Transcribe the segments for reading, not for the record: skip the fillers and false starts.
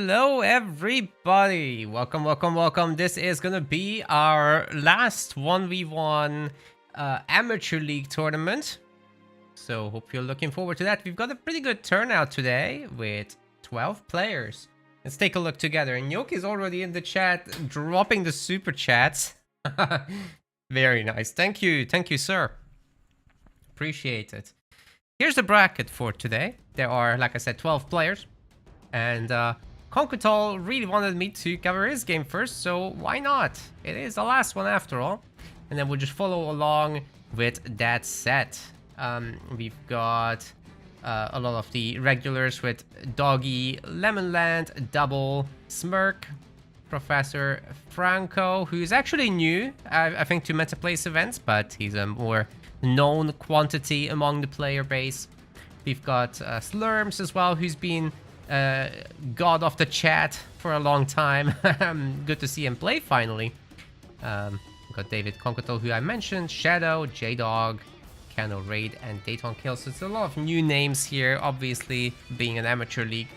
Hello everybody! Welcome. This is gonna be our last 1v1 amateur league tournament. So hope you're looking forward to that. We've got a pretty good turnout today with 12 players. Let's take a look together. And Yoke is already in the chat, dropping the super chats. Very nice. Thank you, sir. Appreciate it. Here's the bracket for today. There are, like I said, 12 players. And Conquetal really wanted me to cover his game first, so why not? It is the last one after all. And then we'll just follow along with that set. We've got a lot of the regulars with Doggy, Lemonland, Double, Smirk, Professor Franco, who's actually new, I think, to Metaplace events, but he's a more known quantity among the player base. We've got Slurms as well, who's been god of the chat for a long time. Good to see him play finally. We've got David Conquetal, who I mentioned, Shadow, J-Dog, Cano Raid, and Dayton Kill. So it's a lot of new names here, obviously, being an amateur league.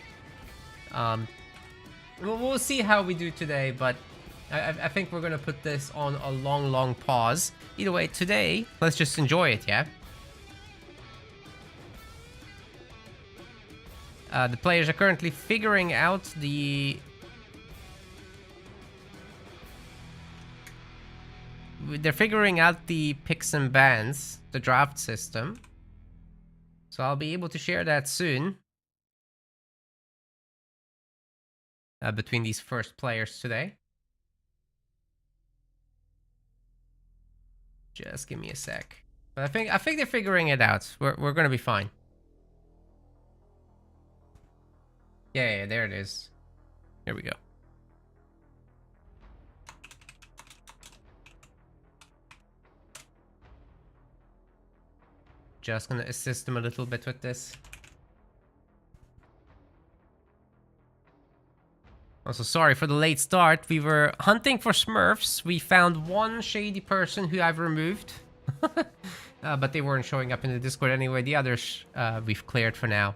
We'll see how we do today, but I think we're gonna put this on a long pause. Either way, today, let's just enjoy it, yeah? The players are currently figuring out the... They're figuring out the picks and bans, the draft system. So I'll be able to share that soon. Between these first players today. Just give me a sec. But I think they're figuring it out. We're gonna be fine. Yeah, there it is. Here we go. Just gonna assist them a little bit with this. Also, sorry for the late start. We were hunting for Smurfs. We found one shady person who I've removed. But they weren't showing up in the Discord anyway. The others we've cleared for now.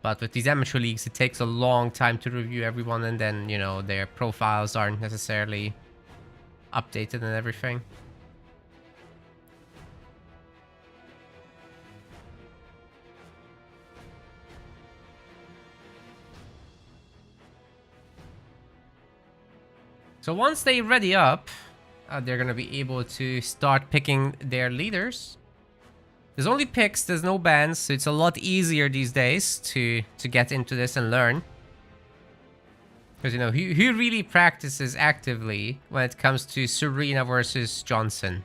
But with these amateur leagues, it takes a long time to review everyone, and then, you know, their profiles aren't necessarily updated and everything. So once they ready up, they're going to be able to start picking their leaders. There's only picks, there's no bans, so it's a lot easier these days to get into this and learn. Because, you know, who really practices actively when it comes to Serena versus Johnson?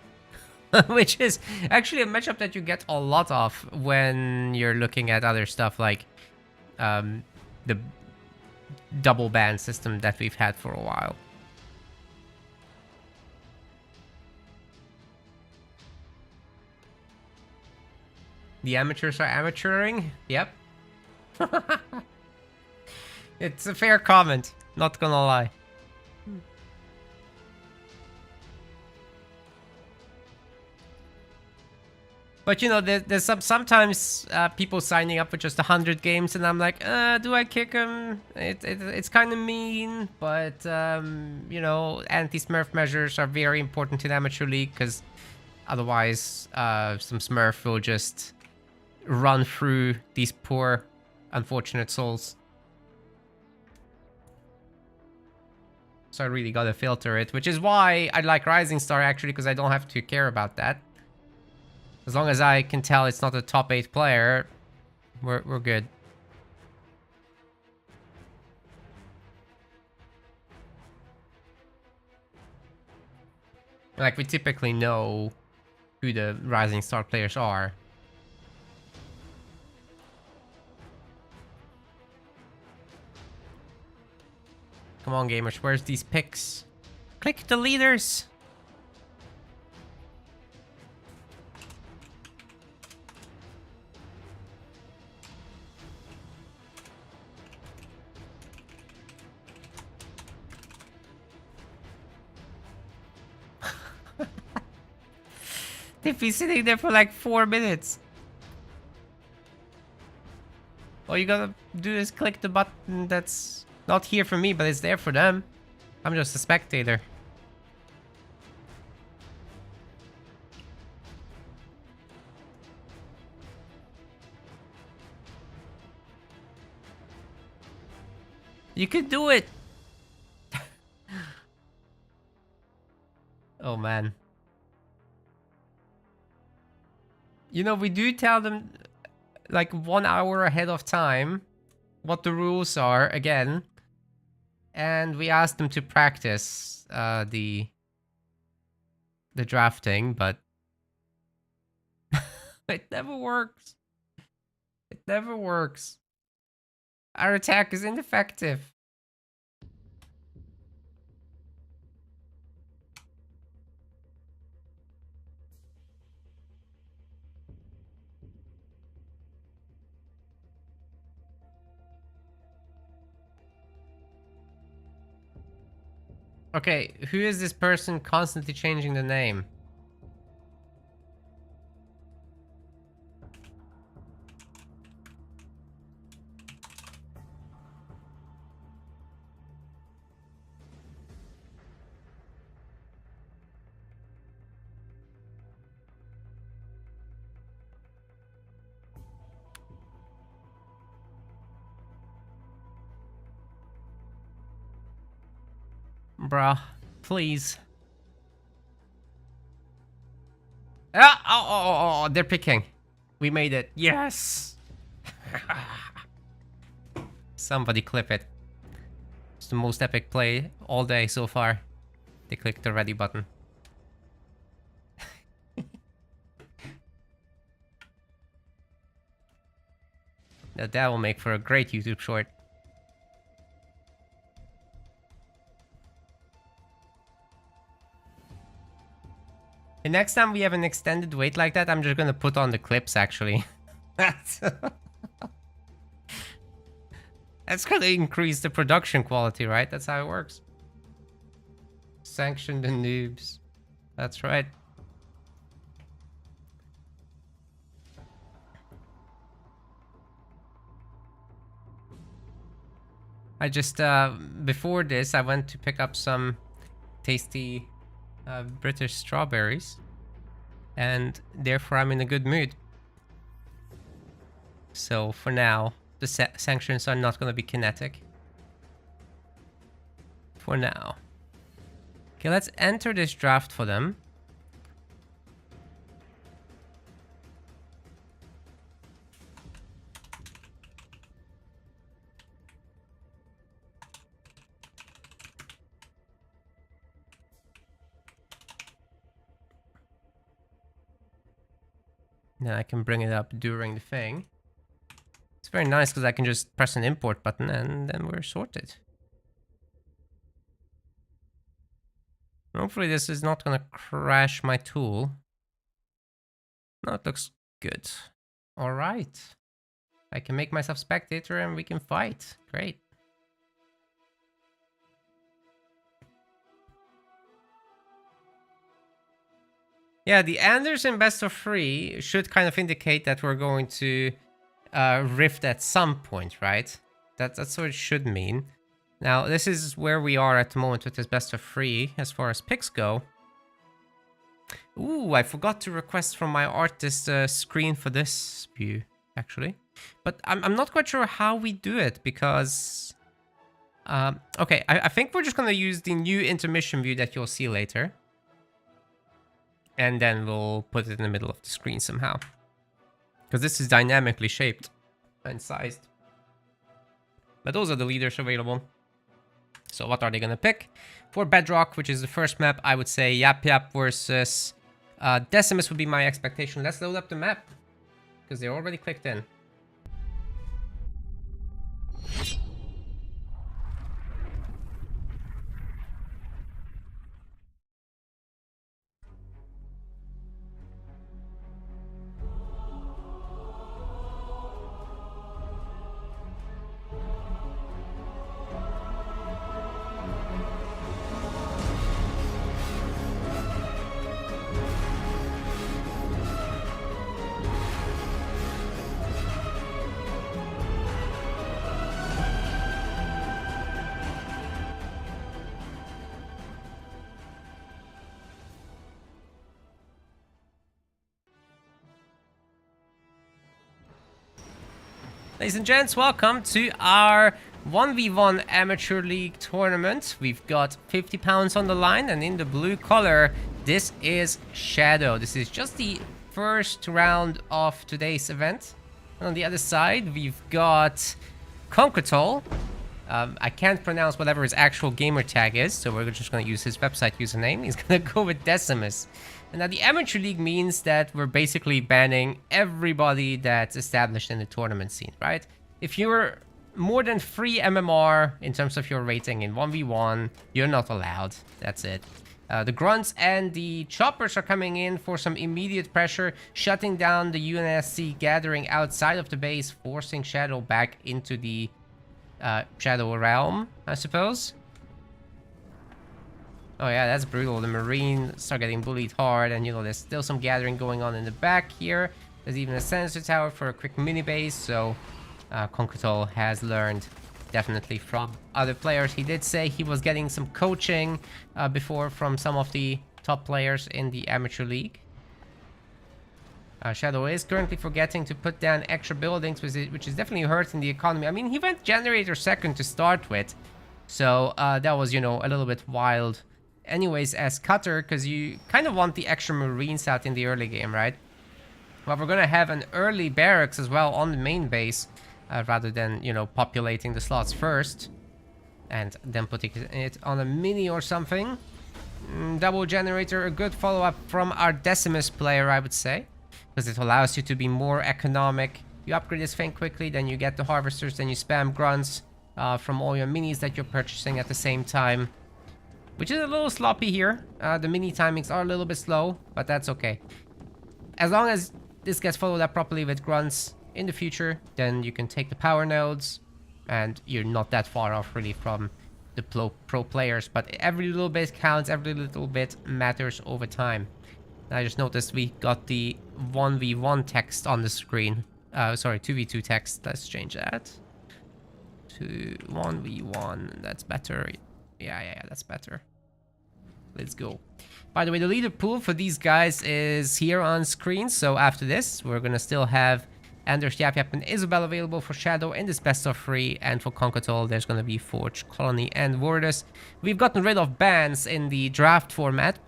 Which is actually a matchup that you get a lot of when you're looking at other stuff like the double ban system that we've had for a while. The amateurs are amateuring? Yep. It's a fair comment, not gonna lie. But you know, there's sometimes people signing up for just 100 games, and I'm like, do I kick them? It's kind of mean, but you know, anti-smurf measures are very important in amateur league, because otherwise some smurf will just run through these poor, unfortunate souls. So I really gotta filter it, which is why I like Rising Star, actually, because I don't have to care about that. As long as I can tell it's not a top 8 player, we're good. Like, we typically know who the Rising Star players are. Come on, gamers, where's these picks? Click the leaders! if he's sitting there for like 4 minutes? All you gotta do is click the button that's not here for me, but it's there for them. I'm just a spectator. You can do it! Oh man. You know, we do tell them like 1 hour ahead of time what the rules are again. And we ask them to practice the drafting, but it never works. It never works. Our attack is ineffective. Okay, who is this person constantly changing the name? Bruh, please. Ah, oh, they're picking. We made it. Yes! Somebody clip it. It's the most epic play all day so far. They clicked the ready button. That will make for a great YouTube short. The next time we have an extended wait like that, I'm just gonna put on the clips, actually. That's gonna increase the production quality, right? That's how it works. Sanction the noobs. That's right. I just, before this, I went to pick up some tasty British strawberries, and therefore I'm in a good mood. So for now, the sanctions are not going to be kinetic. For now. Okay, let's enter this draft for them. Then I can bring it up during the thing. It's very nice because I can just press an import button and then we're sorted. Hopefully this is not going to crash my tool. No, it looks good. All right. I can make myself spectator and we can fight. Great. Yeah, the Anderson best of 3 should kind of indicate that we're going to rift at some point, right? That's what it should mean. Now, this is where we are at the moment with this best of 3 as far as picks go. Ooh, I forgot to request from my artist a screen for this view, actually. But I'm not quite sure how we do it because... okay, I think we're just going to use the new intermission view that you'll see later. And then we'll put it in the middle of the screen somehow. Because this is dynamically shaped and sized. But those are the leaders available. So what are they going to pick? For Bedrock, which is the first map, I would say Yap Yap versus Decimus would be my expectation. Let's load up the map. Because they're already clicked in. Ladies and gents, welcome to our 1v1 Amateur League tournament. We've got £50 on the line, and in the blue color, this is Shadow. This is just the first round of today's event. And on the other side, we've got Concretol. I can't pronounce whatever his actual gamer tag is, so we're just going to use his website username. He's going to go with Decimus. And now the Amateur League means that we're basically banning everybody that's established in the tournament scene, right? If you're more than 3 MMR in terms of your rating in 1v1, you're not allowed. That's it. The Grunts and the Choppers are coming in for some immediate pressure, shutting down the UNSC gathering outside of the base, forcing Shadow back into the Shadow realm, I suppose. Oh yeah, that's brutal. The Marines are getting bullied hard, and you know, there's still some gathering going on in the back here. There's even a sensor tower for a quick mini base, so Concretol has learned definitely from other players. He did say he was getting some coaching before from some of the top players in the Amateur League. Shadow is currently forgetting to put down extra buildings, which is definitely hurting the economy. I mean, he went Generator second to start with, so that was, you know, a little bit wild. Anyways, as Cutter, because you kind of want the extra Marines out in the early game, right? Well, we're going to have an early barracks as well on the main base, rather than, you know, populating the slots first and then putting it on a mini or something. Double Generator, a good follow-up from our Decimus player, I would say, because it allows you to be more economic. You upgrade this thing quickly, then you get the Harvesters, then you spam Grunts from all your minis that you're purchasing at the same time. Which is a little sloppy here. The mini timings are a little bit slow, but that's okay. As long as this gets followed up properly with Grunts in the future, then you can take the power nodes, and you're not that far off really from the pro players. But every little bit counts, every little bit matters over time. I just noticed we got the 1v1 text on the screen. Sorry, 2v2 text. Let's change that to 1v1. That's better. Yeah, that's better. Let's go. By the way, the leader pool for these guys is here on screen. So after this, we're going to still have Anders, Yap Yap, and Isabel available for Shadow in this best of 3. And for Concretol, there's going to be Forge, Colony, and Wordus. We've gotten rid of bans in the draft format.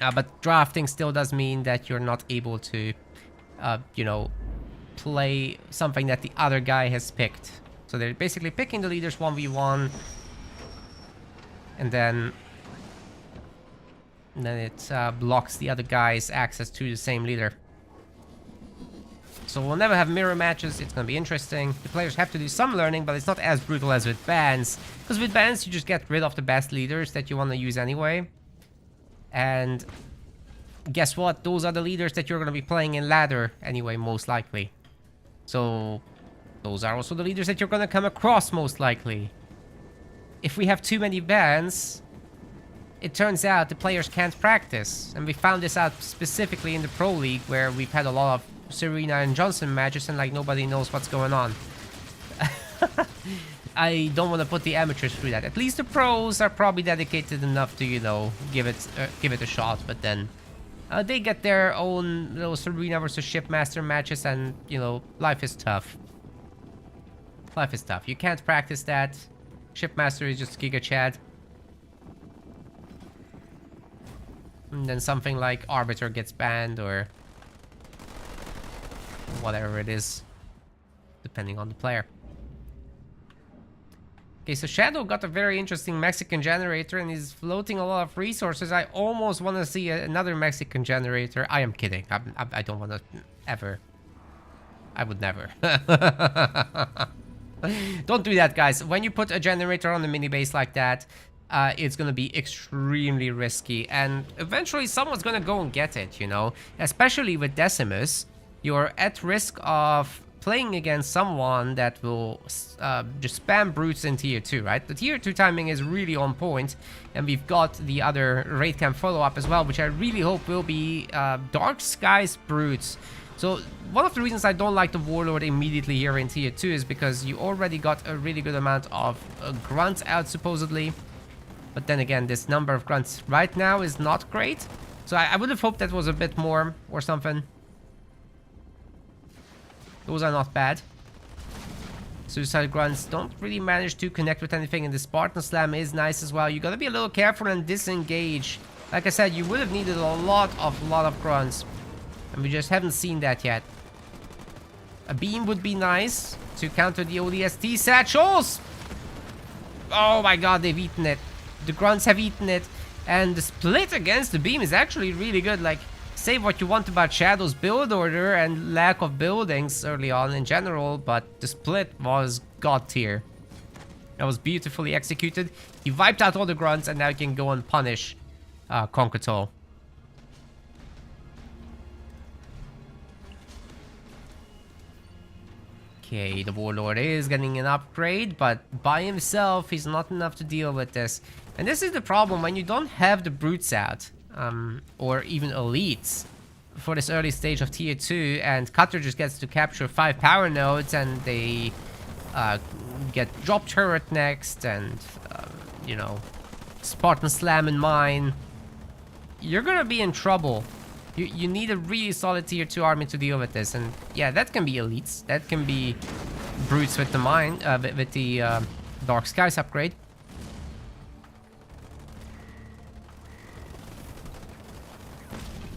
But drafting still does mean that you're not able to, you know, play something that the other guy has picked. So they're basically picking the leaders 1v1. And then it blocks the other guy's access to the same leader. So we'll never have mirror matches. It's going to be interesting. The players have to do some learning, but it's not as brutal as with bans. Because with bans, you just get rid of the best leaders that you want to use anyway. And guess what? Those are the leaders that you're going to be playing in ladder anyway, most likely. So those are also the leaders that you're going to come across most likely. If we have too many bans, it turns out the players can't practice. And we found this out specifically in the Pro League, where we've had a lot of Serena and Johnson matches and like nobody knows what's going on. I don't want to put the amateurs through that. At least the pros are probably dedicated enough to, you know, give it a shot. But then they get their own little Serena versus Shipmaster matches, and, you know, life is tough. Life is tough. You can't practice that. Shipmaster is just Giga Chad. And then something like Arbiter gets banned, or whatever it is, depending on the player. Okay, so Shadow got a very interesting Mexican generator, and he's floating a lot of resources. I almost want to see another Mexican generator. I am kidding. I don't want to ever. I would never. Don't do that, guys. When you put a generator on the mini base like that, it's going to be extremely risky. And eventually someone's going to go and get it, you know. Especially with Decimus, you're at risk of playing against someone that will just spam brutes in tier 2, right? The tier 2 timing is really on point, and we've got the other raid camp follow-up as well, which I really hope will be Dark Skies brutes. So one of the reasons I don't like the Warlord immediately here in tier 2 is because you already got a really good amount of grunts out supposedly. But then again, this number of grunts right now is not great. So I would have hoped that was a bit more or something. Those are not bad. Suicide Grunts don't really manage to connect with anything, and the Spartan Slam is nice as well. You gotta be a little careful and disengage. Like I said, you would have needed a lot of grunts, and we just haven't seen that yet. A beam would be nice to counter the ODST satchels. Oh my god, they've eaten it. The grunts have eaten it, and the split against the beam is actually really good. Like, say what you want about Shadow's build order and lack of buildings early on in general, but the split was god tier. That was beautifully executed. He wiped out all the grunts, and now he can go and punish Conquertol. Okay, the Warlord is getting an upgrade, but by himself, he's not enough to deal with this. And this is the problem when you don't have the Brutes out, or even Elites, for this early stage of Tier 2, and Cutter just gets to capture 5 power nodes, and they get Drop Turret next, and, you know, Spartan Slam in mine. You're gonna be in trouble. You need a really solid Tier 2 army to deal with this, and yeah, that can be Elites. That can be Brutes with the mine, with the Dark Skies upgrade.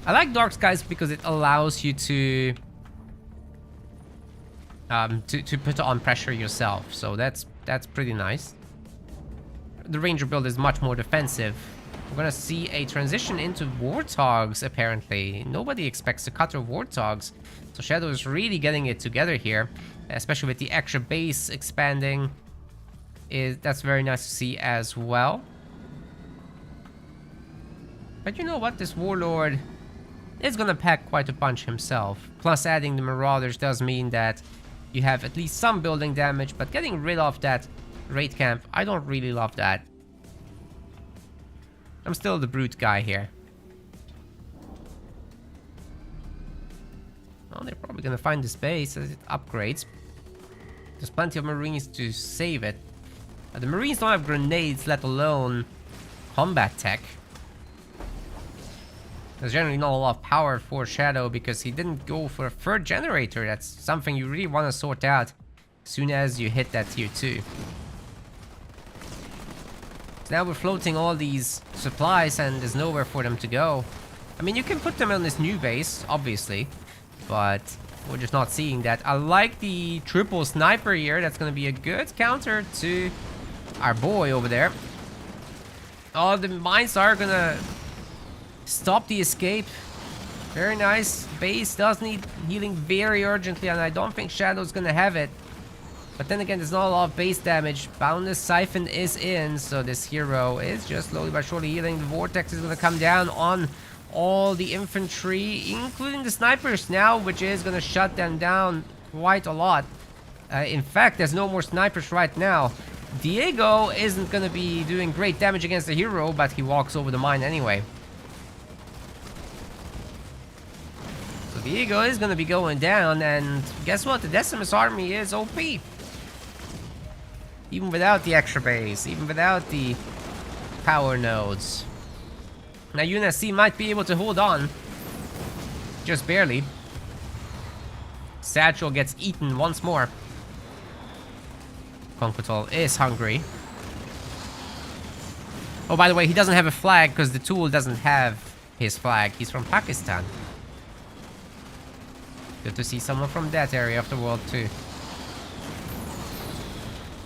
I like Dark Skies because it allows you to put on pressure yourself, so that's pretty nice. The Ranger build is much more defensive. We're gonna see a transition into Warthogs, apparently. Nobody expects to Cutter Warthogs, so Shadow is really getting it together here, especially with the extra base expanding. That's very nice to see as well. But you know what? This Warlord is gonna pack quite a punch himself. Plus, adding the Marauders does mean that you have at least some building damage, but getting rid of that raid camp, I don't really love that. I'm still the Brute guy here. Well, they're probably gonna find this base as it upgrades. There's plenty of Marines to save it. The Marines don't have grenades, let alone combat tech. There's generally not a lot of power for Shadow because he didn't go for a third generator. That's something you really want to sort out as soon as you hit that Tier 2. So now we're floating all these supplies and there's nowhere for them to go. I mean, you can put them on this new base, obviously, but we're just not seeing that. I like the triple sniper here. That's going to be a good counter to our boy over there. Oh, the mines are going to stop the escape. Very nice. Base does need healing very urgently, and I don't think Shadow's gonna have it. But then again, there's not a lot of base damage. Boundless Siphon is in, so this hero is just slowly but surely healing. The Vortex is gonna come down on all the infantry, including the snipers now, which is gonna shut them down quite a lot. In fact, there's no more snipers right now. Diego isn't gonna be doing great damage against the hero, but he walks over the mine anyway. Diego is gonna be going down, and guess what? The Decimus army is OP. Even without the extra base, even without the power nodes. Now UNSC might be able to hold on. Just barely. Satchel gets eaten once more. Conquertol is hungry. Oh, by the way, he doesn't have a flag because the tool doesn't have his flag. He's from Pakistan. Good to see someone from that area of the world too.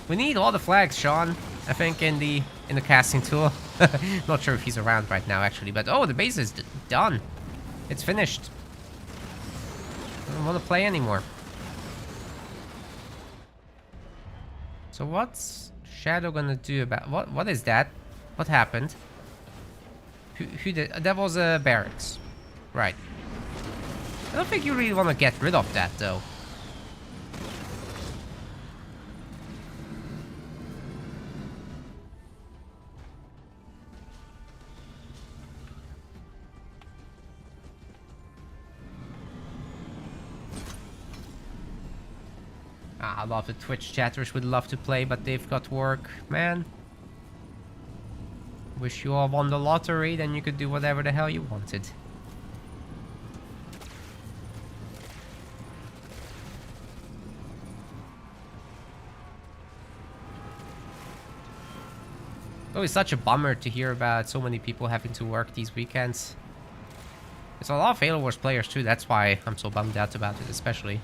We need all the flags, Sean. I think in the casting tool. Not sure if he's around right now actually, but oh, the base is done. It's finished. I don't want to play anymore. So what's Shadow gonna do about what is that? What happened? Who did that? Was a barracks, right? I don't think you really want to get rid of that, though. A lot of the Twitch chatters would love to play, but they've got work, man. Wish you all won the lottery, then you could do whatever the hell you wanted. It's always such a bummer to hear about so many people having to work these weekends. It's a lot of Halo Wars players too, that's why I'm so bummed out about it especially.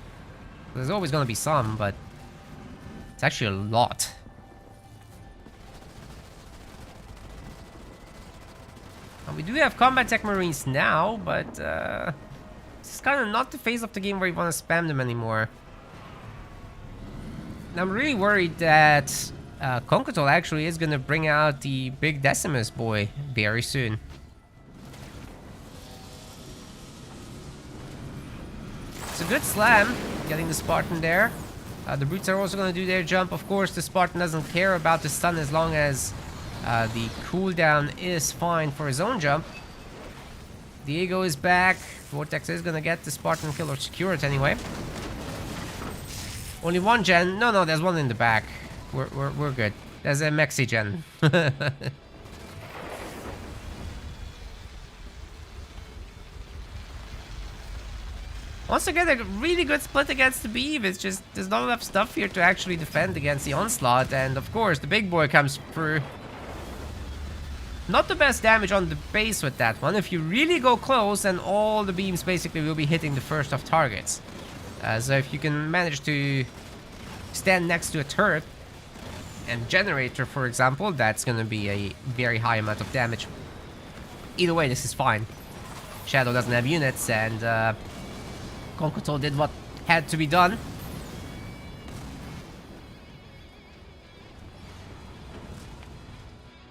There's always gonna be some, but it's actually a lot. And we do have Combat Tech Marines now, but this is kind of not the phase of the game where you want to spam them anymore. And I'm really worried that Konkotol actually is gonna bring out the big Decimus boy very soon. It's a good slam, getting the Spartan there. The Brutes are also gonna do their jump. Of course, the Spartan doesn't care about the stun as long as the cooldown is fine for his own jump. Diego is back. Vortex is gonna get the Spartan kill or secure it anyway. Only one gen. No, there's one in the back. We're good. There's a Mexi gen. Once again, a really good split against the beam. It's just there's not enough stuff here to actually defend against the onslaught, and of course the big boy comes through. Not the best damage on the base with that one. If you really go close, then all the beams basically will be hitting the first of targets. So if you can manage to stand next to a turret and generator, for example, that's gonna be a very high amount of damage. Either way, this is fine. Shadow doesn't have units, and Konkotol did what had to be done.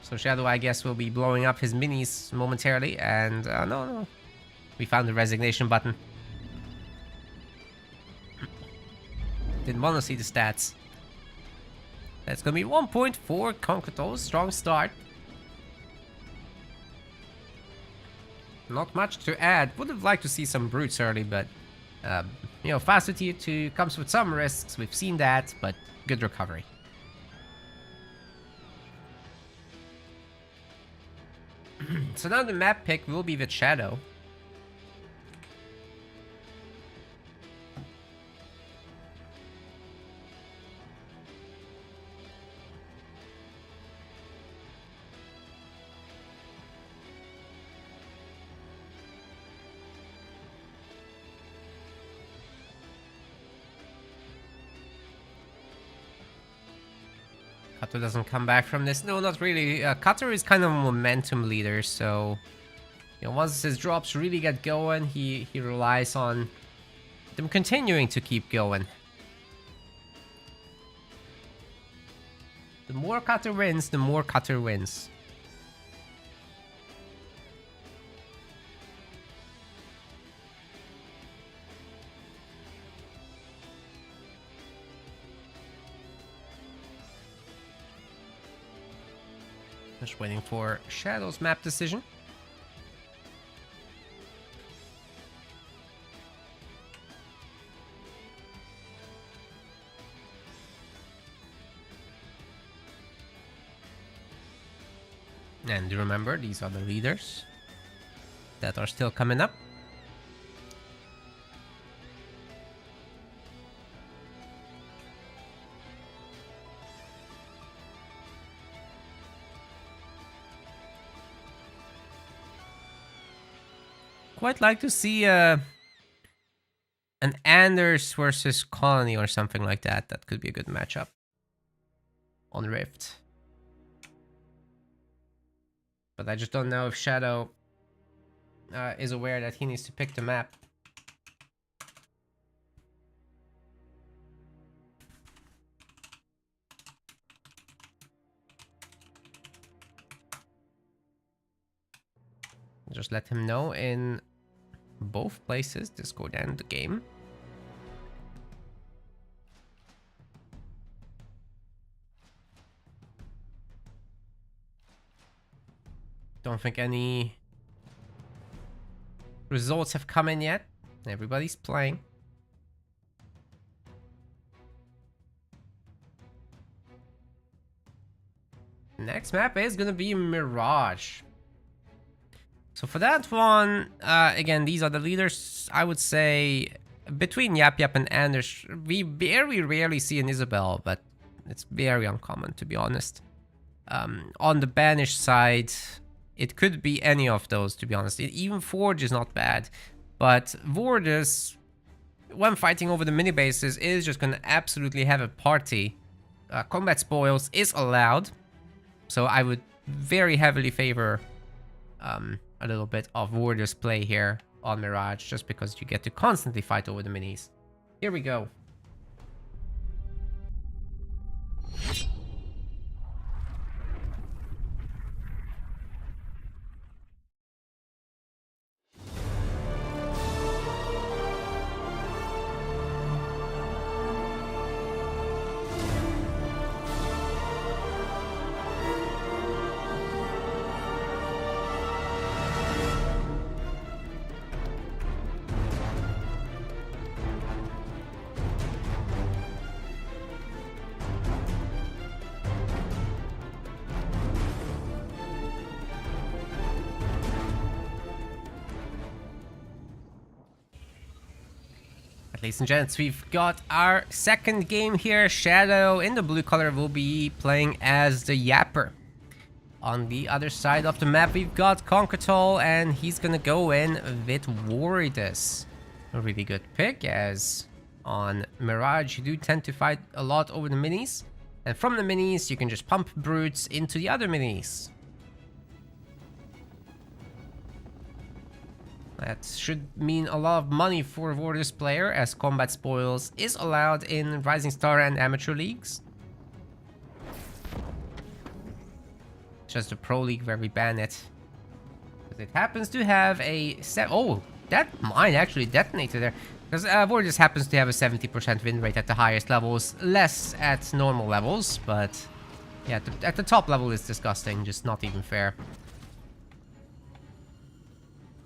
So Shadow, I guess, will be blowing up his minis momentarily, and no. We found the resignation button. Didn't want to see the stats. That's gonna be 1 point for Konkotol. Strong start. Not much to add. Would have liked to see some brutes early, but you know, faster tier 2 comes with some risks. We've seen that, but good recovery. So now the map pick will be with Shadow. Kato doesn't come back from this. No, not really. Kato is kind of a momentum leader, so you know, once his drops really get going, he relies on them continuing to keep going. The more Kato wins, the more Kato wins. Just waiting for Shadow's map decision. And remember, these are the leaders that are still coming up. Quite like to see an Anders versus Colony or something like that. That could be a good matchup on Rift. But I just don't know if Shadow is aware that he needs to pick the map. Just let him know in both places, Discord and the game. Don't think any results have come in yet. Everybody's playing. Next map is gonna be Mirage. So for that one, again, these are the leaders. I would say between Yap Yap and Anders, we very rarely see an Isabel, but it's very uncommon, to be honest. On the banished side, it could be any of those, to be honest. Even Forge is not bad, but Vordus, when fighting over the mini bases, is just going to absolutely have a party. Combat spoils is allowed, so I would very heavily favor a little bit of Vordus play here on Mirage, just because you get to constantly fight over the minis. Here we go. Ladies and gents, we've got our second game here. Shadow in the blue color will be playing as the Yapper. On the other side of the map, we've got Conquertol, and he's gonna go in with Wardus. A really good pick, as on Mirage, you do tend to fight a lot over the minis. And from the minis, you can just pump brutes into the other minis. That should mean a lot of money for Vordus player, as combat spoils is allowed in Rising Star and Amateur leagues. Just the Pro League where we ban it. Because it happens to have a oh, that mine actually detonated there. Because Vordus happens to have a 70% win rate at the highest levels, less at normal levels, but yeah, at the top level is disgusting, just not even fair.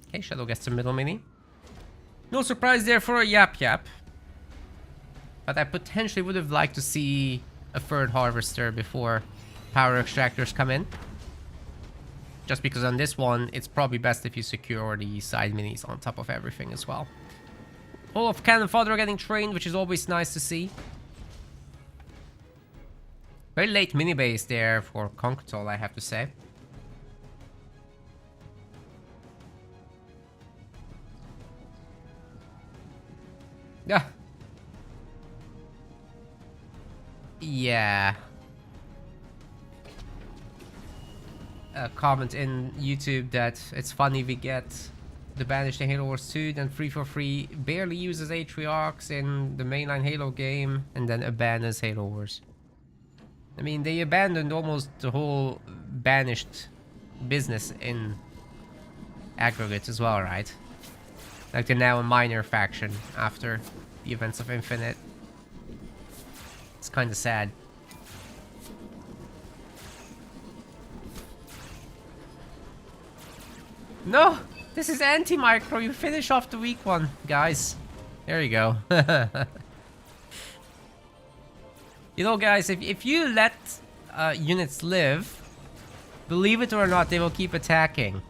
Okay, Shadow gets the middle mini. No surprise there for a Yap Yap. But I potentially would have liked to see a third Harvester before Power Extractors come in. Just because on this one, it's probably best if you secure the side minis on top of everything as well. All of Cannon Fodder getting trained, which is always nice to see. Very late mini base there for Conquertol, I have to say. Yeah. Yeah. A comment in YouTube that it's funny we get the Banished in Halo Wars 2, then 343 barely uses Atriox in the mainline Halo game, and then abandons Halo Wars. I mean, they abandoned almost the whole Banished business in aggregate as well, right? Like, they're now a minor faction after the events of Infinite. It's kind of sad. No! This is anti-micro. You finish off the weak one, guys. There you go. You know, guys, if you let units live, believe it or not, they will keep attacking.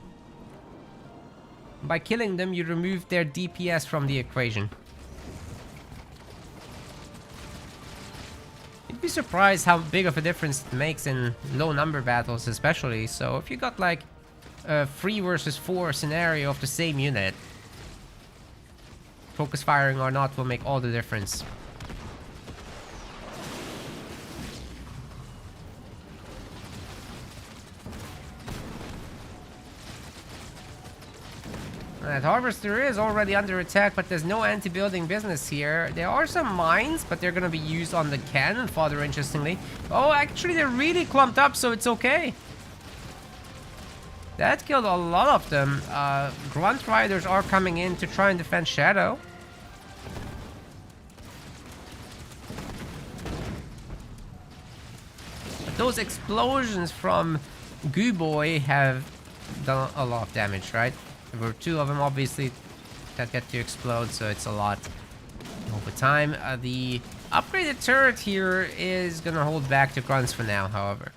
By killing them, you remove their DPS from the equation. You'd be surprised how big of a difference it makes in low number battles, especially. So if you got like a 3 versus 4 scenario of the same unit, focus firing or not will make all the difference. That Harvester is already under attack, but there's no anti-building business here. There are some mines, but they're gonna be used on the cannon fodder, interestingly. Oh, actually, they're really clumped up, so it's okay. That killed a lot of them. Grunt Riders are coming in to try and defend Shadow. But those explosions from Goo Boy have done a lot of damage, right? There were 2 of them, obviously, that get to explode, so it's a lot over time. The upgraded turret here is gonna hold back the grunts for now, however.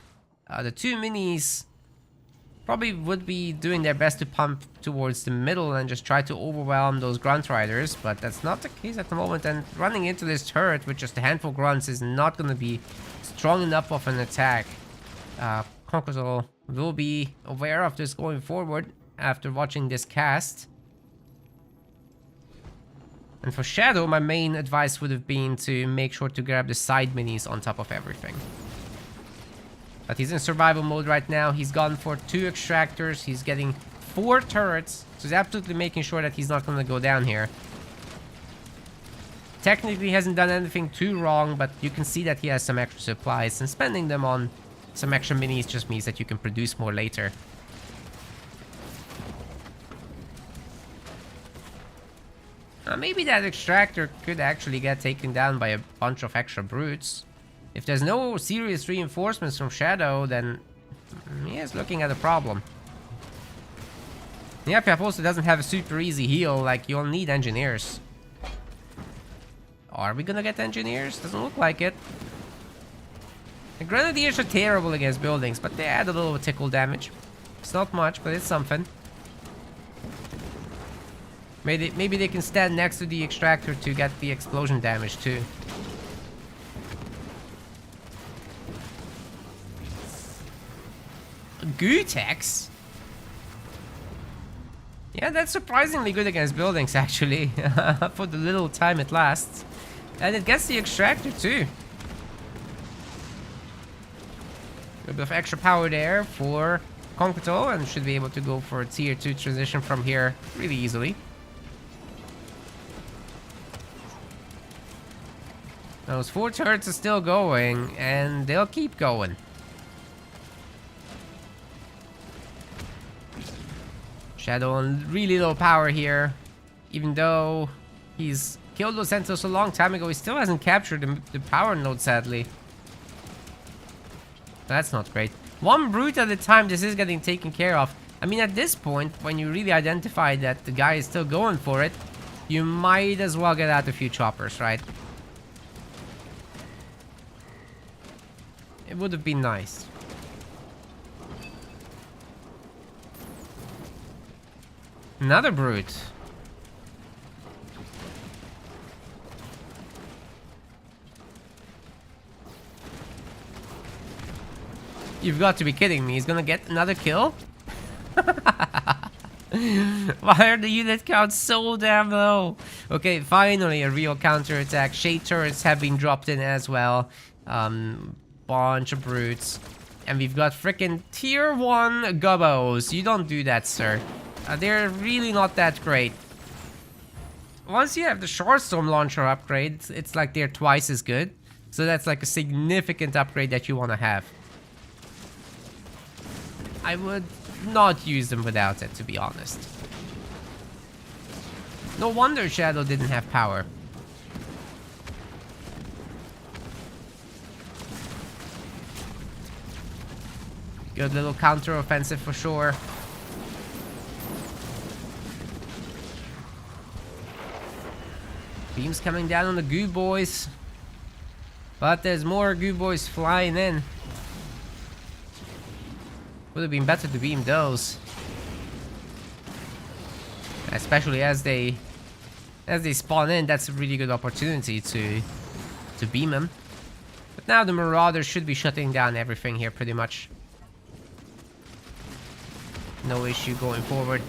The 2 minis probably would be doing their best to pump towards the middle and just try to overwhelm those grunt riders, but that's not the case at the moment, and running into this turret with just a handful of grunts is not gonna be strong enough of an attack. Conqueror will be aware of this going forward after watching this cast. And for Shadow, my main advice would have been to make sure to grab the side minis on top of everything. But he's in survival mode right now. He's gone for 2 extractors. He's getting 4 turrets. So he's absolutely making sure that he's not going to go down here. Technically, he hasn't done anything too wrong, but you can see that he has some extra supplies. And spending them on some extra minis just means that you can produce more later. Maybe that extractor could actually get taken down by a bunch of extra brutes. If there's no serious reinforcements from Shadow, then he is looking at a problem. The Yap also doesn't have a super easy heal, like you'll need engineers. Are we gonna get engineers? Doesn't look like it. The Grenadiers are terrible against buildings, but they add a little tickle damage. It's not much, but it's something. Maybe they can stand next to the extractor to get the explosion damage too. Gutex? Yeah, that's surprisingly good against buildings actually. For the little time it lasts. And it gets the extractor too. A bit of extra power there for Conqueror, and should be able to go for a tier 2 transition from here really easily. Those 4 turrets are still going, and they'll keep going. Shadow on really low power here. Even though he's killed those Sentinels a long time ago, he still hasn't captured the power node, sadly. That's not great. 1 brute at a time, this is getting taken care of. I mean, at this point, when you really identify that the guy is still going for it, you might as well get out a few choppers, right? It would have been nice. Another brute. You've got to be kidding me. He's gonna get another kill? Why are the unit counts so damn low? Okay, finally a real counterattack. Shade turrets have been dropped in as well. Bunch of brutes. And we've got freaking tier 1 gubbos. You don't do that, sir. They're really not that great. Once you have the Shorestorm launcher upgrade, it's like they're twice as good. So that's like a significant upgrade that you want to have. I would not use them without it, to be honest. No wonder Shadow didn't have power. Good little counter-offensive for sure. Beams coming down on the goo boys. But there's more goo boys flying in. Would have been better to beam those. Especially as they spawn in, that's a really good opportunity to beam them. But now the Marauders should be shutting down everything here pretty much. No issue going forward.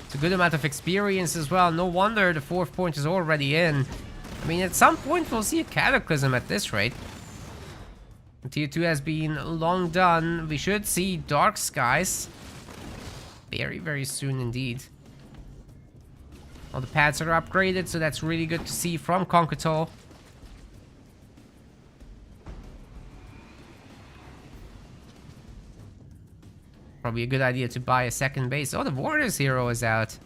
It's a good amount of experience as well. No wonder the 4th point is already in. I mean, at some point we'll see a Cataclysm at this rate. Tier 2 has been long done. We should see Dark Skies very, very soon indeed. All the pads are upgraded, so that's really good to see from Conqueror. Probably a good idea to buy a second base. Oh, the Warriors hero is out.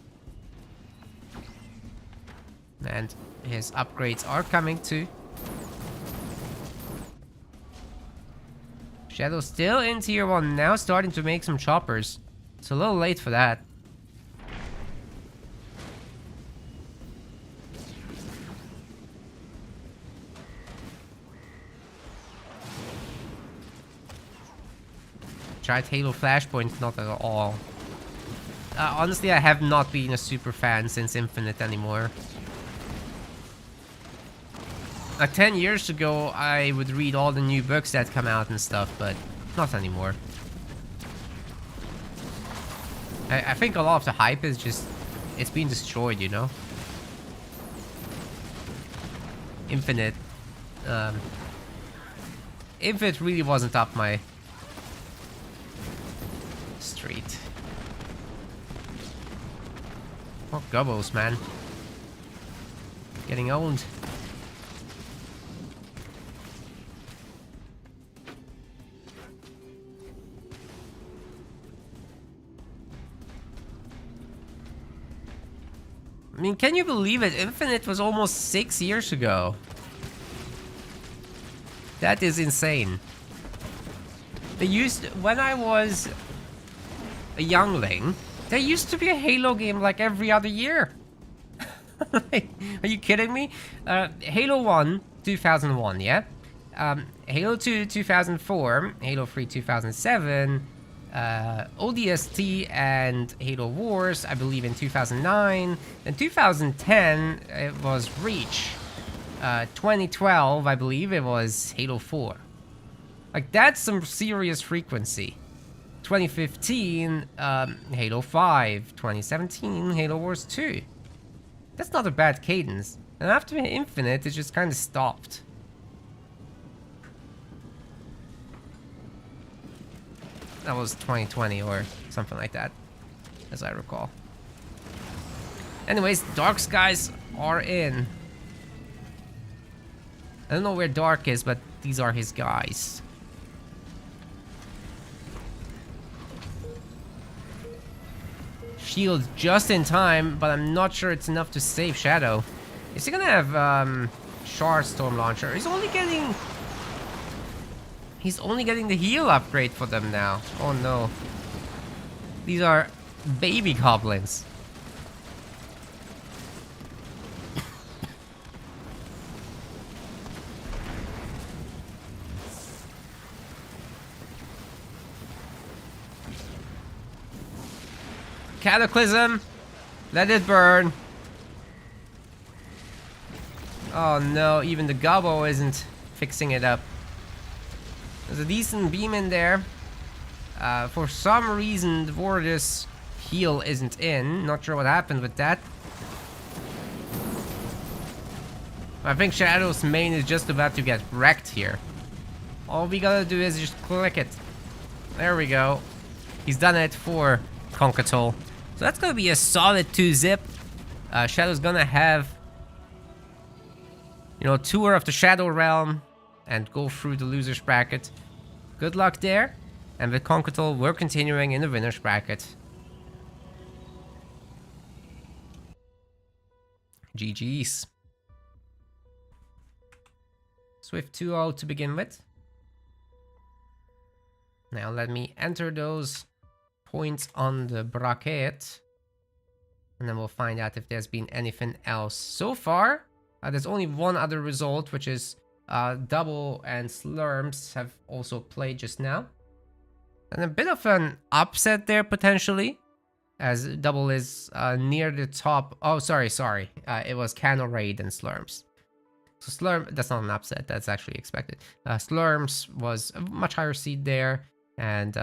And his upgrades are coming too. Shadow still in tier 1, now starting to make some choppers. It's a little late for that. Tried Halo Flashpoint, not at all. Honestly, I have not been a super fan since Infinite anymore. 10 years ago, I would read all the new books that come out and stuff, but not anymore. I think a lot of the hype is just, it's being destroyed, you know? Infinite. Infinite really wasn't up my street. What gubbos, man. Getting owned. I mean, can you believe it? Infinite was almost 6 years ago. That is insane. They used, when I was a youngling, there used to be a Halo game like every other year. Like, are you kidding me? Halo 1, 2001, yeah? Halo 2, 2004, Halo 3, 2007, ODST and Halo Wars, I believe in 2009. Then 2010, it was Reach. 2012, I believe it was Halo 4. Like, that's some serious frequency. 2015, Halo 5. 2017, Halo Wars 2. That's not a bad cadence. And after Infinite, it just kind of stopped. That was 2020 or something like that, as I recall. Anyways, Dark Skies are in. I don't know where Dark is, but these are his guys. Shield just in time, but I'm not sure it's enough to save Shadow. Is he gonna have Shard Storm Launcher? He's only getting the heal upgrade for them now. Oh no. These are baby goblins. Cataclysm! Let it burn! Oh no, even the gobbo isn't fixing it up. There's a decent beam in there. For some reason, the Vortis heal isn't in. Not sure what happened with that. I think Shadow's main is just about to get wrecked here. All we gotta do is just click it. There we go. He's done it for Conquetol. So that's gonna be a solid 2-zip. Shadow's gonna have, you know, tour of the Shadow Realm and go through the loser's bracket. Good luck there. And with Conquetol, we're continuing in the winner's bracket. GG's. Swift 2-0 to begin with. Now let me enter those points on the bracket. And then we'll find out if there's been anything else. So far, there's only one other result, which is Double and Slurms have also played just now. And a bit of an upset there, potentially, as Double is near the top. Oh, sorry. It was Cano Raid and Slurms. So Slurm, that's not an upset, that's actually expected. Slurms was a much higher seed there, and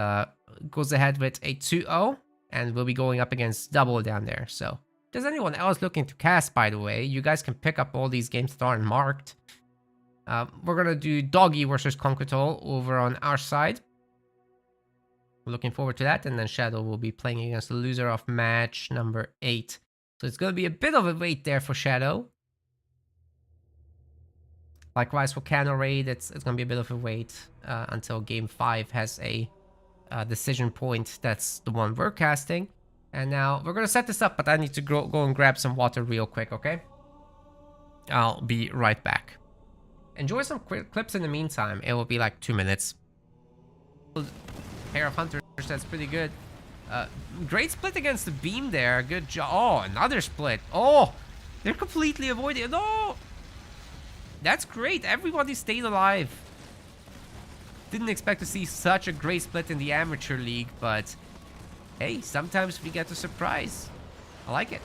goes ahead with a 2-0, and will be going up against Double down there. So, if there's anyone else looking to cast, by the way, you guys can pick up all these games that aren't marked. We're gonna do Doggy versus Conquetol over on our side. Looking forward to that, and then Shadow will be playing against the loser of match number 8. So it's gonna be a bit of a wait there for Shadow. Likewise for Cano Raid, it's gonna be a bit of a wait until game 5 has a decision point. That's the one we're casting. And now we're gonna set this up, but I need to go and grab some water real quick, okay? I'll be right back. Enjoy some quick clips in the meantime. It will be like 2 minutes. Pair of Hunters, that's pretty good. Great split against the beam there. Good job. Oh, another split. Oh, they're completely avoiding it. No! That's great. Everybody stayed alive. Didn't expect to see such a great split in the Amateur League, but hey, sometimes we get a surprise. I like it.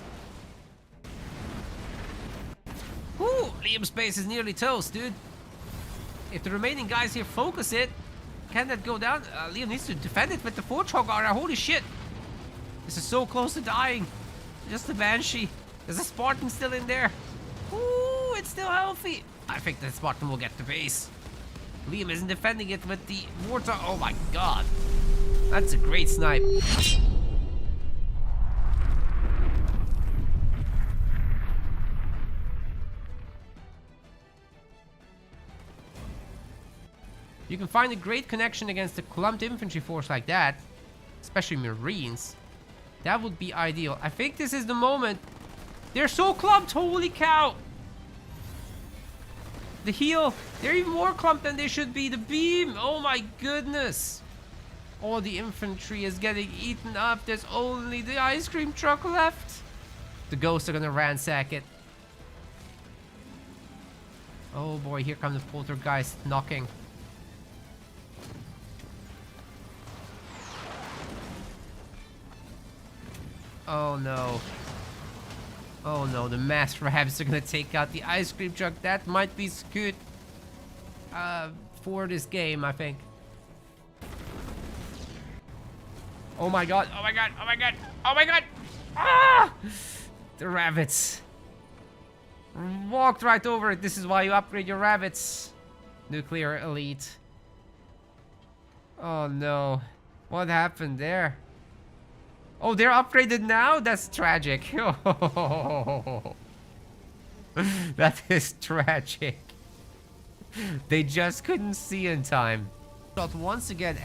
Ooh, Liam's base is nearly toast, dude. If the remaining guys here focus it, can that go down? Liam needs to defend it with the Fortrog armor. Holy shit. This is so close to dying. Just the Banshee. There's a Spartan still in there. Ooh, it's still healthy. I think the Spartan will get the base. Liam isn't defending it with the mortar. Oh my god. That's a great snipe. You can find a great connection against a clumped infantry force like that, especially Marines. That would be ideal. I think this is the moment. They're so clumped, holy cow! The heel, they're even more clumped than they should be. The beam, oh my goodness. All the infantry is getting eaten up. There's only the ice cream truck left. The ghosts are gonna ransack it. Oh boy, here come the poltergeist knocking. Oh no. Oh no, the mass rabs are gonna take out the ice cream truck. That might be good for this game, I think. Oh my god, oh my god, oh my god, oh my god! Ah! The rabbits. Walked right over it. This is why you upgrade your rabbits. Nuclear elite. Oh no. What happened there? Oh, they're upgraded now? That's tragic. That is tragic. They just couldn't see in time. But once again,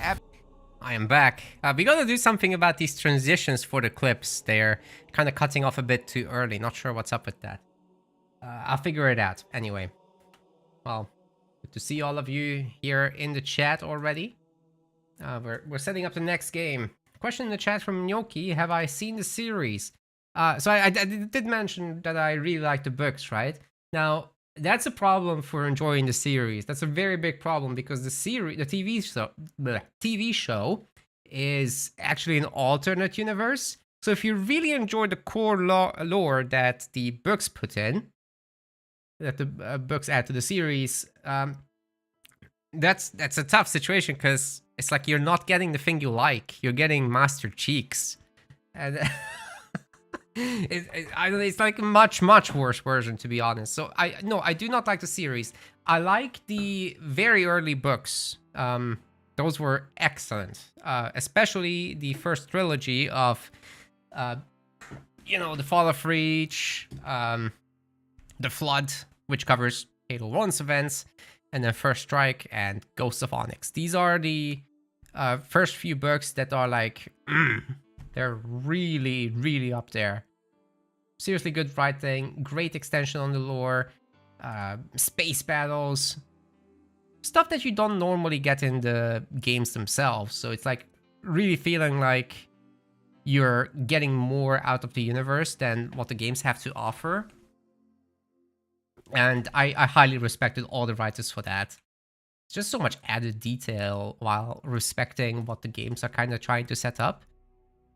I am back. We gotta do something about these transitions for the clips. They're kind of cutting off a bit too early. Not sure what's up with that. I'll figure it out. Anyway. Well, good to see all of you here in the chat already. We're setting up the next game. Question in the chat from Gnocchi, have I seen the series? So I did mention that I really like the books, right? Now, that's a problem for enjoying the series. That's a very big problem because the TV show is actually an alternate universe. So if you really enjoy the core lore that the books put in, that the books add to the series, that's a tough situation because it's like you're not getting the thing you like. You're getting Master Cheeks. And it's like a much worse version, to be honest. So I do not like the series. I like the very early books. Those were excellent. Especially the first trilogy of, the Fall of Reach, the Flood, which covers Halo 1's events, and then First Strike and Ghosts of Onyx. These are the first few books that are like, they're really up there. Seriously good writing, great extension on the lore, space battles, stuff that you don't normally get in the games themselves. So it's like really feeling like you're getting more out of the universe than what the games have to offer. And I highly respected all the writers for that. It's just so much added detail while respecting what the games are kind of trying to set up.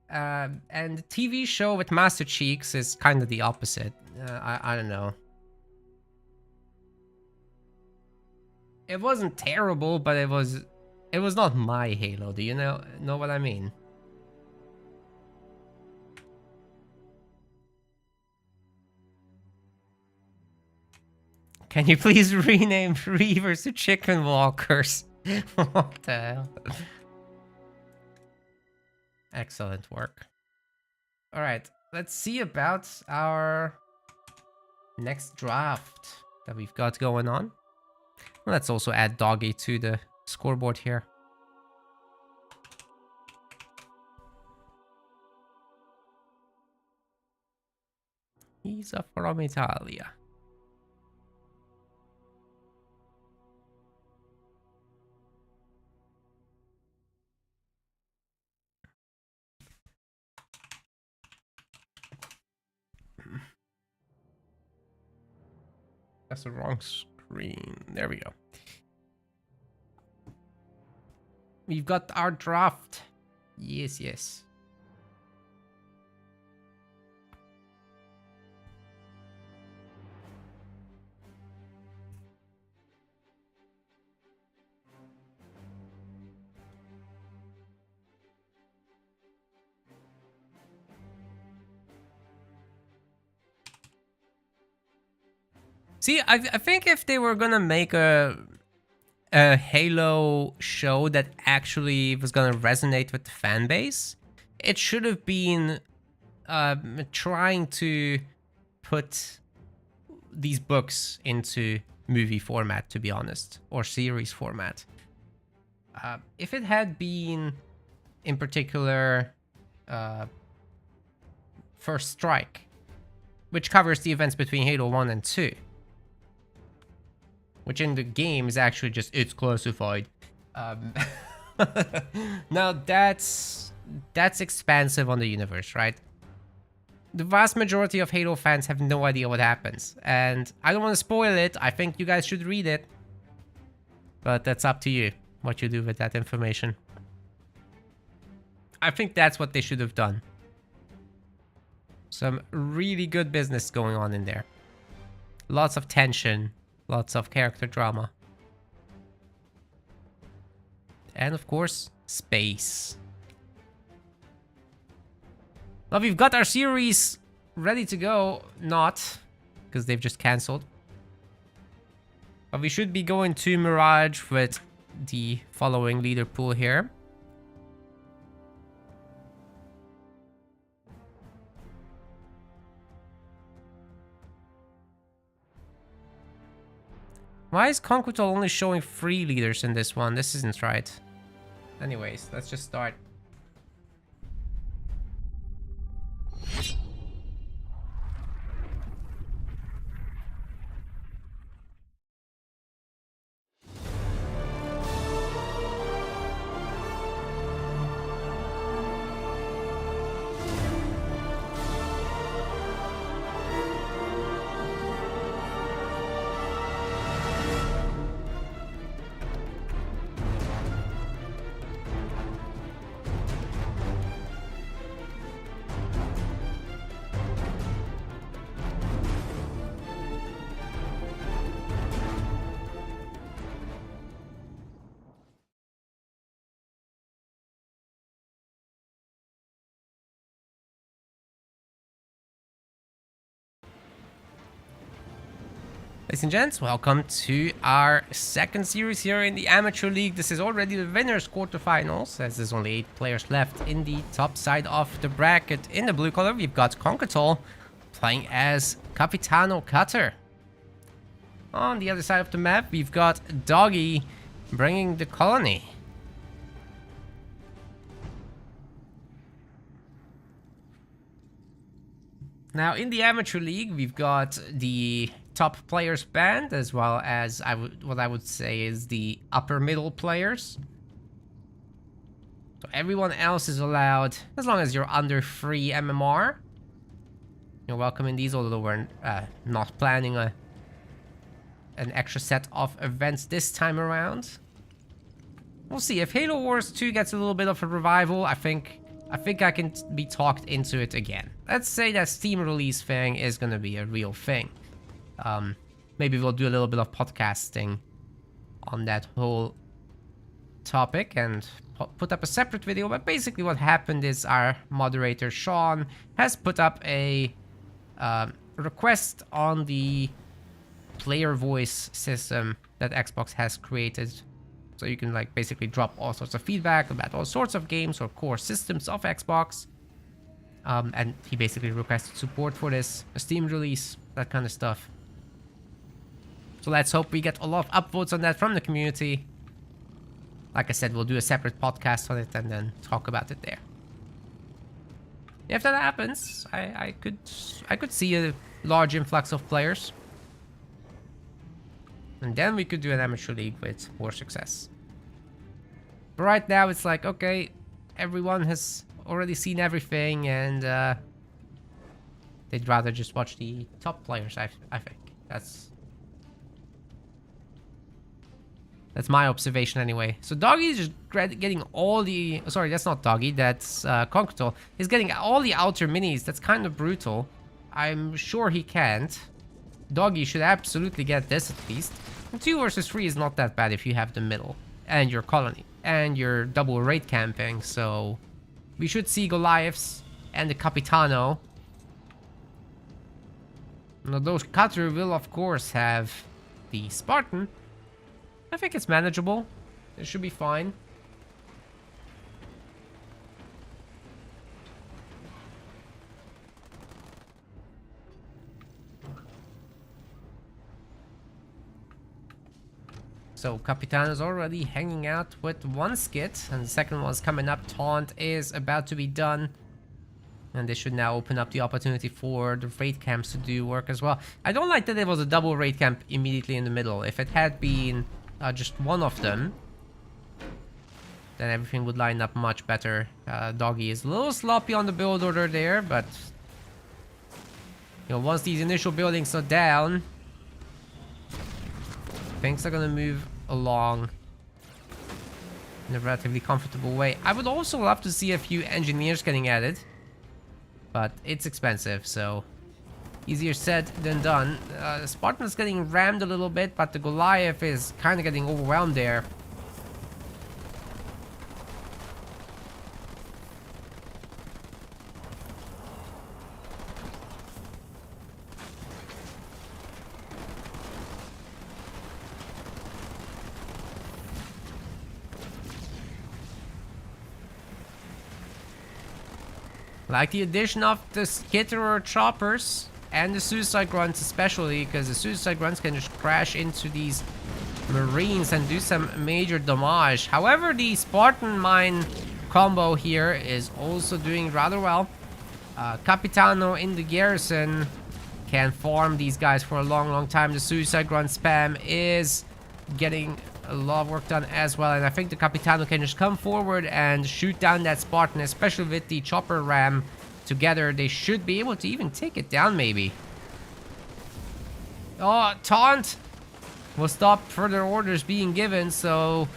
And the TV show with Master Cheeks is kind of the opposite. I don't know. It wasn't terrible, but it was not my Halo. Do you know what I mean? Can you please rename Reavers to Chicken Walkers? What the hell? Excellent work. Alright, let's see about our next draft that we've got going on. Let's also add Doggy to the scoreboard here. He's from Italia. That's the wrong screen. There we go. We've got our draft. Yes. See, I think if they were gonna make a Halo show that actually was gonna resonate with the fan base, it should have been trying to put these books into movie format, to be honest, or series format. If it had been, in particular, First Strike, which covers the events between Halo 1 and 2, which in the game is actually just, it's classified. Now that's expansive on the universe, right? The vast majority of Halo fans have no idea what happens, and I don't want to spoil it. I think you guys should read it, but that's up to you what you do with that information. I think that's what they should have done. Some really good business going on in there. Lots of tension, lots of character drama. And of course, space. Well, we've got our series ready to go. Not, because they've just cancelled. But we should be going to Mirage with the following leader pool here. Why is Conqueror only showing 3 leaders in this one? This isn't right. Anyways, let's just start. Ladies and gents, welcome to our second series here in the Amateur League. This is already the winners quarterfinals, as there's only 8 players left in the top side of the bracket. In the blue color, we've got Conqueror playing as Capitano Cutter. On the other side of the map, we've got Doggy bringing the colony. Now, in the Amateur League, we've got the top players band, as well as what I would say is the upper middle players. So everyone else is allowed, as long as you're under 3 MMR. You're welcome in these, although we're not planning an extra set of events this time around. We'll see. If Halo Wars 2 gets a little bit of a revival, I think I can be talked into it again. Let's say that Steam release thing is gonna be a real thing. Maybe we'll do a little bit of podcasting on that whole topic and put up a separate video. But basically what happened is our moderator Sean has put up a request on the player voice system that Xbox has created. So you can like basically drop all sorts of feedback about all sorts of games or core systems of Xbox. And he basically requested support for this, a Steam release, that kind of stuff. So let's hope we get a lot of upvotes on that from the community. Like I said, we'll do a separate podcast on it and then talk about it there. If that happens, I could see a large influx of players. And then we could do an amateur league with more success. But right now it's like, okay, everyone has already seen everything and they'd rather just watch the top players, I think. That's my observation anyway. So Doggy is just getting all the... Sorry, that's not Doggy, that's Conqueror. He's getting all the outer minis. That's kind of brutal. I'm sure he can't. Doggy should absolutely get this at least. And 2 versus 3 is not that bad if you have the middle. And your colony. And your double raid camping. So we should see Goliaths and the Capitano Now, those cutter will, of course, have the Spartan. I think it's manageable. It should be fine. So Capitan is already hanging out with one skit, and the second one's coming up. Taunt is about to be done. And this should now open up the opportunity for the raid camps to do work as well. I don't like that it was a double raid camp immediately in the middle. If it had been just one of them, then everything would line up much better. Doggy is a little sloppy on the build order there, but you know, once these initial buildings are down, things are gonna move along in a relatively comfortable way. I would also love to see a few engineers getting added, but it's expensive, so easier said than done. Spartan's getting rammed a little bit, but the Goliath is kind of getting overwhelmed there. Like the addition of the Skitterer choppers and the suicide grunts especially, because the suicide grunts can just crash into these marines and do some major damage. However, the Spartan mine combo here is also doing rather well. Capitano in the garrison can farm these guys for a long time. The suicide grunt spam is getting a lot of work done as well, and I think the Capitano can just come forward and shoot down that Spartan, especially with the chopper ram together. They should be able to even take it down, maybe. Oh, taunt will stop further orders being given, so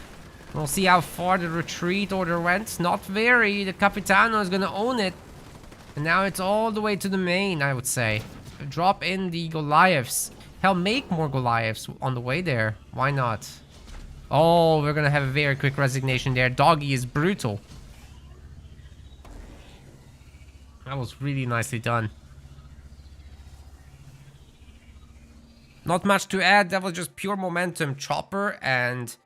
we'll see how far the retreat order went. Not very. The Capitano is gonna own it, and now it's all the way to the main, I would say. Drop in the Goliaths. Hell, make more Goliaths on the way there. Why not? Oh, we're gonna have a very quick resignation there. Doggy is brutal. That was really nicely done. Not much to add. That was just pure momentum. Chopper and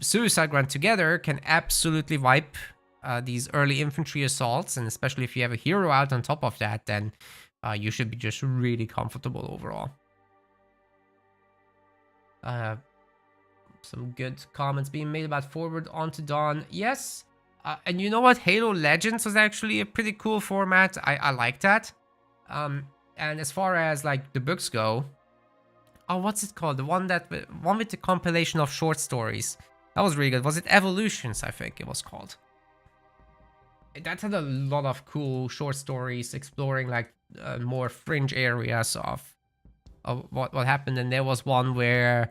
Suicide Grunt together can absolutely wipe these early infantry assaults. And especially if you have a hero out on top of that, then you should be just really comfortable overall. Some good comments being made about Forward onto Dawn. Yes. And you know what? Halo Legends was actually a pretty cool format. I like that. And as far as like the books go, oh, what's it called? The one with the compilation of short stories. That was really good. Was it Evolutions? I think it was called. That had a lot of cool short stories exploring like more fringe areas of what happened. And there was one where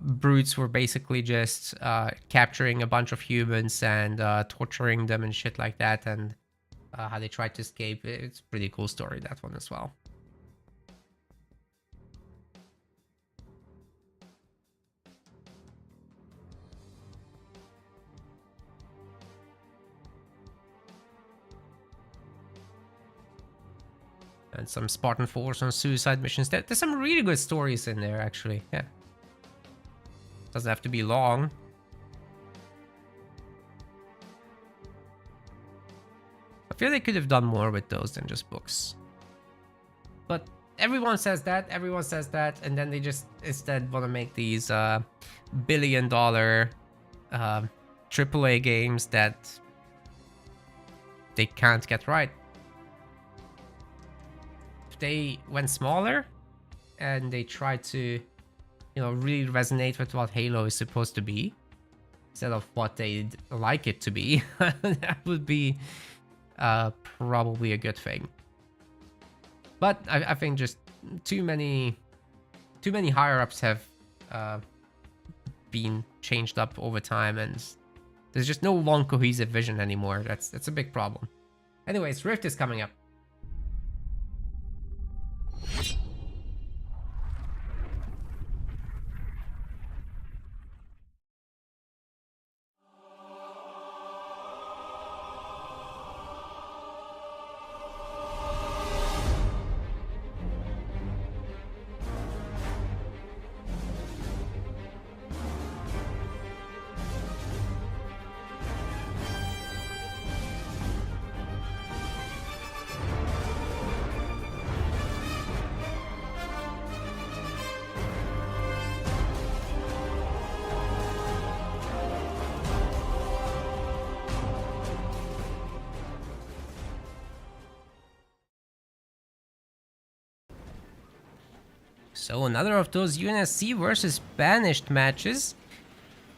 brutes were basically just capturing a bunch of humans and torturing them and shit like that, and how they tried to escape. It's a pretty cool story, that one as well. And some Spartan Force on suicide missions. There's some really good stories in there, actually. Yeah. Doesn't have to be long. I feel they could have done more with those than just books. But everyone says that, and then they just instead want to make these billion-dollar AAA games that they can't get right. If they went smaller and they tried to, you know, really resonate with what Halo is supposed to be, instead of what they'd like it to be, that would be probably a good thing. But I think just too many higher-ups have been changed up over time, and there's just no long cohesive vision anymore. That's a big problem. Anyways, Rift is coming up. So another of those UNSC versus Banished matches.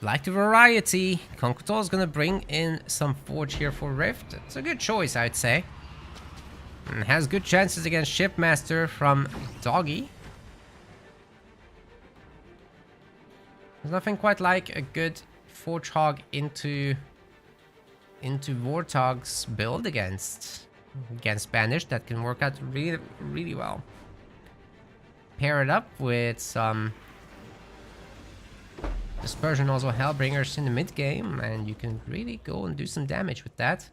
Like the variety, Conqueror is gonna bring in some Forge here for Rift. It's a good choice, I'd say. And has good chances against Shipmaster from Doggy. There's nothing quite like a good Forge Hog into Warthog's build against Banished. That can work out really well. Pair it up with some Dispersion, also Hellbringers in the mid game, and you can really go and do some damage with that.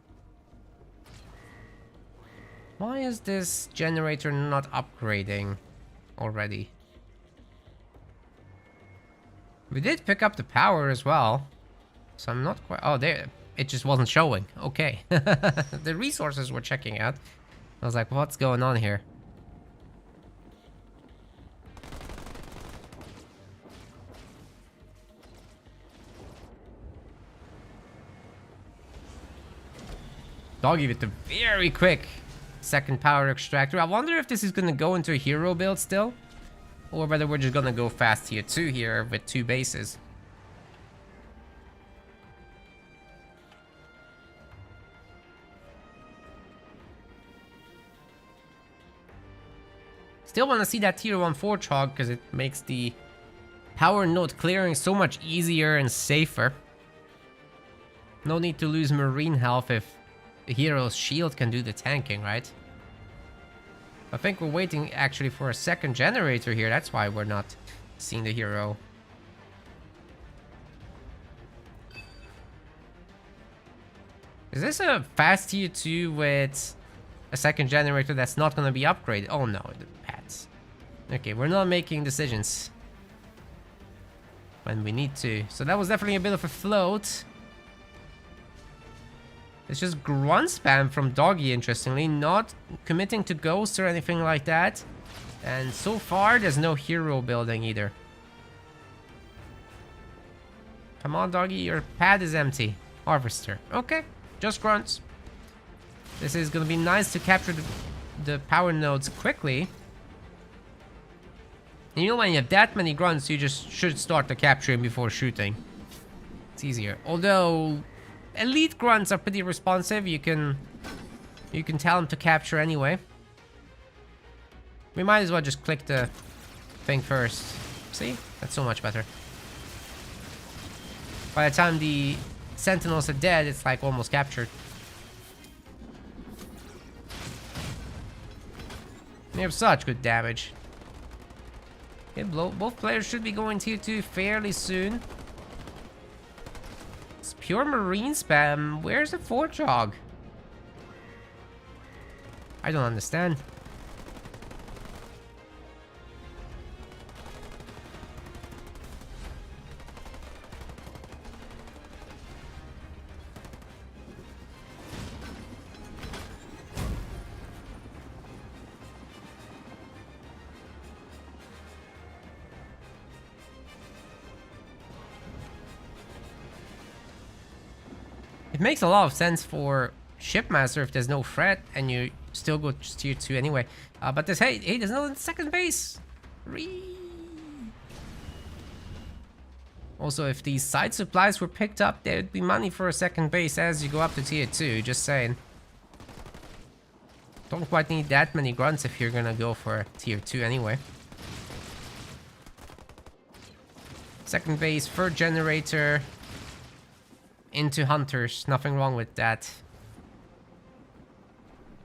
Why is this generator not upgrading already? We did pick up the power as well, so I'm not quite... Oh, there. It just wasn't showing. Okay. The resources we're checking out. I was like, what's going on here? Doggy with the very quick second power extractor. I wonder if this is going to go into a hero build still, or whether we're just going to go fast tier 2 here with 2 bases. Still want to see that tier 1 Forge Hog because it makes the power node clearing so much easier and safer. No need to lose marine health if the hero's shield can do the tanking, right? I think we're waiting actually for a second generator here. That's why we're not seeing the hero. Is this a fast tier 2 with a second generator that's not going to be upgraded? Oh no, the pads. Okay, we're not making decisions when we need to. So that was definitely a bit of a float. It's just grunt spam from Doggy, interestingly, not committing to ghosts or anything like that. And so far, there's no hero building either. Come on, Doggy, your pad is empty. Harvester. Okay, just grunts. This is gonna be nice to capture the power nodes quickly. And you know, when you have that many grunts, you just should start the capturing before shooting. It's easier. Although elite grunts are pretty responsive. You can tell them to capture anyway. We might as well just click the thing first. See? That's so much better. By the time the sentinels are dead, it's like almost captured. They have such good damage. Okay, both players should be going tier 2 fairly soon. It's pure marine spam. Where's the Forge Hog? I don't understand. It makes a lot of sense for Shipmaster if there's no threat and you still go tier 2 anyway. But there's hey, there's no second base. Also, if these side supplies were picked up, there'd be money for a second base as you go up to tier 2. Just saying. Don't quite need that many grunts if you're gonna go for tier 2 anyway. Second base, third generator. Into hunters, nothing wrong with that.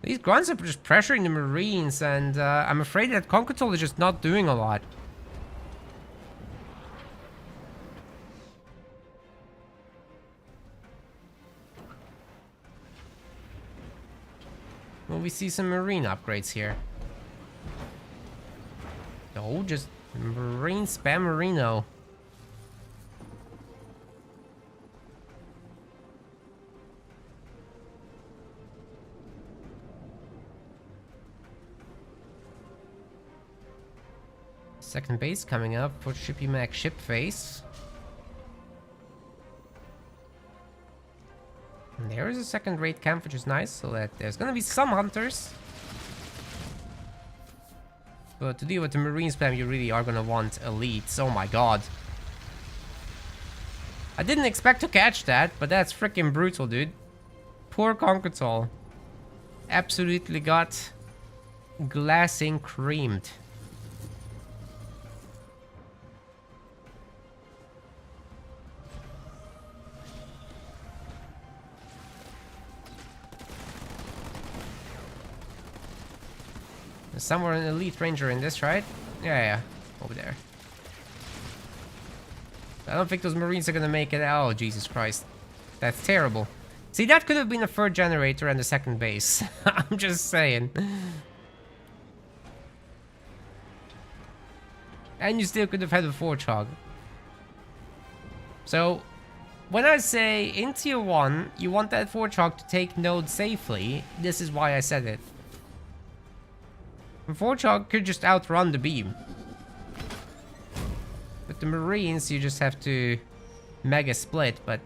These grunts are just pressuring the marines, and I'm afraid that Conqueror is just not doing a lot. Will we see some marine upgrades here? No, just marine spam marino. Second base coming up for Shippy Mac ship face. And there is a second raid camp, which is nice, so that there's gonna be some hunters. But to deal with the Marine spam, you really are gonna want elites. Oh my god. I didn't expect to catch that, but that's freaking brutal, dude. Poor Conquertol. Absolutely got glassing creamed. There's somewhere an elite ranger in this, right? Yeah, over there. I don't think those Marines are gonna make it. Oh, Jesus Christ. That's terrible. See, that could have been a third generator and a second base. I'm just saying. And you still could have had a Warthog. So, when I say in tier 1, you want that Warthog to take node safely, this is why I said it. The Warthog could just outrun the beam. With the Marines, you just have to mega split, but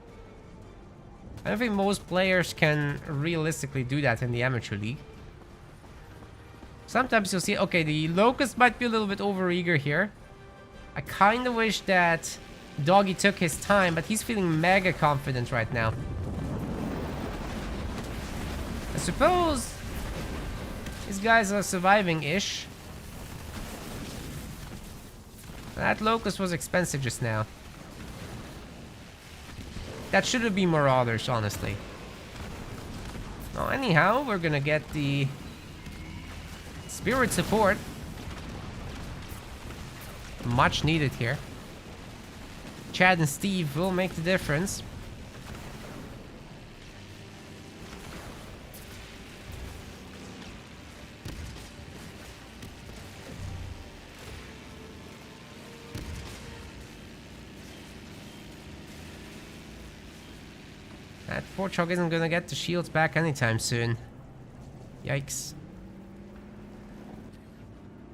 I don't think most players can realistically do that in the amateur league. Sometimes you'll see, okay, the Locust might be a little bit overeager here. I kind of wish that Doggy took his time, but he's feeling mega confident right now. I suppose these guys are surviving-ish. That Locust was expensive just now. That should have been Marauders, honestly. Well, anyhow, we're gonna get the Spirit support. Much needed here. Chad and Steve will make the difference. That Warthog isn't gonna get the shields back anytime soon. Yikes.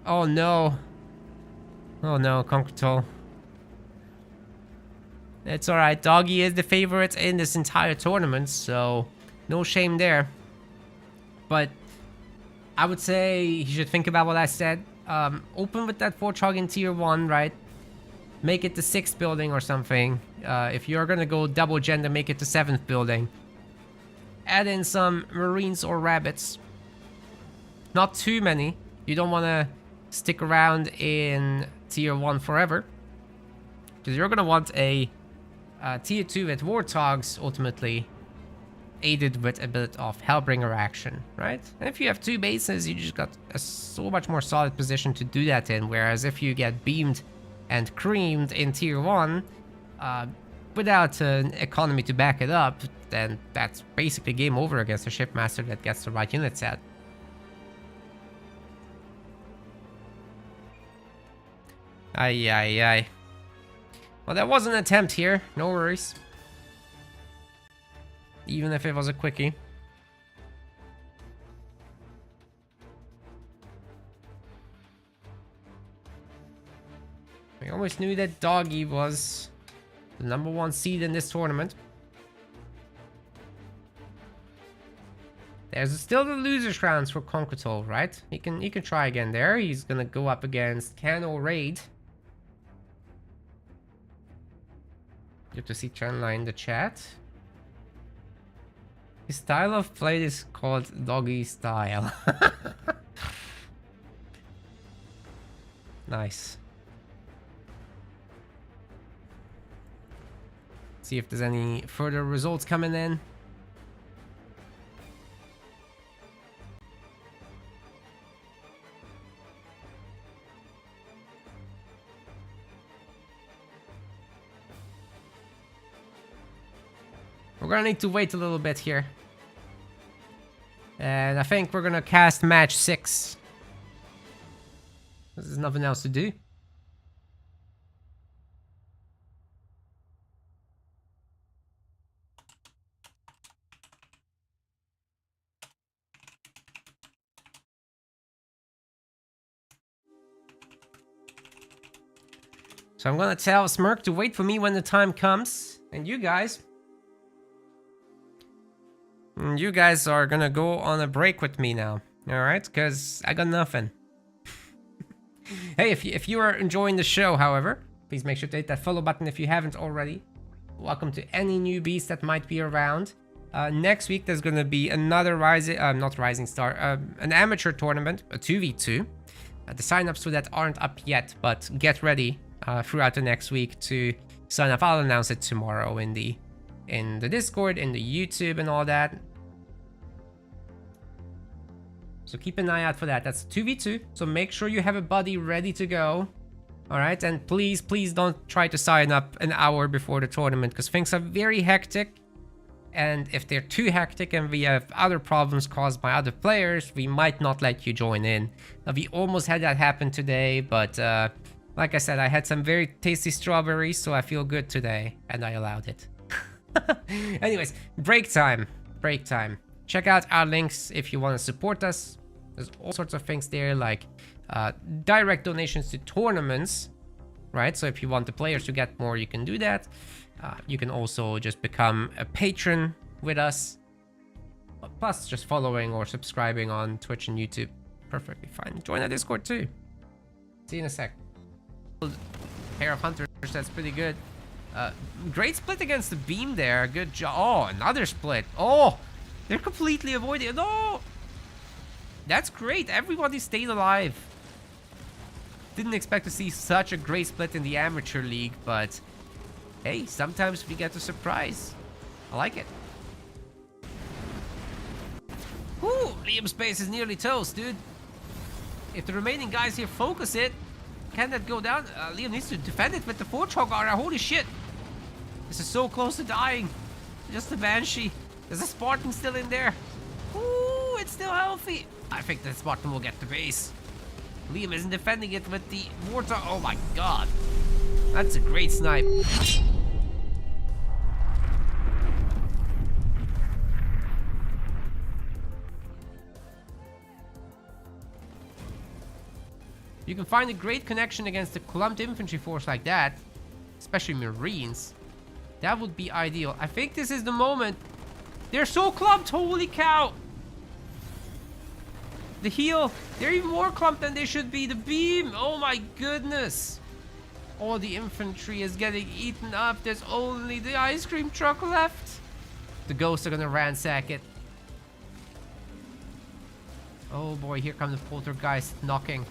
Oh no. Oh no, Conquertol. It's alright, Doggy is the favorite in this entire tournament, so no shame there. But I would say he should think about what I said. Open with that Warthog in tier 1, right? Make it the 6th building or something. If you're gonna go double gender, make it the 7th building. Add in some Marines or Rabbits. Not too many. You don't want to stick around in tier 1 forever. Because you're gonna want a tier 2 with Warthogs, ultimately. Aided with a bit of Hellbringer action, right? And if you have 2 bases, you just got a so much more solid position to do that in. Whereas if you get beamed and creamed in tier 1 without an economy to back it up, then that's basically game over against a shipmaster that gets the right unit set. Ay, ay, ay. Well, that was an attempt here. No worries. Even if it was a quickie. We always knew that Doggy was the #1 seed in this tournament. There's still the loser's rounds for Conquertol, right? He can try again there. He's gonna go up against Cano Raid. Good to see Trendline in the chat. His style of play is called Doggy style. Nice. See if there's any further results coming in. We're gonna need to wait a little bit here. And I think we're gonna cast match 6. There's nothing else to do. So I'm gonna tell Smirk to wait for me when the time comes. And you guys are gonna go on a break with me now. Alright? Because I got nothing. Hey, if you are enjoying the show, however, please make sure to hit that follow button if you haven't already. Welcome to any newbies that might be around. Next week, there's going to be another an amateur tournament, a 2v2. The signups for that aren't up yet, but get ready throughout the next week to sign up. I'll announce it tomorrow in the Discord, in the YouTube, and all that. So keep an eye out for that. That's 2v2. So make sure you have a buddy ready to go. All right, and please don't try to sign up an hour before the tournament because things are very hectic. And if they're too hectic and we have other problems caused by other players, we might not let you join in. Now, we almost had that happen today, but like I said, I had some very tasty strawberries, so I feel good today, and I allowed it. Anyways, break time. Check out our links if you want to support us. There's all sorts of things there, like direct donations to tournaments, right? So if you want the players to get more, you can do that. You can also just become a patron with us. Plus, just following or subscribing on Twitch and YouTube. Perfectly fine. Join our Discord too. See you in a sec. Pair of hunters, that's pretty good. Great split against the beam there. Good job. Oh, another split. Oh, they're completely avoiding it. No! That's great. Everybody stayed alive. Didn't expect to see such a great split in the amateur league, but hey, sometimes we get a surprise. I like it. Ooh, Liam's base is nearly toast, dude. If the remaining guys here focus it, can that go down? Liam needs to defend it with the Fortrog armor. Holy shit. This is so close to dying. Just the Banshee. There's a Spartan still in there. Ooh, it's still healthy. I think the Spartan will get the base. Liam isn't defending it with the mortar. Oh my god. That's a great snipe. You can find a great connection against a clumped infantry force like that, especially Marines. That would be ideal. I think this is the moment. They're so clumped, holy cow! The heel, they're even more clumped than they should be. The beam, oh my goodness. All the infantry is getting eaten up. There's only the ice cream truck left. The ghosts are gonna ransack it. Oh boy, here comes the poltergeist knocking.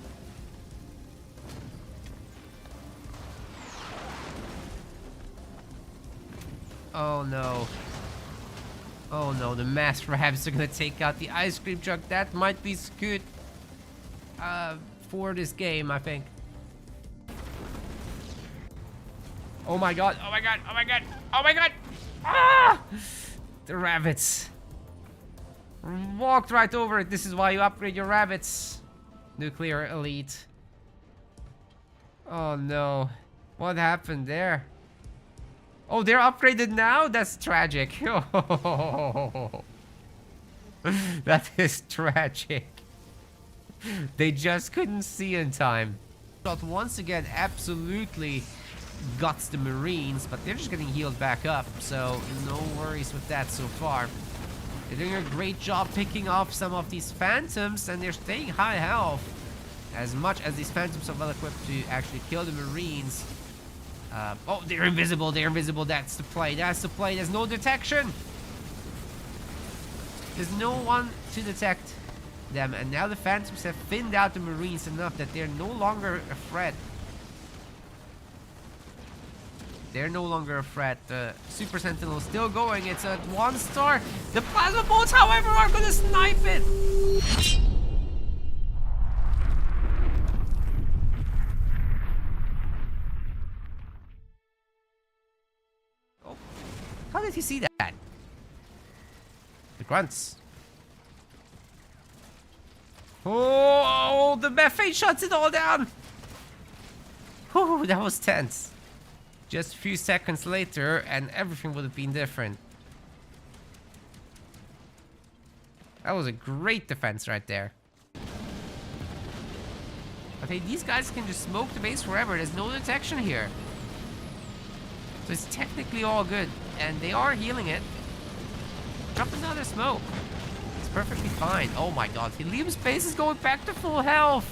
Oh no. Oh no, the mass rabs are gonna take out the ice cream truck. That might be good for this game, I think. Oh my god, oh my god, oh my god, oh my god! Ah! The rabbits. Walked right over it. This is why you upgrade your rabbits. Nuclear elite. Oh no. What happened there? Oh, they're upgraded now? That's tragic. That is tragic. They just couldn't see in time. But once again, absolutely guts the Marines, but they're just getting healed back up, so no worries with that so far. They're doing a great job picking off some of these Phantoms, and they're staying high health. As much as these Phantoms are well equipped to actually kill the Marines. Oh, they're invisible, that's the play, there's no detection! There's no one to detect them, and now the Phantoms have thinned out the Marines enough that they're no longer a threat. They're no longer a threat. The Super Sentinel is still going, it's at 1 star. The Plasma Bolts, however, are gonna snipe it! How did he see that? The grunts. Oh, the Methane shuts it all down. Whew, that was tense. Just a few seconds later, and everything would have been different. That was a great defense right there. Okay, these guys can just smoke the base forever. There's no detection here. So it's technically all good. And they are healing it. Drop another smoke. It's perfectly fine. Oh my god. Liam's base is going back to full health.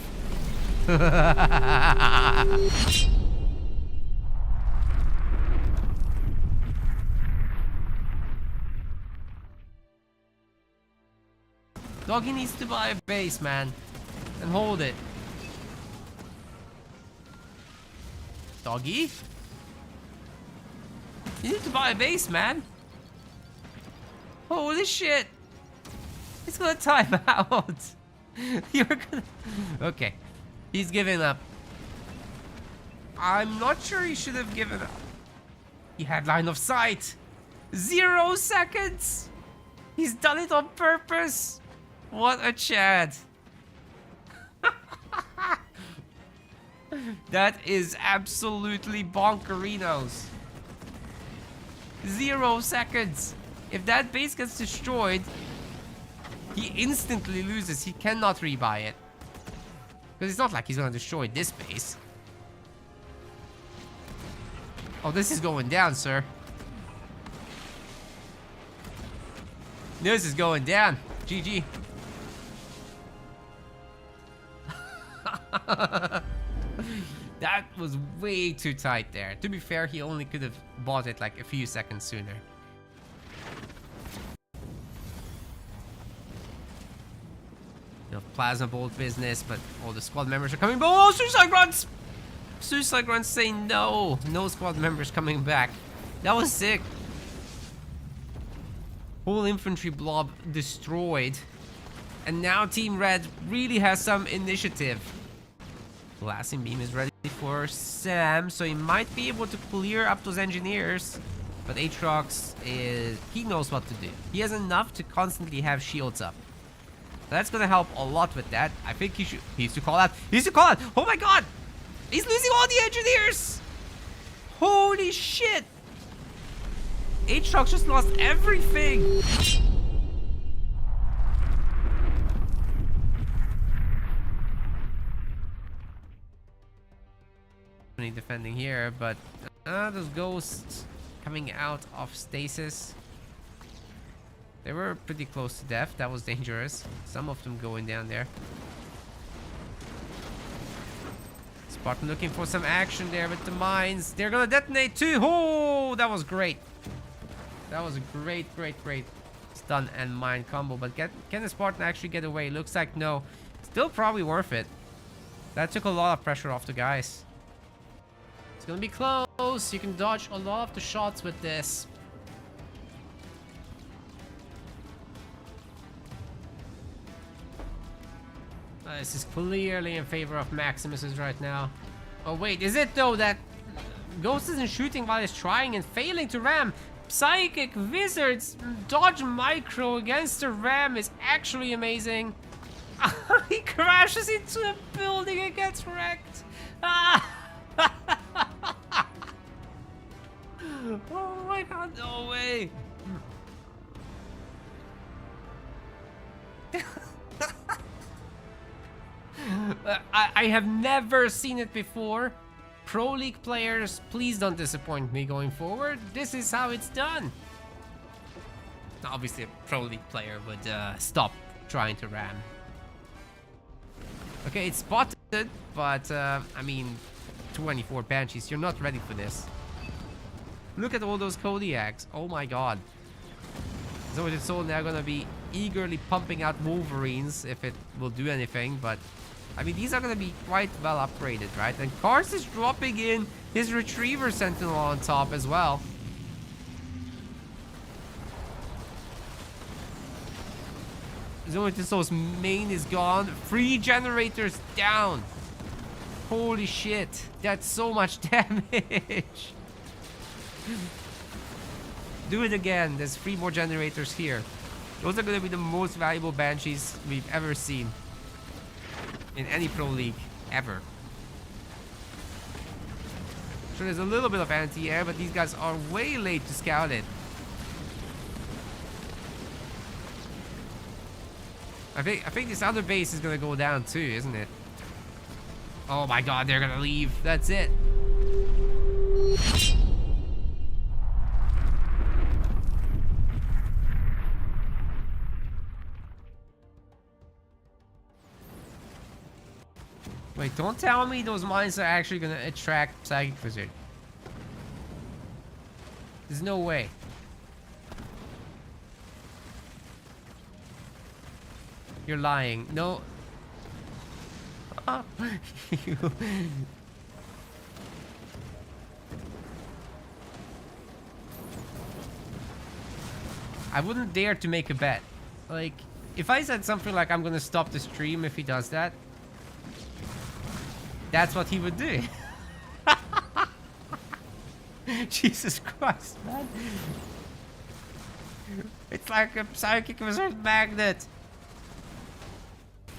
Doggy needs to buy a base, man. And hold it. Doggy? You need to buy a base, man. Holy shit. He's gonna time out. You're gonna... Okay. He's giving up. I'm not sure he should have given up. He had line of sight. 0 seconds. He's done it on purpose. What a Chad. That is absolutely bonkerinos. 0 seconds. If that base gets destroyed, he instantly loses. He cannot rebuy it. Because it's not like he's gonna destroy this base. Oh, this is going down, sir. This is going down. GG. That was way too tight there. To be fair, he only could have bought it like a few seconds sooner. No plasma bolt business, but all the squad members are coming. Oh, suicide grunts! Suicide grunts say no. No squad members coming back. That was sick. Whole infantry blob destroyed. And now Team Red really has some initiative. Blasting beam is ready for Sam, so he might be able to clear up those engineers. But Aatrox he knows what to do. He has enough to constantly have shields up. That's gonna help a lot with that. I think he needs to call out. He needs to call out. Oh my god! He's losing all the engineers! Holy shit! Aatrox just lost everything! Defending here, but those ghosts coming out of stasis. They were pretty close to death. That was dangerous. Some of them going down there. Spartan looking for some action there with the mines. They're gonna detonate too. Oh, that was great. That was a great stun and mine combo. But can the Spartan actually get away? Looks like no. Still probably worth it. That took a lot of pressure off the guys. It's gonna be close. You can dodge a lot of the shots with this. This is clearly in favor of Maximus's right now. Oh wait, is it though that Ghost isn't shooting while he's trying and failing to ram? Psychic Wizards dodge micro against the ram is actually amazing. He crashes into a building and gets wrecked. Oh my god, no way. I have never seen it before. Pro League players, please don't disappoint me going forward. This is how it's done. Obviously, a Pro League player would stop trying to ram. Okay, it's spotted, but I mean, 24 Banshees, you're not ready for this. Look at all those Kodiaks. Oh my god. Zoid and Soul now gonna be eagerly pumping out Wolverines if it will do anything, but I mean, these are gonna be quite well upgraded, right? And Kars is dropping in his Retriever Sentinel on top as well. Zoid and Soul's main is gone. 3 generators down. Holy shit. That's so much damage. Do it again. There's 3 more generators here. Those are going to be the most valuable Banshees we've ever seen in any Pro League ever. Sure, there's a little bit of anti-air, but these guys are way late to scout it. I think this other base is going to go down too, isn't it? Oh my god, they're going to leave. That's it. Wait, don't tell me those mines are actually gonna attract Psychic Wizard. There's no way. You're lying. No. I wouldn't dare to make a bet. Like, if I said something like I'm gonna stop the stream if he does that, that's what he would do. Jesus Christ, man. It's like a Psychic Wizard magnet.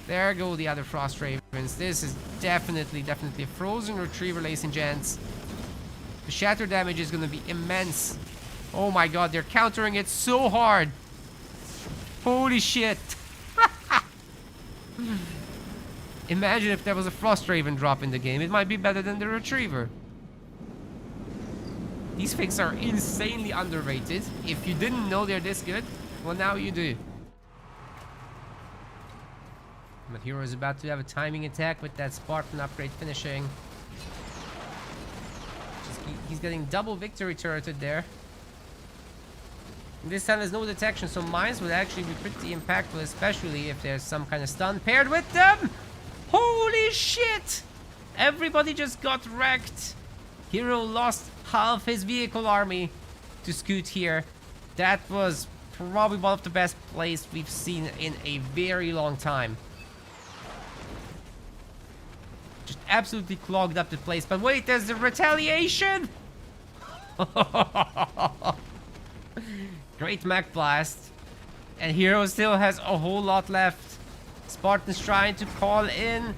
There go the other Frost Ravens. This is definitely a Frozen Retriever, ladies and gents. The shatter damage is going to be immense. Oh my god, they're countering it so hard. Holy shit. Imagine if there was a Frost Raven drop in the game. It might be better than the Retriever. These things are insanely underrated. If you didn't know they're this good, well, now you do. But Hero is about to have a timing attack with that Spartan upgrade finishing. He's getting double victory turreted there. This time there's no detection, so mines would actually be pretty impactful, especially if there's some kind of stun paired with them. Holy shit! Everybody just got wrecked. Hero lost half his vehicle army to Scoot here. That was probably one of the best plays we've seen in a very long time. Just absolutely clogged up the place. But wait, there's the retaliation! Great mech blast. And Hero still has a whole lot left. Spartan's trying to call in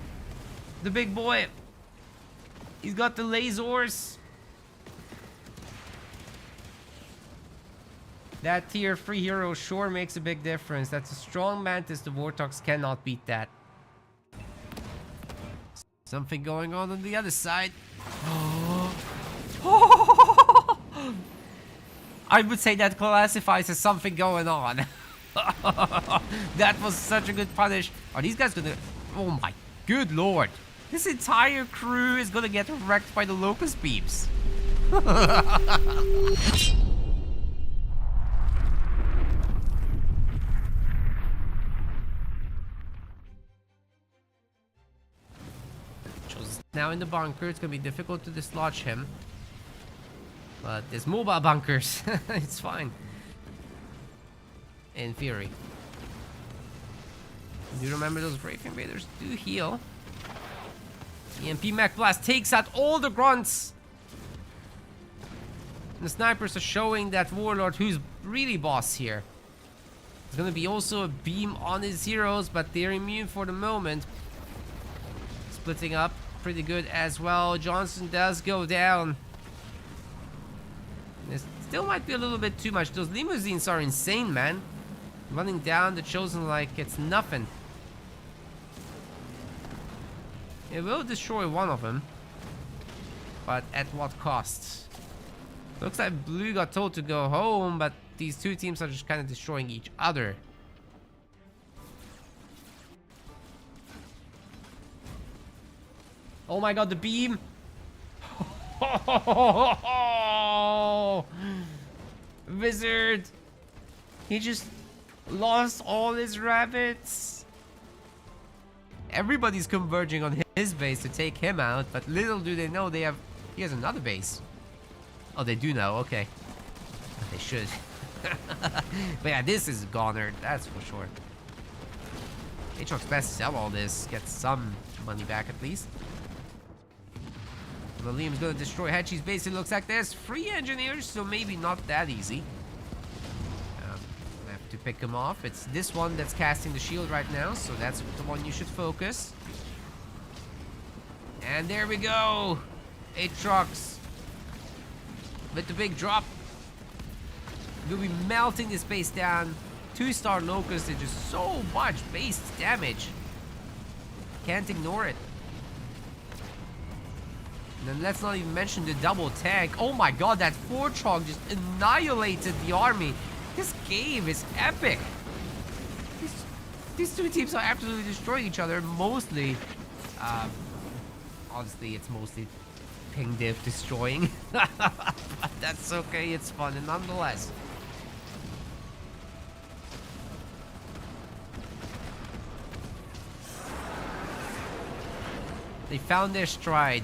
the big boy. He's got the lasers. That tier 3 hero sure makes a big difference. That's a strong Mantis. The Warthogs cannot beat that. Something going on the other side. I would say that classifies as something going on. That was such a good punish. Are these guys gonna... Oh my good lord. This entire crew is gonna get wrecked by the locust beams. Now in the bunker, it's gonna be difficult to dislodge him. But there's mobile bunkers. It's fine. In theory. Do you remember those Brave Invaders do heal? EMP Mech Blast takes out all the grunts. And the snipers are showing that Warlord who's really boss here. There's gonna be also a beam on his heroes, but they're immune for the moment. Splitting up pretty good as well. Johnson does go down. This still might be a little bit too much. Those limousines are insane, man. Running down the Chosen like it's nothing. It will destroy one of them. But at what cost? Looks like Blue got told to go home, but these two teams are just kind of destroying each other. Oh my god, the beam! Wizard! He just lost all his rabbits. Everybody's converging on his base to take him out, but little do they know he has another base. Oh, they do know, okay. They should. But yeah, this is goner, that's for sure. Aatrox's best to sell all this, get some money back at least. Liam's gonna destroy Hatchie's base. It looks like there's 3 engineers, so maybe not that easy. I have to pick him off. It's this one that's casting the shield right now, so that's the one you should focus. And there we go! Aatrox with the big drop. We'll be melting this base down. 2-star Locust did just so much base damage. Can't ignore it. And then let's not even mention the double tank. Oh my god, that Warthog just annihilated the army. This game is epic. These two teams are absolutely destroying each other. Mostly Honestly, it's mostly ping div destroying. But that's okay, it's fun and nonetheless. They found their stride.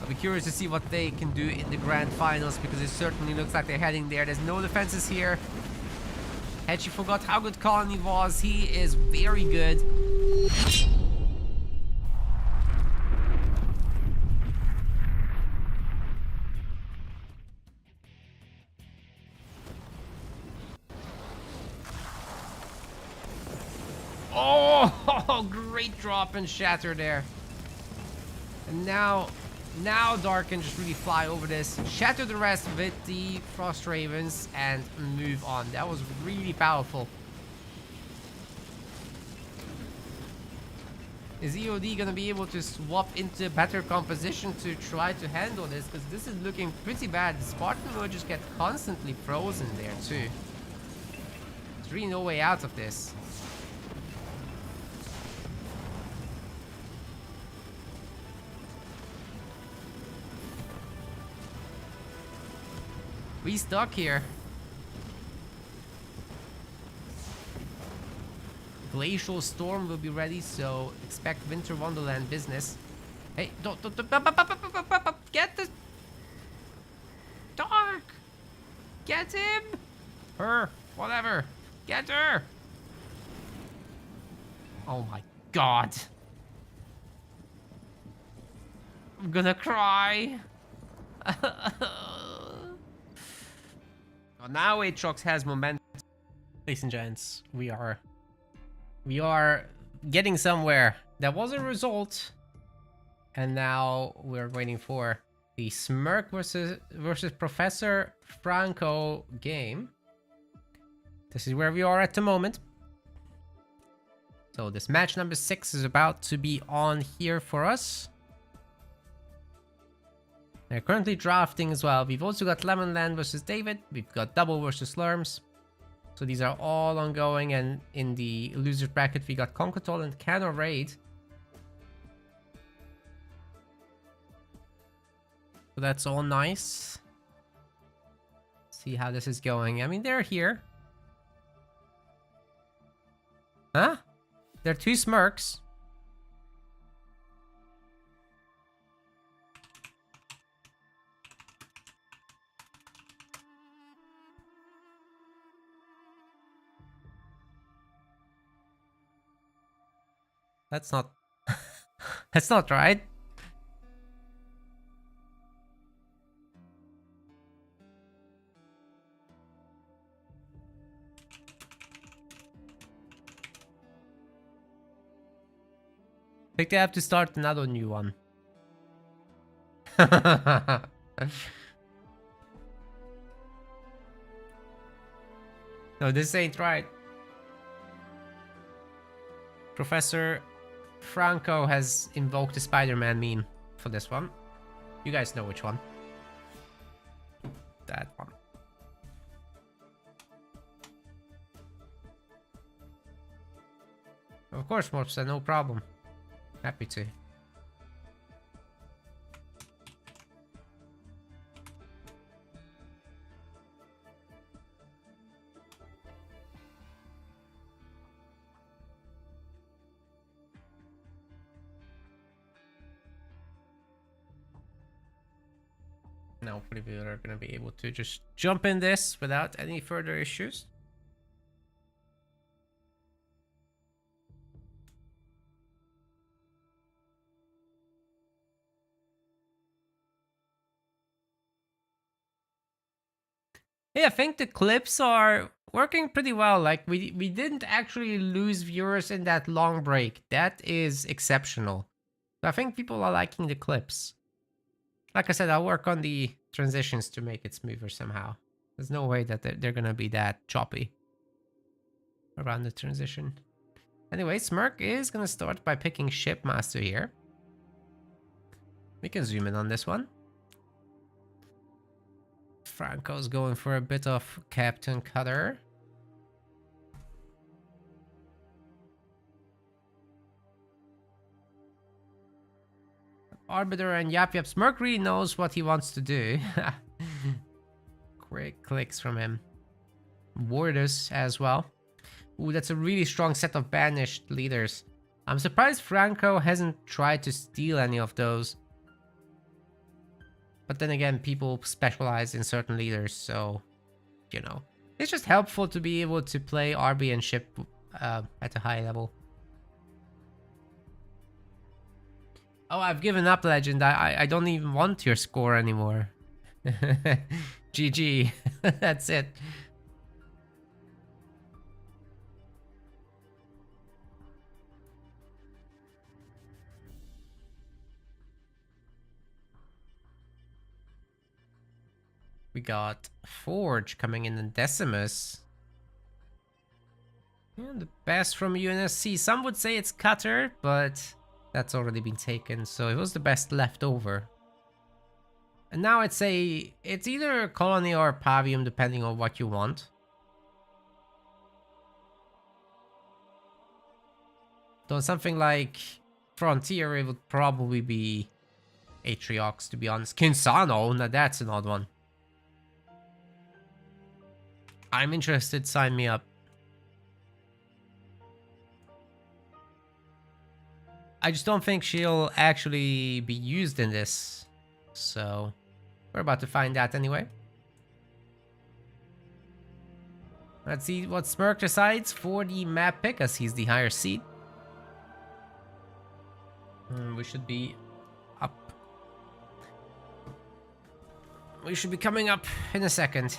I'll be curious to see what they can do in the grand finals, because it certainly looks like they're heading there. There's no defenses here. Hedgie forgot how good Colony was. He is very good. Oh, great drop and shatter there. And now Dark can just really fly over this, shatter the rest with the Frost Ravens, and move on. That was really powerful. Is EOD gonna be able to swap into a better composition to try to handle this? Because this is looking pretty bad. The Spartan will just get constantly frozen there too. There's really no way out of this. We stuck here. Glacial Storm will be ready, so expect Winter Wonderland business. Hey, don't get this. Dark! Get him! Her, whatever. Get her! Oh my god. I'm gonna cry. Well, now Aatrox has momentum. Ladies and gents, we are getting somewhere. That was a result, and now we're waiting for the Smirk versus Professor Franco game. This is where we are at the moment. So this match number 6 is about to be on here for us. They're currently drafting as well. We've also got Lemonland versus David. We've got Double versus Slurms. So these are all ongoing, and in the loser bracket we got Conquertol and Cano Raid. So that's all nice. See how this is going. I mean, they're here. Huh? They're 2 Smirks. That's not... That's not right. I think they have to start another new one. No, this ain't right. Professor Franco has invoked a Spider-Man meme for this one. You guys know which one. That one. Of course, Morpsa, no problem. Happy to. Now, hopefully we are going to be able to just jump in this without any further issues. Yeah, I think the clips are working pretty well. Like, we didn't actually lose viewers in that long break. That is exceptional. So I think people are liking the clips. Like I said, I'll work on the transitions to make it smoother somehow. There's no way that they're gonna be that choppy around the transition. Anyway, Smirk is gonna start by picking Shipmaster here. We can zoom in on this one. Franco's going for a bit of Captain Cutter. Arbiter and Yap Yap. Smirk really knows what he wants to do. Quick clicks from him. Wardus as well. Ooh, that's a really strong set of banished leaders. I'm surprised Franco hasn't tried to steal any of those. But then again, people specialize in certain leaders, so, you know. It's just helpful to be able to play RB and ship at a high level. Oh, I've given up, Legend. I don't even want your score anymore. GG. That's it. We got Forge coming in and Decimus. And the best from UNSC. Some would say it's Cutter, but that's already been taken, so it was the best left over. And now it's either Colony or Pavium, depending on what you want. Though something like Frontier, it would probably be Atriox, to be honest. Kinsano, now that's an odd one. I'm interested, sign me up. I just don't think she'll actually be used in this. So, we're about to find out anyway. Let's see what Smirk decides for the map pick, as he's the higher seed. We should be up. We should be coming up in a second.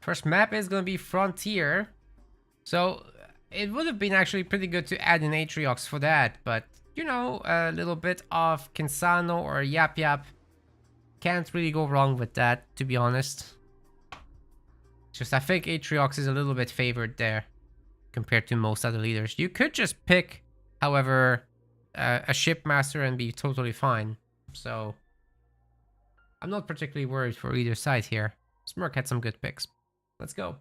First map is going to be Frontier. So it would have been actually pretty good to add an Atriox for that. But, you know, a little bit of Kinsano or Yap Yap. Can't really go wrong with that, to be honest. Just I think Atriox is a little bit favored there compared to most other leaders. You could just pick, however, a Shipmaster and be totally fine. So I'm not particularly worried for either side here. Smirk had some good picks. Let's go.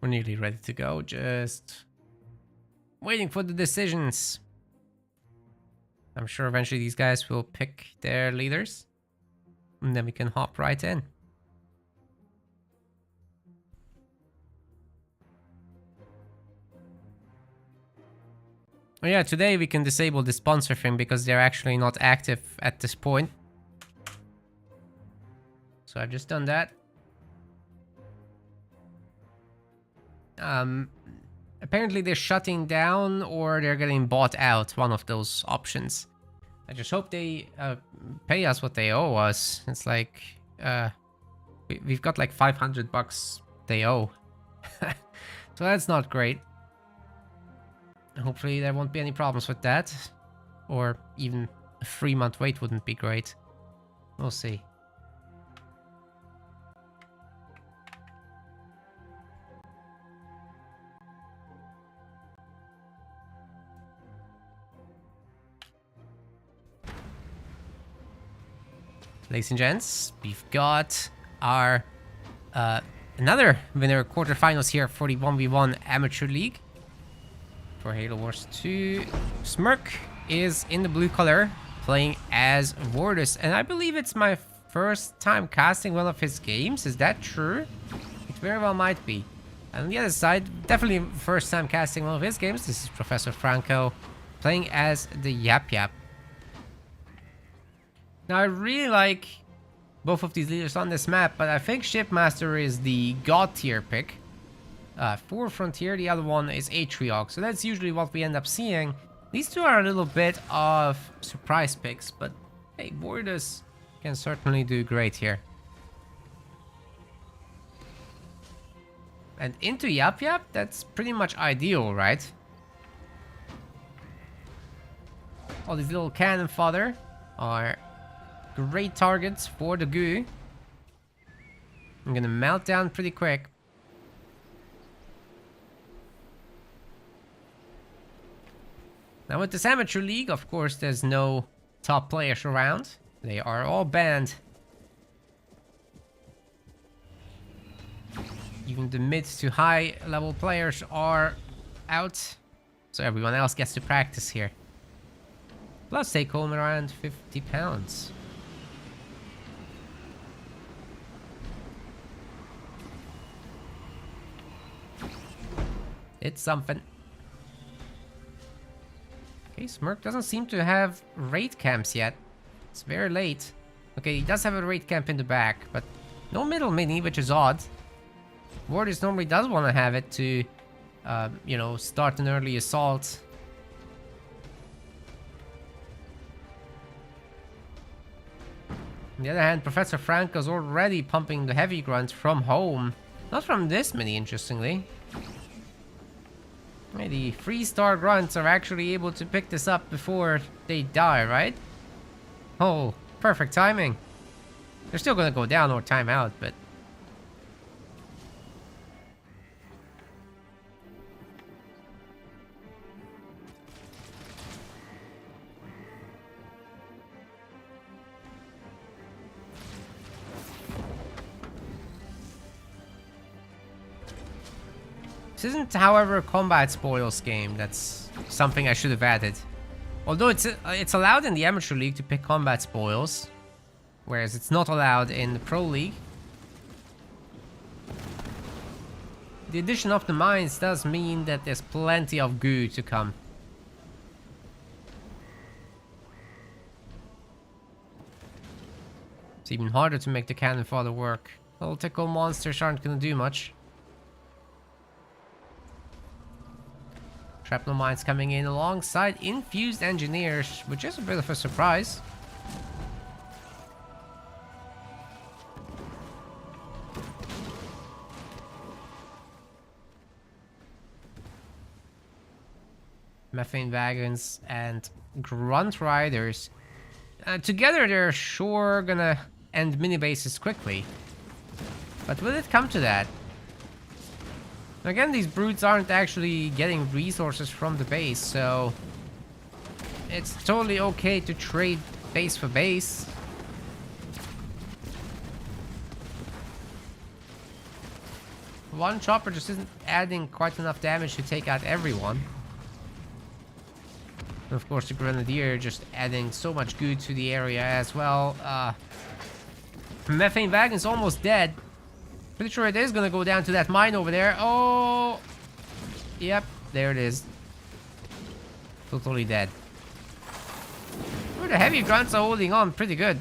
We're nearly ready to go, just waiting for the decisions. I'm sure eventually these guys will pick their leaders, and then we can hop right in. Oh yeah, today we can disable the sponsor thing because they're actually not active at this point. So I've just done that. Apparently they're shutting down or they're getting bought out, one of those options. I just hope they pay us what they owe us. It's like we've got like $500 they owe. So that's not great. Hopefully there won't be any problems with that, or even a 3-month wait wouldn't be great. We'll see. Ladies and gents, we've got our another winner quarterfinals here for the 1v1 Amateur League for Halo Wars 2. Smirk is in the blue color, playing as Wardus, and I believe it's my first time casting one of his games. Is that true? It very well might be. And on the other side, definitely first time casting one of his games. This is Professor Franco, playing as the Yap Yap. Now I really like both of these leaders on this map, but I think Shipmaster is the God tier pick. For Frontier, the other one is Atriarch, so that's usually what we end up seeing. These two are a little bit of surprise picks, but hey, Borders can certainly do great here. And into Yap Yap, that's pretty much ideal, right? All these little cannon fodder are great targets for the goo. I'm gonna melt down pretty quick. Now with this amateur league, of course, there's no top players around. They are all banned. Even the mid to high level players are out. So everyone else gets to practice here. Plus take home around 50 pounds. It's something. Okay, Smirk doesn't seem to have raid camps yet. It's very late. Okay, he does have a raid camp in the back, but no middle mini, which is odd. Warders normally does want to have it to, you know, start an early assault. On the other hand, Professor Franco's already pumping the heavy grunts from home. Not from this mini, interestingly. The 3-star grunts are actually able to pick this up before they die, right? Oh, perfect timing. They're still gonna go down or time out, but... This isn't, however, a combat spoils game. That's something I should have added. Although it's allowed in the Amateur League to pick combat spoils, whereas it's not allowed in the Pro League. The addition of the mines does mean that there's plenty of goo to come. It's even harder to make the cannon fodder work. Little tickle monsters aren't gonna do much. Shrapnel mines coming in alongside infused engineers, which is a bit of a surprise. Methane wagons and grunt riders. Together they're sure gonna end mini bases quickly. But will it come to that? Again, these brutes aren't actually getting resources from the base, so it's totally okay to trade base for base. One chopper just isn't adding quite enough damage to take out everyone. And of course, the grenadier just adding so much good to the area as well. Methane wagon's almost dead. Pretty sure it is gonna go down to that mine over there. Oh! Yep, there it is. Totally dead. Oh, the heavy grunts are holding on pretty good.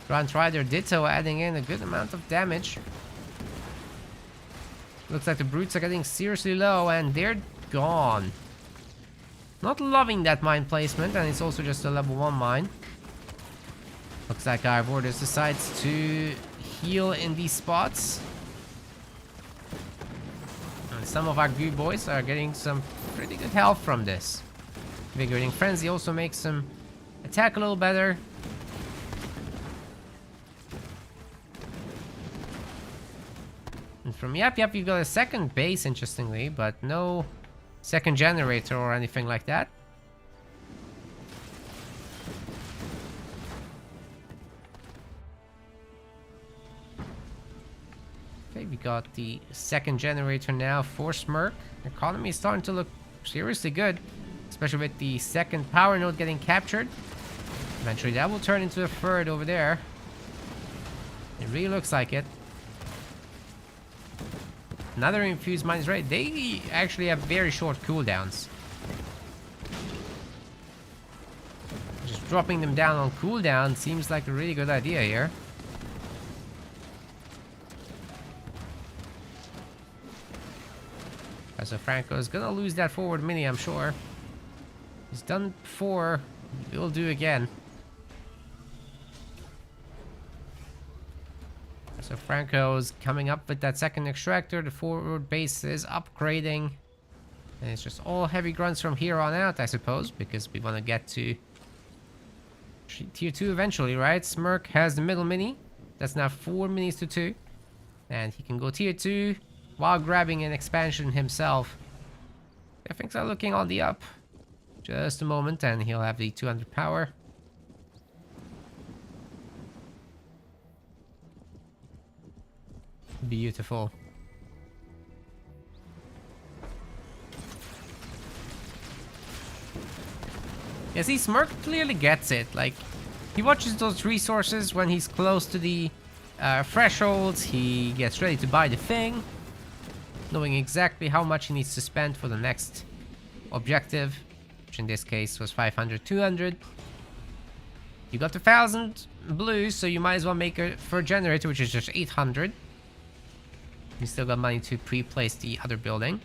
Grunt Rider Ditto adding in a good amount of damage. Looks like the brutes are getting seriously low and they're gone. Not loving that mine placement, and it's also just a level 1 mine. Looks like our Borders decides to heal in these spots. And some of our goo boys are getting some pretty good health from this. Invigorating Frenzy also makes them attack a little better. And from Yap Yap you've got a second base, interestingly, but no second generator or anything like that. Okay, we got the second generator now for Smirk. The economy is starting to look seriously good, especially with the second power node getting captured. Eventually that will turn into a third over there. It really looks like it. Another infused mine is ready. They actually have very short cooldowns. Just dropping them down on cooldown seems like a really good idea here. So Franco is gonna lose that forward mini, I'm sure. He's done before, he'll do again. So Franco's coming up with that second extractor. The forward base is upgrading. And it's just all heavy grunts from here on out, I suppose, because we want to get to tier 2 eventually, right? Smirk has the middle mini. That's now 4 minis to 2. And he can go tier 2 while grabbing an expansion himself. Yeah, things are looking on the up. Just a moment and he'll have the 200 power. Beautiful. Yeah, see, Smirk clearly gets it. Like, he watches those resources when he's close to the thresholds. He gets ready to buy the thing, knowing exactly how much he needs to spend for the next objective, which in this case was 500, 200. You got the 1,000 blues, so you might as well make a third generator, which is just 800. You still got money to pre-place the other building.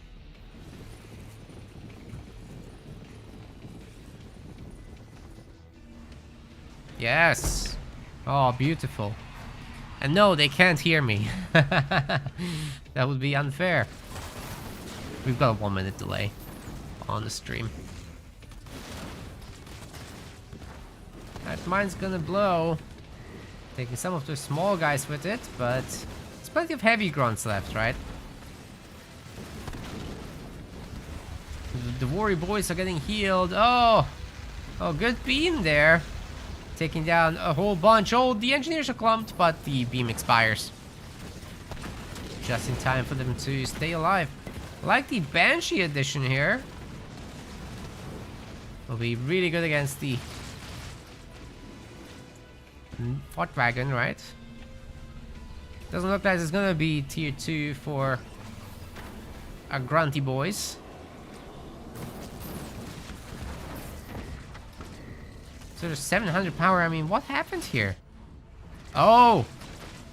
Yes. Oh, beautiful. And no, they can't hear me. That would be unfair. We've got a 1 minute delay on the stream. That mine's gonna blow. Taking some of the small guys with it, but there's plenty of heavy grunts left, right? The worry boys are getting healed. Oh, good beam there. Taking down a whole bunch. Oh, the engineers are clumped, but the beam expires. Just in time for them to stay alive. I like the Banshee edition here. Will be really good against the Fort Wagon, right? Doesn't look like it's gonna be tier 2 for our grunty boys. So there's 700 power. I mean, what happened here? Oh!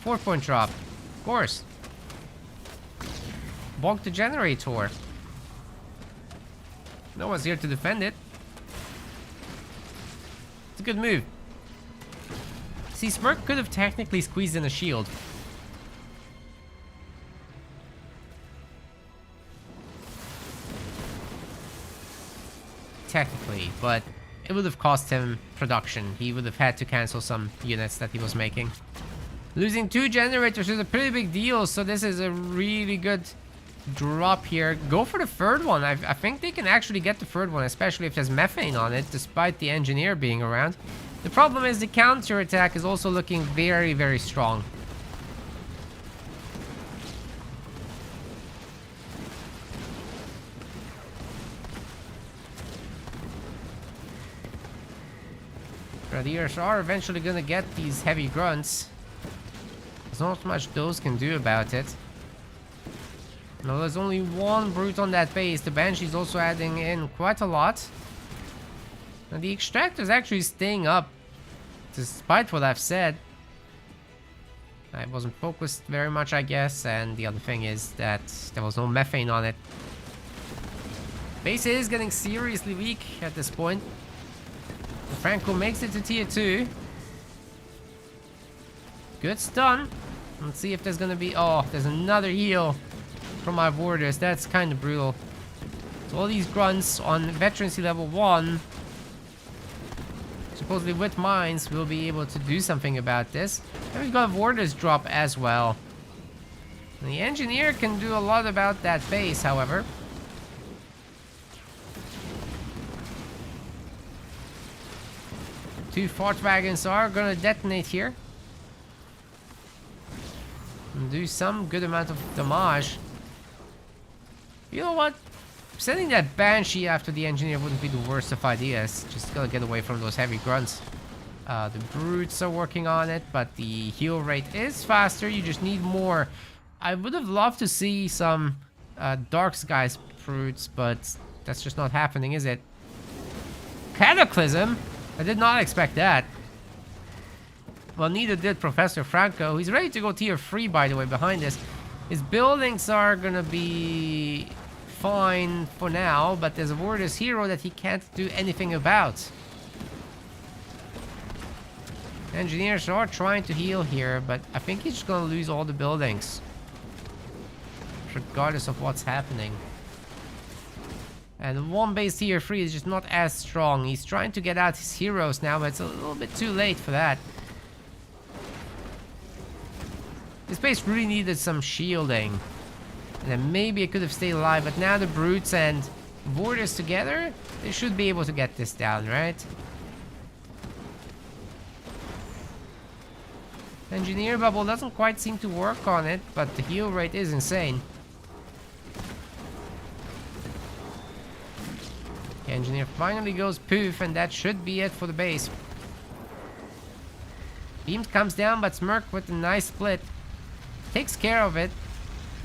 4-point drop. Of course. Bonk the generator. No one's here to defend it. It's a good move. See, Smirk could have technically squeezed in a shield. Technically, but it would have cost him production. He would have had to cancel some units that he was making. Losing 2 generators is a pretty big deal, so this is a really good drop here. Go for the third one. I think they can actually get the third one, especially if there's methane on it, despite the engineer being around. The problem is the counter attack is also looking very, very strong. Grenadiers are eventually gonna get these heavy grunts. There's not much those can do about it. No, there's only 1 brute on that base. The Banshee's also adding in quite a lot. And the extractor is actually staying up, despite what I've said. I wasn't focused very much, I guess, and the other thing is that there was no methane on it. Base is getting seriously weak at this point. Franco makes it to tier 2. Good stun. Let's see if there's gonna be... Oh, there's another heal from our warders. That's kind of brutal. So all these grunts on veterancy level 1, supposedly with mines, we'll be able to do something about this. And we've got warders drop as well. And the engineer can do a lot about that base, however. Two fort wagons are gonna detonate here and do some good amount of damage. You know what? Sending that Banshee after the engineer wouldn't be the worst of ideas. Just gotta get away from those heavy grunts. The brutes are working on it, but the heal rate is faster. You just need more. I would have loved to see some Dark Skies brutes, but that's just not happening, is it? Cataclysm? I did not expect that. Well, neither did Professor Franco. He's ready to go tier 3, by the way, behind this. His buildings are gonna be fine for now, but there's a Warrior's Hero that he can't do anything about. Engineers are trying to heal here, but I think he's just gonna lose all the buildings, regardless of what's happening. And one base tier 3 is just not as strong. He's trying to get out his heroes now, but it's a little bit too late for that. This base really needed some shielding. And then maybe it could have stayed alive, but now the Brutes and Warriors together, they should be able to get this down, right? Engineer Bubble doesn't quite seem to work on it, but the heal rate is insane. Okay, Engineer finally goes poof, and that should be it for the base. Beam comes down, but Smirk with a nice split takes care of it.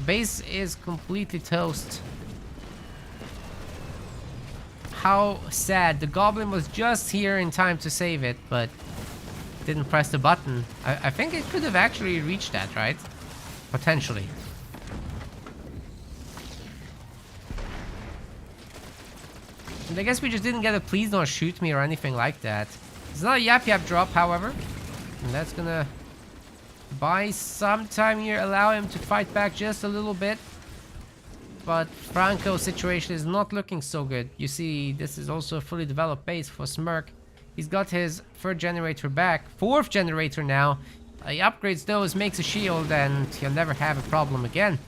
Base is completely toast. How sad. The Goblin was just here in time to save it, but didn't press the button. I think it could have actually reached that, right? Potentially. And I guess we just didn't get a please don't shoot me or anything like that. It's not a Yap Yap drop, however. And that's gonna buy some time here, allow him to fight back just a little bit. But Franco's situation is not looking so good. You see, this is also a fully developed base for Smirk. He's got his third generator back, fourth generator now. He upgrades those, makes a shield, and he'll never have a problem again.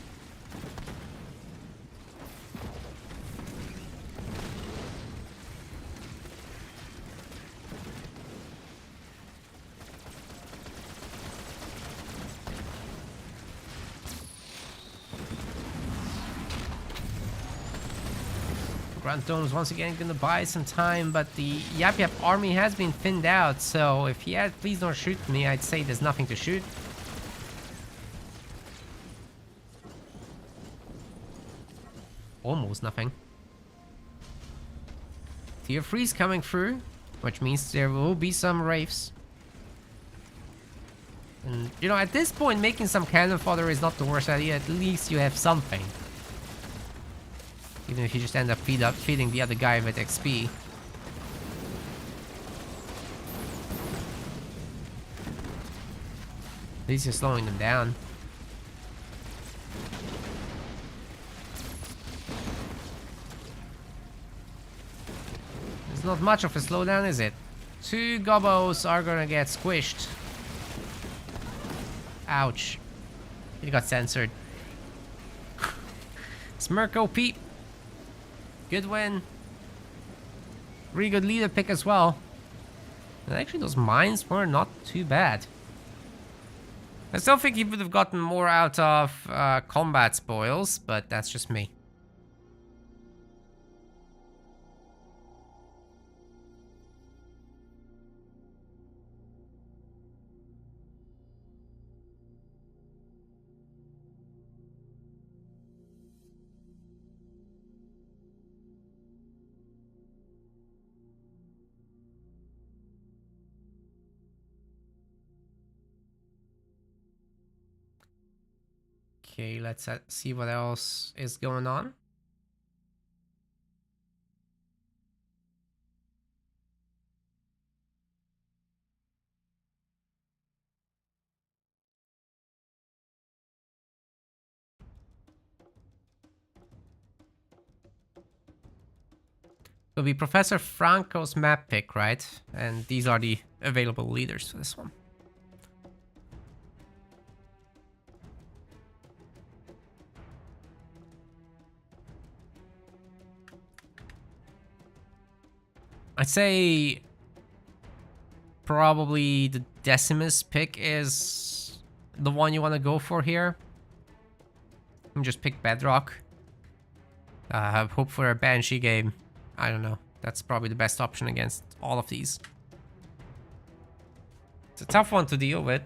Grunt Dome's once again gonna buy some time, but the Yap Yap army has been thinned out, so if he had please don't shoot me, I'd say there's nothing to shoot. Almost nothing. Tier 3's coming through, which means there will be some Wraiths. And, you know, at this point, making some cannon fodder is not the worst idea. At least you have something. Even if you just end up feeding the other guy with XP. At least you're slowing them down. It's not much of a slowdown, is it? 2 Gobbos are gonna get squished. Ouch. He got censored. Smirk OP. Good win. Really good leader pick as well. And actually those mines were not too bad. I still think he would have gotten more out of combat spoils, but that's just me. Okay, let's see what else is going on. It'll be Professor Franco's map pick, right? And these are the available leaders for this one. I'd say probably the Decimus pick is the one you want to go for here. And just pick Bedrock. Hope for a Banshee game. I don't know. That's probably the best option against all of these. It's a tough one to deal with.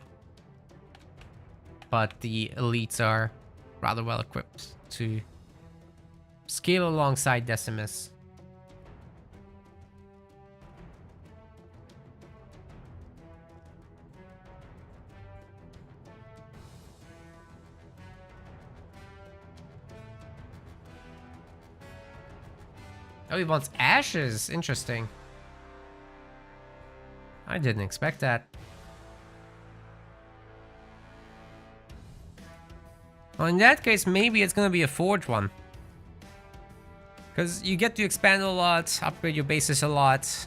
But the elites are rather well equipped to scale alongside Decimus. Oh, he wants ashes. Interesting. I didn't expect that. Well, in that case, maybe it's gonna be a forge one. Because you get to expand a lot, upgrade your bases a lot.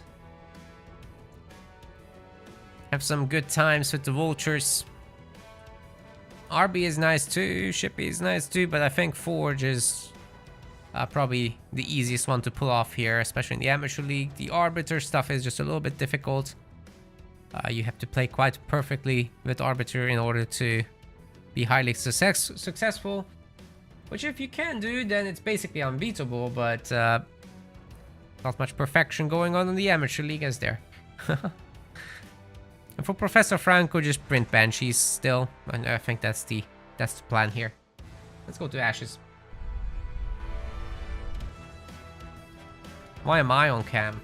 Have some good times with the vultures. RB is nice too, Shippy is nice too, but I think forge is probably the easiest one to pull off here, especially in the amateur league. The arbiter stuff is just a little bit difficult. You have to play quite perfectly with arbiter in order to be highly successful. Which if you can do, then it's basically unbeatable, but not much perfection going on in the amateur league, is there? And for Professor Franco, just print Banshees still. And I think that's the plan here. Let's go to Ashes. Why am I on cam?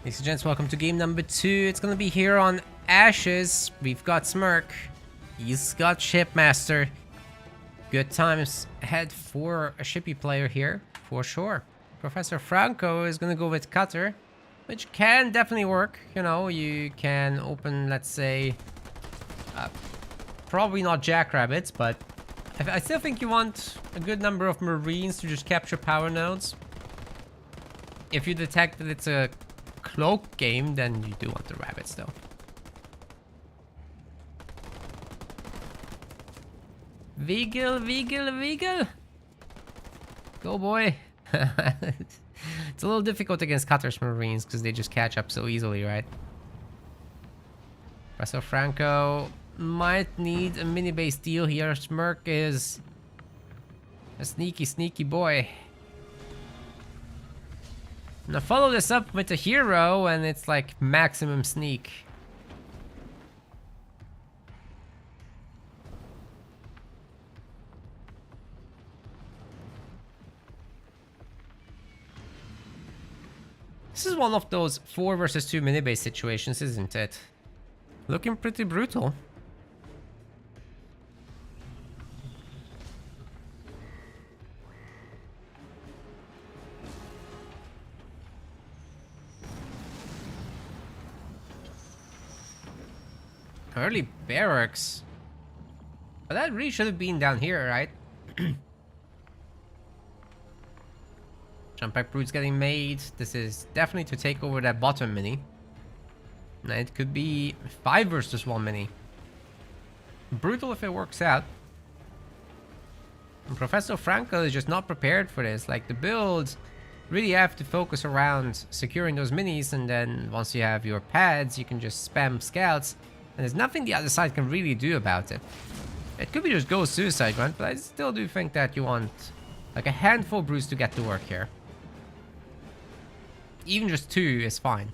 Ladies and gents, welcome to game number 2. It's gonna be here on Ashes. We've got Smirk. He's got Shipmaster. Good times ahead for a Shippy player here, for sure. Professor Franco is gonna go with Cutter, which can definitely work. You know, you can open, let's say, probably not Jackrabbits, but I still think you want a good number of Marines to just capture power nodes. If you detect that it's a cloak game, then you do want the rabbits though. Veagle, Veagle, Veagle! Go boy! It's a little difficult against Cutter's Marines because they just catch up so easily, right? Professor Franco might need a mini base deal here. Smirk is a sneaky, sneaky boy. Now follow this up with a hero and it's like maximum sneak. This is one of those 4 versus 2 mini-base situations, isn't it? Looking pretty brutal. Early barracks. But that really should have been down here, right? Jump pack brutes getting made. This is definitely to take over that bottom mini. Now it could be 5 versus 1 mini. Brutal if it works out. And Professor Franco is just not prepared for this. Like, the builds really have to focus around securing those minis, and then once you have your pads, you can just spam scouts. And there's nothing the other side can really do about it. It could be just go suicide grunt, but I still do think that you want like a handful of brutes to get to work here. Even just 2 is fine.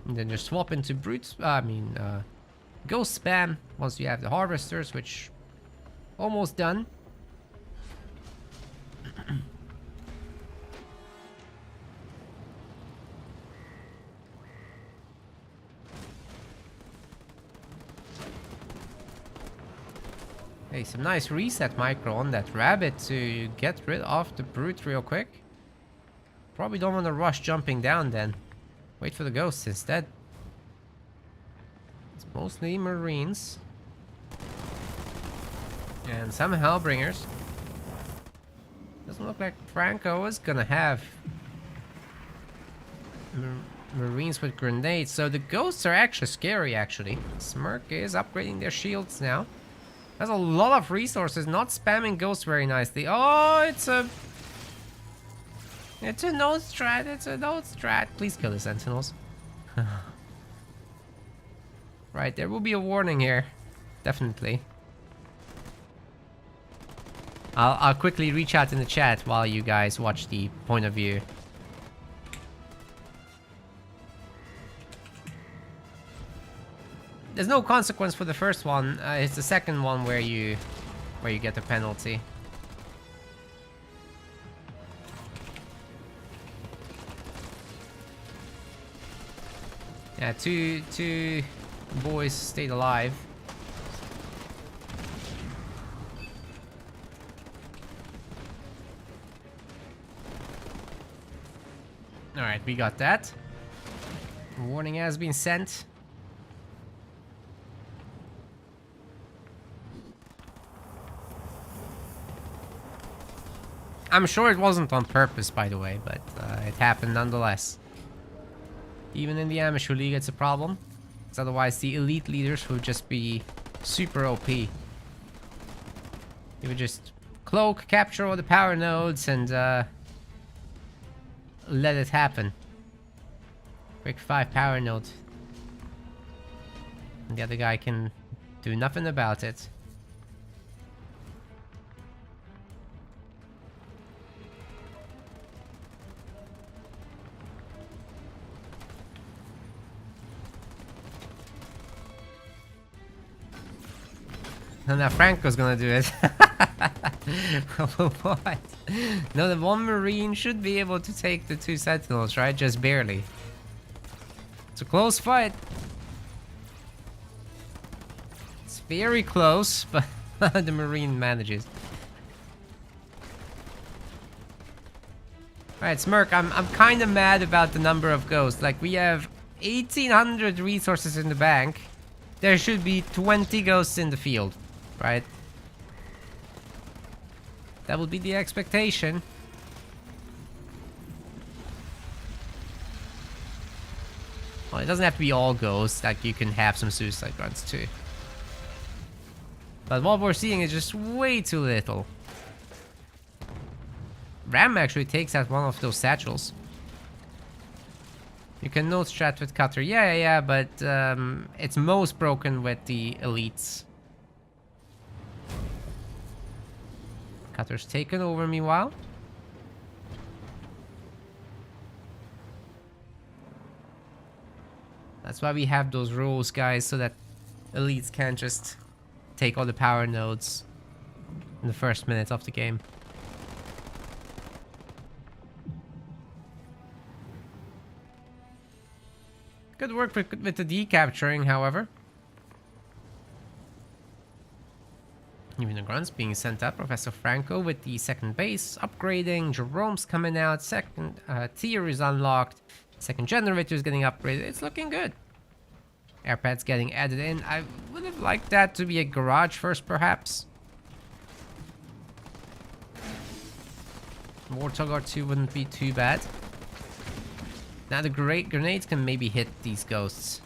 And then just swap into brutes. Go spam once you have the harvesters, which almost done. Hey, some nice reset micro on that rabbit to get rid of the brute real quick. Probably don't want to rush jumping down then. Wait for the ghosts instead. It's mostly Marines. And some Hellbringers. Doesn't look like Franco is gonna have Marines with grenades. So the ghosts are actually scary, actually. Smirk is upgrading their shields now. Has a lot of resources, not spamming ghosts very nicely. Oh, it's a It's a node strat, it's a node strat. Please kill the sentinels. Right, there will be a warning here. Definitely. I'll quickly reach out in the chat while you guys watch the point of view. There's no consequence for the first one. It's the second one where you get the penalty. Yeah, two boys stayed alive. Alright, we got that. Warning has been sent. I'm sure it wasn't on purpose, by the way, but it happened nonetheless. Even in the amateur league, it's a problem. Because otherwise, the elite leaders would just be super OP. You would just cloak, capture all the power nodes, and let it happen. Quick 5 power nodes. And the other guy can do nothing about it. And now Franco's gonna do it. What? No, the one Marine should be able to take the 2 Sentinels, right? Just barely. It's a close fight. It's very close, but the Marine manages. Alright, Smirk, I'm kind of mad about the number of ghosts. Like, we have 1,800 resources in the bank. There should be 20 ghosts in the field. Right? That would be the expectation. Well, it doesn't have to be all ghosts, like you can have some suicide runs too. But what we're seeing is just way too little. Ram actually takes out one of those satchels. You can node strat with Cutter, yeah, but it's most broken with the elites. Cutter's taken over meanwhile. That's why we have those rules, guys, so that elites can't just take all the power nodes in the first minute of the game. Good work with the decapturing, however. Even the grunts being sent up. Professor Franco with the second base upgrading. Jerome's coming out. Second tier is unlocked. Second generator is getting upgraded. It's looking good. Airpad's getting added in. I would have liked that to be a garage first, perhaps. Warthog R2 wouldn't be too bad. Now the great grenades can maybe hit these ghosts.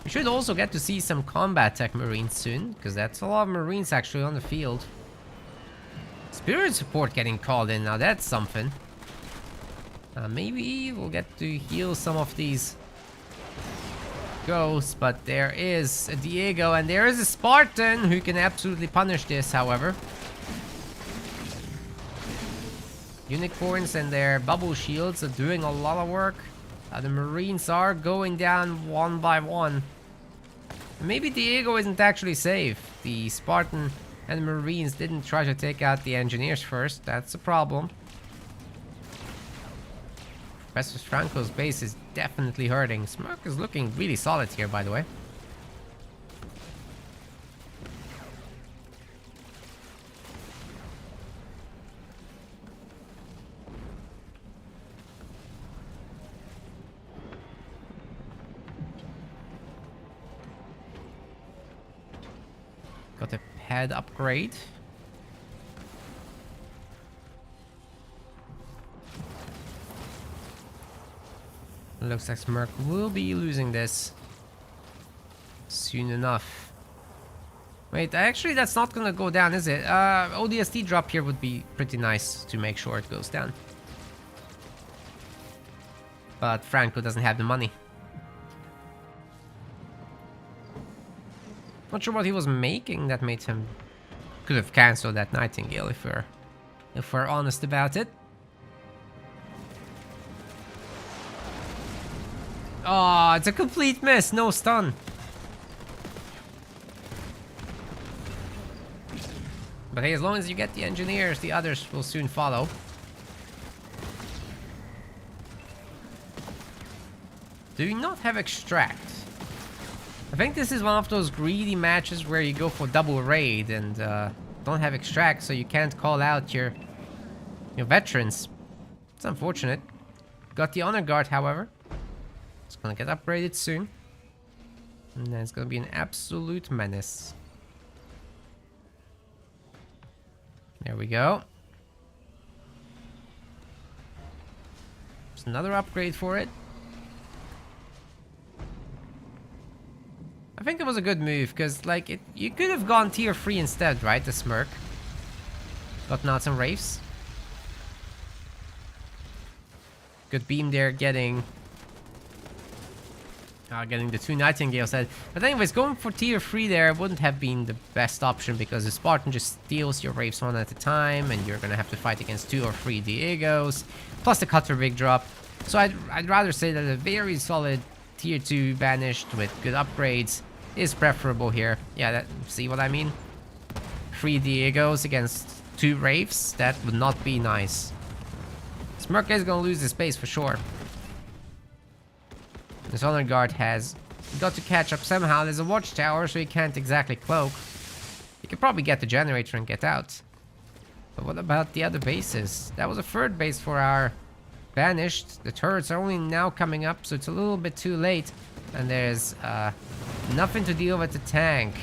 We should also get to see some combat tech Marines soon, because that's a lot of Marines actually on the field. Spirit support getting called in, now that's something. Maybe we'll get to heal some of these ghosts, but there is a Diego and there is a Spartan who can absolutely punish this, however. Unicorns and their bubble shields are doing a lot of work. The Marines are going down one by one. Maybe Diego isn't actually safe. The Spartan and the Marines didn't try to take out the engineers first. That's a problem. Professor Franco's base is definitely hurting. Smirk is looking really solid here, by the way. Got a pad upgrade. Looks like Smirk will be losing this soon enough. Wait, actually that's not gonna go down, is it? ODST drop here would be pretty nice to make sure it goes down. But Franco doesn't have the money. Not sure what he was making that made him... Could have cancelled that Nightingale if we're honest about it. Oh, it's a complete miss. No stun. But hey, as long as you get the engineers, the others will soon follow. Do you not have extract? I think this is one of those greedy matches where you go for double raid and don't have extract, so you can't call out your veterans. It's unfortunate. Got the honor guard, however. It's gonna get upgraded soon. And then it's gonna be an absolute menace. There we go. There's another upgrade for it. I think it was a good move, because, like, you could have gone tier 3 instead, right? The Smirk. Gotten out some Wraiths. Good beam there, getting the 2 Nightingales. But anyways, going for tier 3 there wouldn't have been the best option, because the Spartan just steals your Wraiths one at a time, and you're gonna have to fight against 2 or 3 Diegos, plus the Cutter big drop. So I'd rather say that a very solid tier 2 banished with good upgrades is preferable here. Yeah, see what I mean? 3 Diegos against 2 Wraiths, that would not be nice. Smirk is gonna lose the space for sure. This honor guard has got to catch up somehow. There's a watchtower, so he can't exactly cloak. He could probably get the generator and get out. But what about the other bases? That was a third base for our banished. The turrets are only now coming up, so it's a little bit too late. And there's nothing to deal with the tank.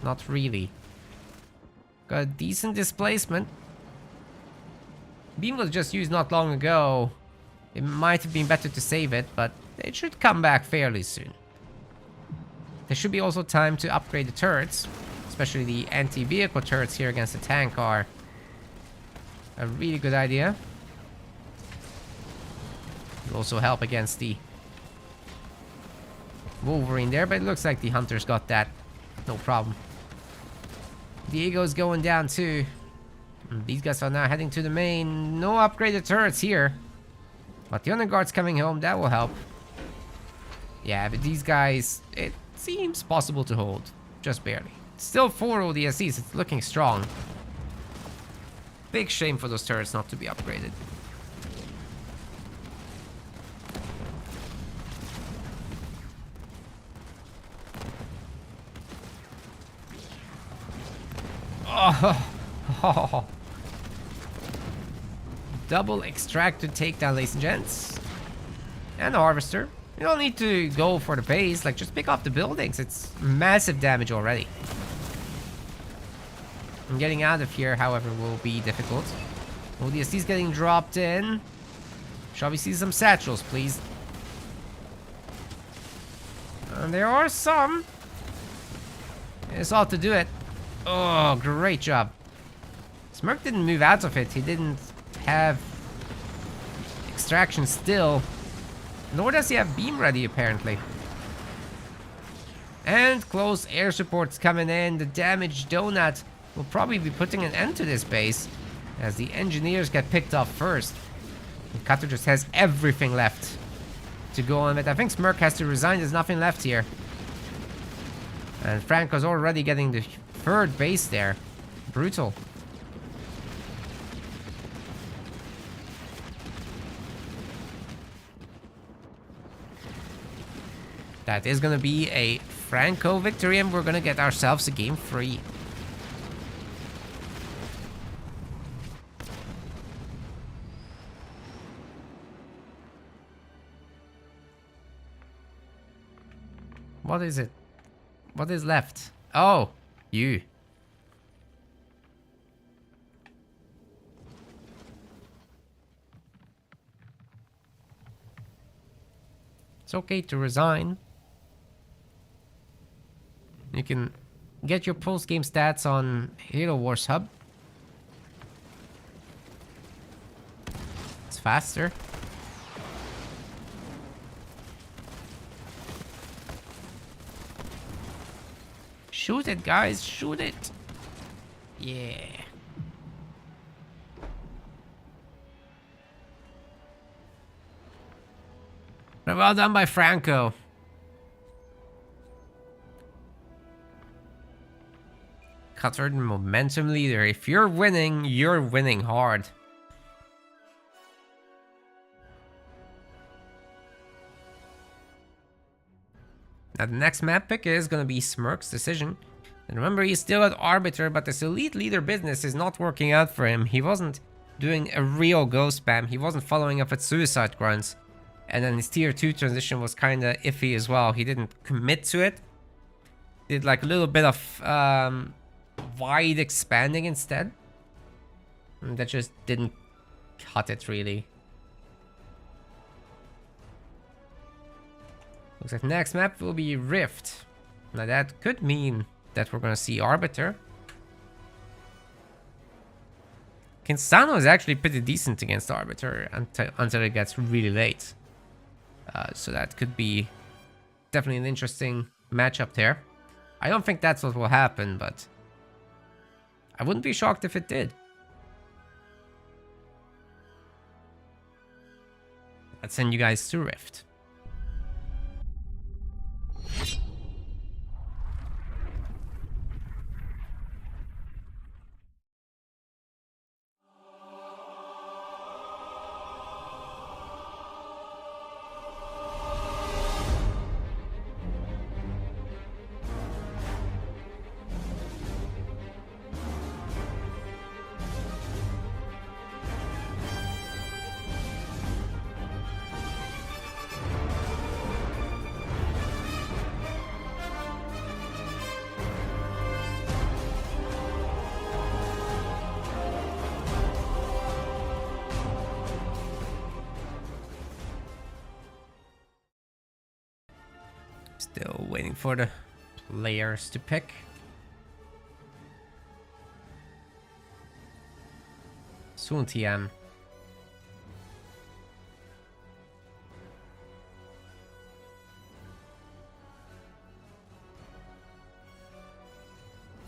Not really. Got a decent displacement. Beam was just used not long ago. It might have been better to save it, but it should come back fairly soon. There should be also time to upgrade the turrets. Especially the anti-vehicle turrets here against the tank are a really good idea. Will also help against the Wolverine there, but it looks like the Hunters got that. No problem. Diego's going down too. These guys are now heading to the main. No upgraded turrets here. But the Honor Guard's coming home, that will help. Yeah, but these guys, it seems possible to hold. Just barely. Still 4 ODSCs, it's looking strong. Big shame for those turrets not to be upgraded. Oh. Double extractor takedown, ladies and gents. And the harvester. You don't need to go for the base, like just pick off the buildings. It's massive damage already. And getting out of here, however, will be difficult. ODST's getting dropped in. Shall we see some satchels, please? And there are some. It's all to do it. Oh, great job. Smirk didn't move out of it. He didn't have extraction still. Nor does he have beam ready, apparently. And close air supports coming in. The damaged donut will probably be putting an end to this base as the engineers get picked off first. And Cutter just has everything left to go on with. I think Smirk has to resign. There's nothing left here. And Franco's already getting the third base there. Brutal. That is going to be a Franco victory, and we're going to get ourselves a game 3. What is it? What is left? Oh, you. It's okay to resign. You can get your post-game stats on Halo Wars Hub. It's faster. Shoot it, guys. Shoot it. Yeah. Well done by Franco. Cutter, the momentum leader. If you're winning hard. Now the next map pick is gonna be Smirk's decision. And remember, he's still at Arbiter, but this elite leader business is not working out for him. He wasn't doing a real go spam. He wasn't following up at suicide grunts. And then his tier 2 transition was kinda iffy as well. He didn't commit to it. Did like a little bit of wide expanding instead. And that just didn't cut it really. Looks like next map will be Rift. Now that could mean that we're gonna see Arbiter. Kinsano is actually pretty decent against Arbiter until it gets really late. So that could be definitely an interesting matchup there. I don't think that's what will happen, but I wouldn't be shocked if it did. Let's send you guys to Rift. Still waiting for the players to pick. Soon TM.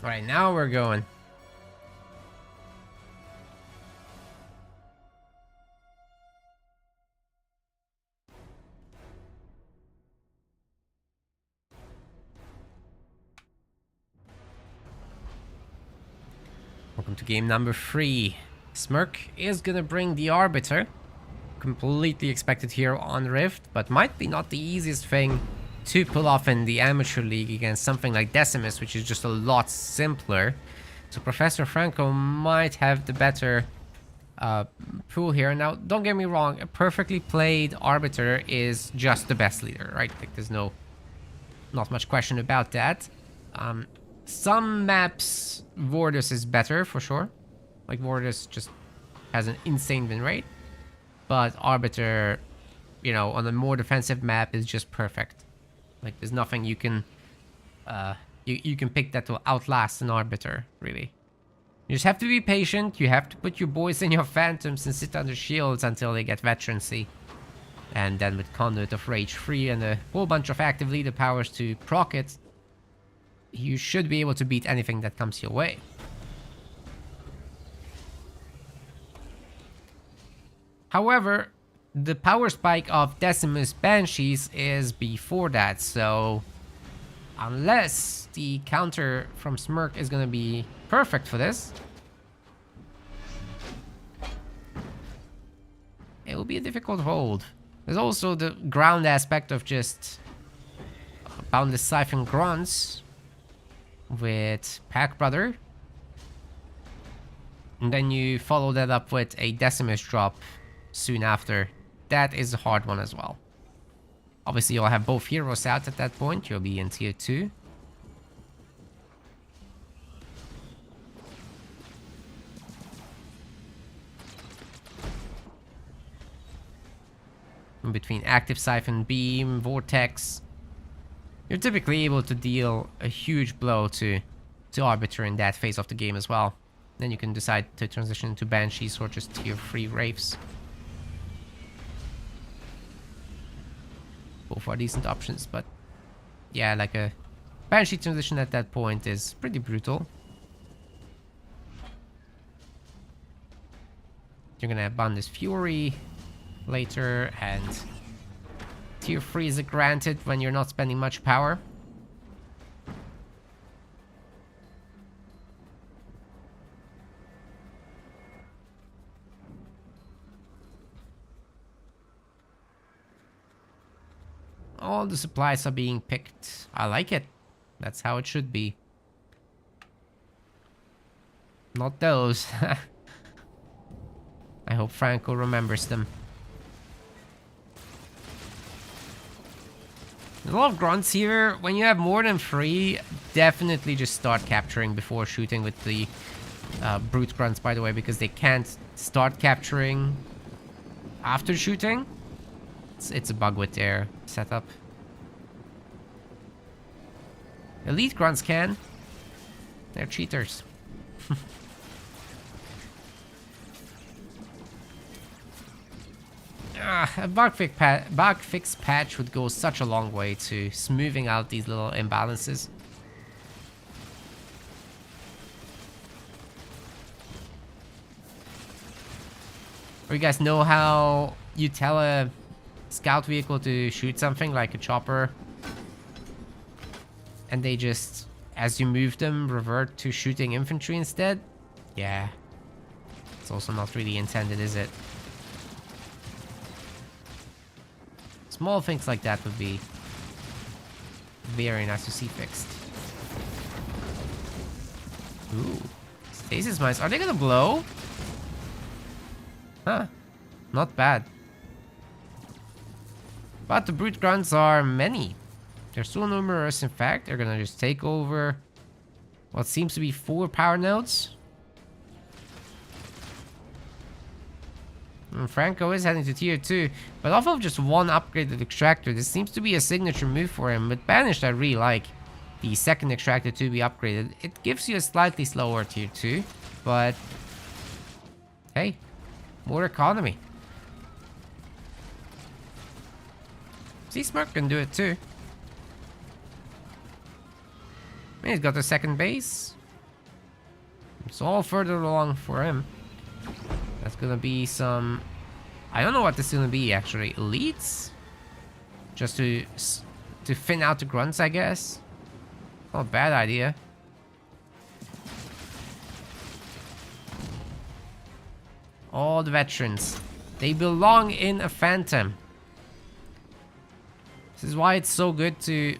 Alright, now we're going. Welcome to game number 3. Smirk is gonna bring the Arbiter. Completely expected here on Rift, but might be not the easiest thing to pull off in the Amateur League against something like Decimus, which is just a lot simpler. So Professor Franco might have the better pool here. Now, don't get me wrong, a perfectly played Arbiter is just the best leader, right? Like, there's not much question about that. Some maps, Vordus is better for sure. Like, Vordus just has an insane win rate. But Arbiter, you know, on a more defensive map is just perfect. Like, there's nothing you can you can pick that will outlast an Arbiter, really. You just have to be patient. You have to put your boys in your Phantoms and sit under shields until they get veterancy. And then with Conduit of Rage 3 and a whole bunch of active leader powers to proc it, you should be able to beat anything that comes your way. However, the power spike of Decimus Banshees is before that, so unless the counter from Smirk is going to be perfect for this, it will be a difficult hold. There's also the ground aspect of just Boundless Siphon Grunts with Pack Brother. And then you follow that up with a Decimus drop soon after. That is a hard one as well. Obviously, you'll have both heroes out at that point. You'll be in tier 2. In between Active Siphon, Beam, Vortex, you're typically able to deal a huge blow to to Arbiter in that phase of the game as well. Then you can decide to transition into Banshees or just tier 3 Wraiths. Both are decent options, but yeah, like a Banshee transition at that point is pretty brutal. You're gonna have Bandit's Fury later, and tier 3 is granted when you're not spending much power. All the supplies are being picked. I like it. That's how it should be. Not those. I hope Franco remembers them. There's a lot of grunts here. When you have more than 3, definitely just start capturing before shooting with the brute grunts, by the way, because they can't start capturing after shooting. It's a bug with their setup. Elite grunts can. They're cheaters. A bug fix patch would go such a long way to smoothing out these little imbalances. Or you guys know how you tell a scout vehicle to shoot something like a chopper, and they just, as you move them, revert to shooting infantry instead? Yeah. It's also not really intended, is it? Small things like that would be very nice to see fixed. Ooh. Stasis mines. Are they gonna blow? Huh. Not bad. But the brute grunts are many. They're so numerous, in fact. They're gonna just take over what seems to be 4 power nodes. And Franco is heading to tier 2, but off of just 1 upgraded extractor. This seems to be a signature move for him. With Banished, I really like the second extractor to be upgraded. It gives you a slightly slower tier 2, but hey, more economy. See, Smirk can do it too. He's got the second base. It's all further along for him. That's gonna be some... I don't know what this is gonna be, actually. Elites? Just to thin out the grunts, I guess. Not a bad idea. All the veterans. They belong in a Phantom. This is why it's so good to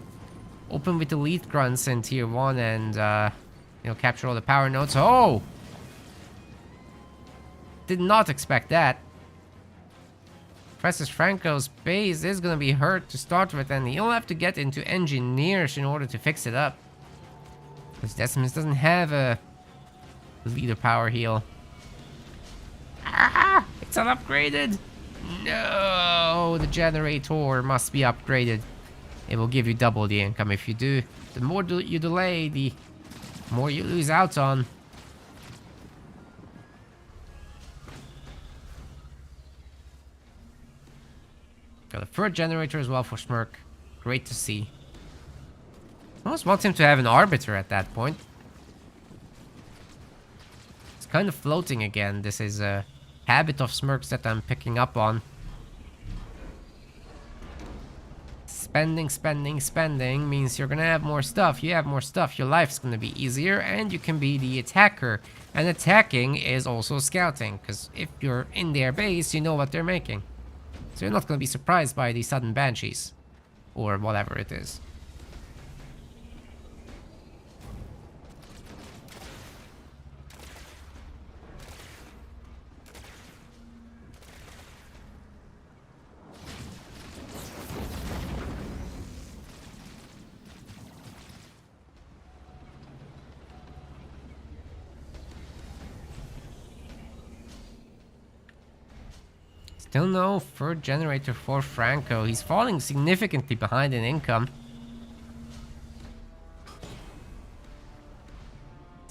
open with elite grunts in tier 1 and, you know, capture all the power nodes. Oh! Did not expect that. Professor Franco's base is gonna be hurt to start with, and he'll have to get into engineers in order to fix it up. Because Decimus doesn't have a leader power heal. Ah! It's unupgraded! No! The generator must be upgraded. It will give you double the income if you do. The more you delay, the more you lose out on. Got a third generator as well for Smirk. Great to see. I almost want him to have an Arbiter at that point. It's kind of floating again. This is a habit of Smirk's that I'm picking up on. Spending, spending, spending means you're gonna have more stuff. You have more stuff, your life's gonna be easier, and you can be the attacker. And attacking is also scouting, because if you're in their base, you know what they're making. So you're not gonna be surprised by the sudden Banshees. Or whatever it is. Still no third generator for Franco. He's falling significantly behind in income.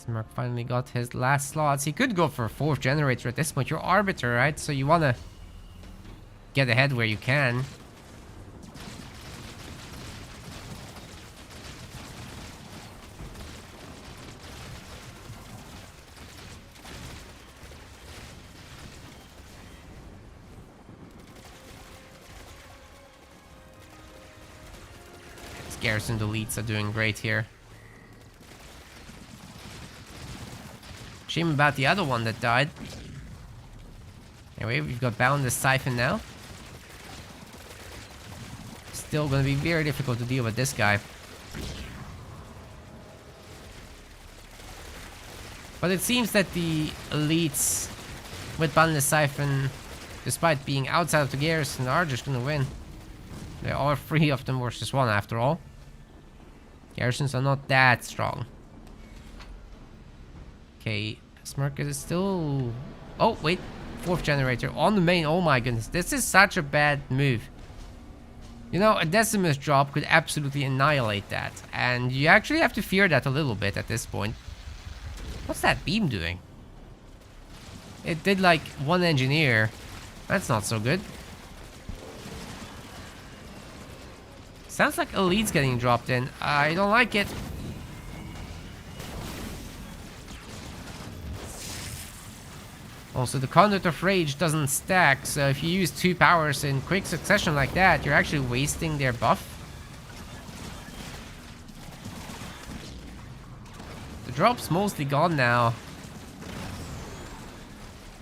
Smirk finally got his last slots. He could go for a 4th generator at this point. You're Arbiter, right? So you want to get ahead where you can. Garrison elites are doing great here. Shame about the other one that died. Anyway, we've got Boundless Siphon now. Still gonna be very difficult to deal with this guy. But it seems that the elites with Boundless Siphon, despite being outside of the garrison, are just gonna win. There are 3 of them versus 1 after all. Garrisons are not that strong. Okay, Smirk is still... Oh, wait. 4th generator on the main. Oh my goodness. This is such a bad move. You know, a Decimus drop could absolutely annihilate that. And you actually have to fear that a little bit at this point. What's that beam doing? It did like 1 engineer. That's not so good. Sounds like elites getting dropped in. I don't like it. Also, the Conduit of Rage doesn't stack, so if you use 2 powers in quick succession like that, you're actually wasting their buff. The drop's mostly gone now.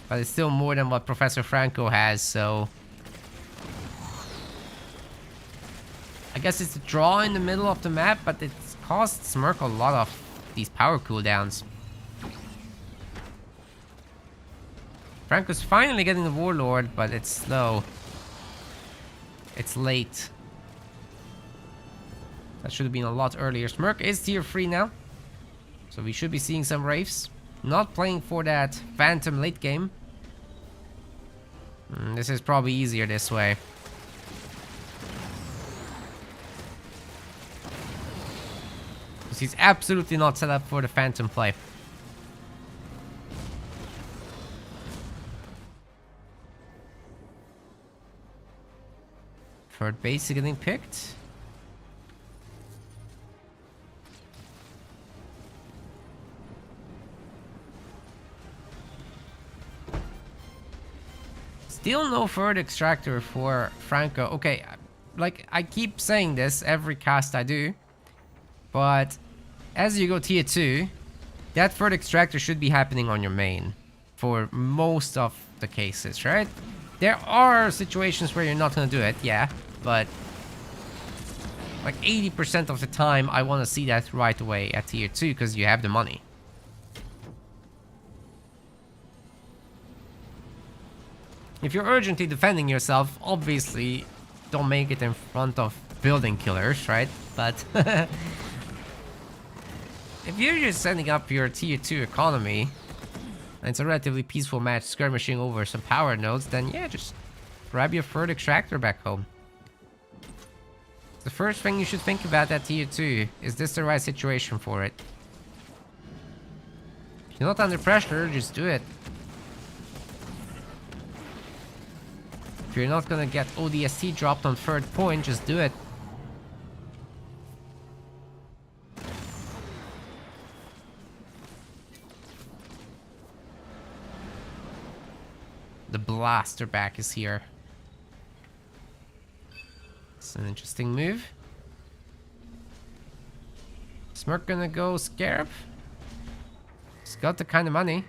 But it's still more than what Professor Franco has, so... I guess it's a draw in the middle of the map, but it's cost Smirk a lot of these power cooldowns. Franco's finally getting the Warlord, but it's slow. It's late. That should have been a lot earlier. Smirk is tier 3 now, so we should be seeing some Wraiths. Not playing for that Phantom late game. This is probably easier this way. He's absolutely not set up for the Phantom play. Third base getting picked. Still no third extractor for Franco. Okay, like I keep saying this every cast I do, but as you go tier 2, that third extractor should be happening on your main for most of the cases, right? There are situations where you're not gonna do it, yeah, but like 80% of the time I want to see that right away at tier 2 because you have the money. If you're urgently defending yourself, obviously don't make it in front of building killers, right? But if you're just setting up your tier 2 economy, and it's a relatively peaceful match skirmishing over some power nodes, then yeah, just grab your third extractor back home. The first thing you should think about at tier 2, is this the right situation for it? If you're not under pressure, just do it. If you're not gonna get ODST dropped on third point, just do it. The blaster back is here. It's an interesting move. Smirk gonna go Scarab. He's got the kind of money.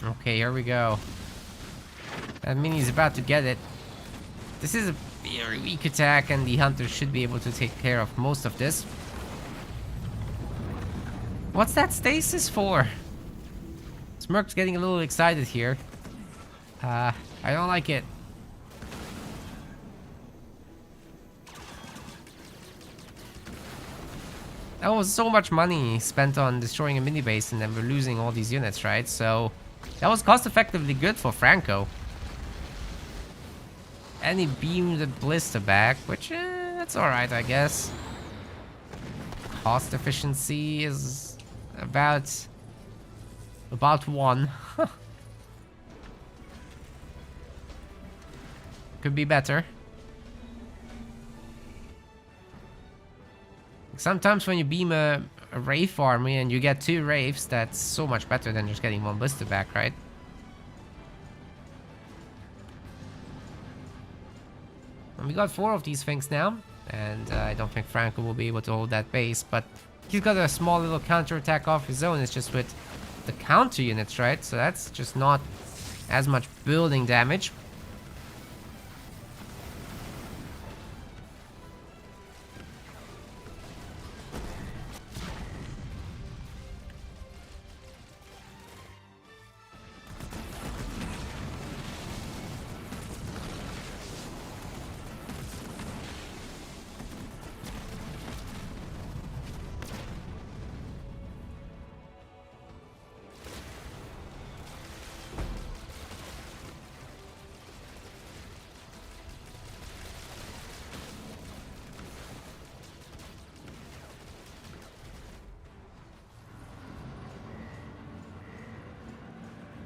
Okay, here we go. That mini's about to get it. This is a very weak attack, and the hunter should be able to take care of most of this. What's that stasis for? Smirk's getting a little excited here. I don't like it. that was so much money spent on destroying a mini base, and then we're losing all these units, right? So that was cost effectively good for Franco. And he beamed the Blister back, which that's alright, I guess. Cost efficiency is about 1. Could be better. Sometimes when you beam a Wraith army and you get 2 Wraiths, that's so much better than just getting 1 Blister back, right? And we got 4 of these things now, and I don't think Franco will be able to hold that base, but he's got a small little counter-attack off his own. It's just with the counter units, right? So that's just not as much building damage.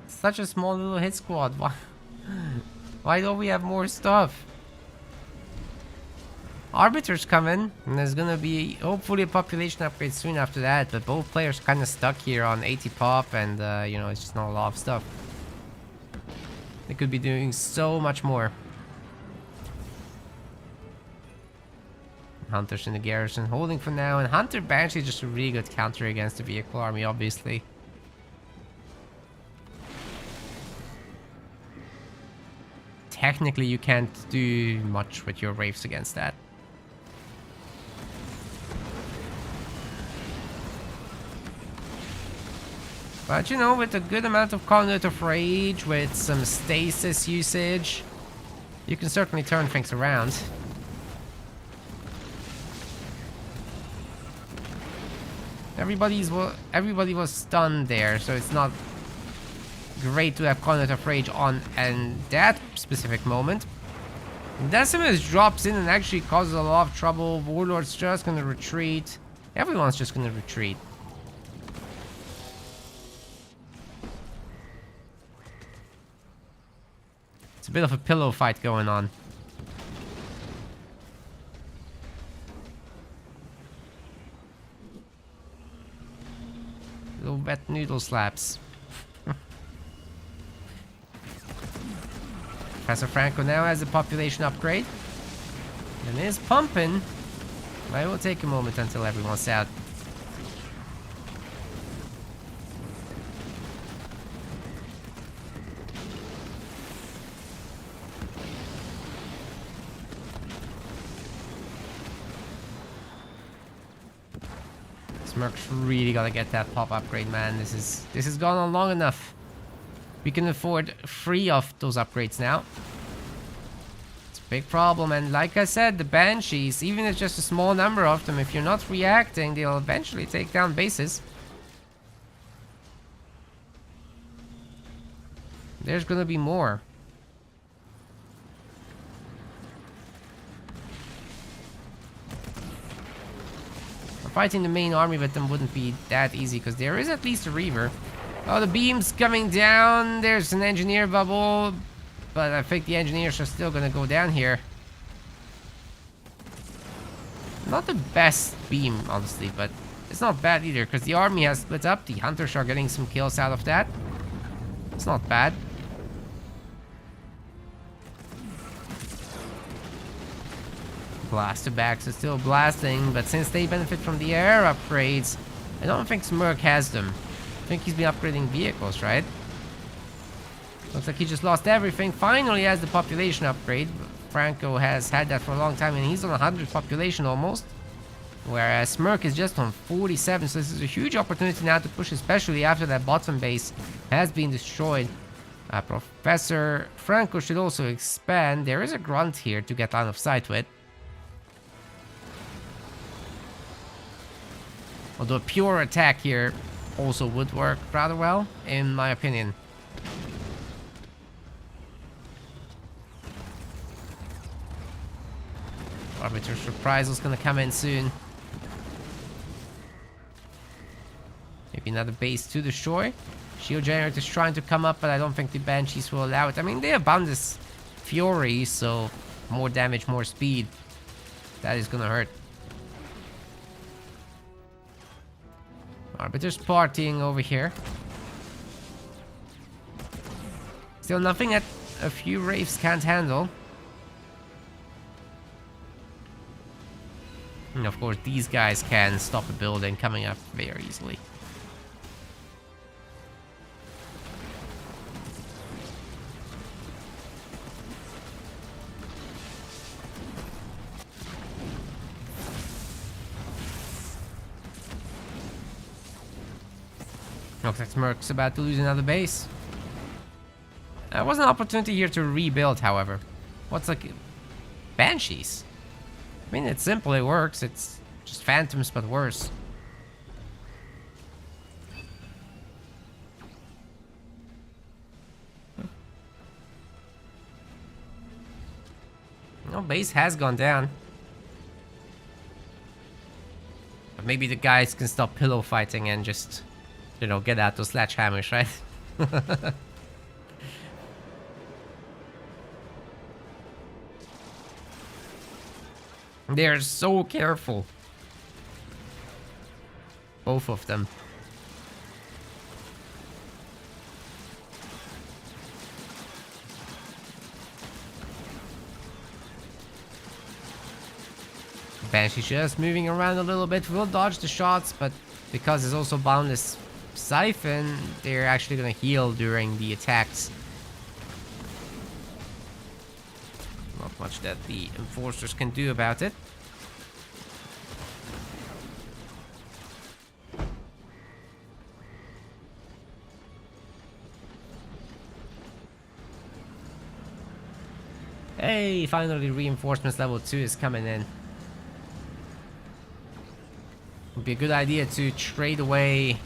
Such a small little hit squad. Why don't we have more stuff? Arbiter's coming, and there's gonna be hopefully a population upgrade soon after that, but both players kind of stuck here on 80 pop, and you know, it's just not a lot of stuff. They could be doing so much more. Hunter's in the garrison, holding for now, and Hunter Banshee is just a really good counter against the vehicle army, obviously. Technically, you can't do much with your Wraiths against that. But you know, with a good amount of Conduit of Rage, with some stasis usage, you can certainly turn things around. Everybody was stunned there, so it's not great to have Conduit of Rage on and that specific moment. Decimus drops in and actually causes a lot of trouble. Warlord's just gonna retreat. Everyone's just gonna retreat. It's a bit of a pillow fight going on. Little wet noodle slaps. Professor Franco now has a population upgrade. And is pumping. But it will take a moment until everyone's out. Smirk's really gotta get that pop upgrade, man. This has gone on long enough. We can afford 3 of those upgrades now. It's a big problem, and like I said, the Banshees, even if it's just a small number of them, if you're not reacting, they'll eventually take down bases. There's gonna be more. Fighting the main army with them wouldn't be that easy, because there is at least a Reaver. Oh, the beam's coming down. There's an engineer bubble, but I think the engineers are still gonna go down here. Not the best beam, honestly, but it's not bad either, because the army has split up. The hunters are getting some kills out of that. It's not bad. Blaster backs are still blasting, but since they benefit from the air upgrades, I don't think Smirk has them. I think he's been upgrading vehicles, right? Looks like he just lost everything. Finally has the population upgrade. Franco has had that for a long time, and he's on 100 population almost. Whereas Smirk is just on 47, so this is a huge opportunity now to push, especially after that bottom base has been destroyed. Professor Franco should also expand. There is a grunt here to get line of sight with. Although a pure attack here also would work rather well, in my opinion. Arbiter's Reprisal is gonna come in soon. Maybe another base to destroy. Shield Generator's trying to come up, but I don't think the Banshees will allow it. I mean, they have Boundless Fury, so more damage, more speed. That is gonna hurt. Arbiter's partying over here. Still nothing that a few Wraiths can't handle. And of course, these guys can stop a building coming up very easily. Looks like Smirk's about to lose another base. There was an opportunity here to rebuild, however. What's like... Banshees? I mean, it's simple, it works. It's just Phantoms, but worse. No, base has gone down. But maybe the guys can stop pillow fighting and just... you know, get out those sledgehammers, right? They're so careful. Both of them. Banshee's just moving around a little bit. We'll dodge the shots, but because there's also Boundless Siphon, they're actually gonna heal during the attacks. Not much that the Enforcers can do about it. Hey, finally reinforcements level 2 is coming in. Would be a good idea to trade away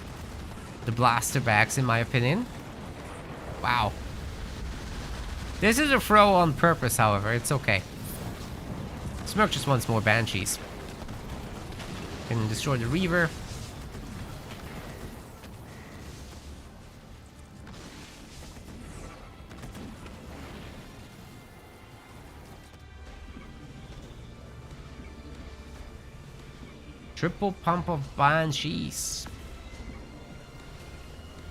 the blaster bags, in my opinion. Wow. This is a throw on purpose, however. It's okay. Smirk just wants more Banshees. Can destroy the Reaver. Triple pump of Banshees.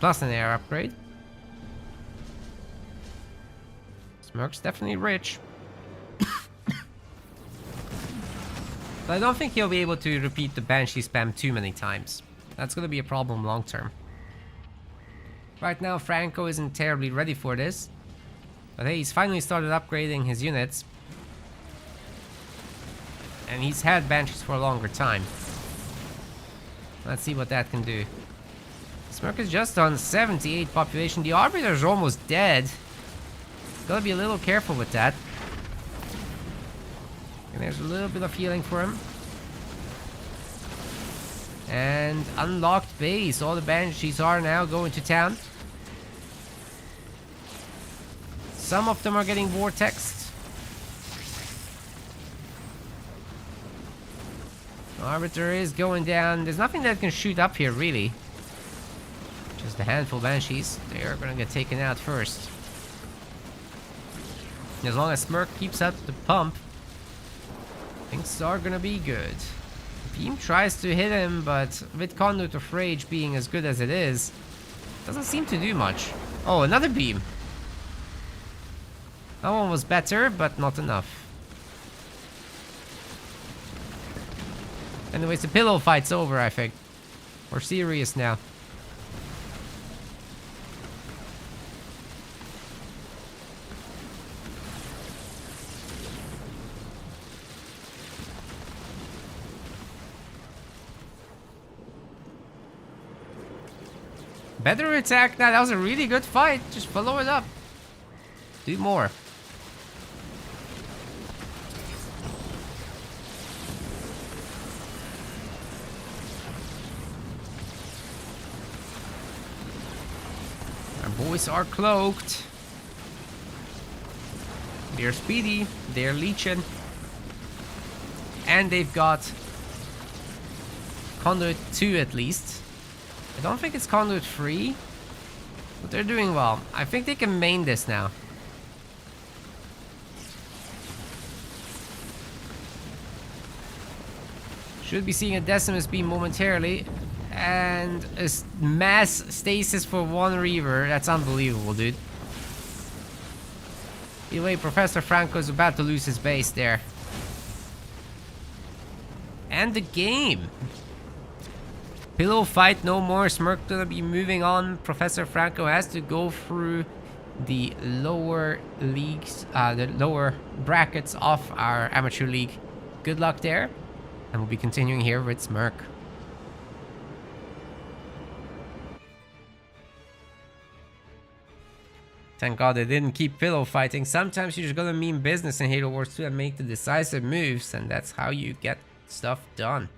Plus an air upgrade. Smirk's definitely rich. But I don't think he'll be able to repeat the Banshee spam too many times. That's gonna be a problem long term. Right now, Franco isn't terribly ready for this. But hey, he's finally started upgrading his units. And he's had Banshees for a longer time. Let's see what that can do. Smirk is just on 78 population. The Arbiter's almost dead. Gotta be a little careful with that. And there's a little bit of healing for him. And unlocked base. All the Banshees are now going to town. Some of them are getting vortexed. Arbiter is going down. There's nothing that can shoot up here, really. Just a handful of Banshees. They are gonna get taken out first. As long as Smirk keeps up the pump, things are gonna be good. Beam tries to hit him, but with Conduit of Rage being as good as it is, doesn't seem to do much. Oh, another beam. That one was better, but not enough. Anyways, the pillow fight's over, I think. We're serious now. Better attack now. That was a really good fight. Just follow it up. Do more. boys are cloaked. They're speedy. They're leeching. And they've got Conduit 2 at least. I don't think it's Conduit 3. But they're doing well. I think they can main this now. Should be seeing a Decimus beam momentarily. And a mass stasis for one Reaver. That's unbelievable, dude. Either way, Professor Franco is about to lose his base there. And the game. Pillow fight no more. Smirk gonna be moving on. Professor Franco has to go through the lower leagues, the lower brackets of our amateur league. Good luck there. And we'll be continuing here with Smirk. Thank God they didn't keep pillow fighting. Sometimes you just gotta mean business in Halo Wars 2 and make the decisive moves, and that's how you get stuff done.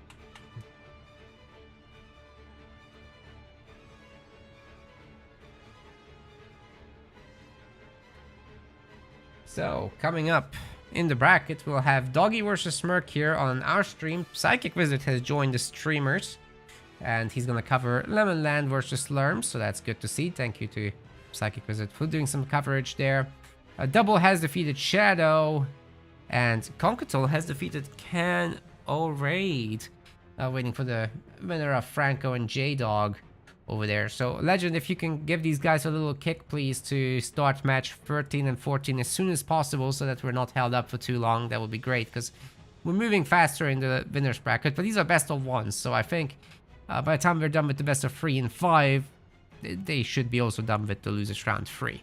So, coming up in the bracket, we'll have Doggy versus Smirk here on our stream. Psychic Wizard has joined the streamers, and he's gonna cover Lemonland versus Slurm, so that's good to see. Thank you to Psychic Wizard for doing some coverage there. Double has defeated Shadow, and Conquetal has defeated Can O'Raid. Waiting for the winner of Franco and J-Dog over there. So, Legend, if you can give these guys a little kick, please, to start match 13 and 14 as soon as possible so that we're not held up for too long. That would be great, because we're moving faster in the winner's bracket, but these are best of ones, so I think by the time we're done with the best of 3 and 5, they should be also done with the losers round 3.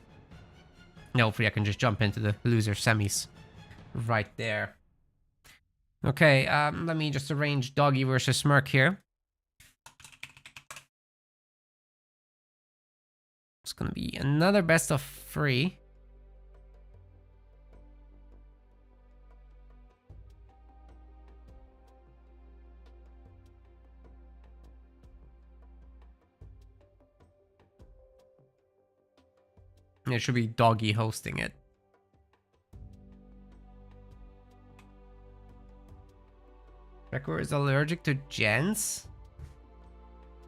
Now, hopefully I can just jump into the loser semis right there. Okay, let me just arrange Doggy versus Smirk here. It's gonna be another best of 3. It should be Doggy hosting it. Franco is allergic to gens?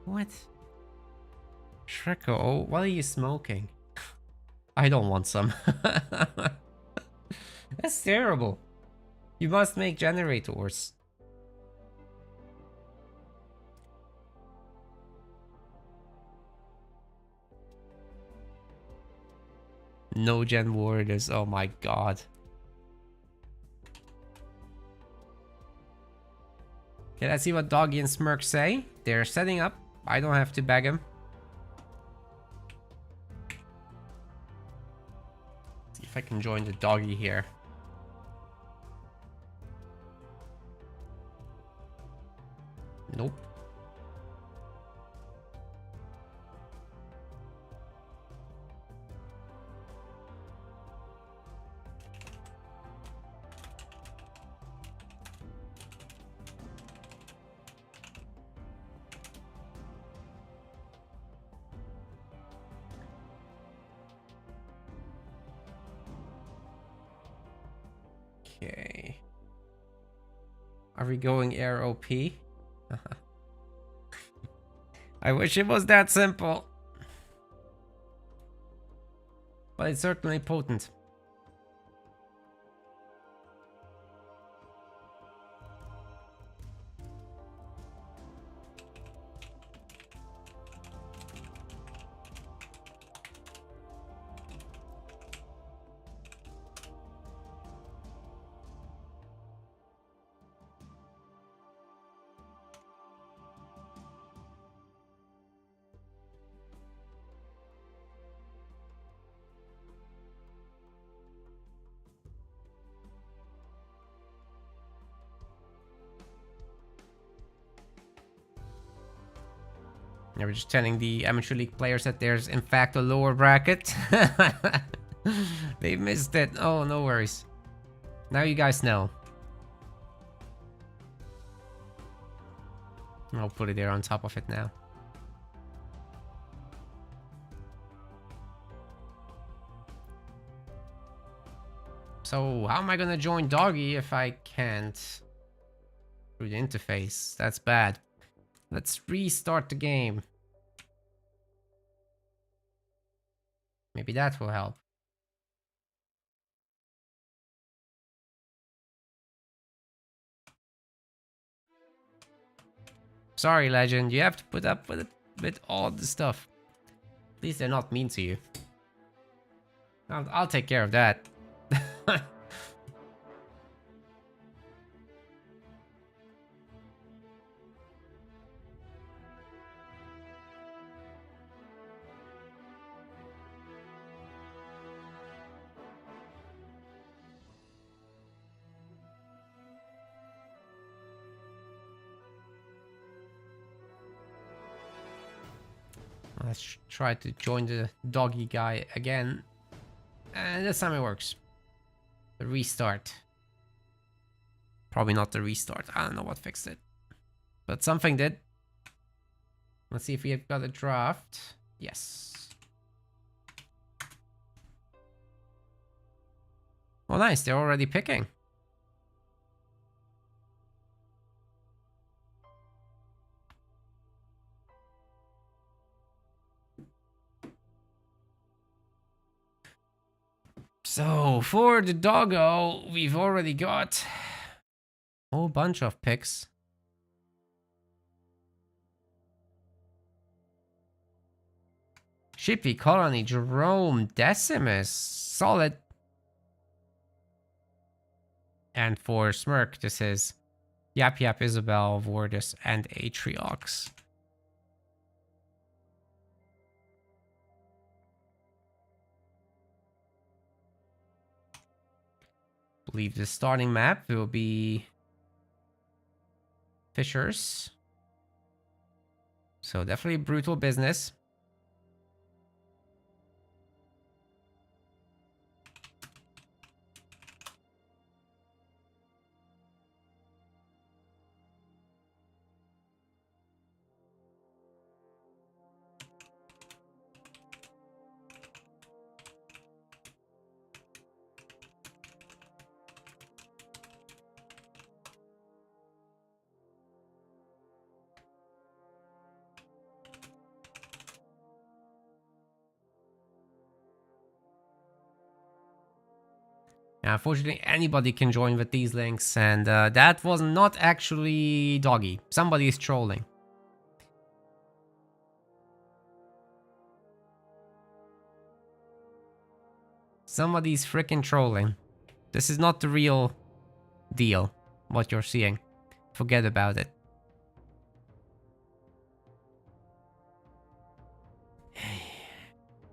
What? Shreko, what are you smoking? I don't want some. That's terrible. You must make generators. No gen warriors, oh my god. Okay, let's see what Doggy and Smirk say. They're setting up. I don't have to beg him. See if I can join the Doggy here. Nope. Okay. Are we going air OP? I wish it was that simple. But it's certainly potent. Yeah, we're just telling the amateur league players that there's in fact a lower bracket. They missed it. Oh, no worries. Now you guys know. I'll put it there on top of it now. So how am I gonna join Doggy if I can't through the interface? That's bad. Let's restart the game. Maybe that will help. Sorry, Legend, you have to put up with it, with all the stuff. At least they're not mean to you. I'll take care of that. Let's try to join the Doggy guy again. And this time it works. The restart. Probably not the restart. I don't know what fixed it. But something did. Let's see if we have got a draft. Yes. Well, nice. They're already picking. So, for the doggo, we've already got a whole bunch of picks. Shippy, Colony, Jerome, Decimus, solid. And for Smirk, this is Yap Yap, Isabel, Vordis, and Atriox. I believe the starting map will be Fishers. So definitely brutal business. Unfortunately, anybody can join with these links, and that was not actually Doggy. Somebody is trolling. Somebody's freaking trolling. This is not the real deal, what you're seeing. Forget about it.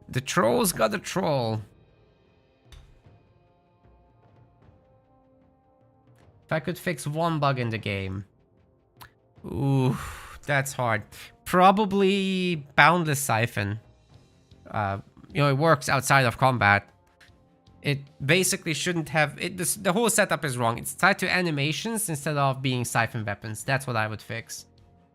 The trolls got a troll. If I could fix one bug in the game. Ooh, that's hard. Probably Boundless Siphon. You know, it works outside of combat. It basically shouldn't have... the whole setup is wrong. It's tied to animations instead of being siphon weapons. That's what I would fix.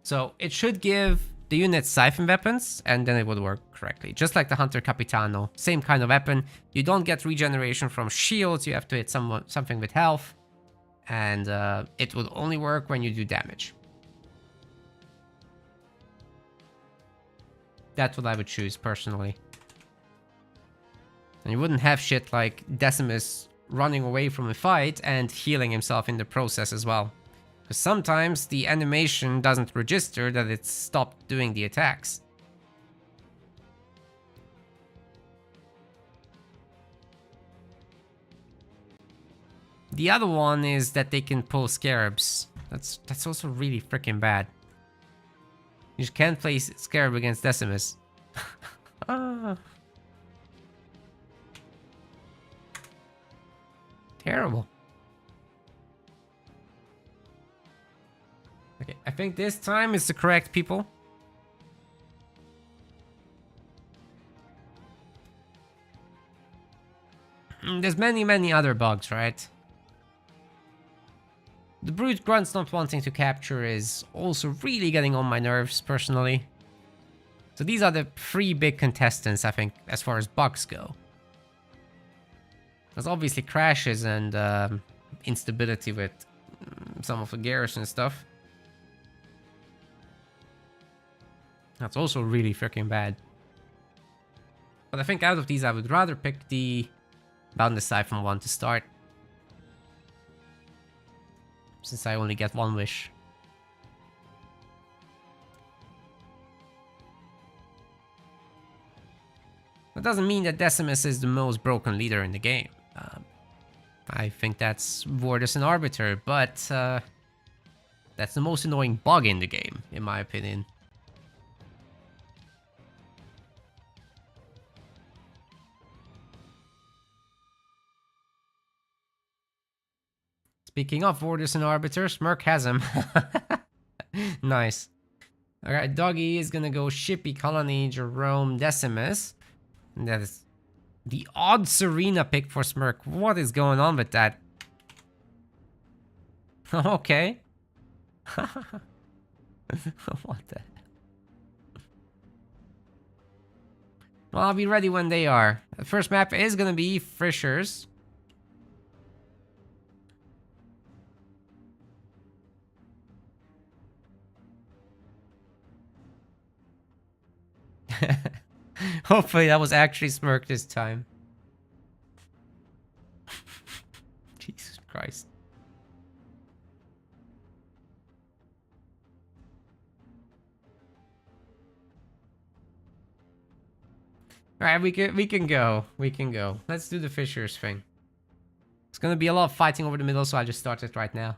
So it should give the units siphon weapons, and then it would work correctly. Just like the Hunter Capitano. Same kind of weapon. You don't get regeneration from shields. You have to hit something with health. And it will only work when you do damage. That's what I would choose personally. And you wouldn't have shit like Decimus running away from a fight and healing himself in the process as well. Because sometimes the animation doesn't register that it's stopped doing the attacks. The other one is that they can pull scarabs. That's also really freaking bad. You just can't play scarab against Decimus. Terrible. Okay, I think this time is the correct people. There's many other bugs, right? The Brute Grunts not wanting to capture is also really getting on my nerves, personally. So these are the three big contestants, I think, as far as bugs go. There's obviously crashes and instability with some of the garrison stuff. That's also really freaking bad. But I think out of these, I would rather pick the Boundless Siphon one to start, since I only get one wish. That doesn't mean that Decimus is the most broken leader in the game. I think that's Vortis and Arbiter, but that's the most annoying bug in the game, in my opinion. Speaking of Vortis and Arbiter, Smirk has him. Nice. Alright, Doggy is gonna go Shippy, Colony, Jerome, Decimus. And that is the odd Serena pick for Smirk. What is going on with that? Okay. What the hell? Well, I'll be ready when they are. The first map is gonna be Fishers. Hopefully that was actually Smirk this time. Jesus Christ. Alright, we can go. We can go. Let's do the Fishers thing. It's gonna be a lot of fighting over the middle, so I just started right now.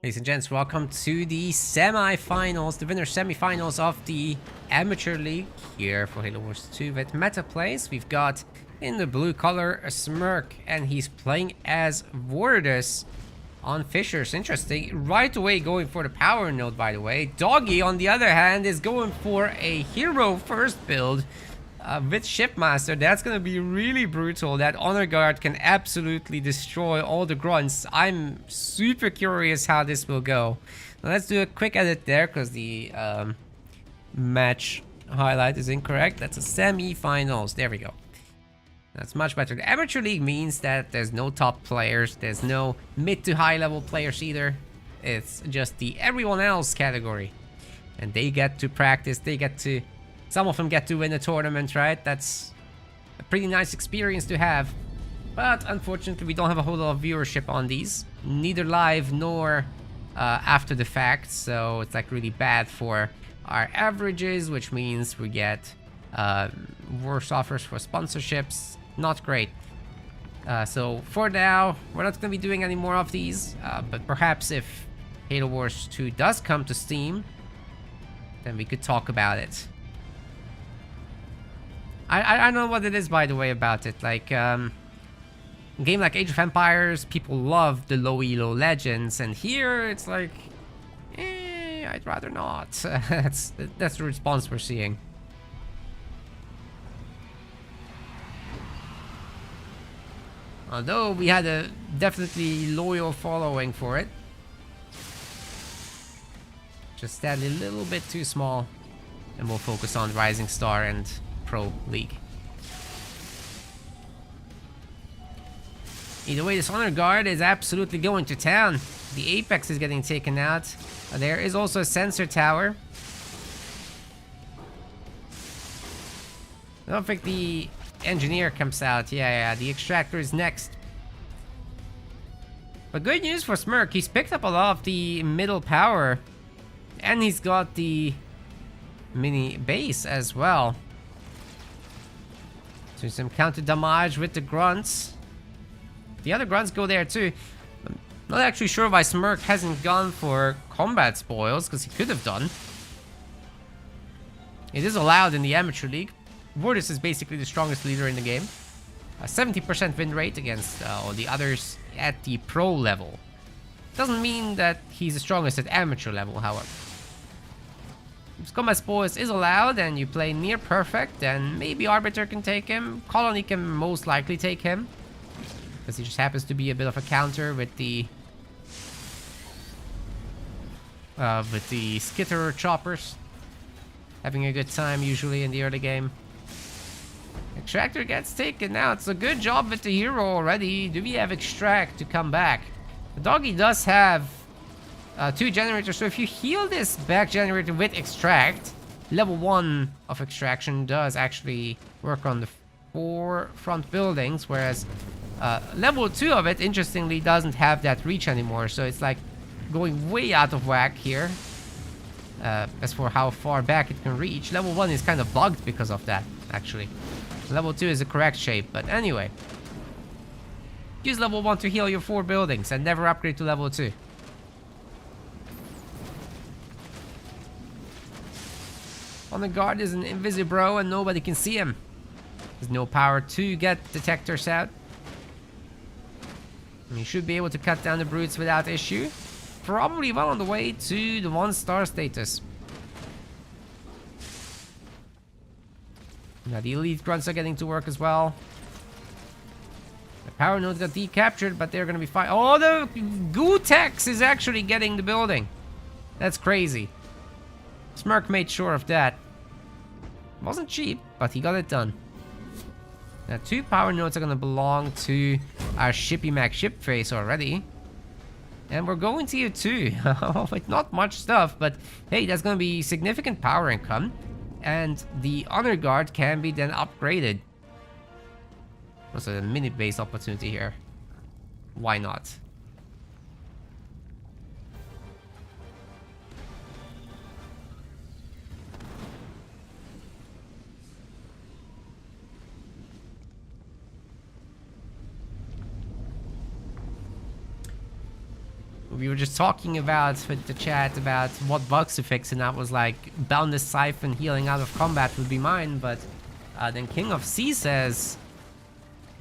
Ladies and gents, welcome to the semi-finals, the winner semi-finals of the Amateur League here for Halo Wars 2 with meta plays. We've got in the blue color a Smirk, and he's playing as Vortis on Fishers. Interesting. Right away going for the power node, by the way. Doggy, on the other hand, is going for a hero first build with Shipmaster. That's going to be really brutal. That Honor Guard can absolutely destroy all the grunts. I'm super curious how this will go. Now, let's do a quick edit there because the match highlight is incorrect. That's a semi-finals. There we go. That's much better. The Amateur League means that there's no top players. There's no mid to high level players either. It's just the everyone else category. And they get to practice. They get to... Some of them get to win a tournament, right? That's a pretty nice experience to have. But unfortunately, we don't have a whole lot of viewership on these. Neither live nor after the fact. So it's like really bad for our averages, which means we get worse offers for sponsorships. Not great. So for now, we're not going to be doing any more of these. But perhaps if Halo Wars 2 does come to Steam, then we could talk about it. I don't know what it is, by the way, about it. Like, a game like Age of Empires, people love the low elo legends, and here it's like, I'd rather not. That's the response we're seeing. Although we had a definitely loyal following for it. Just that a little bit too small, and we'll focus on Rising Star and Pro League. Either way, this Honor Guard is absolutely going to town. The Apex is getting taken out. There is also a sensor tower. I don't think the engineer comes out. Yeah, the extractor is next. But good news for Smirk. He's picked up a lot of the middle power. And he's got the mini base as well. So some counter damage with the grunts. The other grunts go there too. I'm not actually sure why Smirk hasn't gone for combat spoils, because he could have done. It is allowed in the Amateur League. Vortis is basically the strongest leader in the game. A 70% win rate against all the others at the pro level. Doesn't mean that he's the strongest at amateur level, however. If combat spoils is allowed and you play near perfect, then maybe Arbiter can take him. Colony can most likely take him, because he just happens to be a bit of a counter with the skitter choppers. Having a good time usually in the early game. Extractor gets taken now. It's a good job with the hero already. Do we have Extract to come back? The Doggy does have 2 generators, so if you heal this back generator with Extract, level 1 of Extraction does actually work on the 4 front buildings, whereas level 2 of it, interestingly, doesn't have that reach anymore, so it's like going way out of whack here. As for how far back it can reach, level 1 is kind of bugged because of that, actually. Level 2 is the correct shape, but anyway. Use level 1 to heal your 4 buildings and never upgrade to level 2. On the guard is an Invisibro and nobody can see him. There's no power to get detectors out. And you should be able to cut down the brutes without issue. Probably well on the way to the 1-star status. Now the elite grunts are getting to work as well. The power nodes got decaptured, but they're gonna be fine. Oh, the Gutex is actually getting the building. That's crazy. Smirk made sure of that. Wasn't cheap, but he got it done. Now 2 power nodes are gonna belong to our Shippy Mac ship face already. And we're going to you too. With not much stuff, but hey, that's gonna be significant power income. And the honor guard can be then upgraded. Also a minute base opportunity here. Why not? We were just talking about with the chat about what bugs to fix, and that was like Boundless Siphon healing out of combat would be mine, but then King of Sea says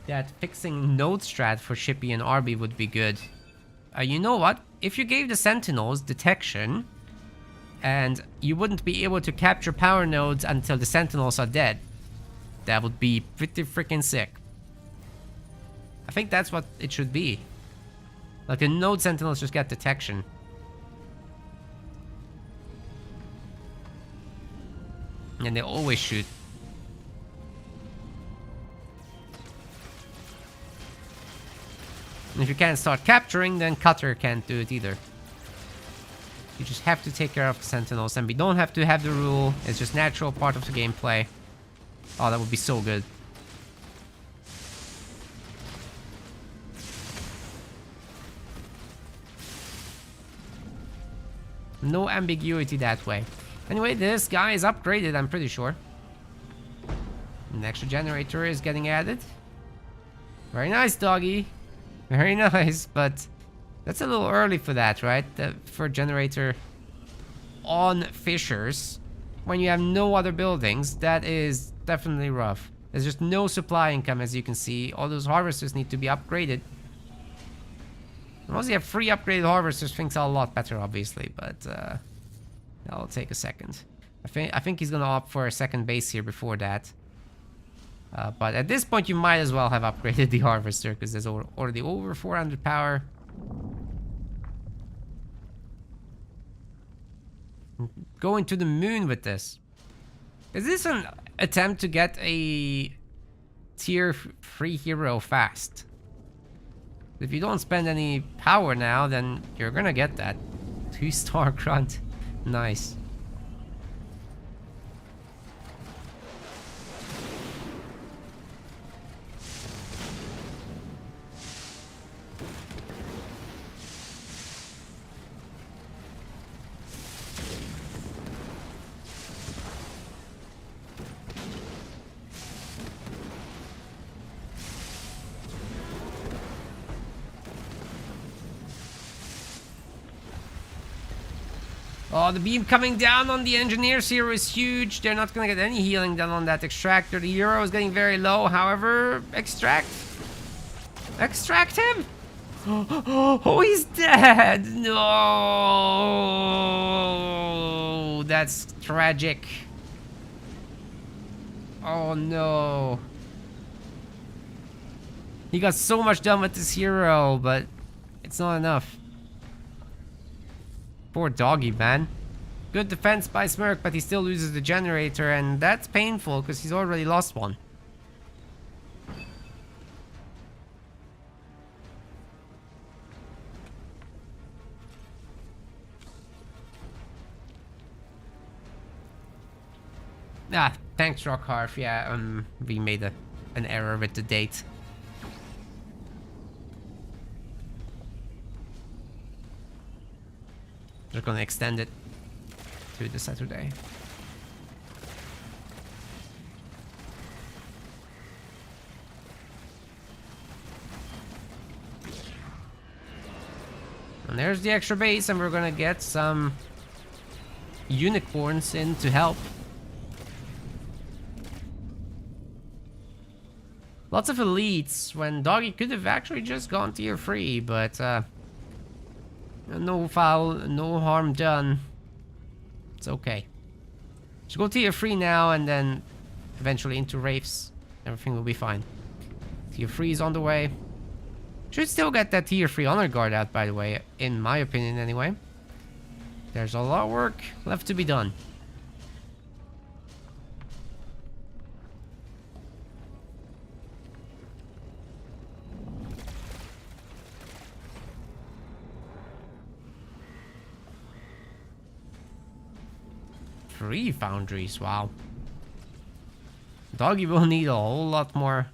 that fixing node strat for Shippy and Arby would be good. You know what? If you gave the Sentinels detection, and you wouldn't be able to capture power nodes until the Sentinels are dead, that would be pretty freaking sick. I think that's what it should be. Like the node sentinels just get detection. And they always shoot. And if you can't start capturing, then Cutter can't do it either. You just have to take care of the sentinels, and we don't have to have the rule. It's just natural part of the gameplay. Oh, that would be so good. No ambiguity that way. Anyway, this guy is upgraded, I'm pretty sure. An extra generator is getting added. Very nice, Doggy. Very nice, but that's a little early for that, right? For a generator on Fissures, when you have no other buildings, that is definitely rough. There's just no supply income, as you can see. All those harvesters need to be upgraded. Once you have 3 upgraded harvesters, things are a lot better, obviously, but that'll take a second. I think he's gonna opt for a second base here before that. But at this point, you might as well have upgraded the harvester, because there's already over 400 power. Going to the moon with this. Is this an attempt to get a tier 3 hero fast? If you don't spend any power now, then you're gonna get that. 2-star grunt. Nice. Oh, the beam coming down on the engineers here is huge. They're not going to get any healing done on that extractor. The hero is getting very low. However, extract him. Oh, he's dead. No, that's tragic. Oh no. He got so much done with this hero, but it's not enough. Poor Doggy, man. Good defense by Smirk, but he still loses the generator, and that's painful because he's already lost one. Ah, thanks, Rockharf. Yeah, we made an error with the date. They're gonna extend it to the Saturday. And there's the extra base, and we're gonna get some unicorns in to help. Lots of elites when Doggy could have actually just gone tier 3, but no foul, no harm done. It's okay. Just go tier 3 now and then eventually into Wraiths. Everything will be fine. Tier 3 is on the way. Should still get that tier 3 honor guard out, by the way, in my opinion anyway. There's a lot of work left to be done. Three foundries, wow. Doggy will need a whole lot more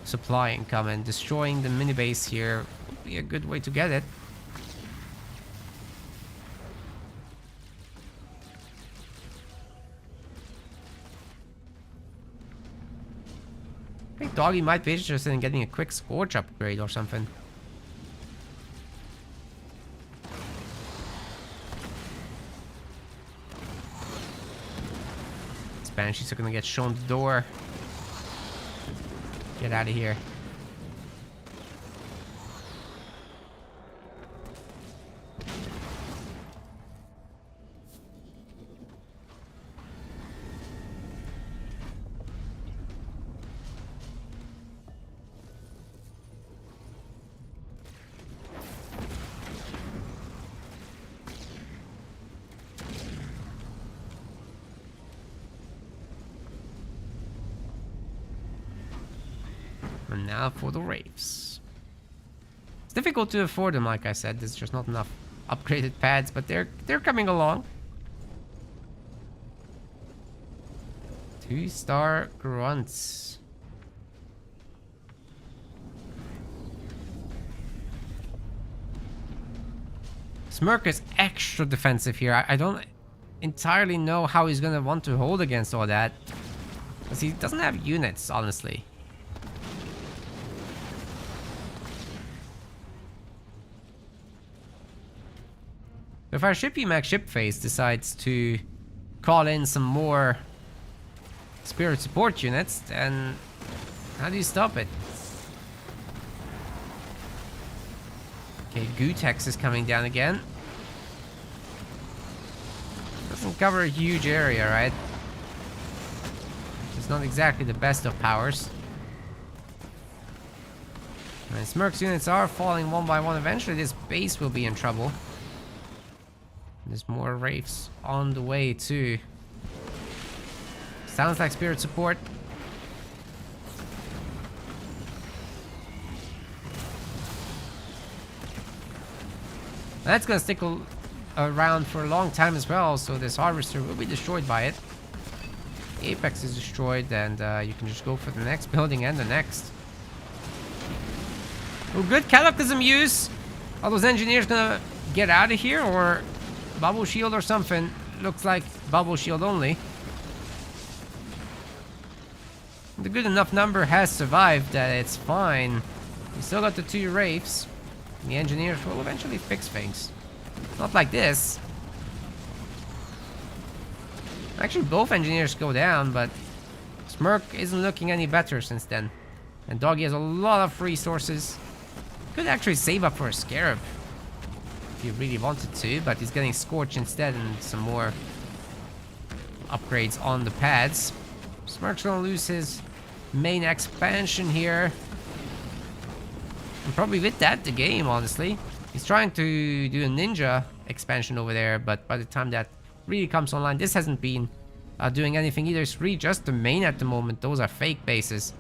supply income, and destroying the mini base here would be a good way to get it. I think Doggy might be interested in getting a quick Scorch upgrade or something. Banshees are gonna get shown the door. Get out of here. And now for the Wraiths. It's difficult to afford them, like I said. There's just not enough upgraded pads, but they're coming along. 2-star grunts. Smirk is extra defensive here. I don't entirely know how he's gonna want to hold against all that, because he doesn't have units, honestly. If our Shippy Mac ship phase decides to call in some more spirit support units, then how do you stop it? Okay, Gutex is coming down again. Doesn't cover a huge area, right? It's not exactly the best of powers. And Smirk's units are falling one by one. Eventually this base will be in trouble. There's more Wraiths on the way too. Sounds like spirit support. That's gonna stick around for a long time as well, so this harvester will be destroyed by it. The Apex is destroyed, and you can just go for the next building and the next. Oh, good cataclysm use. Are those engineers gonna get out of here, or bubble shield or something? Looks like bubble shield only. The good enough number has survived that it's fine. We still got the 2 Wraiths. The engineers will eventually fix things. Not like this. Actually, both engineers go down, but Smirk isn't looking any better since then. And Doggy has a lot of resources. Could actually save up for a Scarab if he really wanted to, but he's getting Scorch instead and some more upgrades on the pads. Smirk's gonna lose his main expansion here. And probably with that, the game, honestly. He's trying to do a ninja expansion over there, but by the time that really comes online, this hasn't been doing anything either. It's really just the main at the moment. Those are fake bases.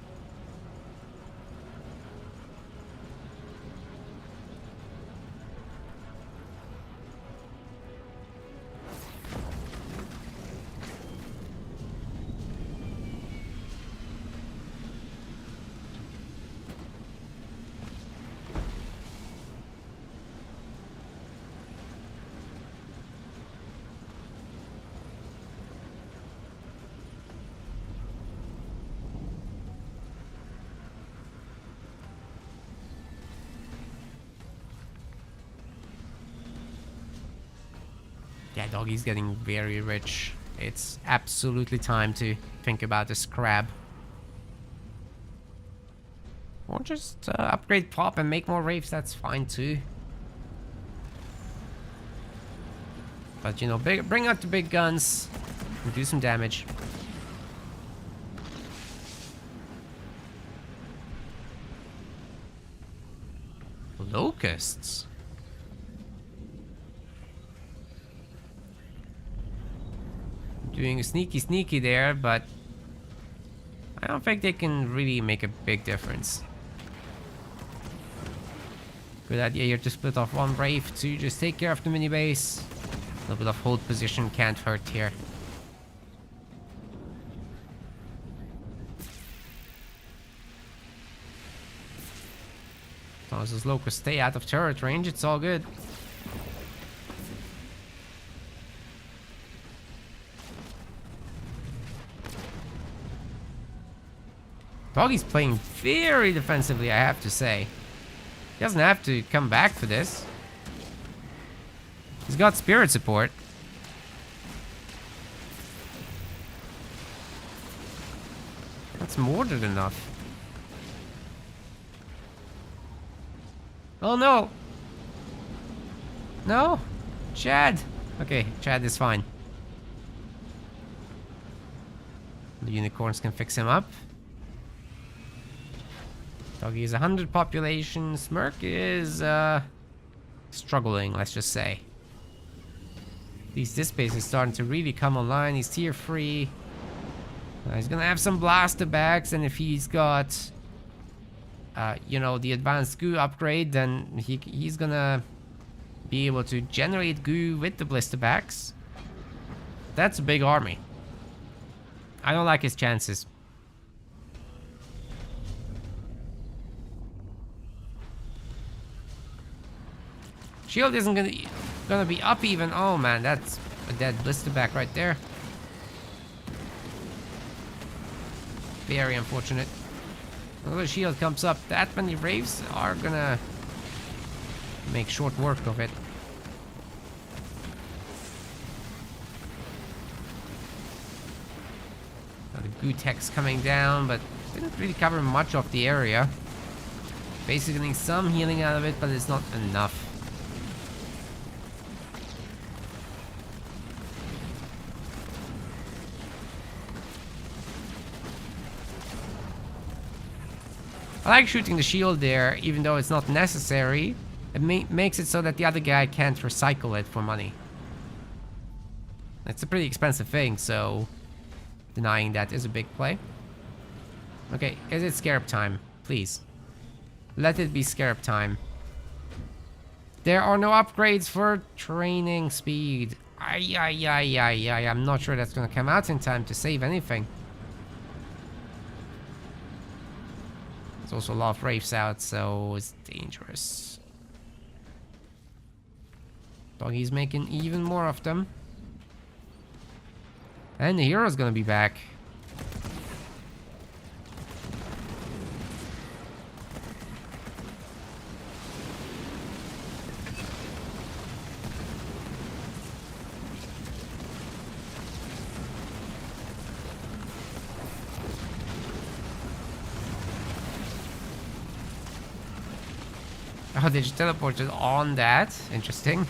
Yeah, Doggy's getting very rich. It's absolutely time to think about this crab. Or just upgrade Pop and make more Wraiths, that's fine too. But you know, bring out the big guns and do some damage. Locusts? Doing a sneaky there, but I don't think they can really make a big difference. Good idea here to split off one Wraith to just take care of the mini base. A little bit of hold position can't hurt here. As long as those locusts stay out of turret range, it's all good. Doggy's playing very defensively, I have to say. He doesn't have to come back for this. He's got spirit support. That's more than enough. Oh no! No? Chad! Okay, Chad is fine. The unicorns can fix him up. Doggy is 100 population. Smirk is struggling, let's just say. At least this base is starting to really come online. He's tier 3. He's gonna have some blaster bags, and if he's got you know, the advanced goo upgrade, then he's gonna be able to generate goo with the blister bags. That's a big army. I don't like his chances. Shield isn't gonna be up even. Oh man, that's a dead blister back right there. Very unfortunate. Another shield comes up. That many Wraiths are gonna make short work of it. Now the goo tech's coming down, but didn't really cover much of the area. Basically getting some healing out of it, but it's not enough. I like shooting the shield there, even though it's not necessary. It makes it so that the other guy can't recycle it for money. It's a pretty expensive thing, so denying that is a big play. Okay, is it Scarab time? Please. Let it be Scarab time. There are no upgrades for training speed. I'm not sure that's gonna come out in time to save anything. There's also a lot of Wraiths out, so it's dangerous. Doggy's making even more of them. And the hero's gonna be back. Oh, they just teleported on that. Interesting.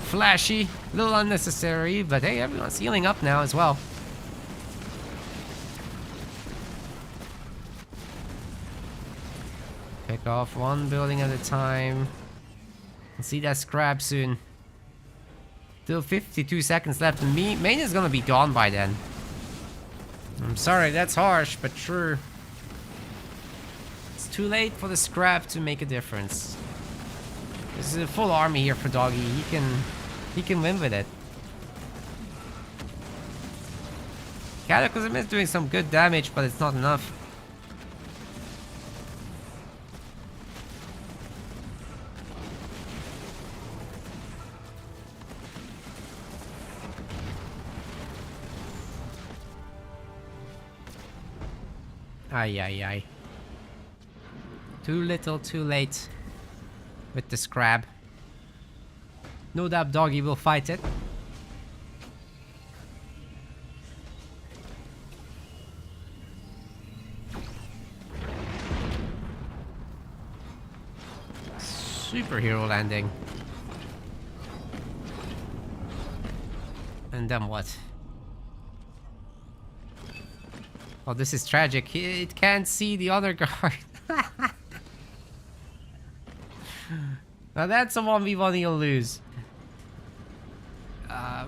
Flashy, a little unnecessary, but hey, everyone's healing up now as well. Pick off one building at a time. We'll see that scrap soon. Still 52 seconds left, and main is gonna be gone by then. I'm sorry, that's harsh, but true. It's too late for the scrap to make a difference. This is a full army here for Doggy. He can win with it. Cataclysm is doing some good damage, but it's not enough. Ay, ay, ay. Too little, too late with the scrap. No doubt Doggy will fight it. Superhero landing. And then what? Oh, this is tragic. It can't see the other guard. Now that's a 1v1 he'll lose.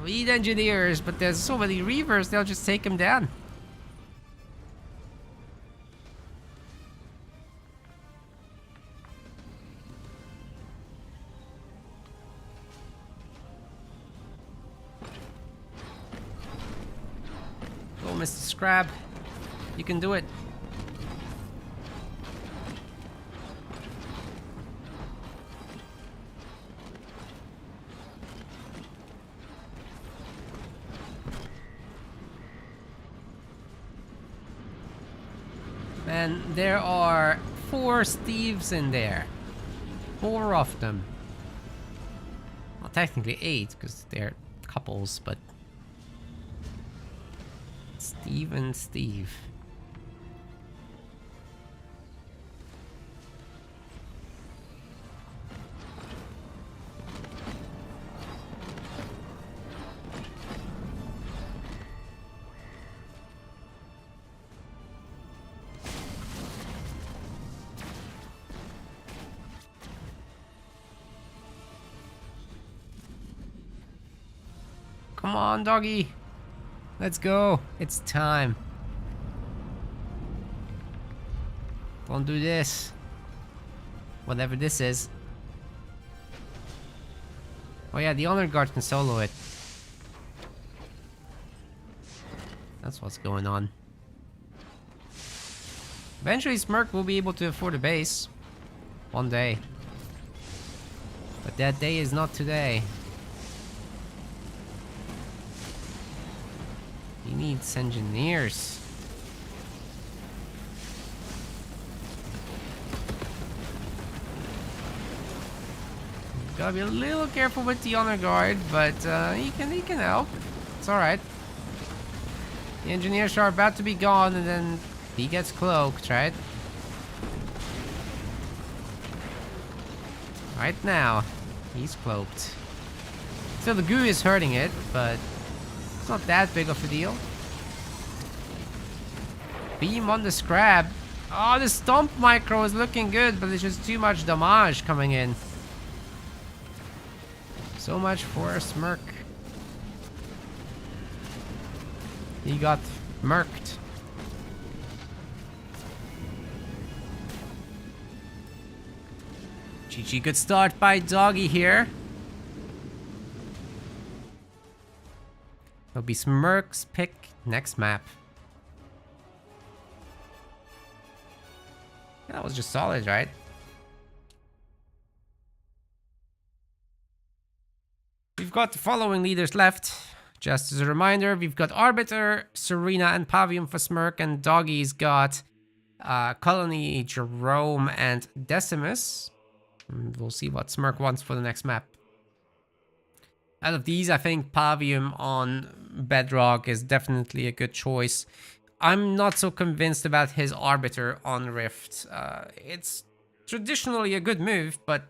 We need engineers, but there's so many reavers, they'll just take him down. Go, Mr. Scrab. You can do it. And there are 4 Steves in there. 4 of them. Well, technically 8, because they're couples, but... Steve and Steve. Come on, Doggy. Let's go. It's time. Don't do this. Whatever this is. Oh yeah, the honor guard can solo it. That's what's going on. Eventually Smirk will be able to afford a base. One day. But that day is not today. He needs engineers. Gotta be a little careful with the honor guard, but he can help. It's alright. The engineers are about to be gone, and then he gets cloaked, right? Right now, he's cloaked. So the goo is hurting it, but it's not that big of a deal. Beam on the scrap. Oh, the stomp micro is looking good, but there's just too much damage coming in. So much for a Smirk. He got murked. GG, good start by Doggy here. It'll be Smirk's pick next map. That was just solid, right? We've got the following leaders left. Just as a reminder, we've got Arbiter, Serena, and Pavium for Smirk, and Doggy's got Colony, Jerome, and Decimus. And we'll see what Smirk wants for the next map. Out of these, I think Pavium on Bedrock is definitely a good choice. I'm not so convinced about his Arbiter on Rift. It's traditionally a good move, but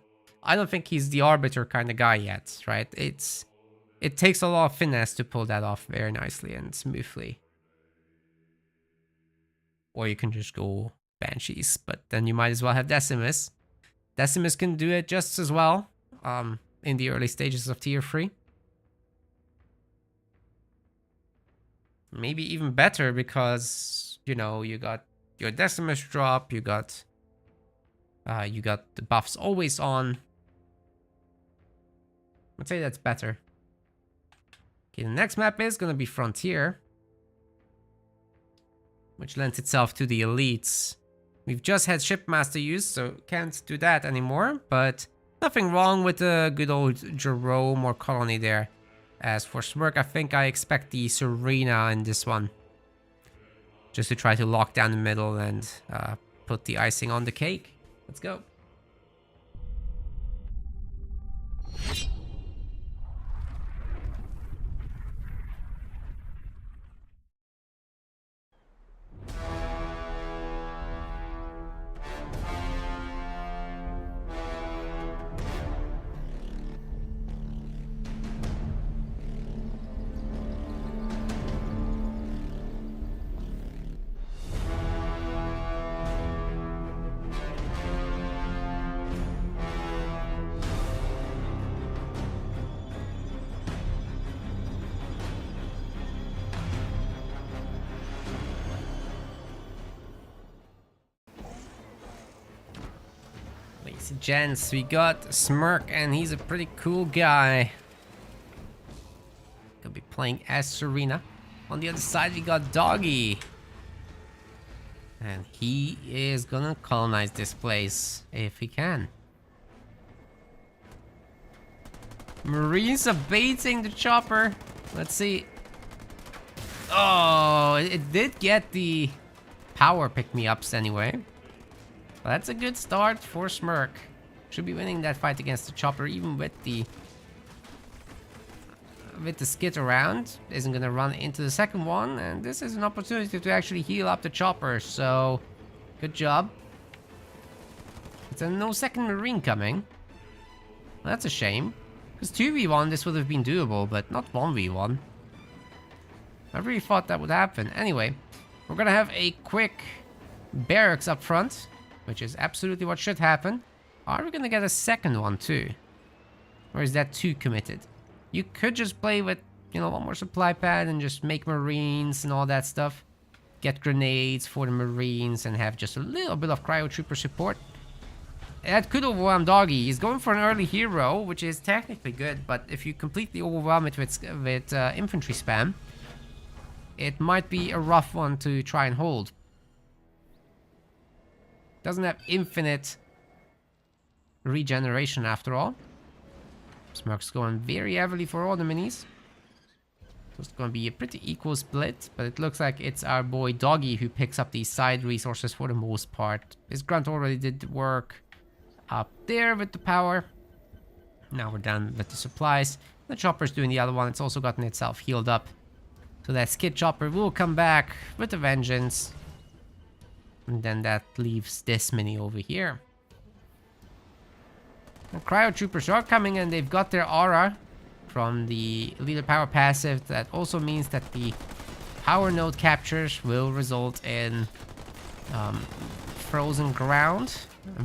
I don't think he's the arbiter kind of guy yet, right? It takes a lot of finesse to pull that off very nicely and smoothly. Or you can just go Banshees, but then you might as well have Decimus. Decimus can do it just as well in the early stages of tier 3. Maybe even better because, you know, you got your Decimus drop, you got the buffs always on. I'd say that's better. Okay, the next map is gonna be Frontier, which lends itself to the elites. We've just had Shipmaster use, so can't do that anymore, but nothing wrong with the good old Jerome or Colony there. As for Smirk, I think I expect the Serena in this one. Just to try to lock down the middle and put the icing on the cake. Let's go. Gents, we got Smirk, and he's a pretty cool guy. Gonna be playing as Serena. On the other side, we got Doggy. And he is gonna colonize this place if he can. Marines are baiting the chopper. Let's see. Oh, it did get the power pick-me-ups anyway. Well, that's a good start for Smirk. Should be winning that fight against the chopper, even with the skit around. Isn't gonna run into the second one, and this is an opportunity to actually heal up the chopper. So, good job. It's a no second Marine coming. Well, that's a shame, because 2v1 this would have been doable, but not 1v1. I really thought that would happen. Anyway, we're gonna have a quick barracks up front, which is absolutely what should happen. Are we gonna get a second one too? Or is that too committed? You could just play with, you know, one more supply pad and just make Marines and all that stuff. Get grenades for the Marines and have just a little bit of Cryo Trooper support. That could overwhelm Doggy. He's going for an early hero, which is technically good, but if you completely overwhelm it with infantry spam, it might be a rough one to try and hold. Doesn't have infinite regeneration after all. Smirk's going very heavily for all the minis. So it's going to be a pretty equal split, but it looks like it's our boy Doggy who picks up these side resources for the most part. His grunt already did the work up there with the power. Now we're done with the supplies. The chopper's doing the other one. It's also gotten itself healed up. So that skid chopper will come back with a vengeance. And then that leaves this mini over here. The Cryo Troopers are coming, and they've got their aura from the leader power passive. That also means that the power node captures will result in frozen ground.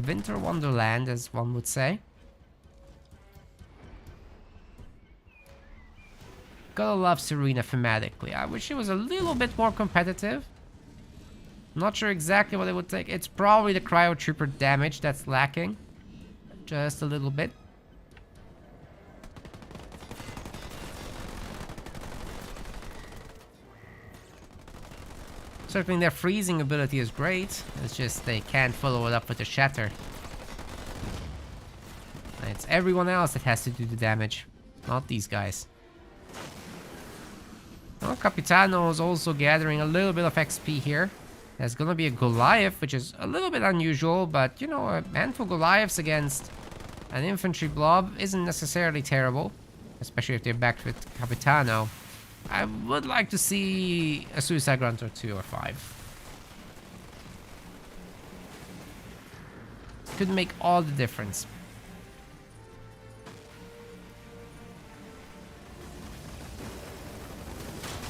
Winter Wonderland, as one would say. Gotta love Serena thematically. I wish it was a little bit more competitive. Not sure exactly what it would take. It's probably the Cryo Trooper damage that's lacking. Just a little bit. Certainly their freezing ability is great. It's just they can't follow it up with the shatter. And it's everyone else that has to do the damage, not these guys. Well, Capitano is also gathering a little bit of XP here. There's gonna be a Goliath, which is a little bit unusual, but you know, a handful of Goliaths against an infantry blob isn't necessarily terrible, especially if they're backed with Capitano. I would like to see a Suicide Grunt or 2 or 5. could make all the difference.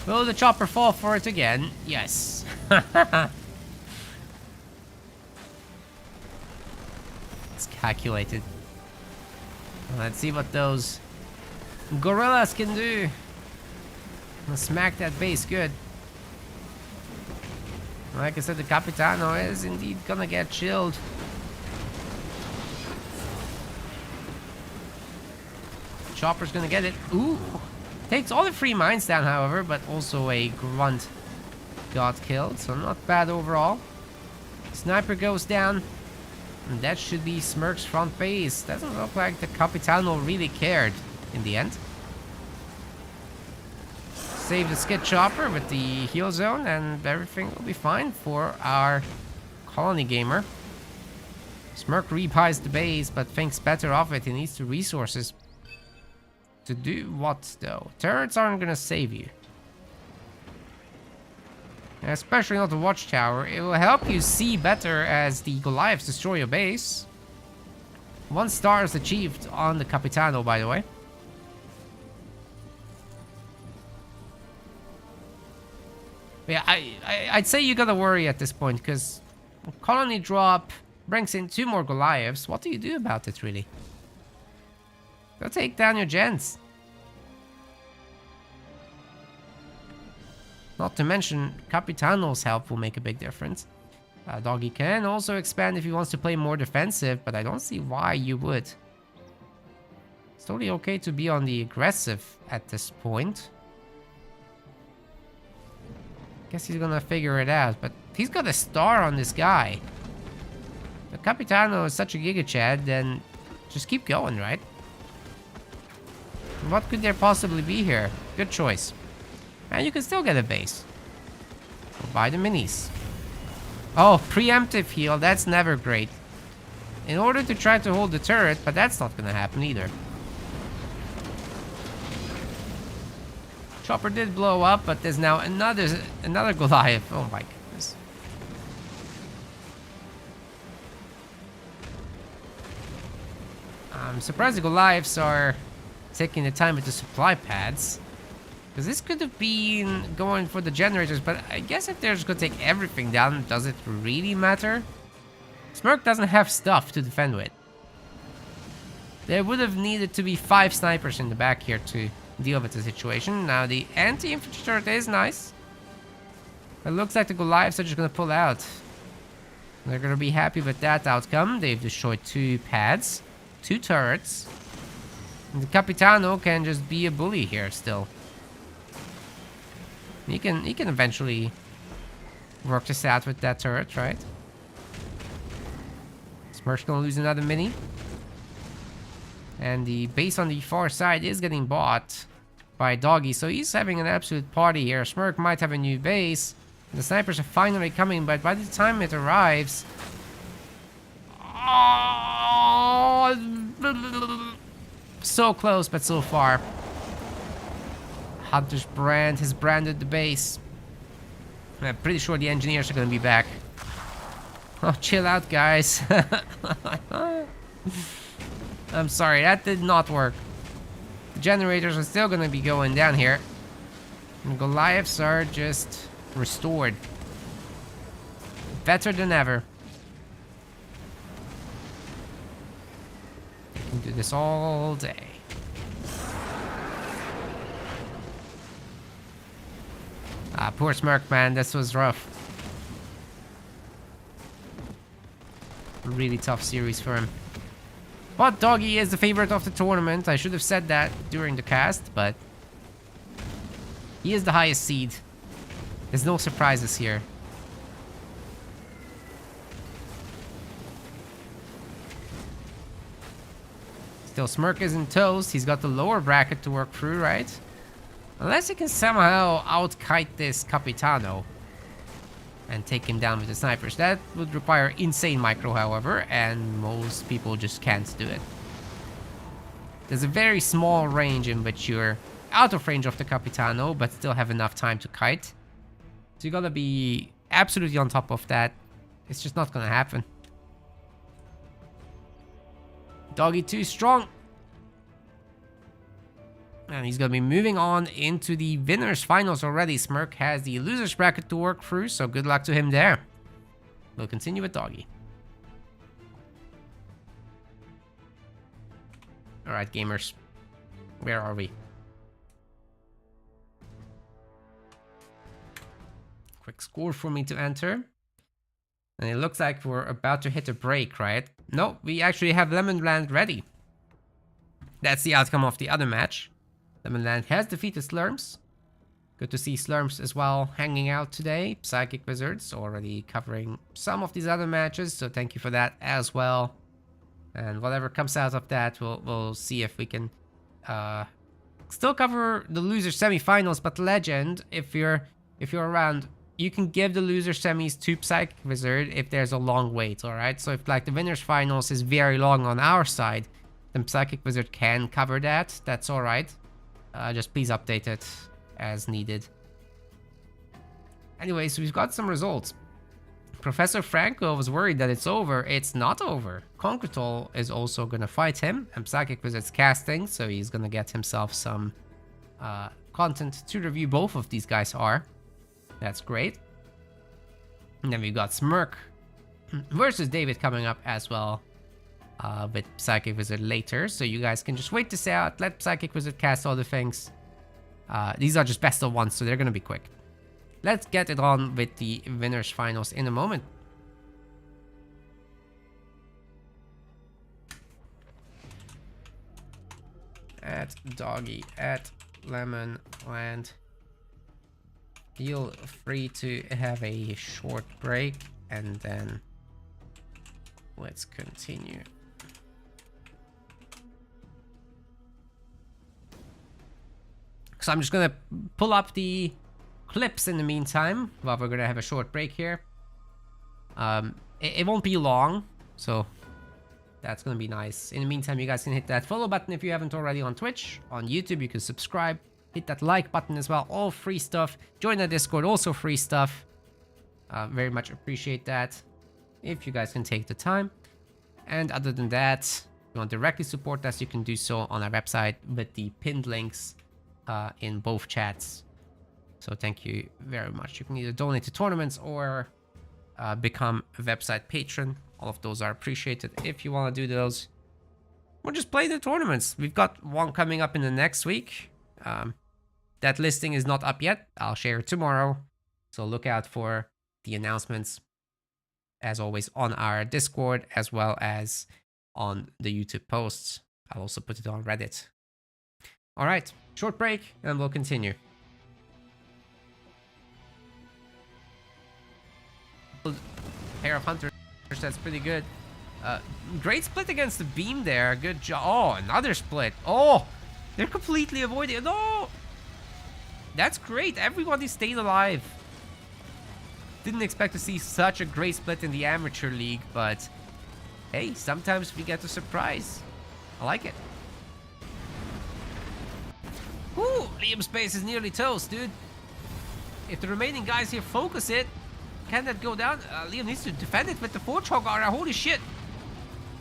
Will the chopper fall for it again? Yes. It's calculated. Let's see what those gorillas can do. Let's smack that base good. Like I said, the Capitano is indeed gonna get chilled. Chopper's gonna get it. Ooh! Takes all the 3 mines down, however, but also a grunt got killed, so not bad overall. Sniper goes down, and that should be Smirk's front base. Doesn't look like the Capitano really cared in the end. Save the skid chopper with the heal zone, and everything will be fine for our colony gamer. Smirk repies the base, but thinks better of it. He needs the resources. To do what, though? Turrets aren't gonna save you. Especially not the watchtower. It will help you see better as the Goliaths destroy your base. 1 star is achieved on the Capitano, by the way. But yeah, I'd say you gotta worry at this point, because colony drop brings in 2 more Goliaths. What do you do about it, really? Go take down your gens. Not to mention, Capitano's help will make a big difference. Doggy can also expand if he wants to play more defensive, but I don't see why you would. It's totally okay to be on the aggressive at this point. Guess he's gonna figure it out, but he's got a star on this guy. The Capitano is such a Giga Chad, then just keep going, right? What could there possibly be here? Good choice. And you can still get a base. Go buy the minis. Oh, preemptive heal. That's never great. In order to try to hold the turret, but that's not gonna happen either. Chopper did blow up, but there's now another Goliath. Oh my goodness. I'm surprised the Goliaths are taking the time with the supply pads, because this could have been going for the generators, but I guess if they're just gonna take everything down, does it really matter? Smirk doesn't have stuff to defend with. There would have needed to be 5 snipers in the back here to deal with the situation. Now the anti-infantry turret is nice. It looks like the Goliaths are just gonna pull out. They're gonna be happy with that outcome. They've destroyed 2 pads, 2 turrets. The Capitano can just be a bully here still. He can eventually work this out with that turret, right? Smirk's gonna lose another mini. And the base on the far side is getting bought by Doggy, so he's having an absolute party here. Smirk might have a new base. The snipers are finally coming, but by the time it arrives... Oh, so close, but so far. Hunter's brand has branded the base. I'm pretty sure the engineers are gonna be back. Oh, chill out, guys. I'm sorry, that did not work. The generators are still gonna be going down here. And Goliaths are just restored. Better than ever. We can do this all day. Ah, poor Smirk, man. This was rough. Really tough series for him. But Doggy is the favorite of the tournament. I should have said that during the cast, but he is the highest seed. There's no surprises here. Still, Smirk isn't toast. He's got the lower bracket to work through, right? Unless he can somehow out-kite this Capitano and take him down with the snipers. That would require insane micro, however, and most people just can't do it. There's a very small range in which you're out of range of the Capitano, but still have enough time to kite. So you gotta be absolutely on top of that. It's just not gonna happen. Doggy too strong. And he's going to be moving on into the winners finals already. Smirk has the losers bracket to work through, so good luck to him there. We'll continue with Doggy. Alright, gamers. Where are we? Quick score for me to enter. And it looks like we're about to hit a break, right? No, we actually have Lemonland ready. That's the outcome of the other match. Lemonland has defeated Slurms. Good to see Slurms as well hanging out today. Psychic Wizards already covering some of these other matches, so thank you for that as well. And whatever comes out of that, we'll see if we can still cover the loser semifinals. But Legend, if you're around, you can give the loser semis to Psychic Wizard if there's a long wait, alright? So if like the winners finals is very long on our side, then Psychic Wizard can cover that. That's alright. Just please update it as needed. Anyways, we've got some results. Professor Franco was worried that it's over. It's not over. Concretol is also going to fight him, and Psychic Wizard's casting, so he's going to get himself some content to review. Both of these guys are. That's great. And then we've got Smirk versus David coming up as well. With Psychic Wizard later, so you guys can just wait this out. Let Psychic Wizard cast all the things. These are just best of ones, so they're gonna be quick. Let's get it on with the winners finals in a moment. At Doggy, at Lemonland. Feel free to have a short break, and then let's continue. So I'm just gonna pull up the clips in the meantime while we're gonna have a short break here. It won't be long, so that's gonna be nice. In the meantime, you guys can hit that follow button if you haven't already on Twitch. On YouTube, you can subscribe. Hit that like button as well. All free stuff. Join the Discord, also free stuff. Very much appreciate that if you guys can take the time. And other than that, if you want to directly support us, you can do so on our website with the pinned links in both chats. So thank you very much. You can either donate to tournaments or become a website patron. All of those are appreciated if you want to do those. Or just play the tournaments. We've got one coming up in the next week. That listing is not up yet. I'll share it tomorrow. So look out for the announcements, as always, on our Discord as well as on the YouTube posts. I'll also put it on Reddit. All right, short break and we'll continue. Pair of hunters, that's pretty good. Great split against the beam there. Good job. Oh, another split. Oh, they're completely avoiding it. No, that's great. Everybody stayed alive. Didn't expect to see such a great split in the amateur league, but hey, sometimes we get a surprise. I like it. Ooh, Liam's base is nearly toast, dude. If the remaining guys here focus it, can that go down? Liam needs to defend it with the Forge-Hog armor. Holy shit.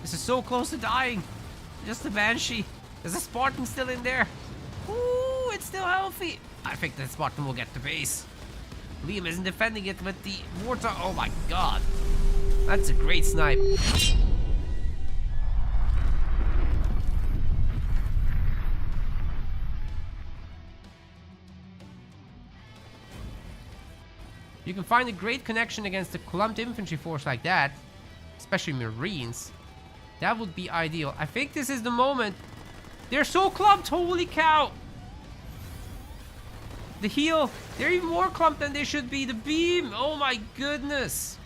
This is so close to dying. Just a Banshee. There's a Spartan still in there. Ooh, it's still healthy. I think that Spartan will get the base. Liam isn't defending it with the Mortar. Oh my god. That's a great snipe. You can find a great connection against a clumped infantry force like that, especially Marines. That would be ideal. I think this is the moment. They're so clumped, holy cow. The heel, they're even more clumped than they should be. The beam, oh my goodness.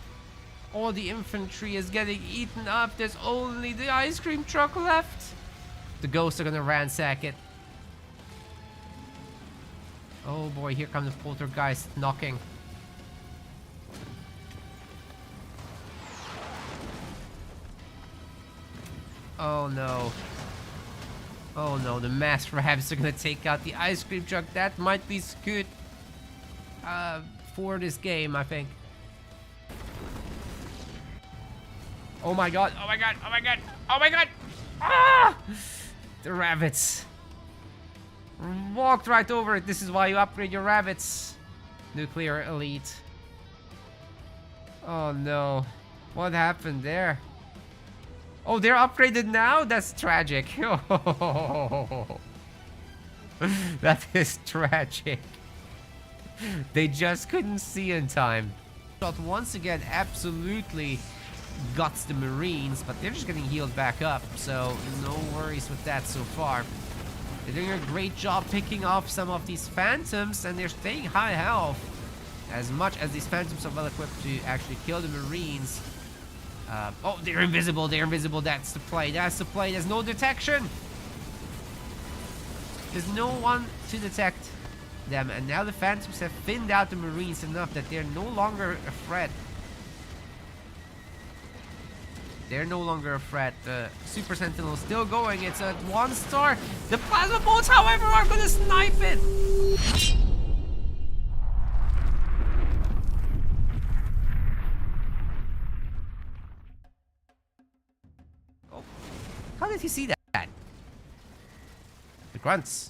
All the infantry is getting eaten up. There's only the ice cream truck left. The ghosts are gonna ransack it. Oh boy, here comes the poltergeist knocking. Oh no. Oh no, the mass revs are gonna take out the ice cream truck. That might be good for this game, I think. Oh my god, oh my god, oh my god, oh my god! Ah! The rabbits. Walked right over it. This is why you upgrade your rabbits. Nuclear elite. Oh no. What happened there? Oh, they're upgraded now? That's tragic. That is tragic. They just couldn't see in time. Shot once again absolutely guts the Marines, but they're just getting healed back up, so no worries with that so far. They're doing a great job picking off some of these Phantoms, and they're staying high health. As much as these Phantoms are well equipped to actually kill the Marines. Oh, they're invisible, they're invisible. That's the play, that's the play. There's no detection. There's no one to detect them, and now the Phantoms have thinned out the Marines enough that they're no longer a threat. They're no longer a threat. The Super Sentinel is still going. It's at 1 star. The Plasma Bolts, however, are going to snipe it. Oh, how did he see that? The grunts.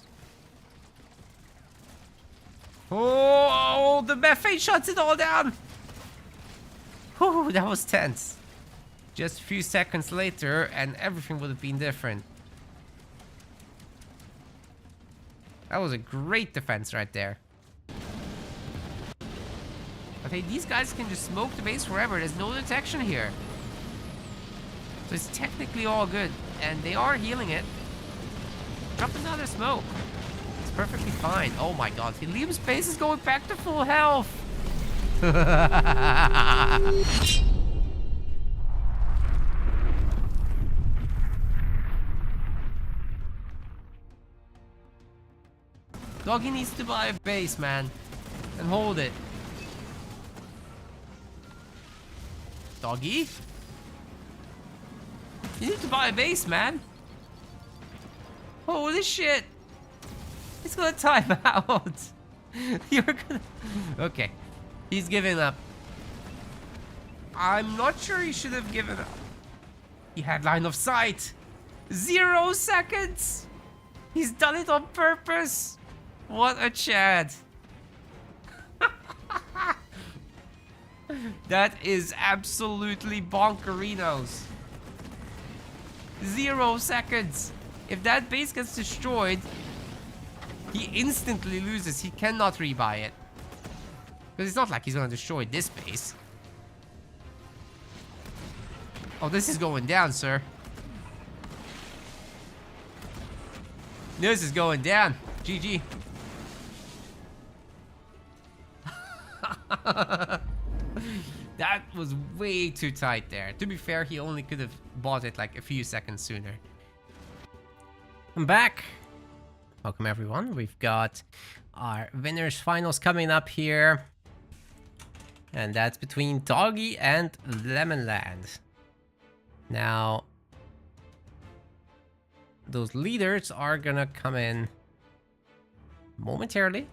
Oh, the methane shuts it all down. Oh, that was tense. Just a few seconds later, and everything would have been different. That was a great defense right there. But hey, these guys can just smoke the base forever. There's no detection here. So it's technically all good. And they are healing it. Drop another smoke. It's perfectly fine. Oh my god, Helium's base is going back to full health. Doggy needs to buy a base, man. And hold it. Doggy? You need to buy a base, man. Holy shit. He's gonna time out. You're gonna... Okay. He's giving up. I'm not sure he should have given up. He had line of sight. 0 seconds. He's done it on purpose. What a Chad. That is absolutely bonkerinos. 0 seconds. If that base gets destroyed, he instantly loses. He cannot rebuy it. Because it's not like he's gonna destroy this base. Oh, this is going down, sir. This is going down. GG. That was way too tight there. To be fair, he only could have bought it like a few seconds sooner. I'm back. Welcome everyone. We've got our winners finals coming up here. And that's between Doggy and Lemonland. Now, those leaders are gonna come in momentarily.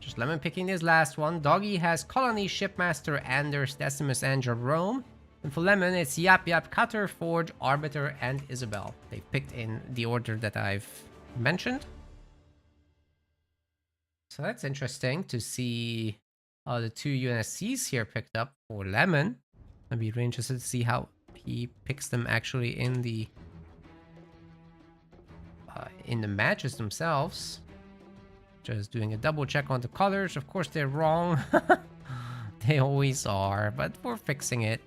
Just Lemon picking his last one. Doggy has Colony, Shipmaster, Anders, Decimus, and Jerome. And for Lemon, it's Yap Yap, Cutter, Forge, Arbiter, and Isabel. They picked in the order that I've mentioned. So that's interesting to see the 2 UNSCs here picked up for Lemon. I'd be really interested to see how he picks them actually in the matches themselves. Just doing a double check on the colors. Of course they're wrong. They always are, but we're fixing it.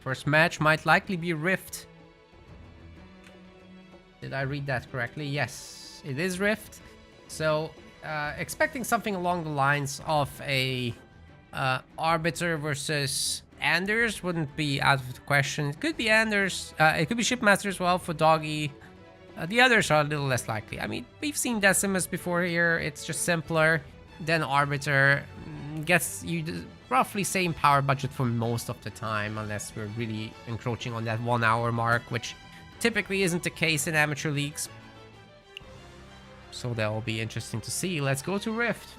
First match might likely be Rift. Did I read that correctly? Yes, it is Rift. So expecting something along the lines of a Arbiter versus Anders wouldn't be out of the question. It could be Anders. It could be Shipmaster as well for Doggy. The others are a little less likely. I mean, we've seen Decimus before here. It's just simpler than Arbiter. Gets you roughly same power budget for most of the time, unless we're really encroaching on that 1 hour mark, which typically isn't the case in amateur leagues. So that will be interesting to see. Let's go to Rift.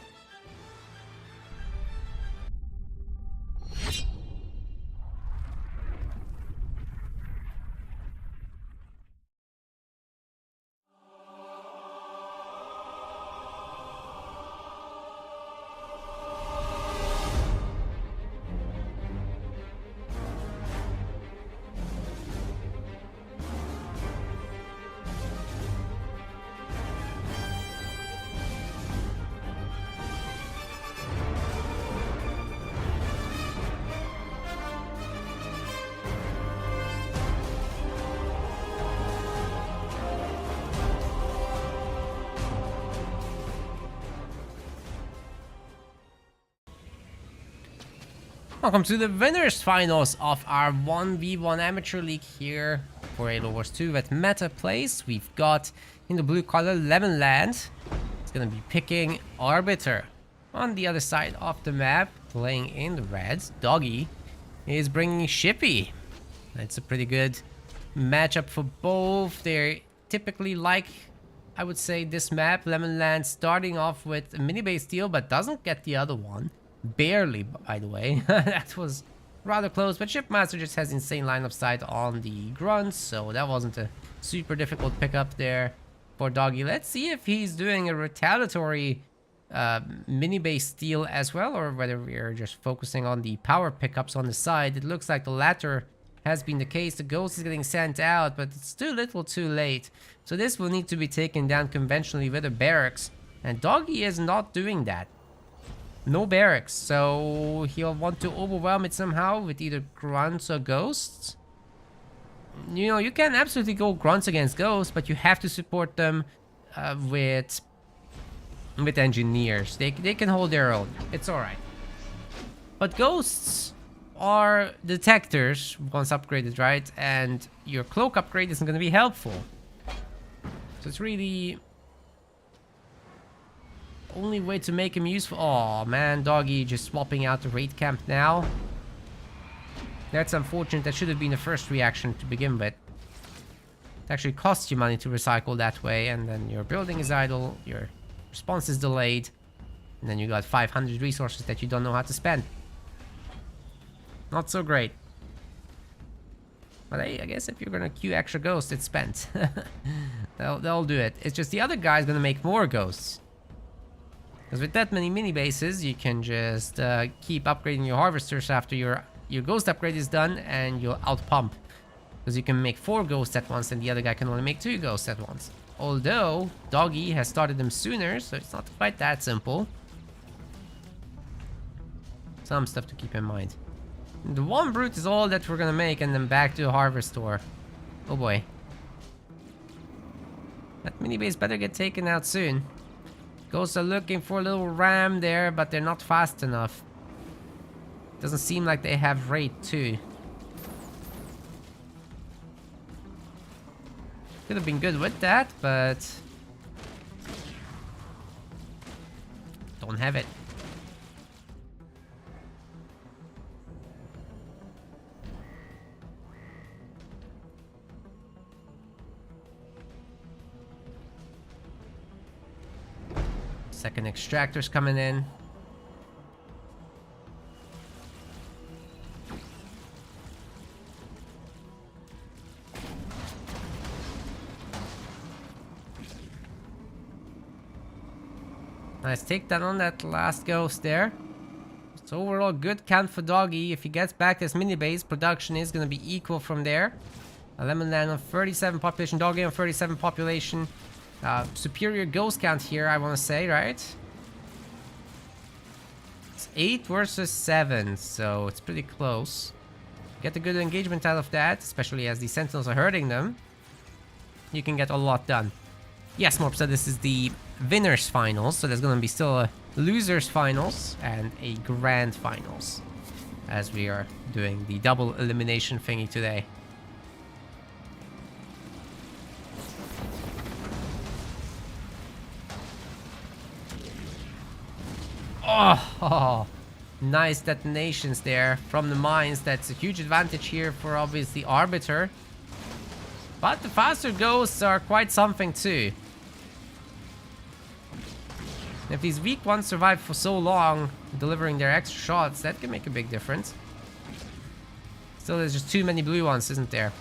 Welcome to the winners finals of our 1v1 amateur league here for Halo Wars 2 at Meta Place. We've got in the blue color Lemonland. It's gonna be picking Arbiter. On the other side of the map, playing in the red, Doggy is bringing Shippy. It's a pretty good matchup for both. They're typically like, I would say, this map, Lemonland, starting off with a mini base steal, but doesn't get the other one. Barely, by the way. That was rather close, but Shipmaster just has insane line of sight on the grunts, so that wasn't a super difficult pickup there for Doggy. Let's see if he's doing a retaliatory mini base steal as well, or whether we're just focusing on the power pickups on the side. It looks like the latter has been the case. The ghost is getting sent out, but it's too little too late. So this will need to be taken down conventionally with a barracks, and Doggy is not doing that. No barracks, so he'll want to overwhelm it somehow with either grunts or ghosts. You know, you can absolutely go grunts against ghosts, but you have to support them with engineers. They can hold their own. It's alright. But ghosts are detectors once upgraded, right? And your cloak upgrade isn't going to be helpful. So it's really only way to make him useful. Oh man, Doggy just swapping out the raid camp now. That's unfortunate. That should have been the first reaction to begin with. It actually costs you money to recycle that way, and then your building is idle, your response is delayed, and then you got 500 resources that you don't know how to spend. Not so great. But hey, I guess if you're gonna queue extra ghosts, it's spent. They'll do it. It's just the other guy's gonna make more ghosts. Because with that many mini bases, you can just keep upgrading your harvesters after your ghost upgrade is done, and you'll out pump. Because you can make 4 ghosts at once, and the other guy can only make 2 ghosts at once. Although Doggy has started them sooner, so it's not quite that simple. Some stuff to keep in mind. The one brute is all that we're gonna make, and then back to a harvest store. Oh boy. That mini base better get taken out soon. Ghosts are looking for a little ram there, but they're not fast enough. Doesn't seem like they have raid too. Could have been good with that, but don't have it. Second extractor's coming in. Nice takedown on that last ghost there. So overall good count for Doggy. If he gets back this mini base, production is going to be equal from there. Lemonland on 37 population, Doggy on 37 population. Superior ghost count here, I want to say, right? It's 8 versus 7, so it's pretty close. Get a good engagement out of that, especially as the sentinels are hurting them. You can get a lot done. Yes, Morp said this is the winners finals, so there's going to be still a losers finals and a grand finals, as we are doing the double elimination thingy today. Oh, nice detonations there from the mines. That's a huge advantage here for obviously Arbiter. But the faster ghosts are quite something too. If these weak ones survive for so long, delivering their extra shots, that can make a big difference. Still, there's just too many blue ones, isn't there?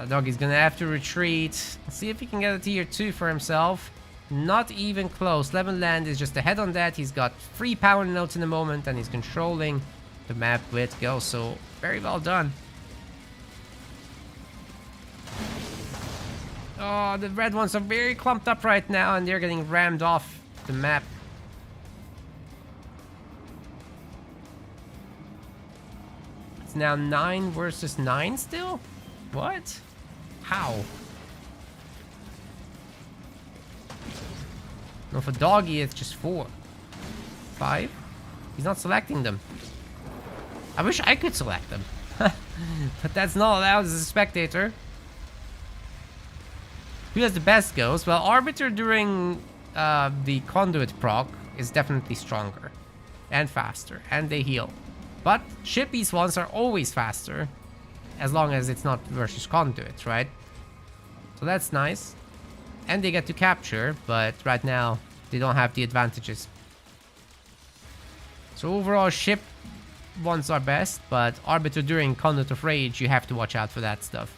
Doggy's gonna have to retreat. Let's see if he can get a tier 2 for himself. Not even close. Lemonland is just ahead on that. He's got 3 power nodes in the moment, and he's controlling the map with Go. So very well done. Oh, the red ones are very clumped up right now, and they're getting rammed off the map. It's now 9 versus 9 still? What? How? No, for Doggy, it's just 4. 5. He's not selecting them. I wish I could select them. But that's not allowed as a spectator. Who has the best ghost? Well, Arbiter during the Conduit proc is definitely stronger. And faster. And they heal. But Shippy's ones are always faster. As long as it's not versus Conduit, right? So that's nice. And they get to capture, but right now they don't have the advantages. So overall, ship ones are best, but Arbiter during Conduit of Rage, you have to watch out for that stuff.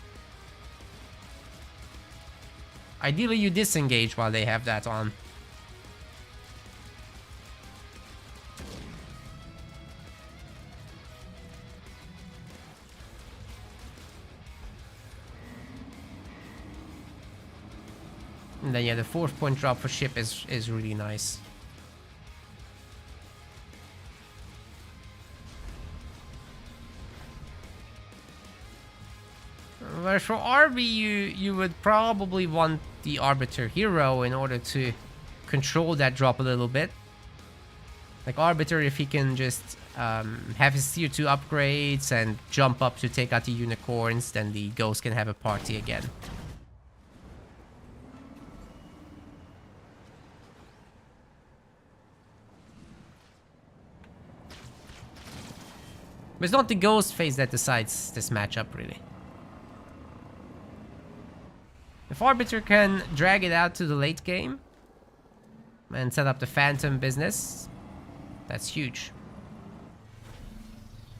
Ideally, you disengage while they have that on. And then yeah, the 4th point drop for ship is really nice. Whereas for RB, you would probably want the Arbiter hero in order to control that drop a little bit. Like Arbiter, if he can just have his tier 2 upgrades and jump up to take out the unicorns, then the Ghost can have a party again. But it's not the Ghost phase that decides this matchup, really. If Arbiter can drag it out to the late game and set up the Phantom business, that's huge.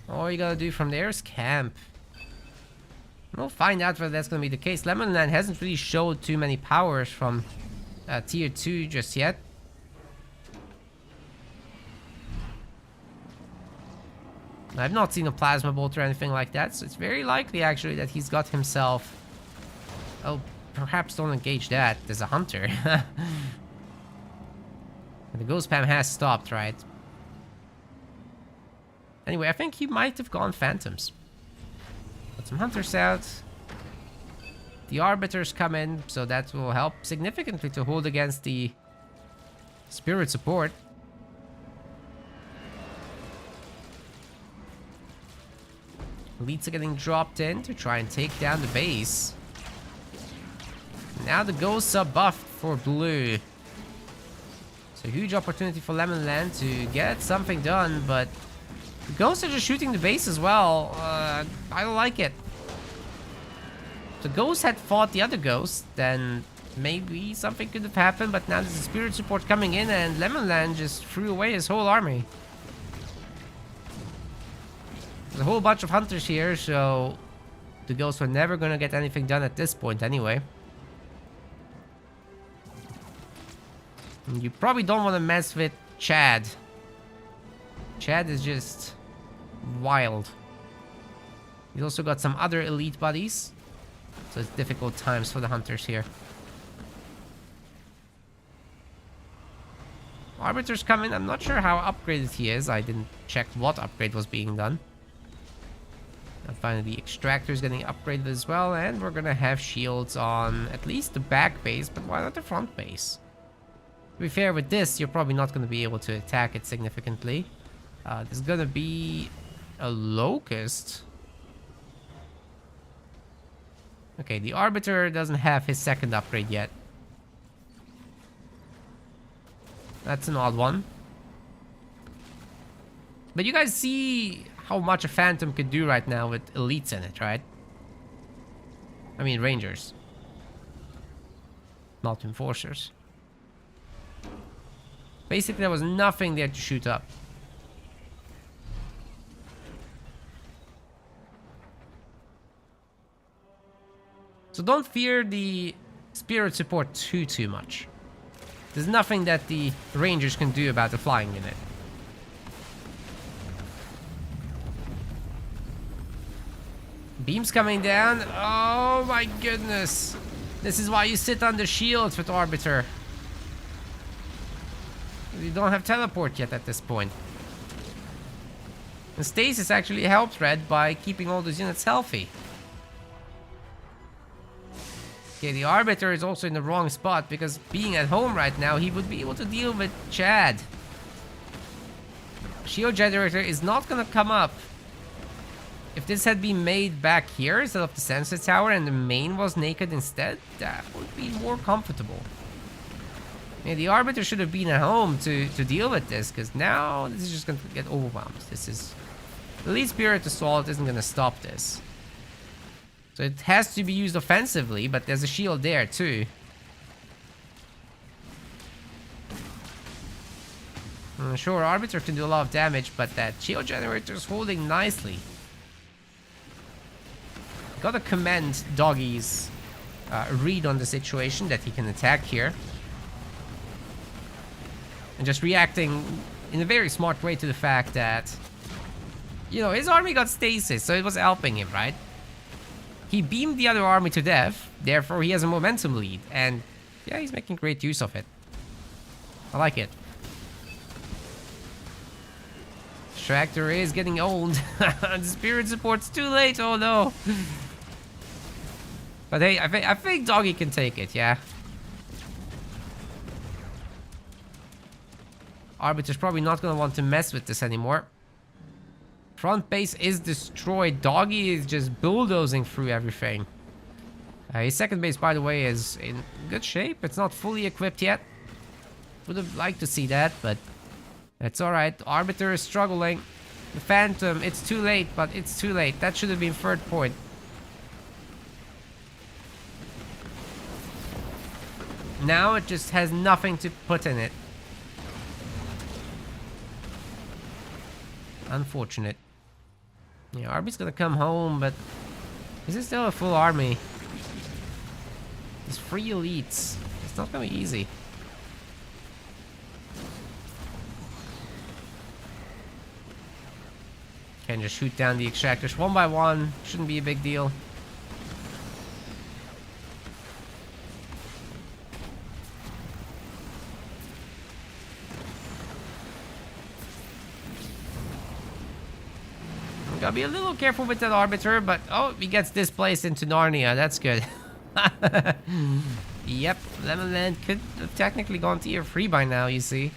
All you gotta do from there is camp. We'll find out whether that's gonna be the case. Lemonland hasn't really showed too many powers from tier 2 just yet. I've not seen a Plasma Bolt or anything like that, so it's very likely actually that he's got himself... Oh, perhaps don't engage that. There's a Hunter. The Ghost Spam has stopped, right? Anyway, I think he might have gone Phantoms. Got some Hunters out. The Arbiters come in, so that will help significantly to hold against the Spirit support. Elites are getting dropped in to try and take down the base. Now the Ghosts are buffed for blue. It's a huge opportunity for Lemonland to get something done, but the Ghosts are just shooting the base as well. I don't like it. If the Ghosts had fought the other Ghosts, then maybe something could have happened, but now there's a Spirit support coming in and Lemonland just threw away his whole army. There's a whole bunch of Hunters here, so the Ghosts were never going to get anything done at this point anyway. And you probably don't want to mess with Chad. Chad is just wild. He's also got some other elite buddies, so it's difficult times for the Hunters here. Arbiter's coming. I'm not sure how upgraded he is. I didn't check what upgrade was being done. And finally, the Extractor is getting upgraded as well, and we're gonna have shields on at least the back base, but why not the front base? To be fair, with this, you're probably not gonna be able to attack it significantly. There's gonna be a Locust. Okay, the Arbiter doesn't have his second upgrade yet. That's an odd one. But you guys see how much a Phantom could do right now with elites in it, right? I mean, Rangers. Not Enforcers. Basically, there was nothing there to shoot up. So don't fear the Spirit support too much. There's nothing that the Rangers can do about the flying unit. Beams coming down. Oh my goodness. This is why you sit on the shields with Arbiter. You don't have teleport yet at this point. And Stasis actually helps Red by keeping all those units healthy. Okay, the Arbiter is also in the wrong spot because being at home right now, he would be able to deal with Chad. Shield generator is not gonna come up. If this had been made back here instead of the sensor tower and the main was naked instead, that would be more comfortable. Yeah, the Arbiter should have been at home to deal with this, because now this is just gonna get overwhelmed. This is... The Elite Spirit Assault isn't gonna stop this. So it has to be used offensively, but there's a shield there too. Sure, Arbiter can do a lot of damage, but that shield generator is holding nicely. Gotta commend Doggy's read on the situation, that he can attack here. And just reacting in a very smart way to the fact that, you know, his army got stasis, so it was helping him, right? He beamed the other army to death, therefore he has a momentum lead. And yeah, he's making great use of it. I like it. Tractor is getting old. The spirit support's too late, oh no. But hey, I think Doggy can take it, yeah. Arbiter's probably not gonna want to mess with this anymore. Front base is destroyed. Doggy is just bulldozing through everything. His second base, by the way, is in good shape. It's not fully equipped yet. Would have liked to see that, but it's alright. Arbiter is struggling. The Phantom, it's too late, but it's too late. That should have been third point. Now it just has nothing to put in it. Unfortunate. Yeah, Arby's gonna come home, but is it still a full army? There's 3 elites. It's not gonna be easy. Can just shoot down the extractors one by one. Shouldn't be a big deal. Gotta be a little careful with that Arbiter, but oh, he gets displaced into Narnia. That's good. Yep, Lemonland could have technically gone tier 3 by now, you see.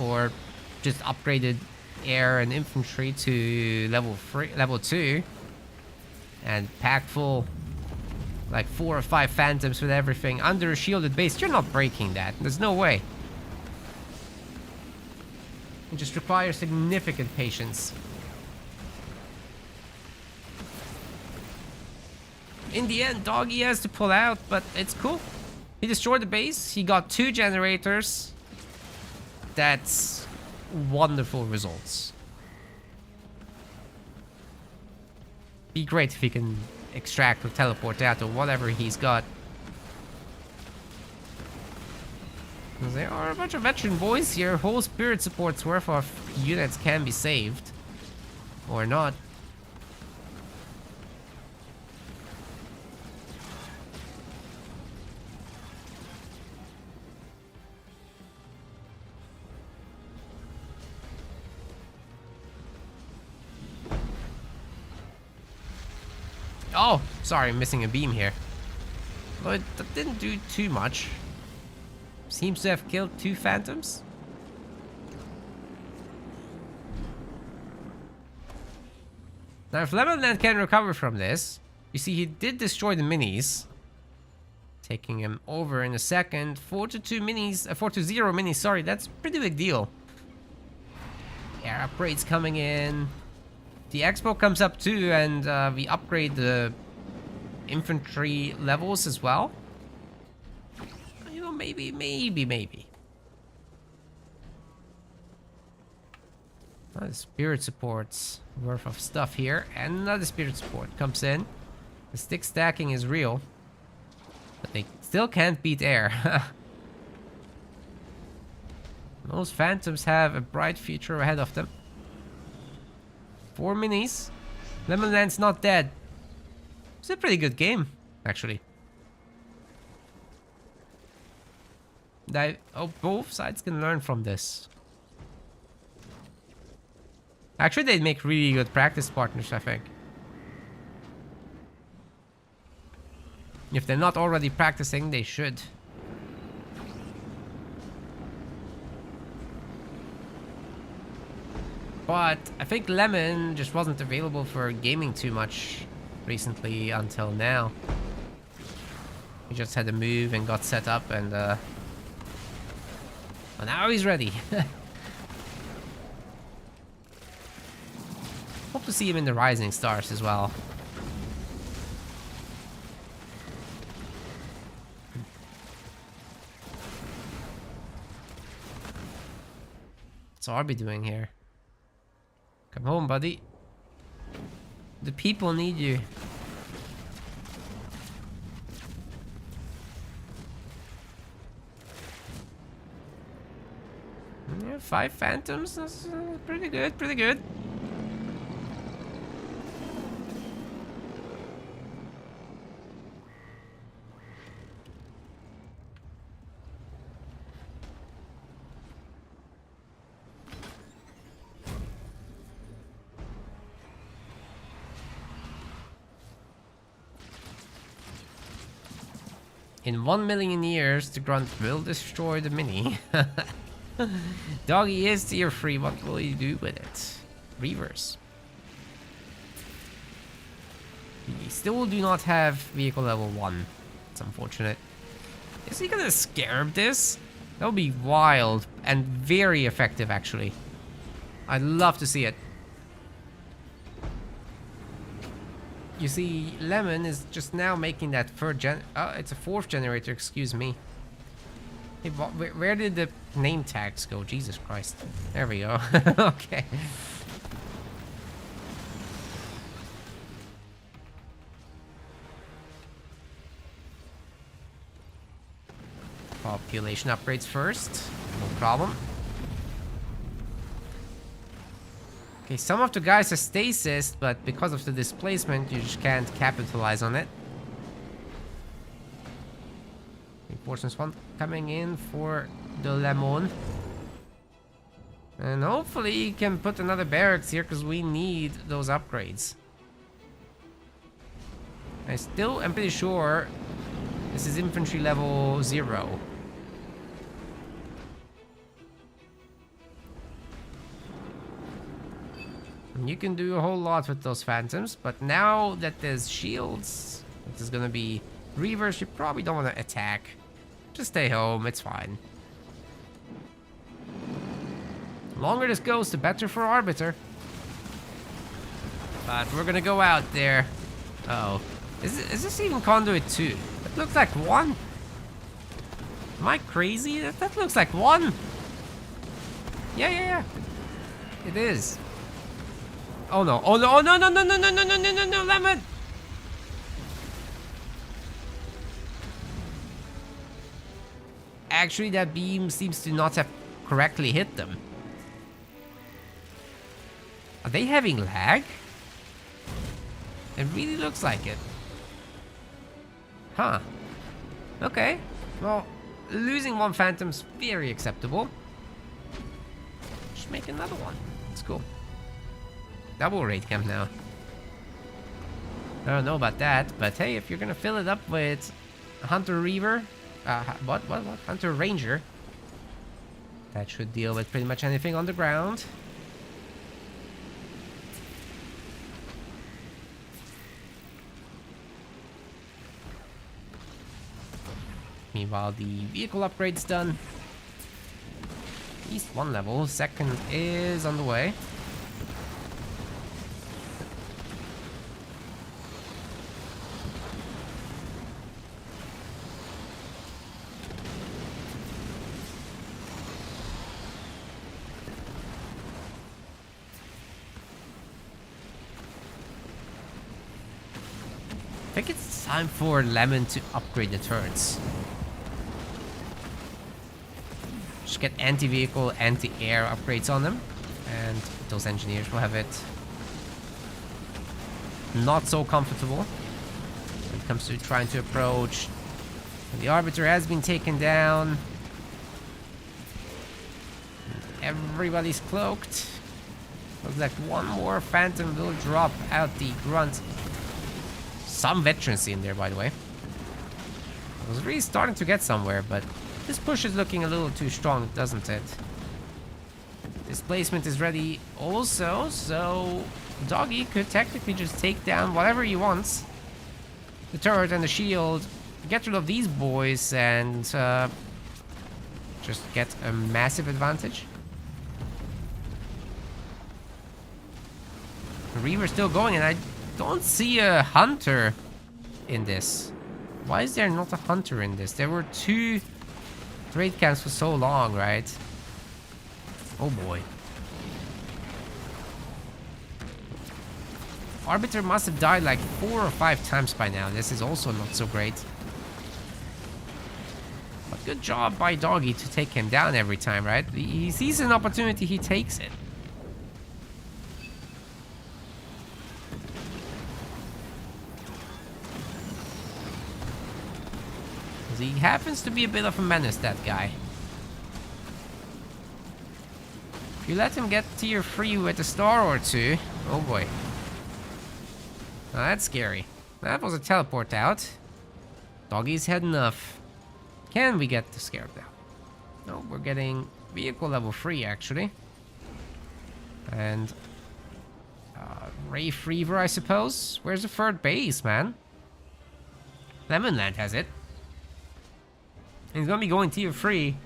Or just upgraded air and infantry to level 2. And packed full, like 4 or 5 Phantoms with everything under a shielded base. You're not breaking that. There's no way. It just requires significant patience. In the end, Doggy has to pull out, but it's cool. He destroyed the base. He got 2 generators. That's wonderful results. Be great if he can extract or teleport out or whatever he's got. There are a bunch of veteran boys here. Whole spirit support's worth of units can be saved. Or not. Oh, sorry, I'm missing a beam here. But that didn't do too much. Seems to have killed 2 Phantoms. Now, if Lemonland can recover from this, you see he did destroy the minis. Taking him over in a second. 4-2 minis, 4-0 minis, sorry, that's a pretty big deal. Air upgrades coming in. The expo comes up too, and we upgrade the infantry levels as well. You know, maybe. Another spirit support's worth of stuff here, and another spirit support comes in. The stick stacking is real, but they still can't beat air. Those Phantoms have a bright future ahead of them. 4 minis. Lemonland's not dead. It's a pretty good game, actually. Both sides can learn from this. Actually, they'd make really good practice partners, I think. If they're not already practicing, they should. But I think Lemon just wasn't available for gaming too much recently until now. He just had to move and got set up and well, now he's ready. Hope to see him in the Rising Stars as well. What's Arby doing here? Come home, buddy. The people need you. Yeah, 5 phantoms. That's pretty good, pretty good. In 1 million years, the grunt will destroy the mini. Doggy is tier 3. What will you do with it? Reverse. We still do not have vehicle level 1. It's unfortunate. Is he gonna scarab this? That would be wild and very effective, actually. I'd love to see it. You see, Lemon is just now making that it's a 4th generator, excuse me. Hey, where did the name tags go? Jesus Christ. There we go. Okay. Population upgrades first. No problem. Okay, some of the guys are stasis, but because of the displacement, you just can't capitalize on it. Reinforcements 1 coming in for the Lemon. And hopefully you can put another barracks here, because we need those upgrades. I still am pretty sure this is infantry level 0. You can do a whole lot with those phantoms, but now that there's shields, this is gonna be reverse. You probably don't want to attack. Just stay home, it's fine. The longer this goes, the better for Arbiter. But we're gonna go out there. Uh oh. Is this even Conduit 2? It looks like 1. Am I crazy? That looks like 1. Yeah. It is. Oh no, oh no, oh no, no, no, no, no, no, no, no, no, no, Lemon! Actually, that beam seems to not have correctly hit them. Are they having lag? It really looks like it. Huh. Okay. Well, losing 1 phantom's very acceptable. Just make another one. It's cool. Double raid camp now. I don't know about that, but hey, if you're gonna fill it up with Hunter Reaver, what? Hunter Ranger, that should deal with pretty much anything on the ground. Meanwhile, the vehicle upgrade's done. At least 1 level. 2nd is on the way. I think it's time for Lemon to upgrade the turrets. Just get anti-vehicle, anti-air upgrades on them, and those engineers will have it not so comfortable when it comes to trying to approach. And the Arbiter has been taken down. Everybody's cloaked. Looks like 1 more Phantom will drop out the grunt. Some veterancy in there, by the way. I was really starting to get somewhere, but this push is looking a little too strong, doesn't it? Displacement is ready also, so Doggy could technically just take down whatever he wants. The turret and the shield. Get rid of these boys and just get a massive advantage. The Reaver's still going, and I don't see a hunter in this. Why is there not a hunter in this? There were 2 trade camps for so long, right? Oh boy. Arbiter must have died like 4 or 5 times by now. This is also not so great. But good job by Doggy to take him down every time, right? He sees an opportunity, he takes it. He happens to be a bit of a menace, that guy. If you let him get tier 3 with a star or 2, oh boy. Now that's scary. That was a teleport out. Doggy's had enough. Can we get the scarab down? No, we're getting vehicle level 3 actually. And Wraith Reaver, I suppose. Where's the 3rd base, man? Lemonland has it. He's gonna be going tier 3,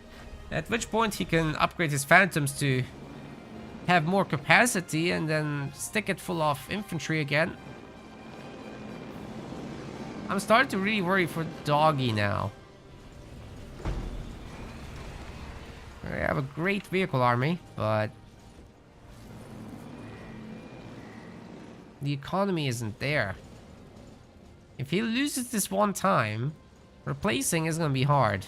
at which point he can upgrade his phantoms to have more capacity and then stick it full of infantry again. I'm starting to really worry for Doggy now. We have a great vehicle army, but the economy isn't there. If he loses this one time, replacing is gonna be hard.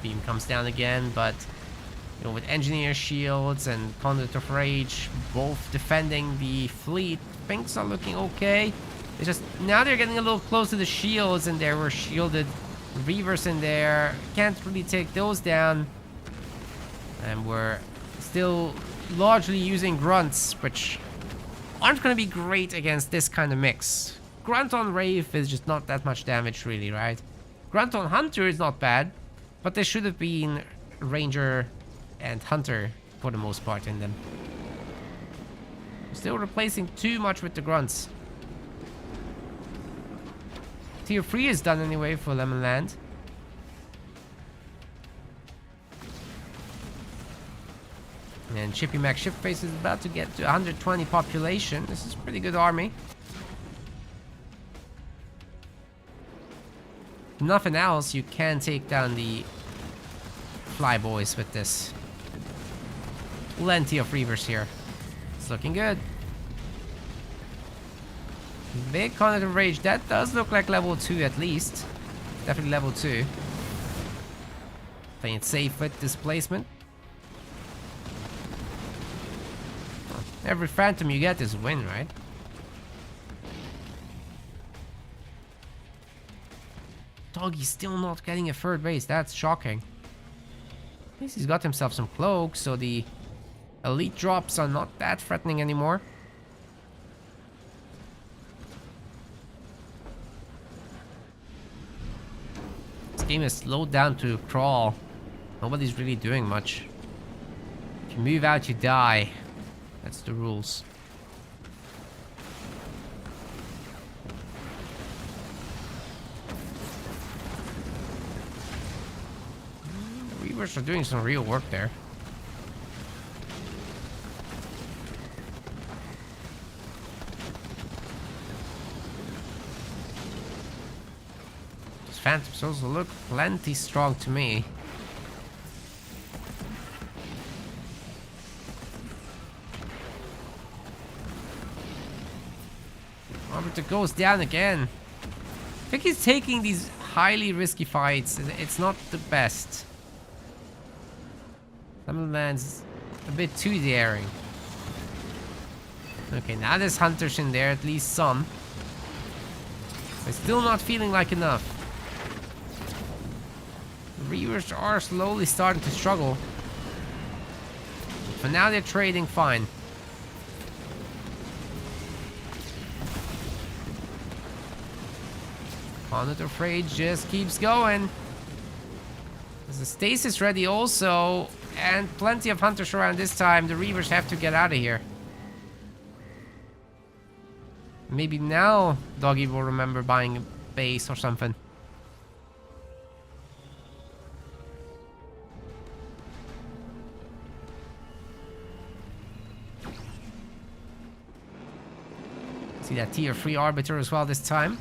Beam comes down again, but you know, with engineer shields and conduit of rage both defending the fleet, things are looking okay. It's just now they're getting a little close to the shields, and there were shielded reavers in there. Can't really take those down, and we're still largely using grunts, which aren't going to be great against this kind of mix. Grunt on Wraith is just not that much damage, really, right? Grunt on Hunter is not bad, but there should have been Ranger and Hunter for the most part in them. Still replacing too much with the grunts. Tier 3 is done anyway for Lemonland. And Chippy Mac Shipface is about to get to 120 population. This is a pretty good army. Nothing else, you can take down the flyboys with this. Plenty of reavers here. It's looking good. Big Conduit of Rage. That does look like level 2 at least. Definitely level 2. Playing it safe with displacement. Every phantom you get is a win, right? Doggy's still not getting a 3rd base. That's shocking. At least he's got himself some cloaks, so the elite drops are not that threatening anymore. This game is slowed down to a crawl. Nobody's really doing much. If you move out, you die. That's the rules. The Reavers are doing some real work there. These phantoms also look plenty strong to me. Arbiter goes down again. I think he's taking these highly risky fights. It's not the best. Lemonland's a bit too daring. Okay, now there's hunters in there, at least some. But still not feeling like enough. Reavers are slowly starting to struggle. For now, they're trading fine. Comet of Rage just keeps going. There's a stasis ready also, and plenty of hunters around this time. The Reavers have to get out of here. Maybe now Doggy will remember buying a base or something. See that tier 3 Arbiter as well this time.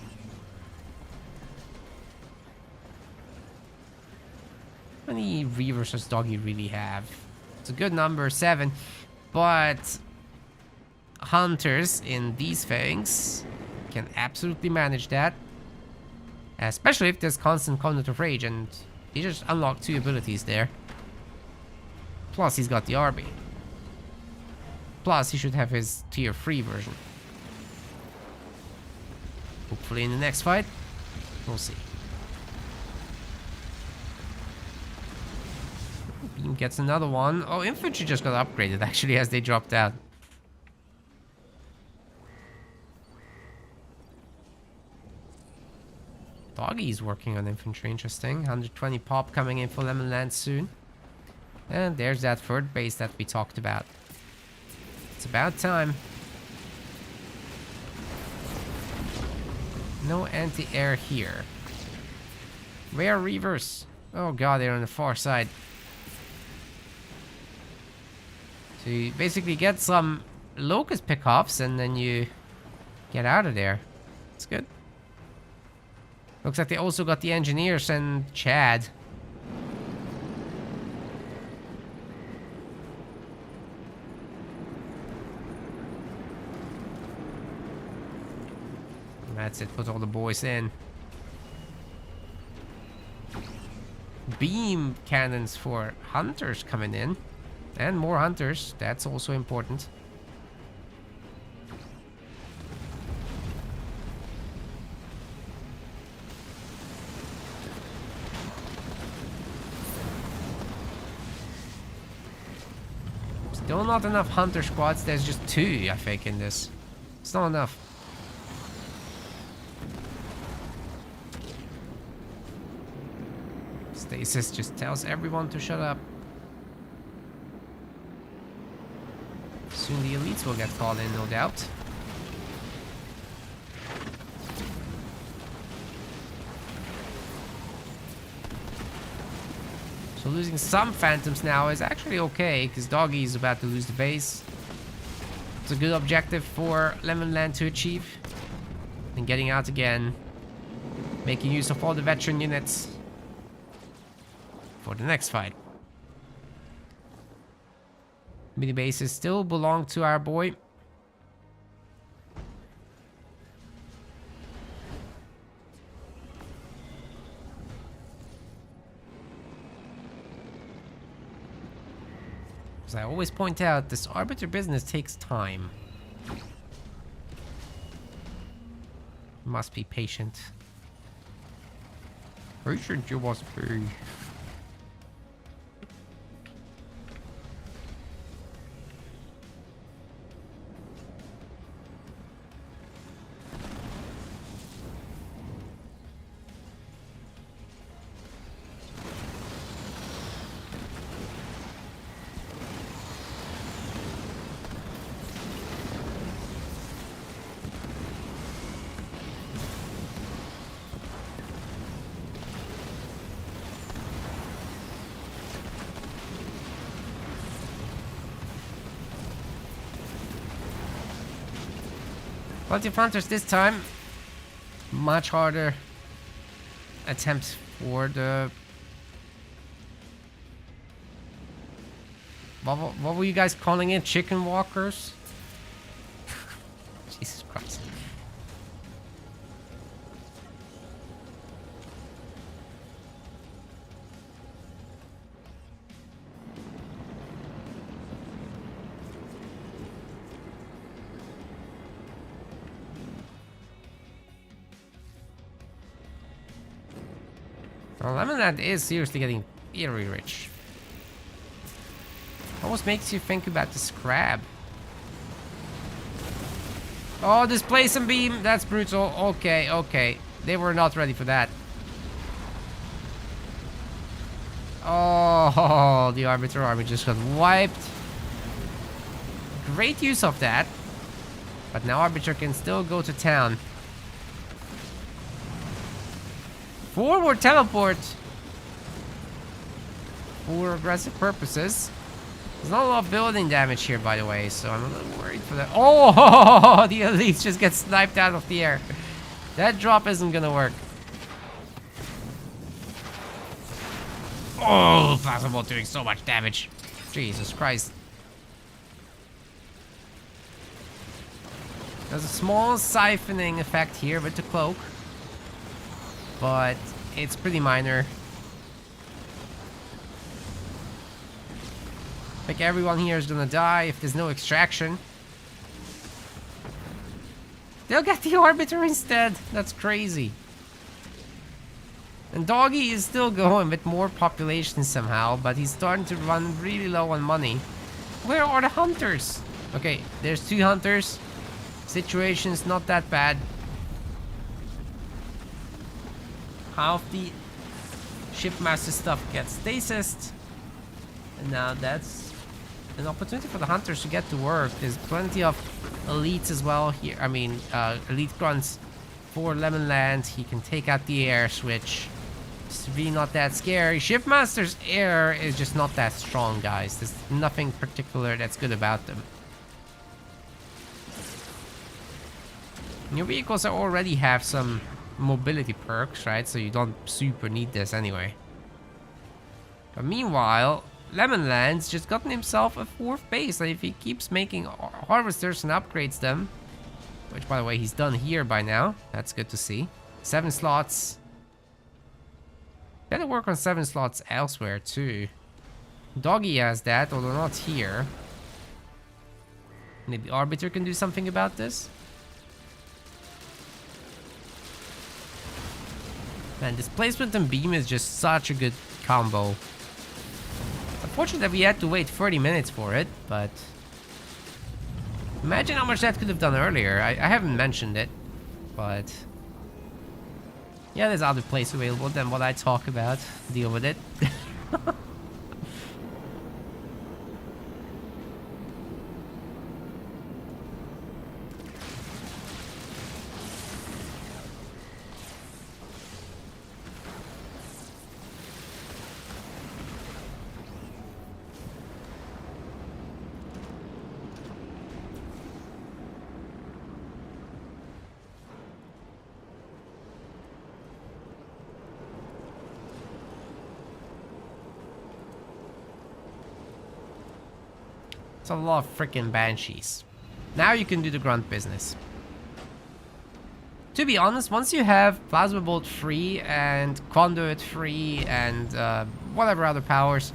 How many Reavers does Doggy really have? It's a good number, 7. But hunters in these things can absolutely manage that. Especially if there's constant Covenant of Rage, and he just unlocked 2 abilities there. Plus he's got the RB. Plus he should have his tier 3 version. Hopefully in the next fight, we'll see. Beam gets another one. Oh, infantry just got upgraded actually as they dropped out. Doggy's working on infantry, interesting. 120 pop coming in for Lemonland soon. And there's that third base that we talked about. It's about time. No anti-air here. Where are Reavers? Oh god, they're on the far side. So you basically get some locust pickoffs and then you get out of there. It's good. Looks like they also got the engineers and Chad. That's it, put all the boys in. Beam cannons for hunters coming in. And more hunters, that's also important. Still not enough hunter squads, there's just 2 I think in this. It's not enough. Stasis just tells everyone to shut up. Soon the elites will get called in, no doubt. So losing some phantoms now is actually okay, because Doggy is about to lose the base. It's a good objective for Lemonland to achieve. And getting out again. Making use of all the veteran units for the next fight. Mini bases still belong to our boy. As I always point out, this arbiter business takes time. Must be patient. Patient you must be. Plenty of hunters this time. Much harder attempts for the... What were you guys calling it? Chicken walkers? Jesus Christ. Well, Lemonland is seriously getting very rich. Almost makes you think about this crab. Oh, displacement beam. That's brutal. Okay, okay. They were not ready for that. Oh, the Arbiter army just got wiped. Great use of that. But now Arbiter can still go to town. Forward teleport. For aggressive purposes. There's not a lot of building damage here, by the way, so I'm a little worried for that. Oh, the elites just get sniped out of the air. That drop isn't gonna work. Oh, plasma bolt doing so much damage. Jesus Christ. There's a small siphoning effect here with the cloak, but it's pretty minor. Like everyone here is gonna die if there's no extraction. They'll get the Arbiter instead. That's crazy. And Doggy is still going with more population somehow, but he's starting to run really low on money. Where are the hunters? Okay, there's 2 hunters. Situation's not that bad. Half the shipmaster stuff gets stasis. And now that's an opportunity for the hunters to get to work. There's plenty of elites as well here. I mean, elite grunts for Lemonland. He can take out the air switch. It's really not that scary. Shipmaster's air is just not that strong, guys. There's nothing particular that's good about them. Your vehicles already have some mobility perks, right? So you don't super need this anyway. But meanwhile, Lemonland's just gotten himself a 4th base. Like if he keeps making harvesters and upgrades them, which by the way he's done here by now, that's good to see. 7 slots. Better work on 7 slots elsewhere too. Doggy has that, although not here. Maybe Arbiter can do something about this. Man, displacement and beam is just such a good combo. Unfortunate that we had to wait 30 minutes for it, but imagine how much that could have done earlier. I haven't mentioned it, but yeah, there's other plays available than what I talk about. Deal with it. It's a lot of freaking banshees. Now you can do the grunt business. To be honest, once you have plasma bolt free and conduit free and whatever other powers,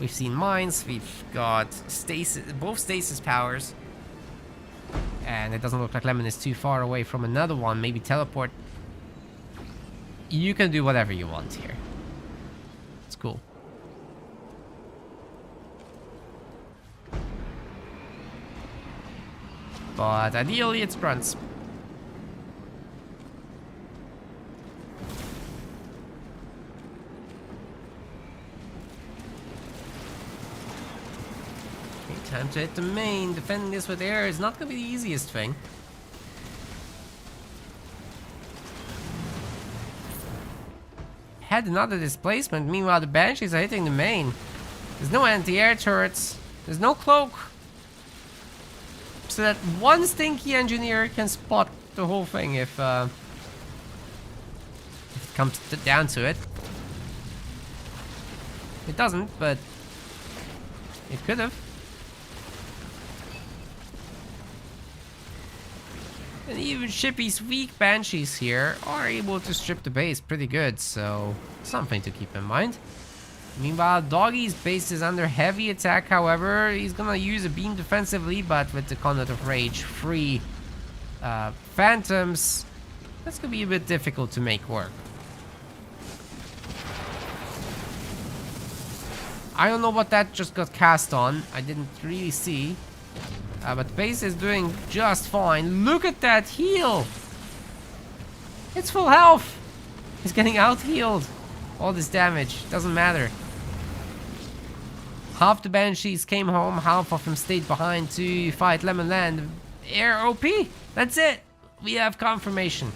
we've seen mines, we've got stasis, both stasis powers, and it doesn't look like Lemon is too far away from another one. Maybe teleport. You can do whatever you want here. It's cool. But ideally, it's grunts. Okay, time to hit the main. Defending this with air is not going to be the easiest thing. Had another displacement. Meanwhile, the Banshees are hitting the main. There's no anti-air turrets. There's no cloak. So that one stinky engineer can spot the whole thing if it comes down to it. It doesn't, but it could have. And even Shippy's weak Banshees here are able to strip the base pretty good, so something to keep in mind. Meanwhile, Doggy's base is under heavy attack, however. He's gonna use a beam defensively, but with the Conduit of Rage free Phantoms, that's gonna be a bit difficult to make work. I don't know what that just got cast on. I didn't really see. But base is doing just fine. Look at that heal. It's full health. He's getting out healed. All this damage. Doesn't matter. Half the Banshees came home. Half of them stayed behind to fight Lemonland. Air OP. That's it. We have confirmation.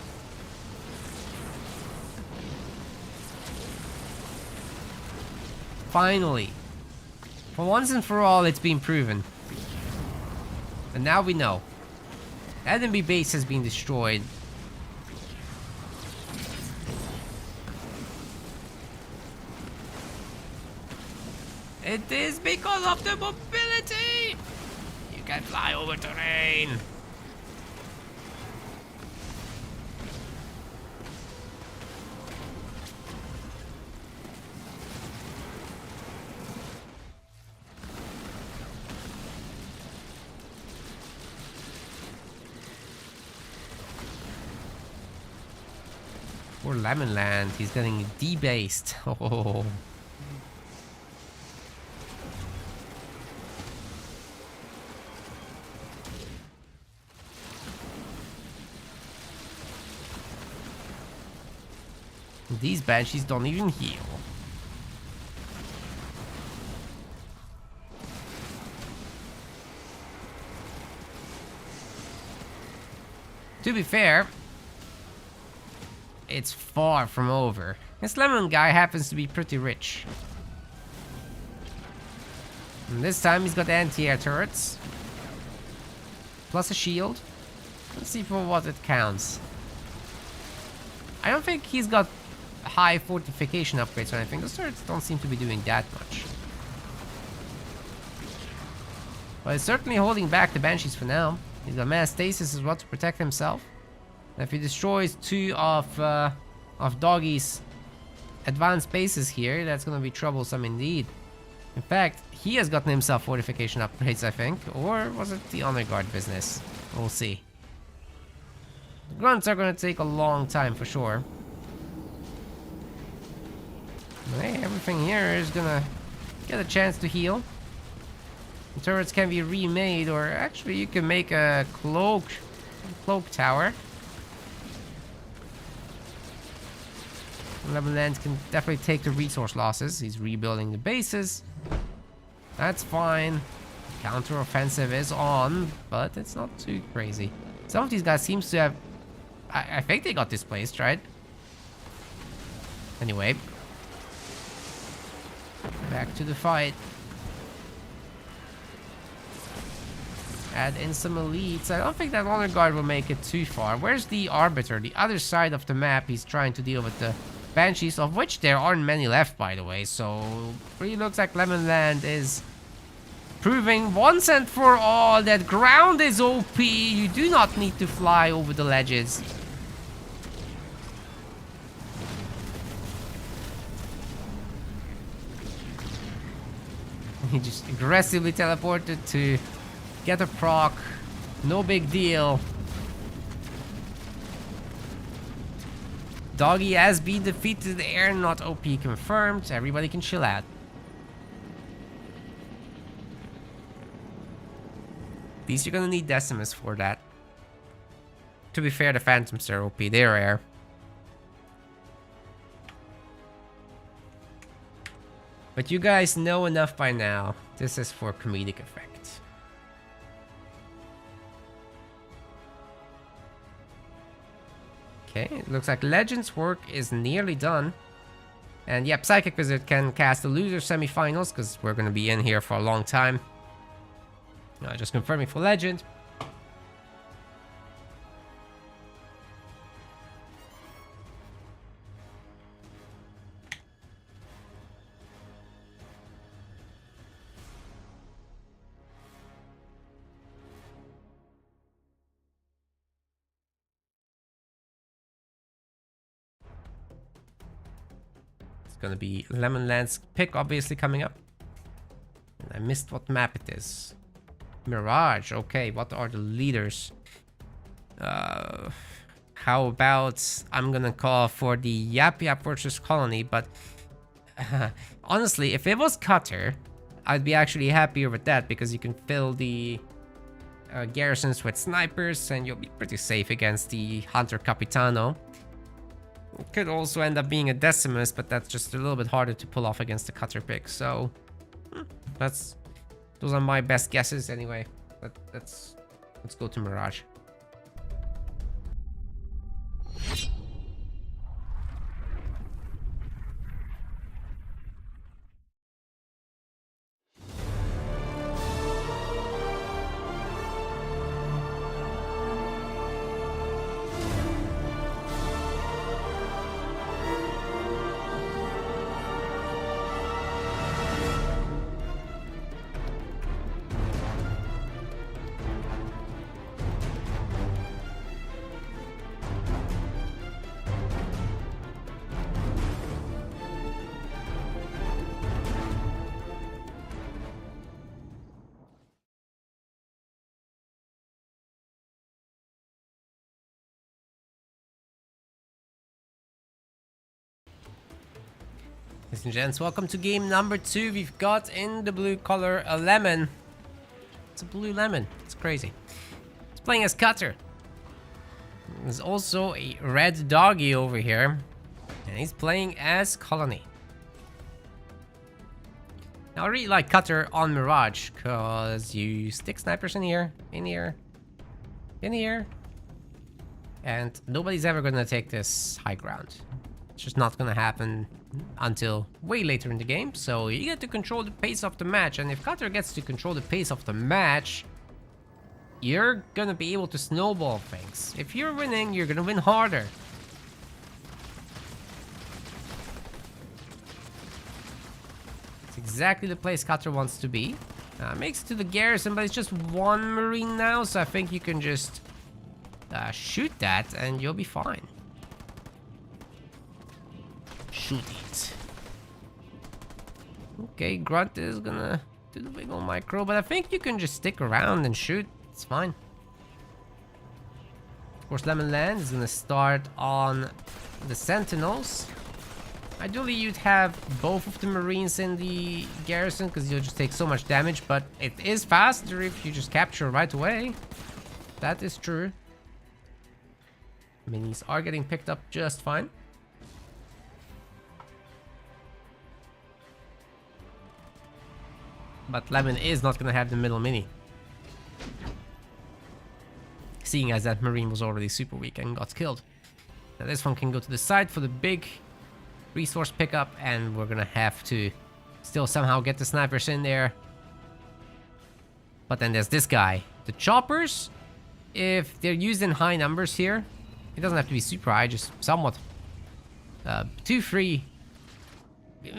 Finally. For once and for all, it's been proven. And now we know. Enemy base has been destroyed. It is because of the mobility! You can fly over terrain! Poor Lemonland, he's getting debased. Oh. These Banshees don't even heal. To be fair, it's far from over. This Lemon guy happens to be pretty rich. And this time he's got anti-air turrets. Plus a shield. Let's see for what it counts. I don't think he's got high fortification upgrades or anything. Those turrets don't seem to be doing that much. But it's certainly holding back the Banshees for now. He's got mass stasis as well to protect himself. And if he destroys two of Doggy's advanced bases here, that's gonna be troublesome indeed. In fact, he has gotten himself fortification upgrades, I think. Or was it the honor guard business? We'll see. The grunts are gonna take a long time for sure. But hey, everything here is gonna get a chance to heal. The turrets can be remade, or actually you can make a cloak tower. Lemonland can definitely take the resource losses. He's rebuilding the bases. That's fine. Counter-offensive is on, but it's not too crazy. Some of these guys seems to have... I think they got displaced, right? Anyway. Back to the fight. Add in some elites. I don't think that honor guard will make it too far. Where's the Arbiter? The other side of the map, he's trying to deal with the Banshees, of which there aren't many left, by the way. So, really looks like Lemonland is proving once and for all that ground is OP. You do not need to fly over the ledges. He just aggressively teleported to get a proc. No big deal. Doggy has been defeated in the air, not OP confirmed. Everybody can chill out. At least you're gonna need Decimus for that. To be fair, the Phantoms are OP. They're rare. But you guys know enough by now. This is for comedic effect. Okay, it looks like Legends work is nearly done. And yep, Psychic Wizard can cast the loser semifinals, because we're going to be in here for a long time. Just confirming for Legend. Gonna be Lemonland's pick, obviously, coming up. And I missed what map it is. Mirage. Okay, what are the leaders? How about I'm gonna call for the Yap Yap versus Colony, but Honestly, if it was Cutter, I'd be actually happier with that because you can fill the garrisons with snipers and you'll be pretty safe against the Hunter Capitano. It could also end up being a Decimus, but that's just a little bit harder to pull off against the Cutter pick. So those are my best guesses anyway. But let's go to Mirage. Ladies and gents, welcome to game number 2. We've got in the blue color a lemon. It's a blue lemon. It's crazy. It's playing as Cutter. There's also a red doggy over here. And he's playing as Colony. Now I really like Cutter on Mirage because you stick snipers in here, in here, in here. And nobody's ever gonna take this high ground. It's just not gonna happen until way later in the game, so you get to control the pace of the match, and if Cutter gets to control the pace of the match, you're gonna be able to snowball things. If you're winning, you're gonna win harder. It's exactly the place Cutter wants to be. Makes it to the garrison, but it's just one Marine now, so I think you can just shoot that and you'll be fine. Shoot it. Okay, Grunt is gonna do the big old micro, but I think you can just stick around and shoot. It's fine. Of course, Lemonland is gonna start on the Sentinels. Ideally, you'd have both of the Marines in the garrison because you'll just take so much damage, but it is faster if you just capture right away. That is true. Minis are getting picked up just fine. But Lemon is not going to have the middle mini. Seeing as that Marine was already super weak and got killed. Now this one can go to the side for the big resource pickup, and we're going to have to still somehow get the snipers in there. But then there's this guy. The choppers, if they're used in high numbers here, it doesn't have to be super high, just somewhat. 2, 3,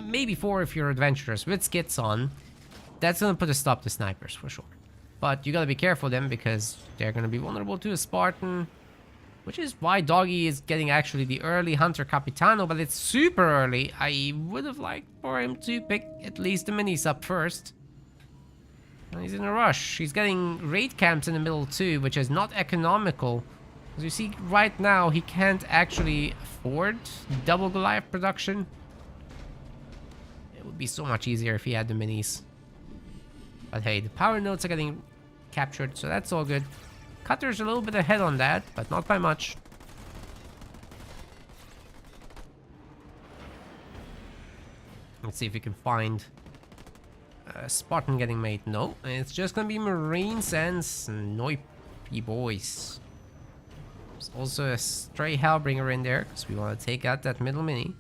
maybe 4 if you're adventurous with skits on. That's gonna put a stop to snipers for sure. But you gotta be careful then because they're gonna be vulnerable to a Spartan. Which is why Doggy is getting actually the early Hunter Capitano, but it's super early. I would have liked for him to pick at least the minis up first. And he's in a rush. He's getting raid camps in the middle too, which is not economical. As you see right now, he can't actually afford double Goliath production. It would be so much easier if he had the minis. But hey, the power nodes are getting captured, so that's all good. Cutter's a little bit ahead on that, but not by much. Let's see if we can find a Spartan getting made. No, it's just gonna be Marines and Snoipy boys. There's also a stray Hellbringer in there, because we want to take out that middle mini.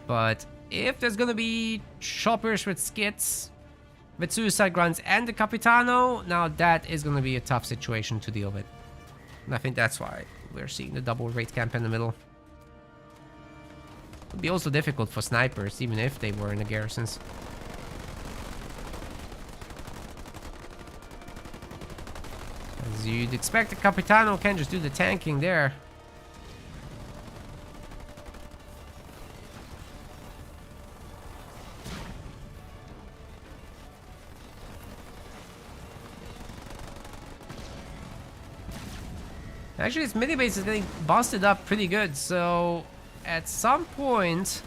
But if there's gonna be choppers with skits, with suicide grunts and the Capitano, now that is going to be a tough situation to deal with. And I think that's why we're seeing the double raid camp in the middle. It would be also difficult for snipers, even if they were in the garrisons. As you'd expect, the Capitano can just do the tanking there. Actually, his mini base is getting busted up pretty good, so at some point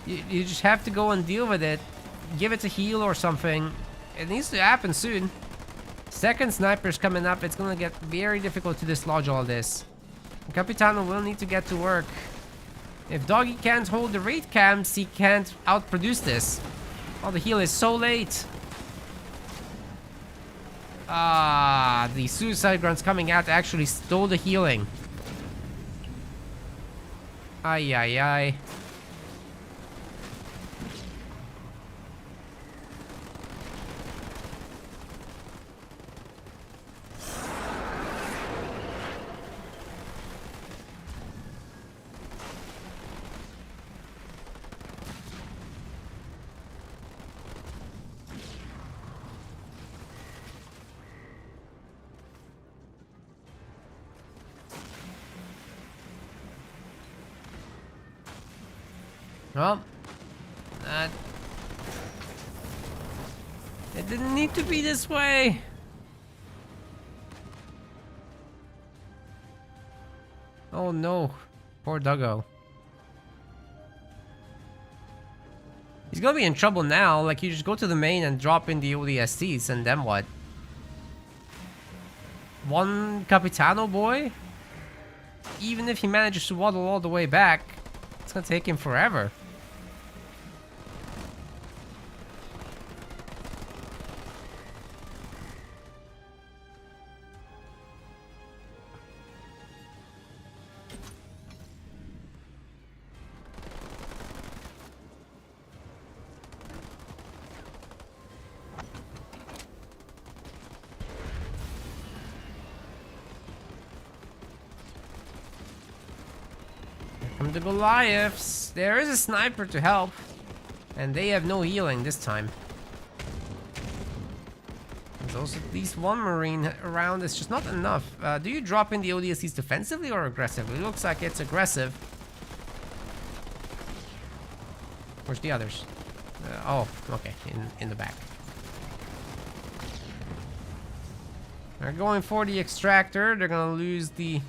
You just have to go and deal with it. Give it a heal or something. It needs to happen soon. Second sniper's coming up. It's gonna get very difficult to dislodge all this. Capitano will need to get to work. If Doggy can't hold the raid camps, he can't outproduce this. Oh, the heal is so late. Ah, the suicide grunts coming out actually stole the healing. Ay, ay, ay. Well, it didn't need to be this way. Oh no, poor Duggo. He's gonna be in trouble now. Like, you just go to the main and drop in the ODSTs, and then what? One Capitano boy? Even if he manages to waddle all the way back, it's gonna take him forever. Come to Goliaths. There is a sniper to help, and they have no healing this time. There's also at least one Marine around. It's just not enough. Do you drop in the ODSTs defensively or aggressively? It looks like it's aggressive. Where's the others? Oh, okay, in the back. They're going for the extractor. They're gonna lose the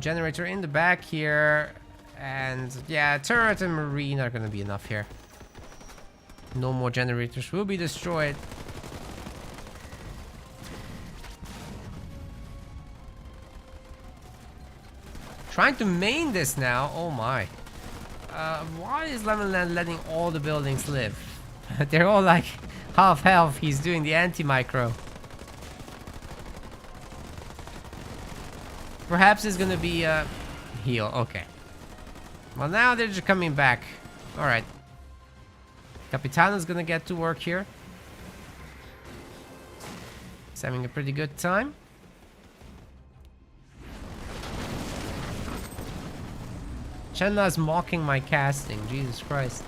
generator in the back here, and yeah, turret and marine are gonna be enough here. No more generators will be destroyed. Trying to main this now. Oh my. Why is Lemonland letting all the buildings live? They're all like half health. He's doing the anti-micro. Perhaps it's gonna be a heal. Okay. Well, now they're just coming back. Alright. Capitano's gonna get to work here. He's having a pretty good time. Chenla's mocking my casting. Jesus Christ.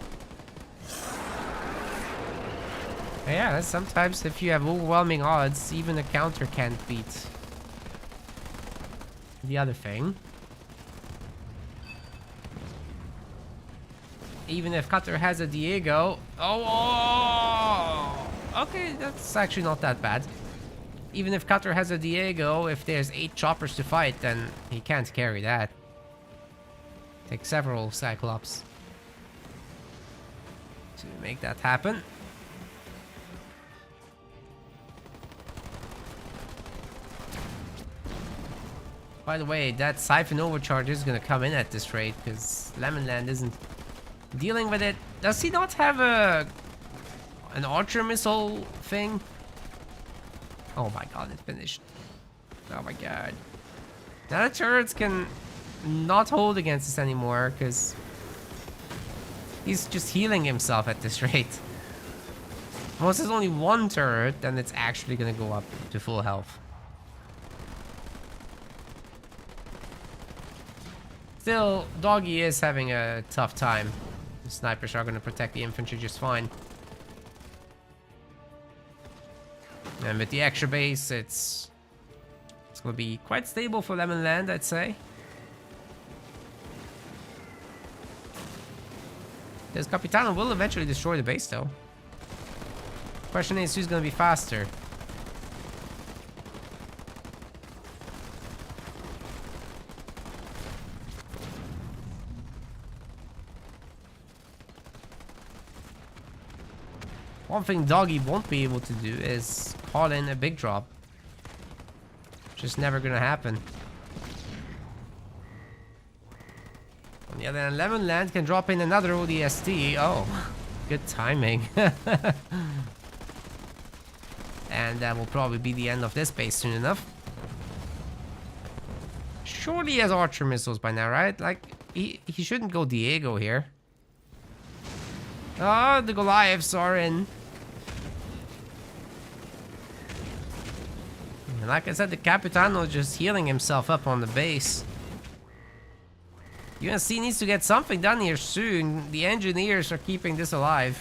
Yeah, sometimes if you have overwhelming odds, even a counter can't beat the other thing. Even if Cutter has a Diego. Oh! Okay, that's actually not that bad. Even if Cutter has a Diego, if there's 8 choppers to fight, then he can't carry that. Take several Cyclops to make that happen. By the way, that Siphon Overcharge is gonna come in at this rate because Lemonland isn't dealing with it. Does he not have an Archer missile thing? Oh my god, it finished. Oh my god. Now the turrets can not hold against us anymore because he's just healing himself at this rate. Once there's only one turret, then it's actually gonna go up to full health. Still, Doggy is having a tough time. The snipers are going to protect the infantry just fine. And with the extra base, it's going to be quite stable for Lemonland, I'd say. This Capitano will eventually destroy the base, though. Question is, who's going to be faster? One thing Doggy won't be able to do is call in a big drop. Just never gonna happen. On the other hand, Lemonland can drop in another ODST. Oh, good timing. And that will probably be the end of this base soon enough. Surely he has archer missiles by now, right? Like, he shouldn't go Diego here. Oh, the Goliaths are in. And like I said, the Capitano is just healing himself up on the base. UNC needs to get something done here soon. The engineers are keeping this alive.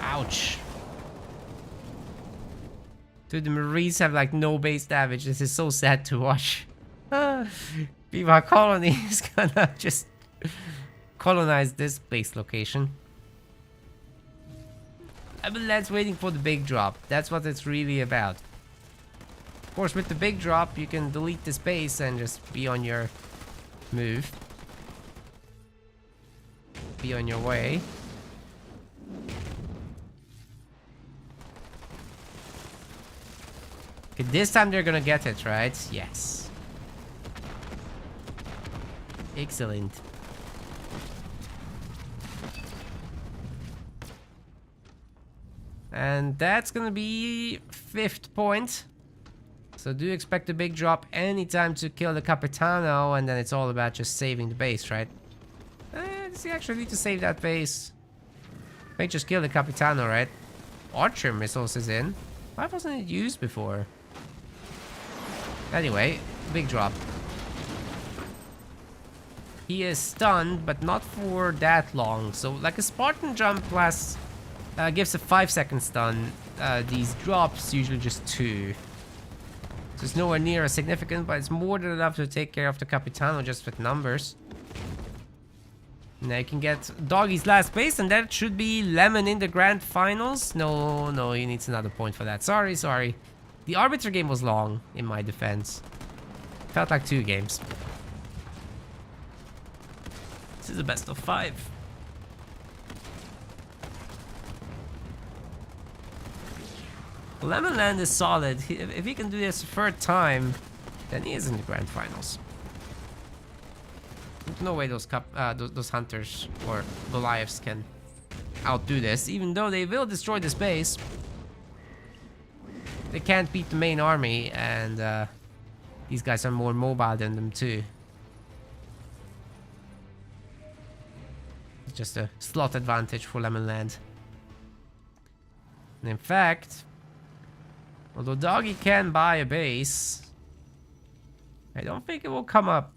Ouch. Dude, the Marines have like no base damage. This is so sad to watch. Viva Colony is gonna just colonize this base location. Lemonland's waiting for the big drop. That's what it's really about. Of course, with the big drop, you can delete this base and just be on your move. Be on your way. Okay, this time they're gonna get it, right? Yes. Excellent. And that's gonna be 5th point. So do expect a big drop anytime to kill the Capitano, and then it's all about just saving the base, right? Does he actually need to save that base? May just kill the Capitano, right? Archer missiles is in. Why wasn't it used before? Anyway, big drop. He is stunned, but not for that long. So, like a Spartan jump blast gives a 5-second stun. These drops usually just 2. So it's nowhere near as significant, but it's more than enough to take care of the Capitano just with numbers. Now you can get Doggy's last base, and that should be Lemon in the grand finals. No, he needs another point for that. Sorry. The Arbiter game was long, in my defense. Felt like 2 games. This is the best of 5. Lemonland is solid. If he can do this a 3rd time, then he is in the grand finals. There's no way those hunters or Goliaths can outdo this, even though they will destroy this base. They can't beat the main army, and these guys are more mobile than them too. It's just a slot advantage for Lemonland. And in fact, although Doggy can buy a base, I don't think it will come up.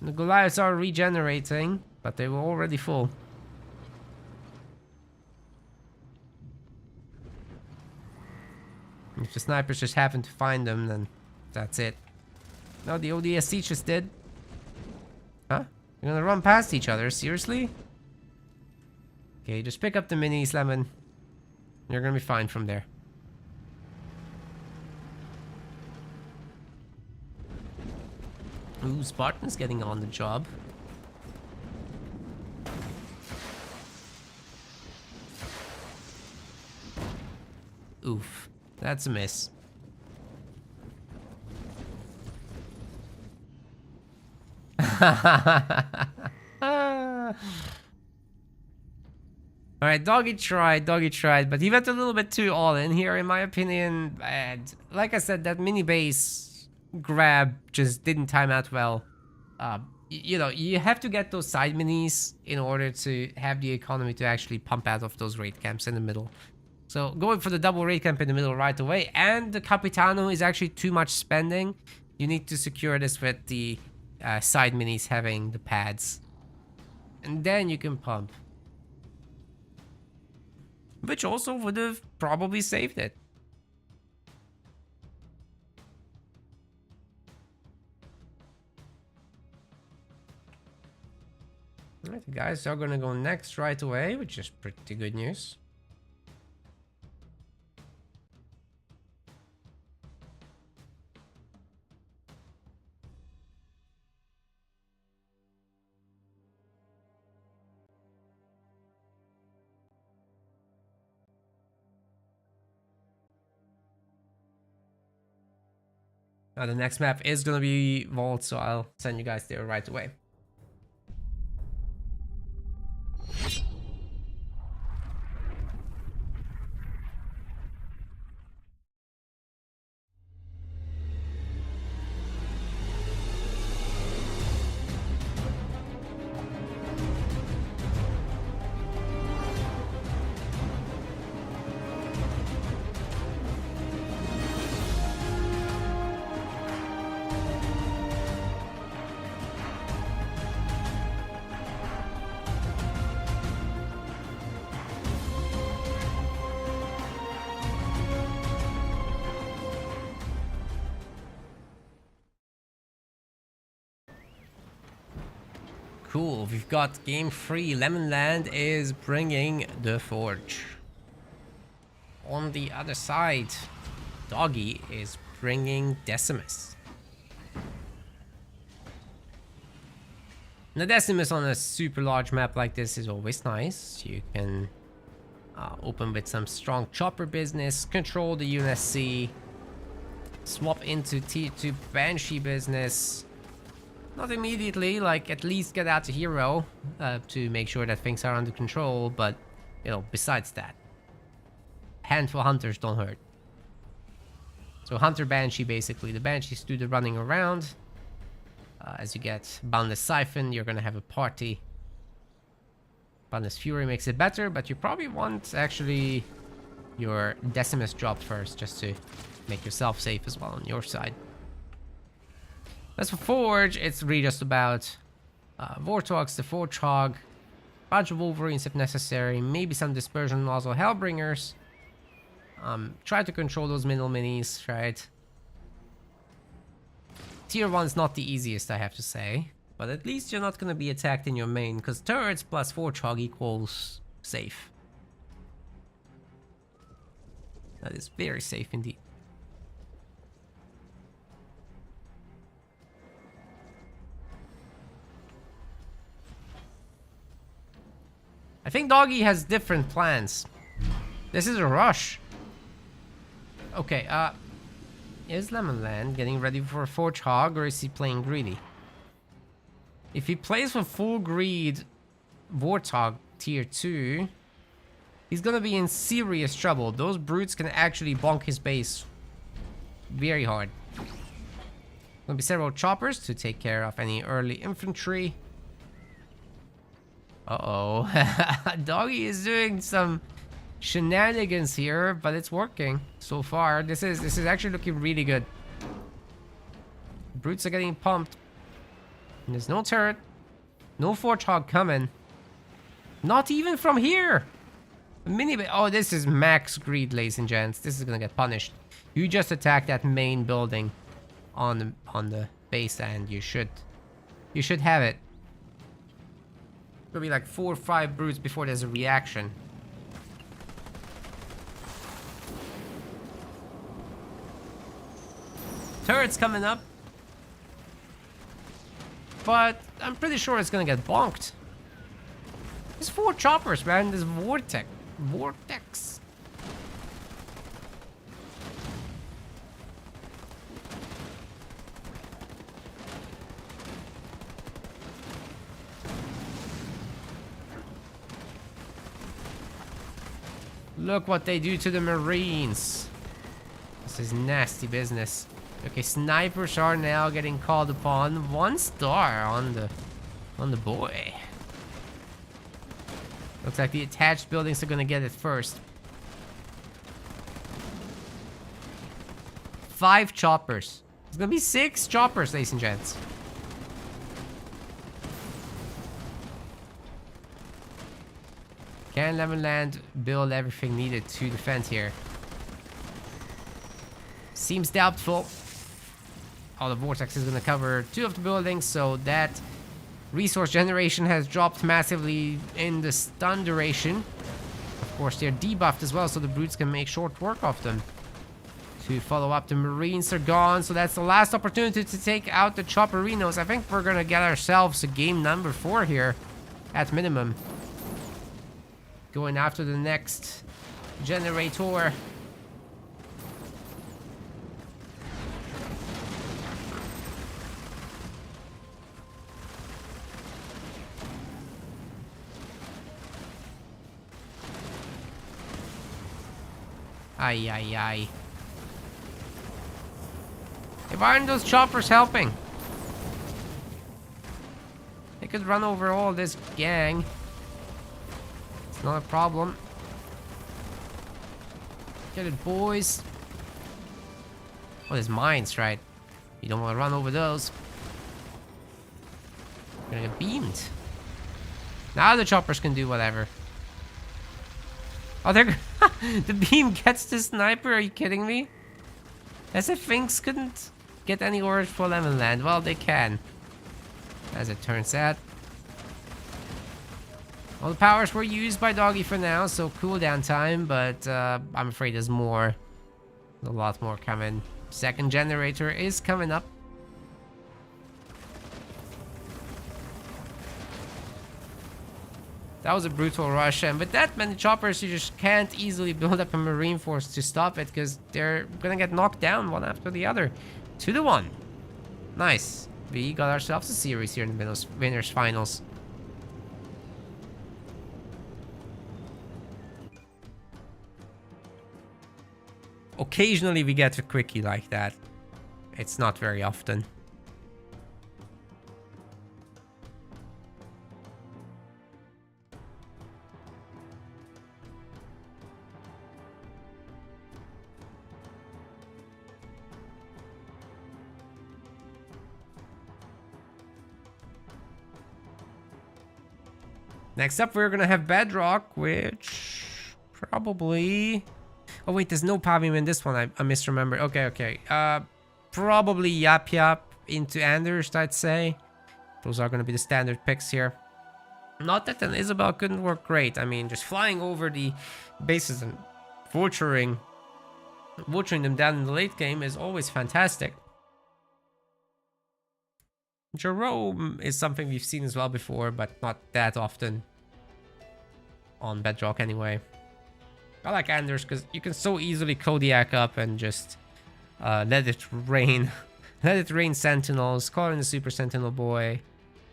The Goliaths are regenerating, but they were already full. If the snipers just happen to find them, then that's it. No, the ODSC just did. Huh? You're gonna run past each other? Seriously? Okay, just pick up the minis, Lemon. You're gonna be fine from there. Ooh, Spartan's getting on the job. Oof. That's a miss. Alright, Doggy tried, but he went a little bit too all in here, in my opinion. And like I said, that mini base grab just didn't time out well. You know, you have to get those side minis in order to have the economy to actually pump out of those raid camps in the middle. So going for the double raid camp in the middle right away, and the Capitano is actually too much spending. You need to secure this with the side minis having the pads. And then you can pump. Which also would have probably saved it. Alright, the guys are gonna go next right away, which is pretty good news. The next map is gonna be Vault, so I'll send you guys there right away. Cool, we've got game 3. Lemonland is bringing the Forge. On the other side, Doggy is bringing Decimus. Now, Decimus on a super large map like this is always nice. You can open with some strong chopper business, control the UNSC, swap into tier 2 Banshee business. Not immediately, like at least get out to hero to make sure that things are under control, but you know, besides that, handful hunters don't hurt. So Hunter Banshee, basically, the Banshees do the running around. As you get Boundless Siphon, you're gonna have a party. Boundless Fury makes it better, but you probably want actually your Decimus drop first, just to make yourself safe as well on your side. As for Forge, it's really just about Vortox, the Forge Hog, bunch of Wolverines if necessary, maybe some Dispersion and also Hellbringers. Try to control those middle minis, right? Tier 1's not the easiest, I have to say, but at least you're not going to be attacked in your main, because turrets plus Forge Hog equals safe. That is very safe indeed. I think Doggy has different plans. This is a rush. Okay, is Lemonland getting ready for a Forge Hog, or is he playing greedy? If he plays for full greed Warthog tier 2, he's gonna be in serious trouble. Those brutes can actually bonk his base very hard. Gonna be several choppers to take care of any early infantry. Uh-oh. Doggy is doing some shenanigans here, but it's working so far. This is actually looking really good. Brutes are getting pumped. And there's no turret. No Forge Hog coming. Not even from here. A mini bit. Oh, this is max greed, ladies and gents. This is gonna get punished. You just attack that main building on the base, and you should have it. It'll be like 4 or 5 brutes before there's a reaction. Turret's coming up. But I'm pretty sure it's gonna get bonked. There's 4 choppers, man. There's Vortex. Look what they do to the Marines. This is nasty business. Okay, snipers are now getting called upon. 1 star on the boy. Looks like the attached buildings are gonna get it first. 5 choppers. It's gonna be 6 choppers, ladies and gents. Can Lemonland build everything needed to defend here? Seems doubtful. Oh, the Vortex is going to cover 2 of the buildings, so that resource generation has dropped massively in the stun duration. Of course, they're debuffed as well, so the brutes can make short work of them. To follow up, the Marines are gone, so that's the last opportunity to take out the Chopperinos. I think we're going to get ourselves a game number 4 here, at minimum. Going after the next generator. Ay, ay, ay. Hey, why aren't those choppers helping? They could run over all this gang. It's not a problem. Get it, boys. Oh, there's mines, right? You don't want to run over those. You're gonna get beamed. Now the choppers can do whatever. Oh, they're... The beam gets the sniper, are you kidding me? As if things couldn't get any orders for Lemonland. Well, they can. As it turns out. All the powers were used by Doggy for now, so cooldown time, but I'm afraid there's more. A lot more coming. Second generator is coming up. That was a brutal rush, and with that many choppers, you just can't easily build up a marine force to stop it, because they're gonna get knocked down one after the other. 2-1. Nice. We got ourselves a series here in the winners finals. Occasionally we get a quickie like that. It's not very often. Next up, we're gonna have Bedrock, which probably... Oh wait, there's no Pavim in this one. I misremembered. Okay. Probably Yap Yap into Anders, I'd say. Those are gonna be the standard picks here. Not that an Isabel couldn't work great. I mean, just flying over the bases and vulturing them down in the late game is always fantastic. Jerome is something we've seen as well before, but not that often on Bedrock anyway. I like Anders because you can so easily Kodiak up and just let it rain. Let it rain Sentinels, call in the Super Sentinel Boy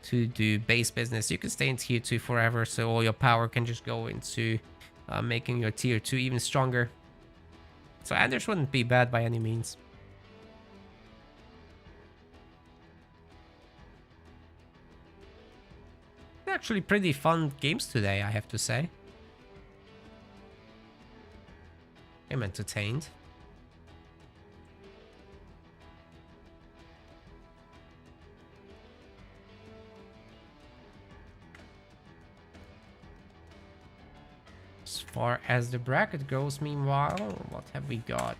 to do base business. You can stay in tier 2 forever, so all your power can just go into making your tier 2 even stronger. So Anders wouldn't be bad by any means. Actually pretty fun games today, I have to say. I'm entertained. As far as the bracket goes, meanwhile, what have we got?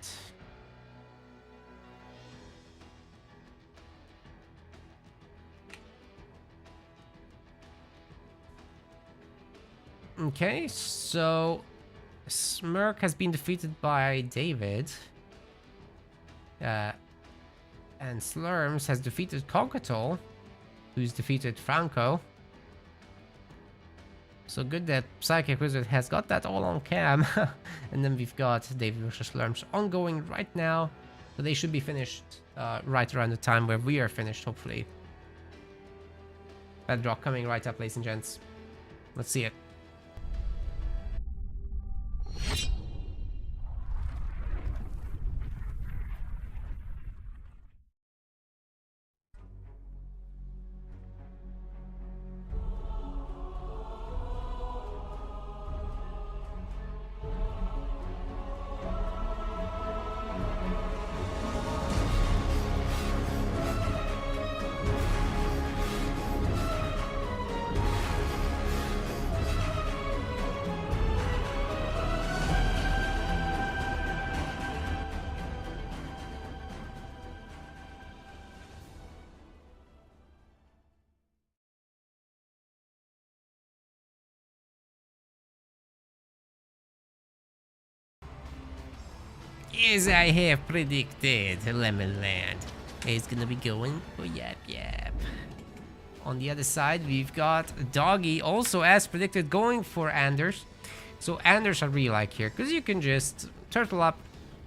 Okay, so Smirk has been defeated by David. And Slurms has defeated Cockatoo, who's defeated Franco. So good that Psychic Wizard has got that all on cam. And then we've got David versus Slurms ongoing right now. So they should be finished right around the time where we are finished, hopefully. Bedrock coming right up, ladies and gents. Let's see it. As I have predicted, Lemonland is gonna be going for Yap Yap. On the other side, we've got Doggy, also as predicted, going for Anders. So Anders I really like here, because you can just turtle up,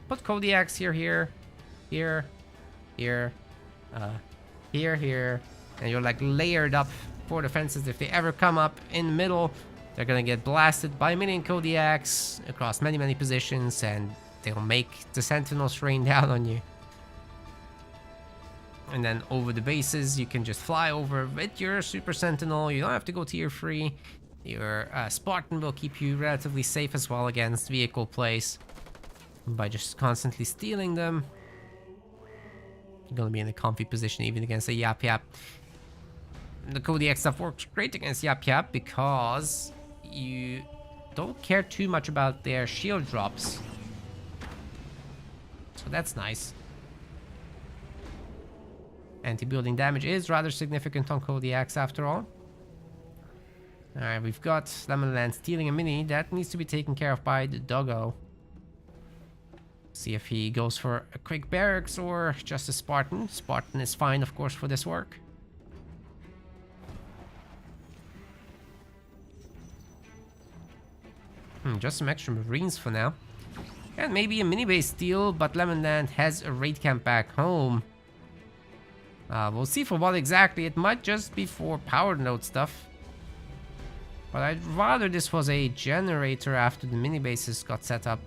put Kodiaks here, here, here, and you're like layered up for defenses. If they ever come up in the middle, they're gonna get blasted by minion Kodiaks across many positions, and they'll make the Sentinels rain down on you. And then over the bases, you can just fly over with your Super Sentinel. You don't have to go tier 3. Your Spartan will keep you relatively safe as well against vehicle plays by just constantly stealing them. You're gonna be in a comfy position even against a Yap Yap. The Kodiak stuff works great against Yap Yap because you don't care too much about their shield drops. So that's nice. Anti-building damage is rather significant on Kodiaks after all. Alright, we've got Lemonland stealing a mini. That needs to be taken care of by the Doggo. See if he goes for a quick barracks or just a Spartan. Spartan is fine, of course, for this work. Just some extra Marines for now. And maybe a mini base steal, but Lemonland has a raid camp back home. We'll see for what exactly. It might just be for power node stuff. But I'd rather this was a generator after the mini bases got set up.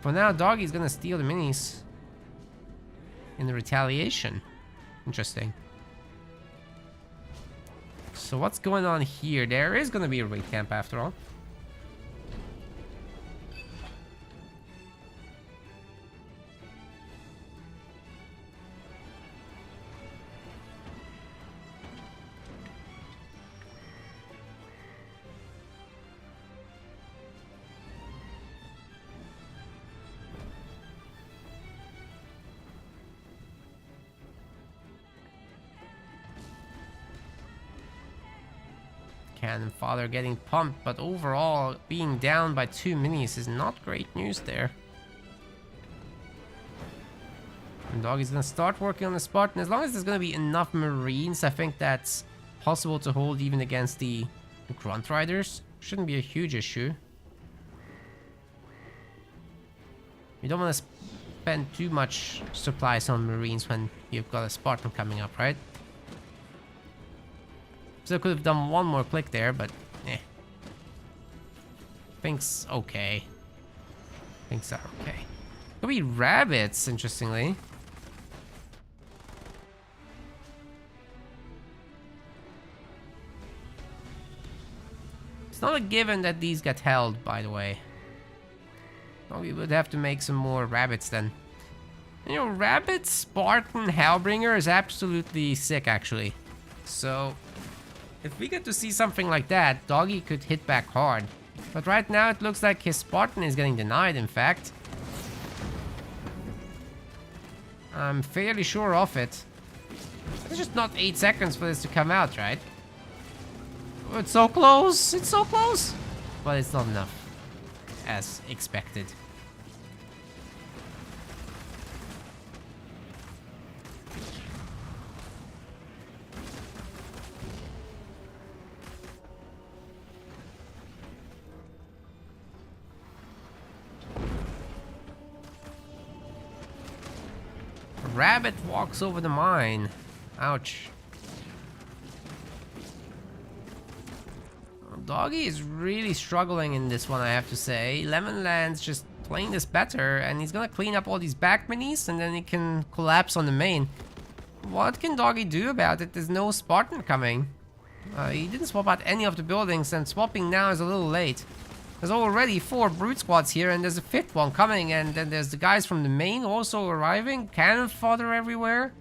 For now, Doggy's gonna steal the minis in the retaliation. Interesting. So what's going on here? There is gonna be a raid camp after all. Cannon fodder getting pumped, but overall being down by 2 minis is not great news there. And Doggy's gonna start working on the Spartan. As long as there's gonna be enough Marines, I think that's possible to hold even against the Grunt Riders. Shouldn't be a huge issue. You don't want to spend too much supplies on Marines when you've got a Spartan coming up, right? Still could have done one more click there, but eh. Things okay. Things are okay. Could be rabbits, interestingly. It's not a given that these get held, by the way. No, we would have to make some more rabbits then. You know, Rabbit Spartan Hellbringer is absolutely sick, actually. So if we get to see something like that, Doggy could hit back hard. But right now it looks like his Spartan is getting denied, in fact. I'm fairly sure of it. It's just not 8 seconds for this to come out, right? Oh, it's so close! It's so close! But it's not enough. As expected. Rabbit walks over the mine. Ouch. Doggy is really struggling in this one, I have to say. Lemonland's just playing this better, and he's gonna clean up all these back minis, and then he can collapse on the main. What can Doggy do about it? There's no Spartan coming. He didn't swap out any of the buildings, and swapping now is a little late. There's already 4 brute squads here, and there's a 5th one coming, and then there's the guys from the main also arriving. Cannon fodder everywhere.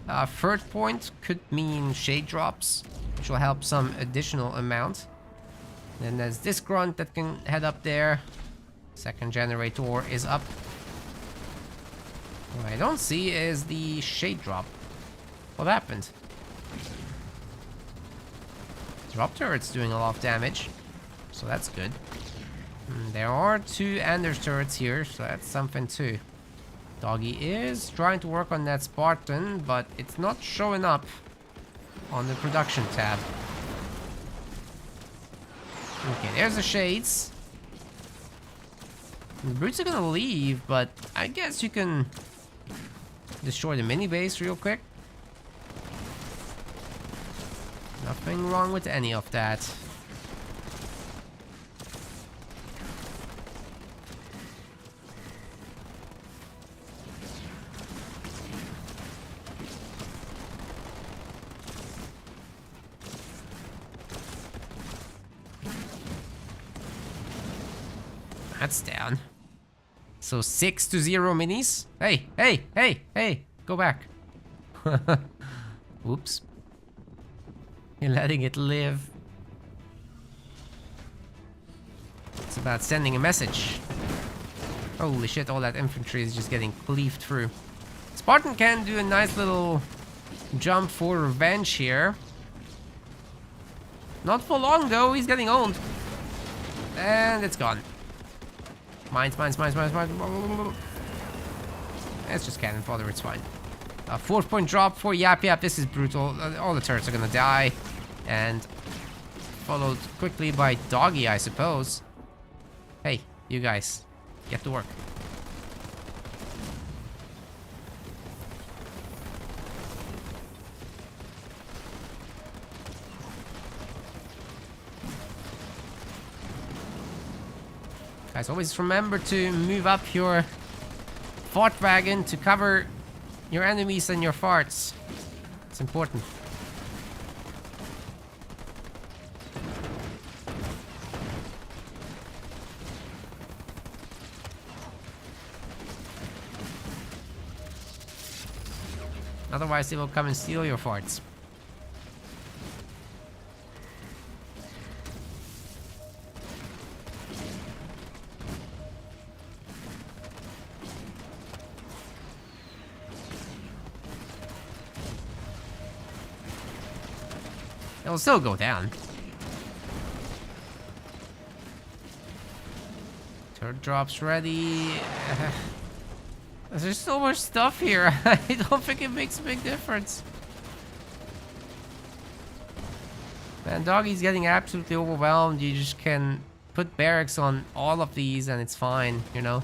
3rd point could mean shade drops, which will help some additional amount. Then there's this grunt that can head up there. 2nd generator is up. What I don't see is the shade drop. What happened? Drop turret's doing a lot of damage, so that's good. There are 2 Anders turrets here, so that's something too. Doggy is trying to work on that Spartan, but it's not showing up on the production tab. Okay, there's the shades. The brutes are gonna leave, but I guess you can destroy the mini base real quick. Nothing wrong with any of that. That's down. So 6-0 minis. Hey, hey, hey, hey, go back. Whoops. You're letting it live. It's about sending a message. Holy shit, all that infantry is just getting cleaved through. Spartan can do a nice little jump for revenge here. Not for long though, he's getting owned. And it's gone. Mines. It's just cannon fodder, it's fine. 4-point drop for Yap. This is brutal. All the turrets are gonna die. And followed quickly by Doggy, I suppose. Hey, you guys, get to work. Guys, always remember to move up your fart wagon to cover your enemies and your farts. It's important. Otherwise, they will come and steal your farts. It'll still go down. Turret drops ready. There's so much stuff here. I don't think it makes a big difference. Man, Doggy's getting absolutely overwhelmed. You just can put barracks on all of these and it's fine, you know?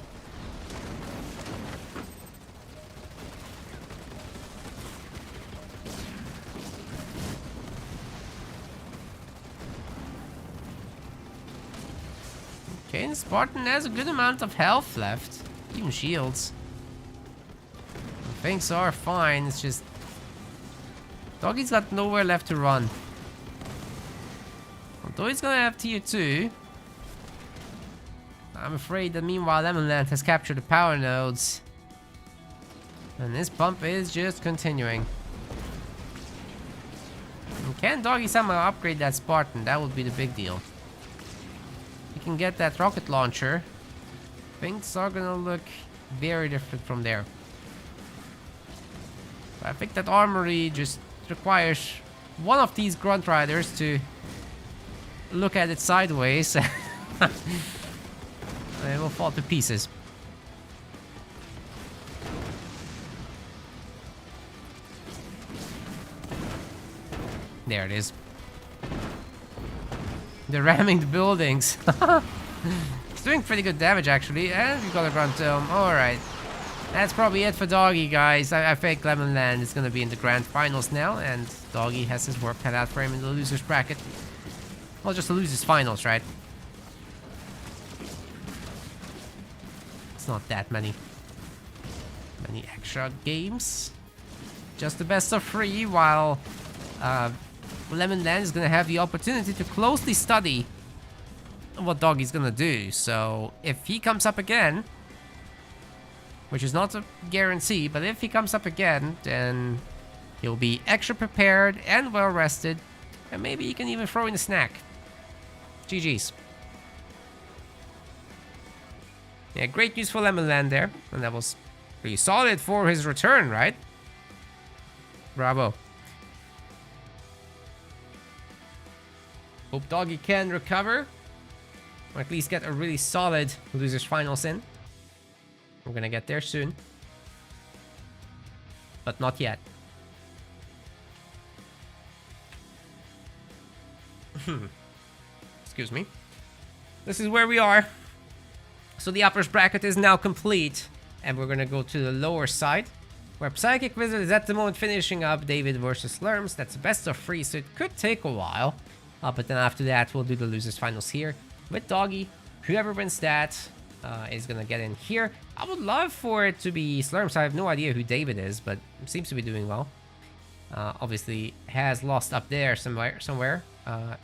Okay, and Spartan has a good amount of health left. Even shields. Things are fine, it's just... Doggy's got nowhere left to run. Although he's gonna have tier 2. I'm afraid that meanwhile Lemonland has captured the power nodes. And this bump is just continuing. And can Doggy somehow upgrade that Spartan? That would be the big deal. He can get that rocket launcher. Things are gonna look very different from there. I think that armory just requires one of these grunt riders to look at it sideways. It will fall to pieces. There it is. They're ramming the buildings. It's doing pretty good damage actually, and we got a grunt dome. Alright. That's probably it for Doggy, guys. I think Lemonland is going to be in the grand finals now, and Doggy has his work cut out for him in the losers bracket. Well, just the losers finals, right? It's not that many extra games. Just the best of 3, while Lemonland is going to have the opportunity to closely study what Doggy's going to do. So if he comes up again, which is not a guarantee, but if he comes up again, then he'll be extra prepared and well rested, and maybe he can even throw in a snack. GG's. Yeah, great news for Lemonland there, and that was pretty solid for his return, right? Bravo. Hope Doggy can recover, or at least get a really solid losers finals in. We're gonna get there soon. But not yet. Excuse me. This is where we are. So the uppers bracket is now complete. And we're gonna go to the lower side, where Psychic Wizard is at the moment finishing up David versus Lerms. That's a best of 3, so it could take a while. But then after that, we'll do the losers finals here with Doggy. Whoever wins that is gonna get in here. I would love for it to be Slurms. I have no idea who David is, but seems to be doing well. Obviously has lost up there somewhere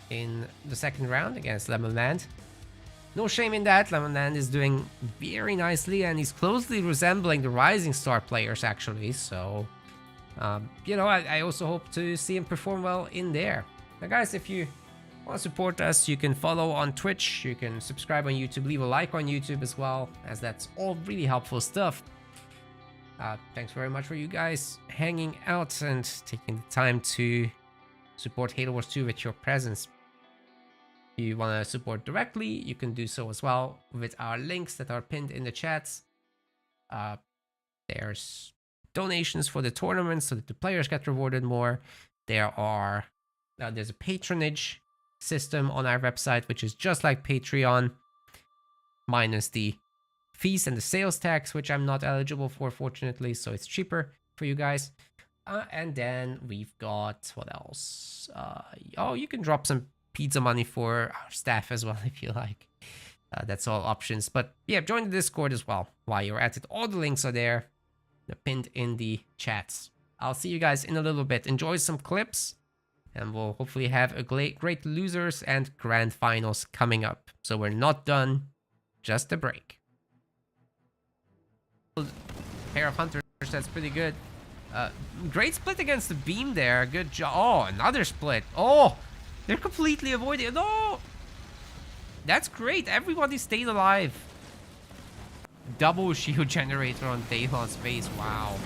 in the second round against Lemonland. No shame in that. Lemonland is doing very nicely, and he's closely resembling the Rising Star players, actually. So, you know, I also hope to see him perform well in there. Now, guys, if you want to support us, you can follow on Twitch, you can subscribe on YouTube, leave a like on YouTube as well, as that's all really helpful stuff. Thanks very much for you guys hanging out and taking the time to support Halo Wars 2 with your presence. If you want to support directly, you can do so as well with our links that are pinned in the chats. There's donations for the tournament so that the players get rewarded more. There's a patronage system on our website, which is just like Patreon, minus the fees and the sales tax, which I'm not eligible for, fortunately, so it's cheaper for you guys. And then we've got, what else? Oh, you can drop some pizza money for our staff as well if you like. That's all options. But yeah, join the Discord as well while you're at it. All the links are there. They're pinned in the chats. I'll see you guys in a little bit. Enjoy some clips, and we'll hopefully have a great losers and grand finals coming up. So we're not done, just a break. Pair of hunters, that's pretty good. Great split against the beam there. Good job. Oh, another split. Oh, they're completely avoiding it. No, that's great. Everybody stayed alive. Double shield generator on Daylon's face. Wow.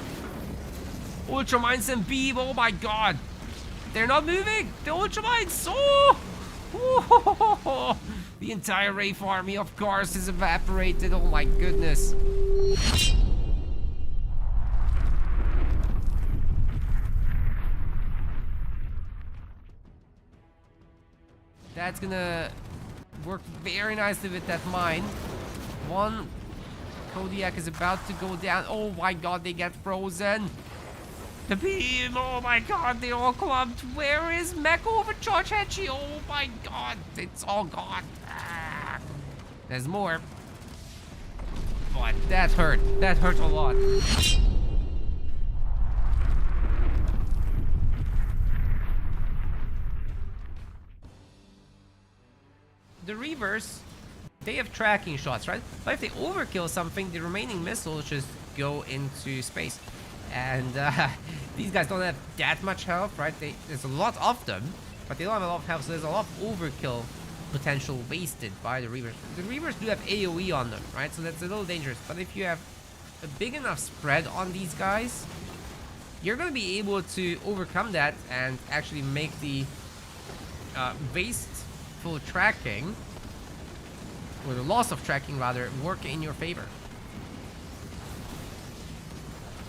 Ultramines and beam. Oh my god. They're not moving. The Ultramines. Oh! The entire Wraith army, of course, is evaporated. Oh my goodness. That's gonna work very nicely with that mine. One Kodiak is about to go down. Oh my god, they get frozen. The beam, oh my god, they all clumped. Where is Mecha Overcharge Hechi? Oh my god, it's all gone. Ah. There's more. But that hurt. That hurt a lot. The Reavers, they have tracking shots, right? But if they overkill something, the remaining missiles just go into space. And these guys don't have that much health, right? There's a lot of them, but they don't have a lot of health, so there's a lot of overkill potential wasted by the Reavers. The Reavers do have AoE on them, right? So that's a little dangerous. But if you have a big enough spread on these guys, you're going to be able to overcome that and actually make the wasteful tracking, or the loss of tracking rather, work in your favor.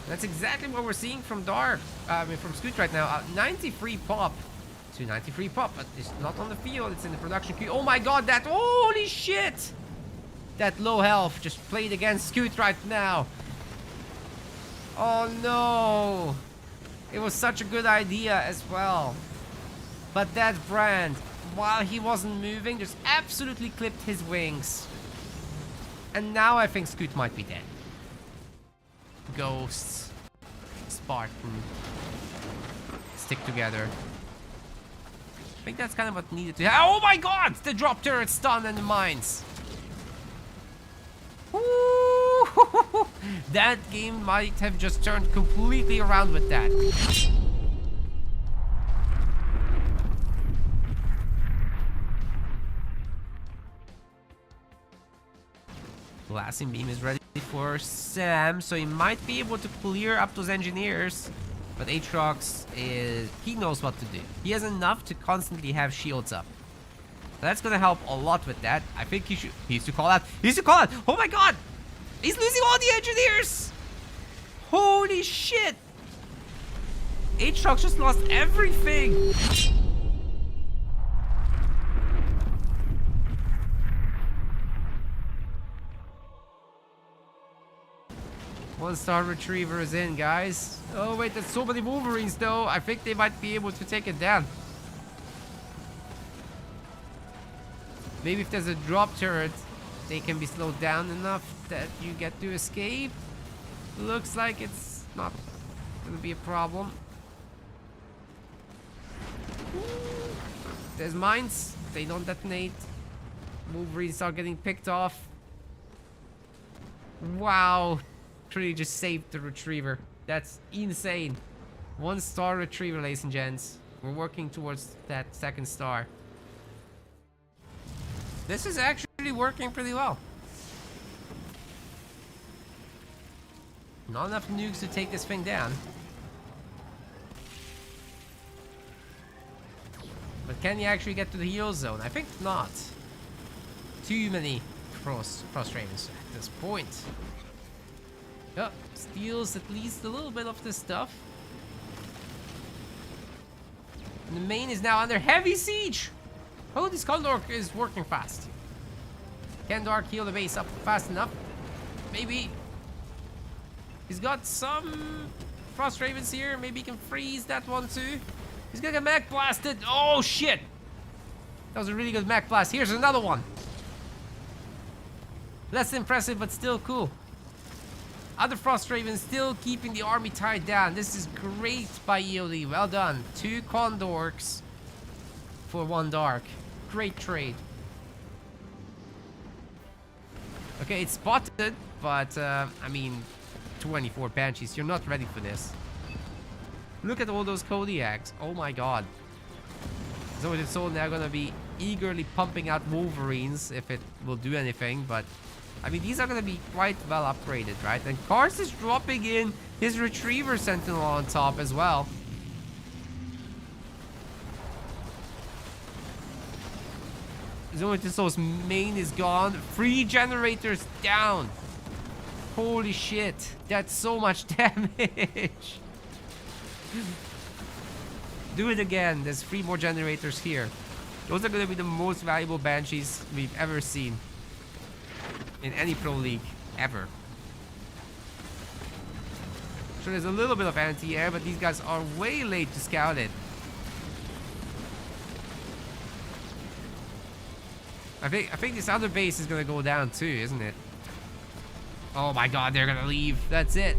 That's exactly what we're seeing from from Scoot right now. 93 pop to 93 pop, but it's not on the field, it's in the production queue. Oh my god, that, holy shit! That low health just played against Scoot right now. Oh no! It was such a good idea as well. But that Brand, while he wasn't moving, just absolutely clipped his wings. And now I think Scoot might be dead. Ghosts, Spartan, stick together. I think that's kind of what needed to happen. Oh my god! The drop turret stun and the mines. Ooh, that game might have just turned completely around with that. Blasting beam is ready for Sam, so he might be able to clear up those engineers. But Aatrox he knows what to do. He has enough to constantly have shields up. So that's gonna help a lot with that. I think he needs to call out. He needs to call out. Oh my god! He's losing all the engineers! Holy shit! Aatrox just lost everything! One-star retriever is in, guys. Oh wait, there's so many Wolverines though. I think they might be able to take it down. Maybe if there's a drop turret, they can be slowed down enough that you get to escape. Looks like it's not gonna be a problem. There's mines. They don't detonate. Wolverines are getting picked off. Wow. Truly just saved the retriever. That's insane. 1-star retriever, ladies and gents. We're working towards that 2nd star. This is actually working pretty well. Not enough nukes to take this thing down. But can you actually get to the heal zone? I think not. Too many cross ravens at this point. Oh, steals at least a little bit of this stuff. And the main is now under heavy siege. Oh, this Condor is working fast. Can Dark heal the base up fast enough? Maybe. He's got some Frost Ravens here. Maybe he can freeze that one too. He's gonna get mech blasted. Oh shit! That was a really good mech blast. Here's another one. Less impressive, but still cool. Other Frost Ravens still keeping the army tied down. This is great by EOD. Well done. 2 Condorks for 1 Dark. Great trade. Okay, it's spotted, but I mean, 24 Banshees. You're not ready for this. Look at all those Kodiaks. Oh my god. So it's all now gonna be eagerly pumping out Wolverines if it will do anything, but I mean, these are gonna be quite well upgraded, right? And Kars is dropping in his Retriever Sentinel on top as well. Zoetisso's main is gone. 3 generators down. Holy shit. That's so much damage. Do it again. There's 3 more generators here. Those are going to be the most valuable Banshees we've ever seen. In any pro league. Ever. So there's a little bit of anti-air, but these guys are way late to scout it. I think this other base is gonna go down too, isn't it? Oh my god, they're gonna leave. That's it.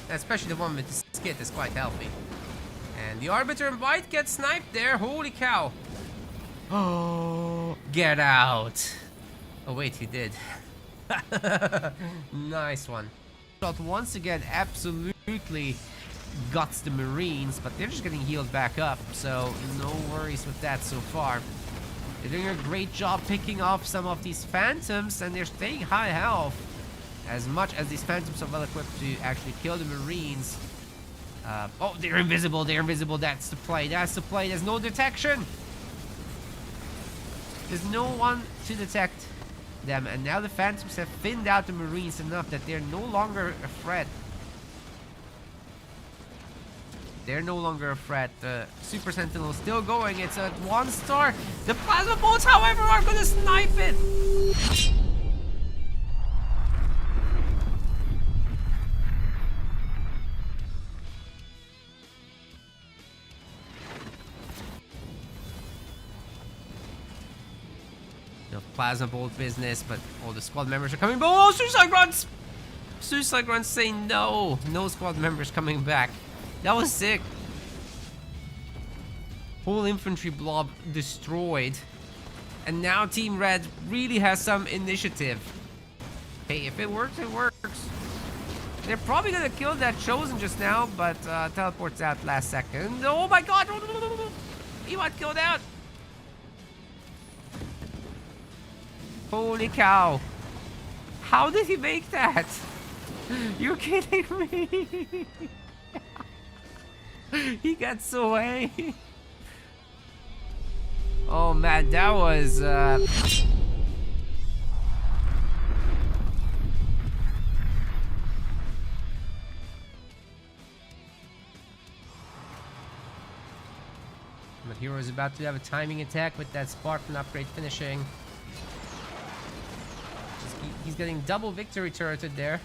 Especially the one with the skit is quite healthy. And the Arbiter in white gets sniped there. Holy cow. Oh, get out. Oh wait, he did. Nice one. Shot once again absolutely guts the Marines, but they're just getting healed back up, so no worries with that so far. They're doing a great job picking off some of these Phantoms, and they're staying high health. As much as these Phantoms are well equipped to actually kill the Marines. Oh, they're invisible, they're invisible. That's the play, that's the play. There's no detection. There's no one to detect them, and now the Phantoms have thinned out the Marines enough that they're no longer a threat. They're no longer a threat. The Super Sentinel is still going. It's at 1 star. The Plasma Bolts, however, are gonna snipe it. Plasma Bolt business, but all the squad members are coming. Oh, Suicide Grunts! Suicide Grunts say no. No squad members coming back. That was sick. Whole infantry blob destroyed. And now Team Red really has some initiative. Hey, if it works, it works. They're probably gonna kill that Chosen just now, but teleports out last second. Oh my god! He might go down. Holy cow. How did he make that? You're kidding me. He gets away. Oh man, that was but Hero is about to have a timing attack with that Spartan upgrade finishing. He's getting double victory turreted there.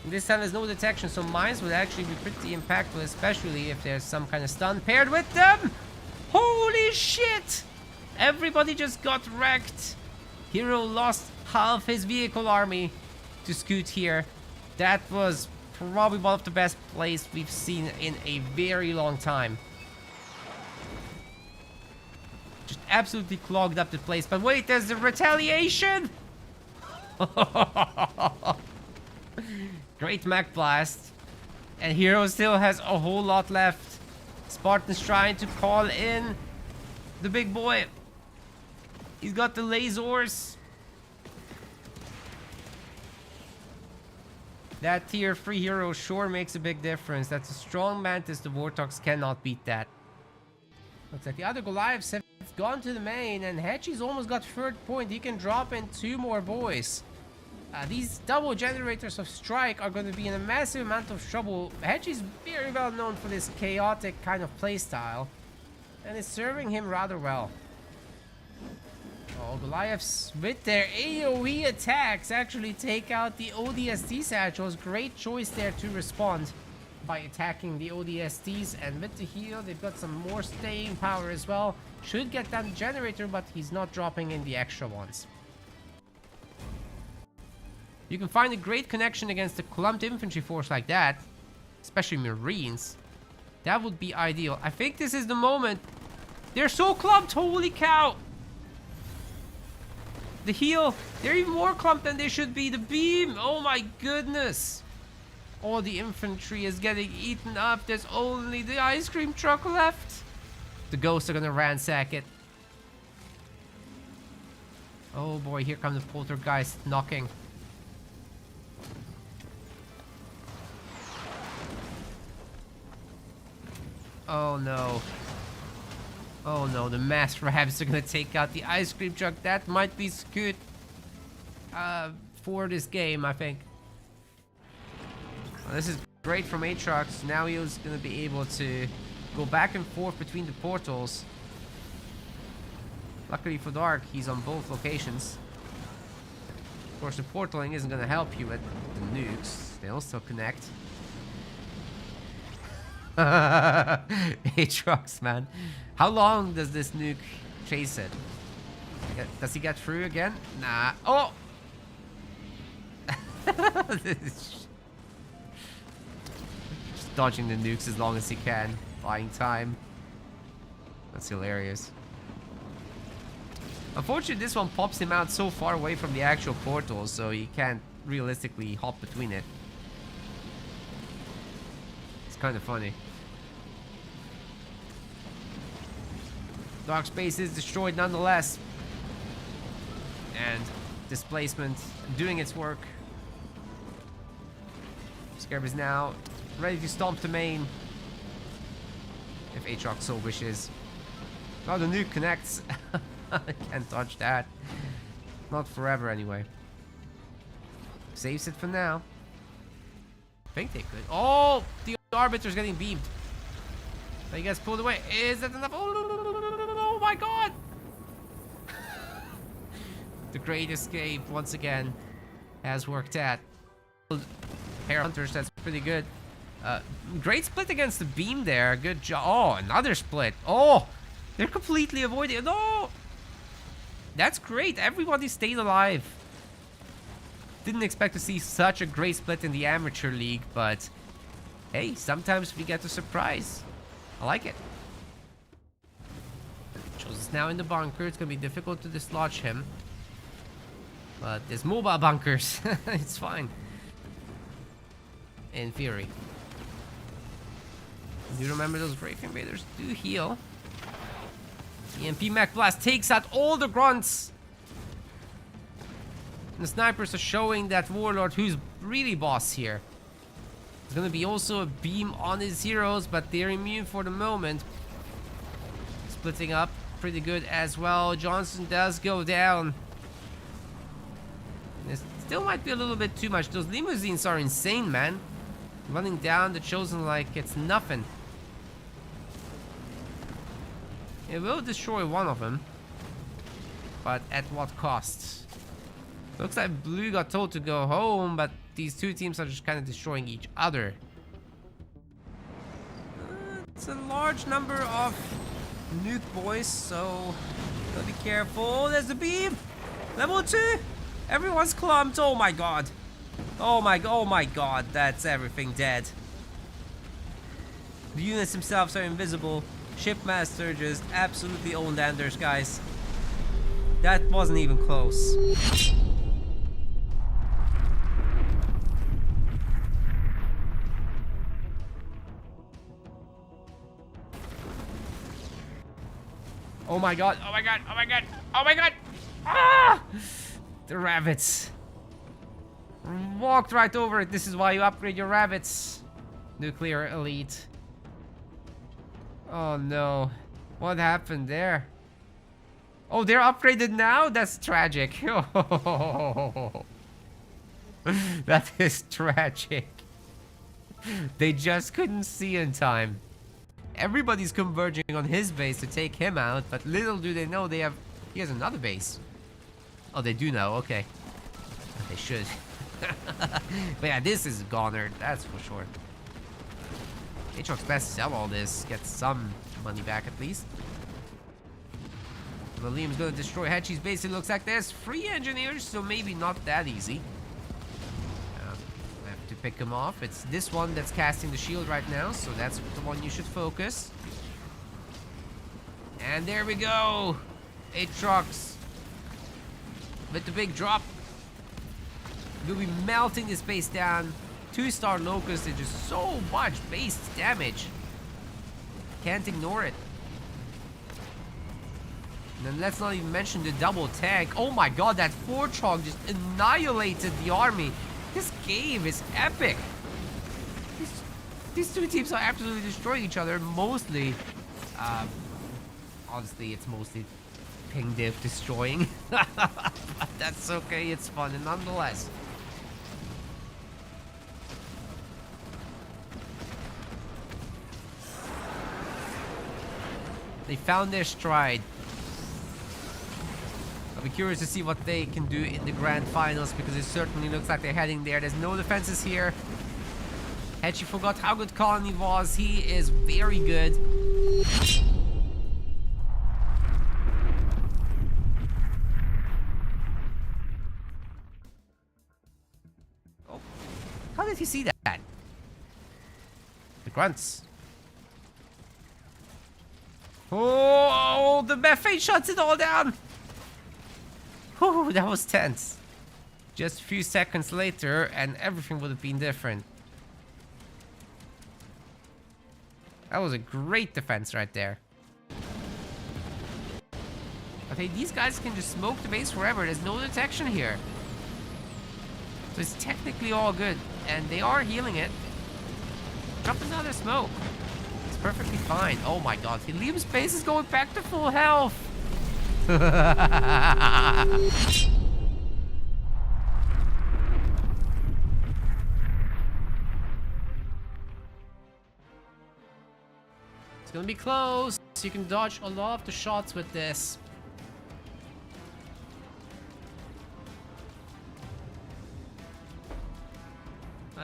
And this time there's no detection, so mines would actually be pretty impactful, especially if there's some kind of stun paired with them. Holy shit! Everybody just got wrecked. Hero lost half his vehicle army. to scoot here. That was probably one of the best plays we've seen in a very long time. Just absolutely clogged up the place. But wait, there's the retaliation! Great Mech Blast. And Hero still has a whole lot left. Spartan's trying to call in the big boy. He's got the lasers. That tier 3 hero sure makes a big difference. That's a strong Mantis. The Warthogs cannot beat that. Looks like the other Goliaths have gone to the main, and Hedgie's almost got third point. He can drop in 2 more boys. These double generators of strike are going to be in a massive amount of trouble. Hedgie's very well known for this chaotic kind of playstyle, and it's serving him rather well. Oh, Goliaths with their AoE attacks actually take out the ODST satchels. Great choice there to respond by attacking the ODSTs, and with the heal they've got some more staying power as well. Should get that generator, but he's not dropping in the extra ones. You can find a great connection against a clumped infantry force like that, especially Marines. That would be ideal. I think this is the moment. They're so clumped, holy cow! The heal, they're even more clumped than they should be. The beam, oh my goodness. All the infantry is getting eaten up. There's only the ice cream truck left. The ghosts are gonna ransack it. Oh boy, here comes the poltergeist knocking. Oh no. Oh no, the mass rabs are gonna take out the ice cream truck. That might be good for this game, I think. Well, this is great from Aatrox. Now he's gonna be able to go back and forth between the portals. Luckily for Dark, he's on both locations. Of course, the portaling isn't gonna help you with the nukes. They'll still connect. Aatrox, man. How long does this nuke chase it? Does he get through again? Nah. Oh! Just dodging the nukes as long as he can. Buying time. That's hilarious. Unfortunately, this one pops him out so far away from the actual portal, so he can't realistically hop between it. It's kind of funny. Dark space is destroyed nonetheless. And displacement doing its work. Scarab is now ready to stomp the main. If Aatrox so wishes. Oh, the nuke connects. I can't dodge that. Not forever anyway. Saves it for now. I think they could. Oh, the Arbiter's getting beamed. So you guys pulled away. Is that enough? Oh my god! The great escape once again has worked out. Pair of hunters, that's pretty good. Great split against the beam there. Good job. Oh, another split. Oh, they're completely avoiding it. No! That's great. Everybody stayed alive. Didn't expect to see such a great split in the amateur league, but hey, sometimes we get a surprise. I like it. Joe's now in the bunker. It's gonna be difficult to dislodge him, but there's mobile bunkers. It's fine. In theory. Do remember those Brave Invaders do heal. EMP Mech Blast takes out all the grunts. And the snipers are showing that Warlord who's really boss here. There's gonna be also a beam on his heroes, but they're immune for the moment. Splitting up pretty good as well. Johnson does go down. This still might be a little bit too much. Those limousines are insane, man. Running down the Chosen like it's nothing. It will destroy one of them, but at what cost? Looks like Blue got told to go home, but these two teams are just kind of destroying each other. It's a large number of nuke boys, so gotta be careful. There's the beam! Level 2! Everyone's clumped, oh my god. Oh my god, that's everything dead. The units themselves are invisible. Shipmaster just absolutely owned Anders, guys. That wasn't even close. Oh my god, oh my god, oh my god, oh my god! Ah! The rabbits. Walked right over it. This is why you upgrade your rabbits. Nuclear elite. Oh no. What happened there? Oh, they're upgraded now? That's tragic. That is tragic. They just couldn't see in time. Everybody's converging on his base to take him out, but little do they know he has another base. Oh, they do know, okay. They should. But yeah, this is a goner, that's for sure. Aatrox's best to sell all this, get some money back at least. Liam's gonna destroy Hatchie's base. It looks like there's 3 engineers, so maybe not that easy. I have to pick him off. It's this one that's casting the shield right now, so that's the one you should focus. And there we go! Aatrox with the big drop. We'll be melting this base down. 2-star Locust is just so much base damage. Can't ignore it. And then let's not even mention the double tank. Oh my god, that Fortrog just annihilated the army. This game is epic. These two teams are absolutely destroying each other. Mostly, honestly, it's mostly Ping Div destroying. But that's okay, it's fun nonetheless. They found their stride. I'll be curious to see what they can do in the grand finals, because it certainly looks like they're heading there. There's no defenses here. Hatchie forgot how good Colony was. He is very good. Oh, how did he see that? The grunts. Oh, the Methane shuts it all down. Oh, that was tense. Just a few seconds later, and everything would have been different. That was a great defense right there. Okay, these guys can just smoke the base forever. There's no detection here. So it's technically all good. And they are healing it. Drop another smoke. It's perfectly fine. Oh my god, Liam's base is going back to full health. It's gonna be close. You can dodge a lot of the shots with this.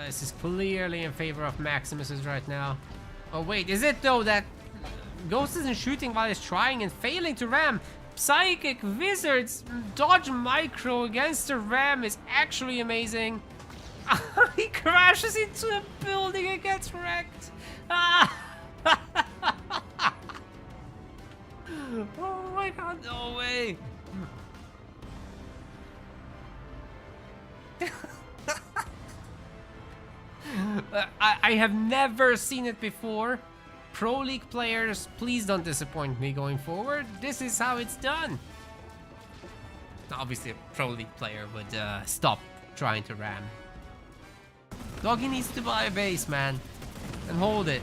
This is clearly in favor of Maximus's right now. Oh wait, is it though that Ghost isn't shooting while he's trying and failing to ram? Psychic Wizards dodge micro against the ram is actually amazing. He crashes into a building and gets wrecked. Oh my god, no way. I have never seen it before. Pro League players, please don't disappoint me going forward. This is how it's done. Obviously, a Pro League player would stop trying to ram. Doggy needs to buy a base, man, and hold it.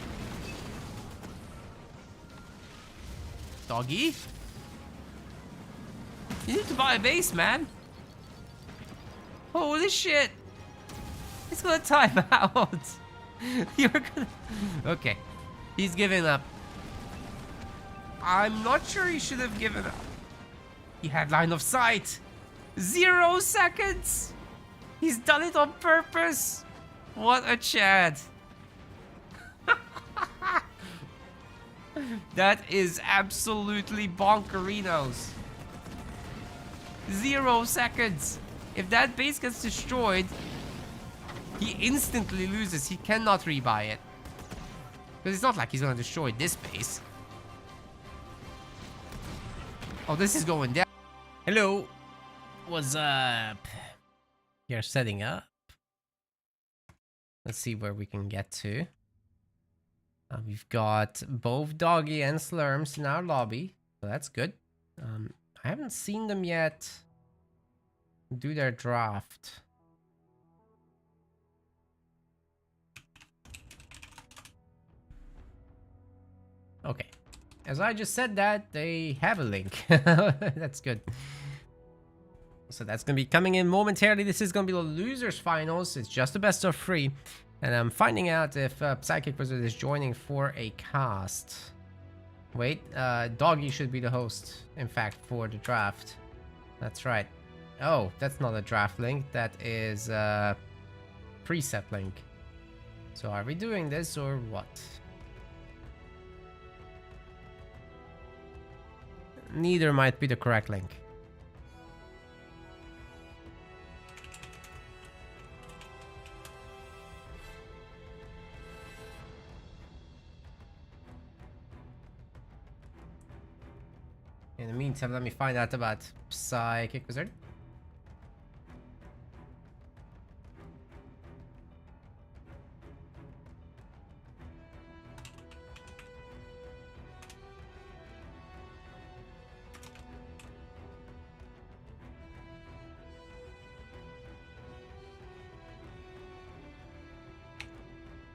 Doggy? You need to buy a base, man. Holy shit. It's gonna time out. You're gonna... Okay. He's giving up. I'm not sure he should have given up. He had line of sight. 0 seconds. He's done it on purpose. What a Chad. That is absolutely bonkerinos. 0 seconds. If that base gets destroyed, He instantly loses. He cannot rebuy it. Because it's not like he's gonna destroy this base. Oh, this is going down. Hello. What's up? You're setting up. Let's see where we can get to. We've got both Doggy and Slurms in our lobby. So that's good. I haven't seen them yet do their draft. Okay. As I just said that, they have a link. That's good. So that's going to be coming in momentarily. This is going to be the losers finals. It's just a best of 3. And I'm finding out if Psychic Wizard is joining for a cast. Wait, Doggy should be the host, in fact, for the draft. That's right. Oh, that's not a draft link. That is a preset link. So are we doing this or what? Neither might be the correct link. In the meantime, let me find out about Psychic Wizard.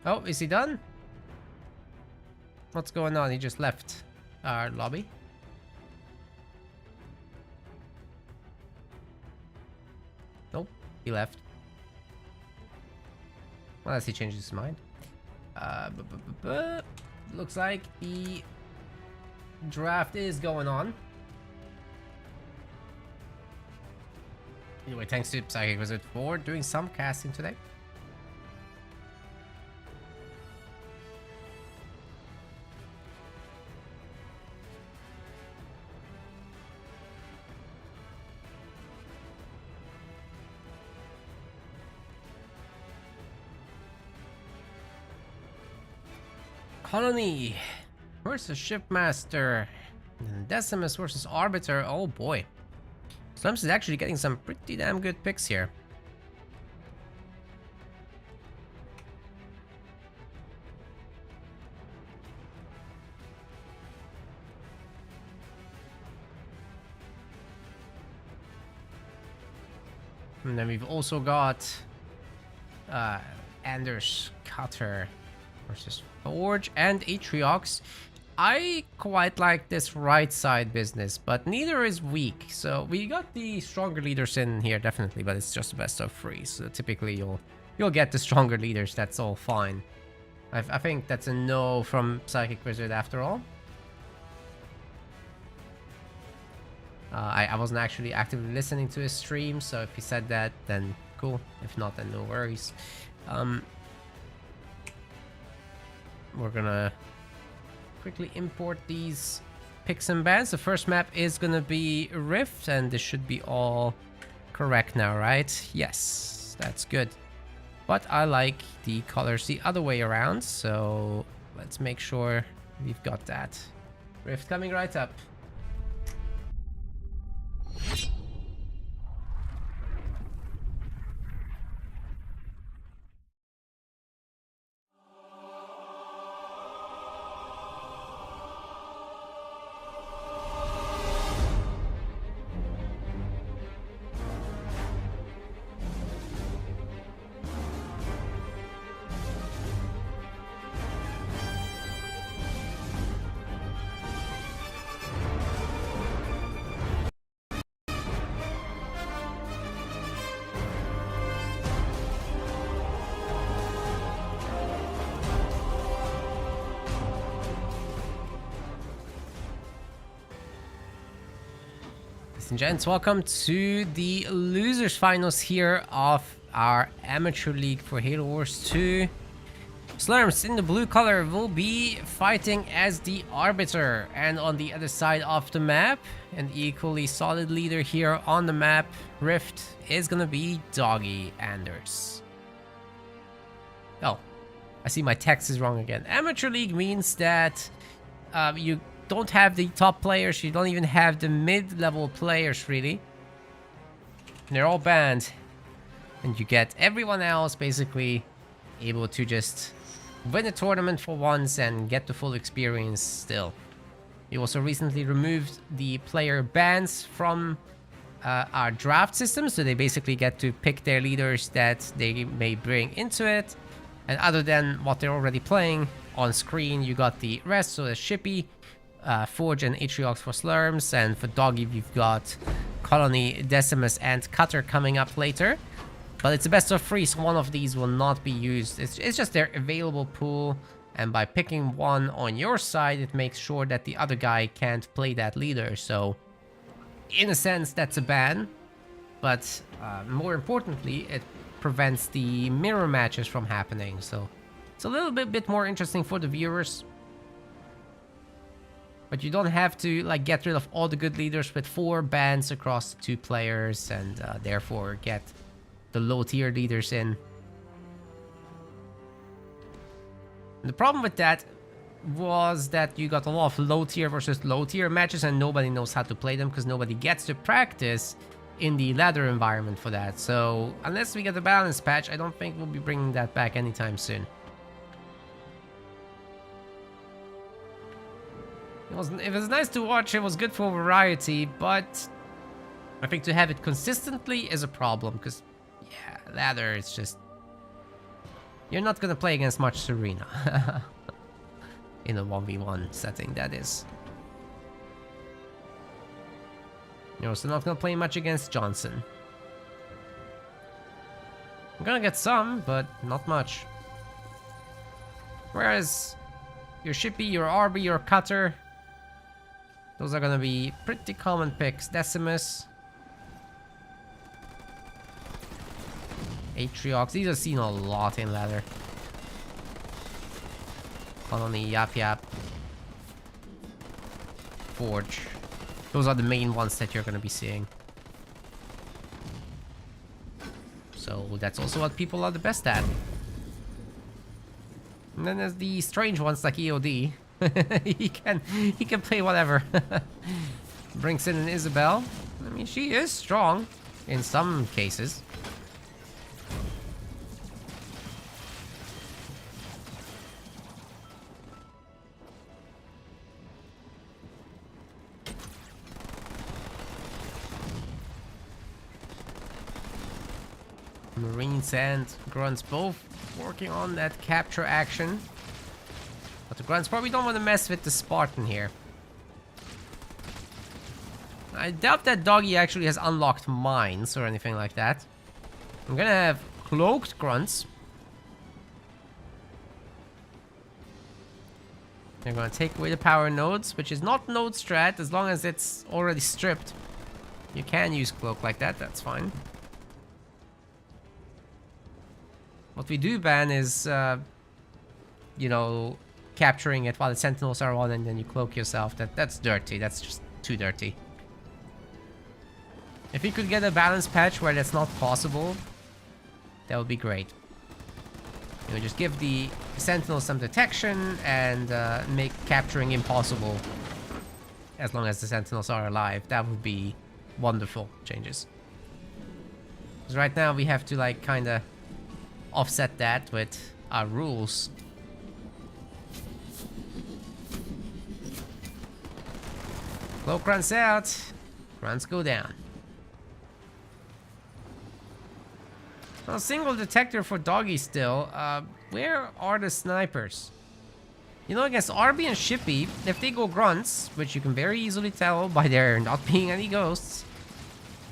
Oh, is he done? What's going on? He just left our lobby. Nope, he left. Unless he changes his mind. Looks like the draft is going on. Anyway, thanks to Psychic Wizard for doing some casting today. Colony versus Shipmaster. And Decimus versus Arbiter. Oh boy. Slums is actually getting some pretty damn good picks here. And then we've also got Anders Cutter versus Forge and Atriox. I quite like this right side business, but neither is weak. So we got the stronger leaders in here, definitely, but it's just a best of 3. So typically you'll get the stronger leaders. That's all fine. I think that's a no from Psychic Wizard after all. I wasn't actually actively listening to his stream, so if he said that, then cool. If not, then no worries. We're gonna quickly import these picks and bans. The first map is gonna be Rift, and this should be all correct now, right? Yes, that's good. But I like the colors the other way around, so let's make sure we've got that. Rift coming right up. Ladies and gents, welcome to the losers finals here of our amateur league for Halo Wars 2. Slurms in the blue color will be fighting as the Arbiter, and on the other side of the map, an equally solid leader here on the map, Rift, is gonna be Doggy Anders. Oh, I see my text is wrong again. Amateur League means that you don't have the top players. You don't even have the mid-level players, really. They're all banned. And you get everyone else basically able to just win a tournament for once and get the full experience still. You also recently removed the player bans from our draft system, so they basically get to pick their leaders that they may bring into it. And other than what they're already playing on screen, you got the rest, so there's Shippy, Forge and Atriox for Slurms, and for Doggy we've got Colony, Decimus, and Cutter coming up later. But it's a best of 3, so one of these will not be used. It's just their available pool, and by picking one on your side, it makes sure that the other guy can't play that leader. So, in a sense, that's a ban. But more importantly, it prevents the mirror matches from happening. So, it's a little bit more interesting for the viewers. But you don't have to like get rid of all the good leaders with 4 bans across the 2 players, and therefore get the low tier leaders in. And the problem with that was that you got a lot of low tier versus low tier matches, and nobody knows how to play them because nobody gets to practice in the ladder environment for that. So unless we get a balance patch, I don't think we'll be bringing that back anytime soon. It was nice to watch, it was good for variety, but I think to have it consistently is a problem, because yeah, ladder is just... You're not gonna play against much Serena. In a 1v1 setting, that is. You're also not gonna play much against Johnson. I'm gonna get some, but not much. Whereas your Shippy, your RB, your Cutter, those are gonna be pretty common picks. Decimus, Atriox, these are seen a lot in ladder. Colony, Yap Yap, Forge. Those are the main ones that you're gonna be seeing. So that's also what people are the best at. And then there's the strange ones like EOD. he can play whatever. Brings in an Isabel. I mean, she is strong in some cases. Marines and Grunts both working on that capture action. But the Grunts probably don't want to mess with the Spartan here. I doubt that Doggy actually has unlocked mines or anything like that. I'm gonna have cloaked Grunts. They're gonna take away the power nodes, which is not node strat as long as it's already stripped. You can use cloak like that, that's fine. What we do ban is, you know, capturing it while the sentinels are on and then you cloak yourself. That's dirty. That's just too dirty. If we could get a balance patch where that's not possible, that would be great. You know, just give the sentinels some detection and make capturing impossible as long as the sentinels are alive. That would be wonderful changes. Because right now we have to like kind of offset that with our rules. Cloak runs out. Runs go down. Well, single detector for Doggy still. Where are the snipers? You know, against RB and Shippy, if they go grunts, which you can very easily tell by there not being any ghosts,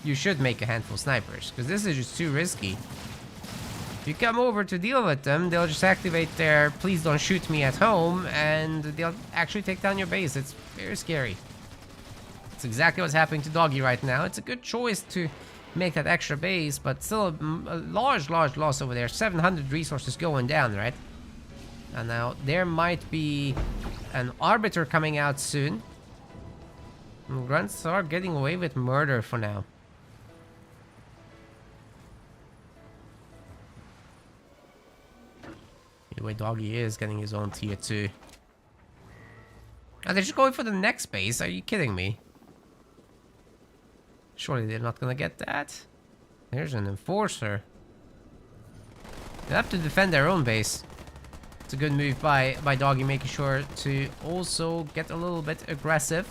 you should make a handful of snipers, because this is just too risky. If you come over to deal with them, they'll just activate their please don't shoot me at home, and they'll actually take down your base. It's very scary. It's exactly what's happening to Doggy right now. It's a good choice to make that extra base, but still a large loss over there. 700 resources going down, right? And now there might be an Arbiter coming out soon. And Grunts are getting away with murder for now. The way Doggy is getting his own tier 2. Are they just going for the next base? Are you kidding me? Surely they're not gonna get that. There's an enforcer. They have to defend their own base. It's a good move by Doggy, making sure to also get a little bit aggressive.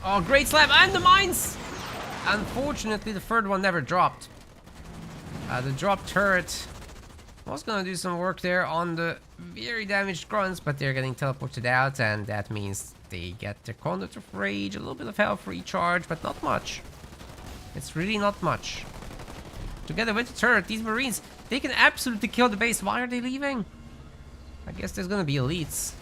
Oh, great slap and the mines! Unfortunately, the third one never dropped. The drop turret was gonna do some work there on the very damaged grunts, but they're getting teleported out, and that means they get the Conduit of Rage, a little bit of health recharge, but not much. It's really not much. Together with the turret, these Marines, they can absolutely kill the base. Why are they leaving? I guess there's gonna be elites.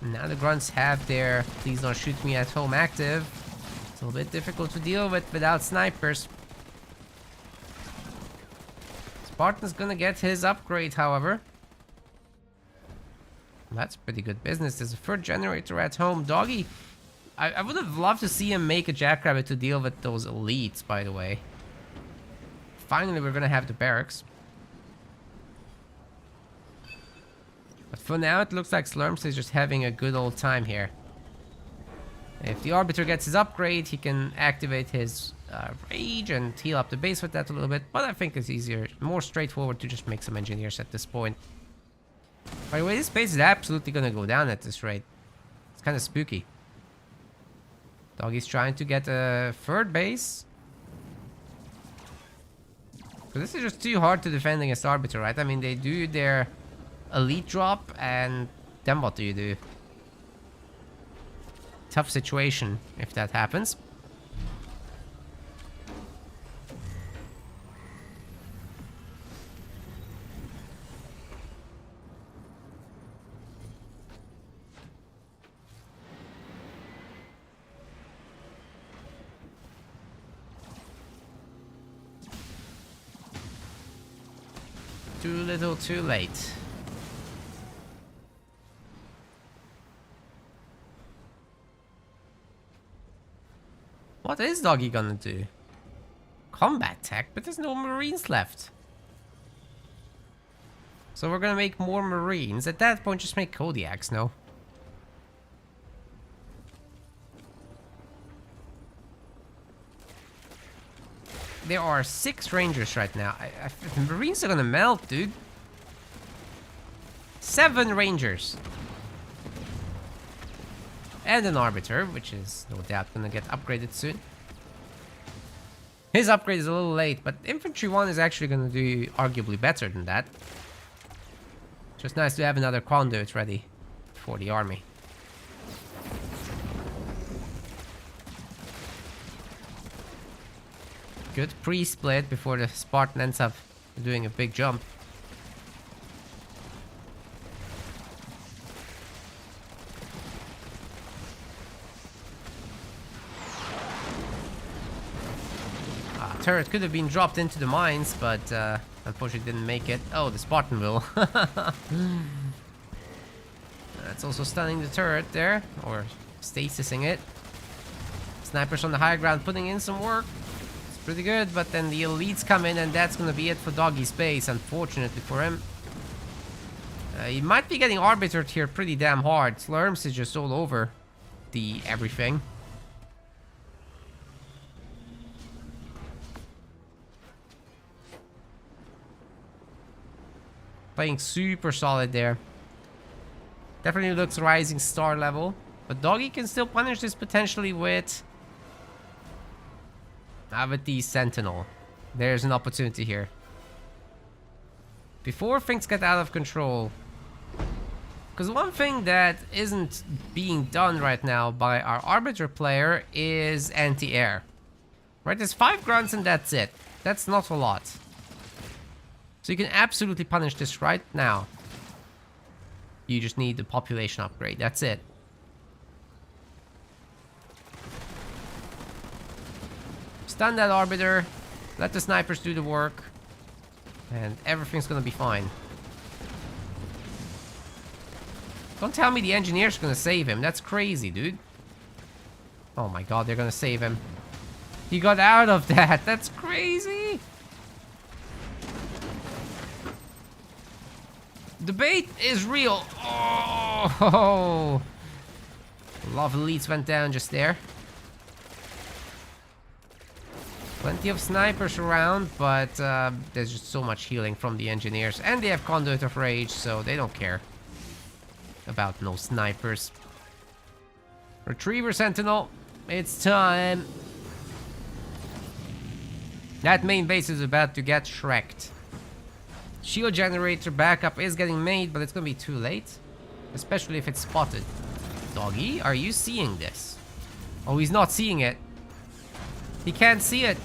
Now the grunts have their please don't shoot me at home active. It's a little bit difficult to deal with without snipers. Spartan's gonna get his upgrade, however. That's pretty good business. There's a third generator at home. Doggy, I would have loved to see him make a jackrabbit to deal with those elites, by the way. Finally, we're gonna have the barracks. But for now, it looks like Slurms is just having a good old time here. If the Arbiter gets his upgrade, he can activate his Rage and heal up the base with that a little bit. But I think it's easier, more straightforward to just make some engineers at this point. By the way, this base is absolutely going to go down at this rate. It's kind of spooky. Doggy's trying to get a third base. But this is just too hard to defend against Arbiter, right? I mean, they do their elite drop, and then what do you do? Tough situation if that happens. Too little, too late. What is Doggy gonna do? Combat tech, but there's no Marines left. So we're gonna make more Marines. At that point, just make Kodiaks, no? There are 6 Rangers right now. The Marines are gonna melt, dude. 7 Rangers. And an Arbiter, which is no doubt gonna get upgraded soon. His upgrade is a little late, but Infantry 1 is actually gonna do arguably better than that. Just nice to have another conduit ready for the army. Good pre-split before the Spartan ends up doing a big jump. Turret could have been dropped into the mines, but unfortunately didn't make it. Oh, the Spartan will. That's also stunning the turret there, or stasising it. Snipers on the high ground putting in some work. It's pretty good, but then the elites come in, and that's gonna be it for Doggy's base, unfortunately for him. He might be getting arbitered here pretty damn hard. Slurms is just all over the everything. Playing super solid there. Definitely looks rising star level. But Doggy can still punish this potentially with the Sentinel. There's an opportunity here. Before things get out of control. Because one thing that isn't being done right now by our Arbiter player is anti-air. Right, there's 5 grunts and that's it. That's not a lot. So you can absolutely punish this right now. You just need the population upgrade. That's it. Stun that Arbiter. Let the snipers do the work. And everything's gonna be fine. Don't tell me the engineer's gonna save him. That's crazy, dude. Oh my god, they're gonna save him. He got out of that. That's crazy. The bait is real. Oh, a lot of elites went down just there. Plenty of snipers around, but there's just so much healing from the engineers. And they have Conduit of Rage, so they don't care about no snipers. Retriever Sentinel, it's time. That main base is about to get shreked. Shield generator backup is getting made, but it's gonna be too late. Especially if it's spotted. Doggy, are you seeing this? Oh, he's not seeing it. He can't see it.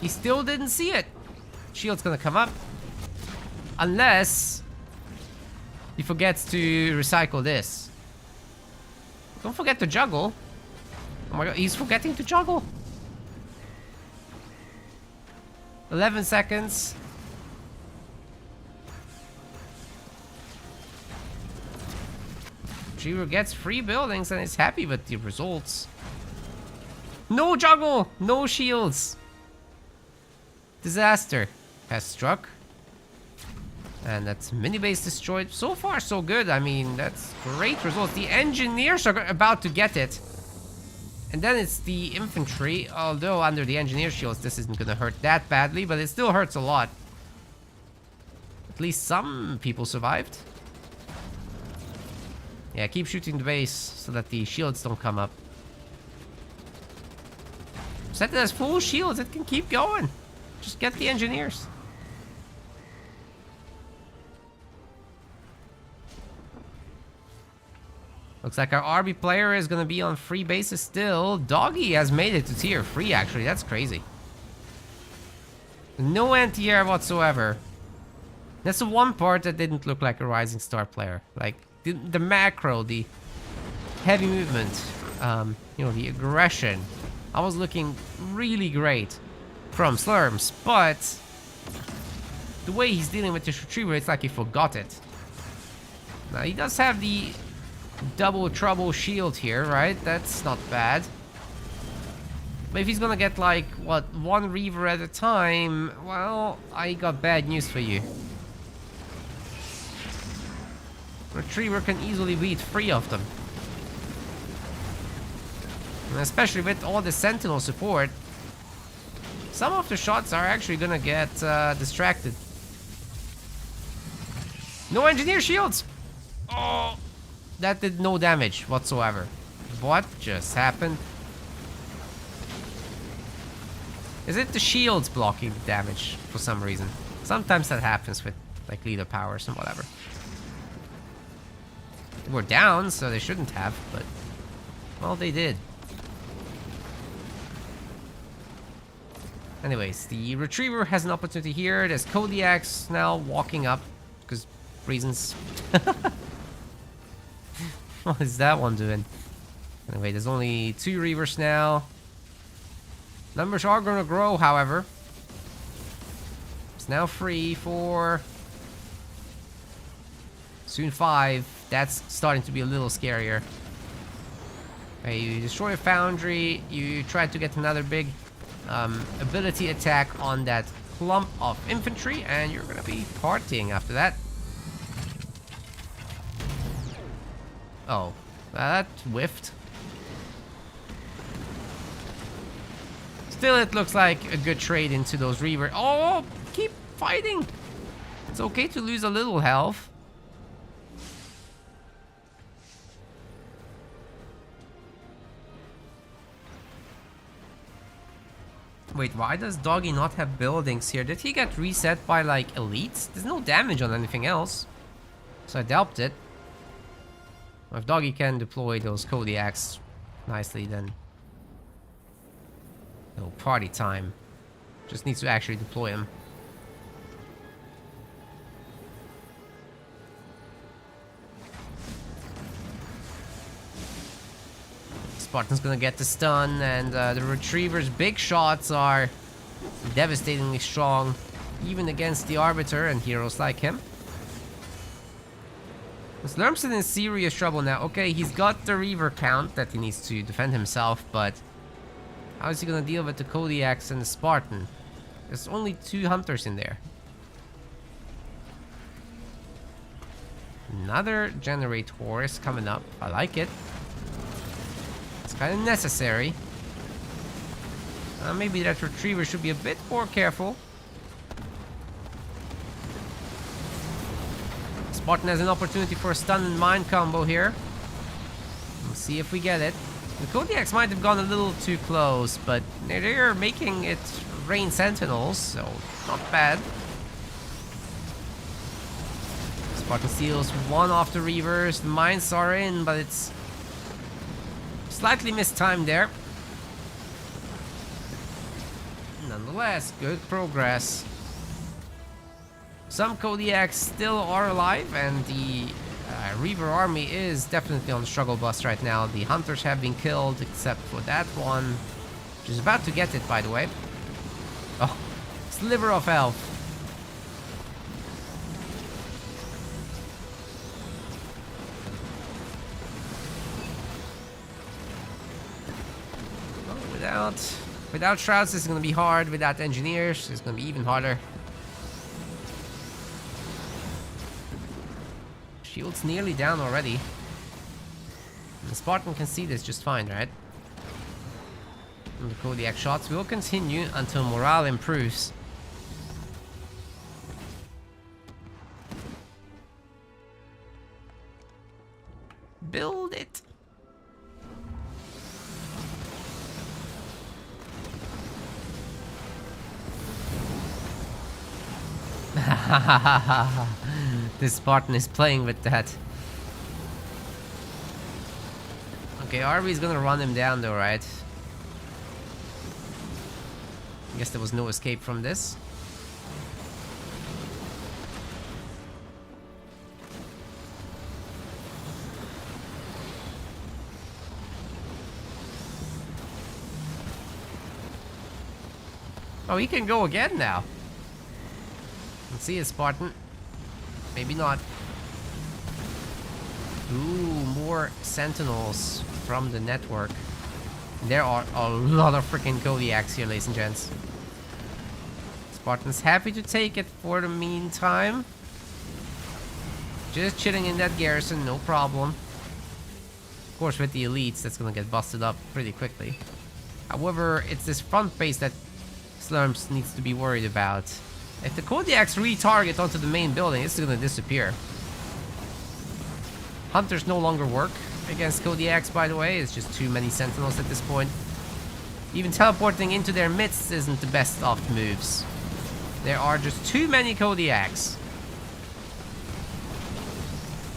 He still didn't see it. Shield's gonna come up. Unless he forgets to recycle this. Don't forget to juggle. Oh my god, he's forgetting to juggle. 11 seconds. Retriever gets 3 buildings and is happy with the results. No juggle! No shields! Disaster has struck. And that's mini base destroyed. So far, so good. I mean, that's great results. The engineers are about to get it. And then it's the infantry. Although under the engineer shields, this isn't gonna hurt that badly, but it still hurts a lot. At least some people survived. Yeah, keep shooting the base so that the shields don't come up. Set it as full shields, it can keep going. Just get the engineers. Looks like our RB player is gonna be on free bases still. Doggy has made it to tier 3 actually, that's crazy. No anti-air whatsoever. That's the one part that didn't look like a Rising Star player. Like, the macro, the heavy movement, you know, the aggression. I was looking really great from Slurms, but the way he's dealing with this retriever, it's like he forgot it. Now, he does have the double trouble shield here, right? That's not bad. But if he's gonna get like, what, 1 Reaver at a time, well, I got bad news for you. Retriever can easily beat 3 of them. And especially with all the Sentinel support, some of the shots are actually gonna get distracted. No engineer shields! Oh! That did no damage whatsoever. What just happened? Is it the shields blocking the damage for some reason? Sometimes that happens with like leader powers and whatever. They were down, so they shouldn't have, but well, they did. Anyways, the retriever has an opportunity here. There's Kodiaks now walking up because reasons. What is that one doing? Anyway, there's only 2 Reavers now. Numbers are gonna grow, however. It's now 3, 4. Soon 5. That's starting to be a little scarier. Okay, you destroy a foundry. You try to get another big ability attack on that clump of infantry, and you're gonna be partying after that. Oh, that whiffed. Still, it looks like a good trade into those Reaver. Oh, keep fighting. It's okay to lose a little health. Wait, why does Doggy not have buildings here? Did he get reset by, like, elites? There's no damage on anything else. So I doubt it. If Doggy can deploy those Kodiaks nicely, then... oh, party time. Just needs to actually deploy them. Spartan's gonna get the stun, and the Retriever's big shots are devastatingly strong, even against the Arbiter and heroes like him. Slurm's in serious trouble now. Okay, he's got the Reaver count that he needs to defend himself, but how is he gonna deal with the Kodiaks and the Spartan? There's only 2 hunters in there. Another generator is coming up. I like it. It's kind of necessary. Maybe that retriever should be a bit more careful. Spartan has an opportunity for a stun and mine combo here. We'll see if we get it. The Kodiaks might have gone a little too close, but they're making it rain sentinels, so not bad. Spartan steals 1 off the Reavers. The mines are in, but it's slightly mistimed there. Nonetheless, good progress. Some Kodiaks still are alive, and the Reaver army is definitely on the struggle bus right now. The hunters have been killed, except for that one, which is about to get it, by the way. Oh, sliver of health. Well, without shrouds, this is going to be hard. Without engineers, it's going to be even harder. Shield's nearly down already. The Spartan can see this just fine, right? And the Kodiak shots will continue until morale improves. Build it! This Spartan is playing with that. Okay, Arby's gonna run him down though, right? I guess there was no escape from this. Oh, he can go again now. Let's see a Spartan. Maybe not. Ooh, more sentinels from the network. There are a lot of freaking Kodiaks here, ladies and gents. Spartan's happy to take it for the meantime. Just chilling in that garrison, no problem. Of course, with the elites, that's gonna get busted up pretty quickly. However, it's this front base that Slurms needs to be worried about. If the Kodiaks retarget onto the main building, it's gonna disappear. Hunters no longer work against Kodiaks, by the way. It's just too many sentinels at this point. Even teleporting into their midst isn't the best of moves. There are just too many Kodiaks.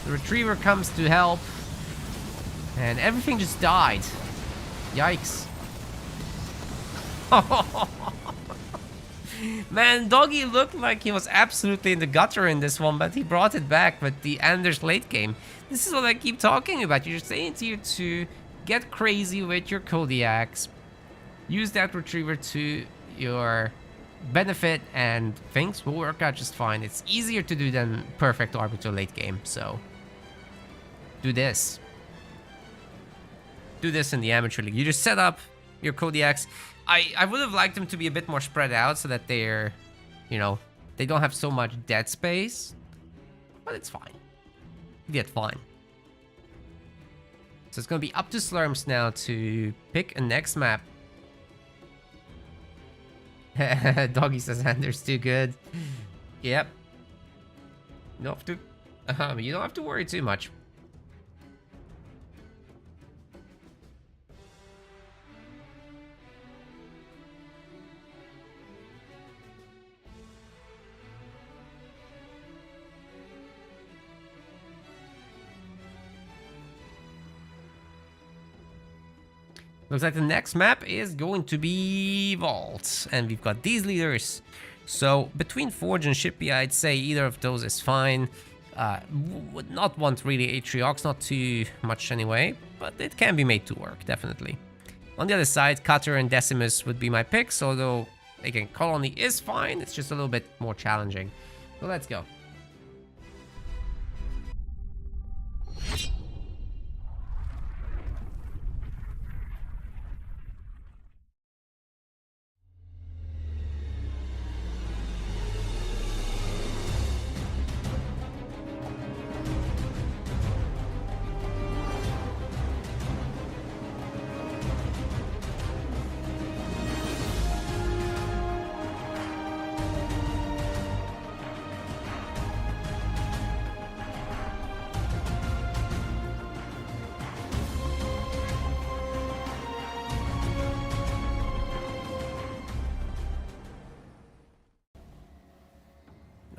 The retriever comes to help, and everything just died. Yikes. Man, Doggy looked like he was absolutely in the gutter in this one, but he brought it back with the Anders late game. This is what I keep talking about. You're saying to you to get crazy with your Kodiaks. Use that retriever to your benefit, and things will work out just fine. It's easier to do than perfect arbiter late game, so do this. Do this in the amateur league. You just set up your Kodiaks. I would have liked them to be a bit more spread out so that they're, you know, they don't have so much dead space. But it's fine. You get fine. So it's going to be up to Slurms now to pick a next map. Doggy says Anders too good. Yep. You don't have to worry too much. Looks like the next map is going to be Vault, and we've got these leaders. So between Forge and Shippy, I'd say either of those is fine. Would not want really Atriox, not too much anyway, but it can be made to work, definitely. On the other side, Cutter and Decimus would be my picks, although again, Colony is fine, it's just a little bit more challenging. So let's go.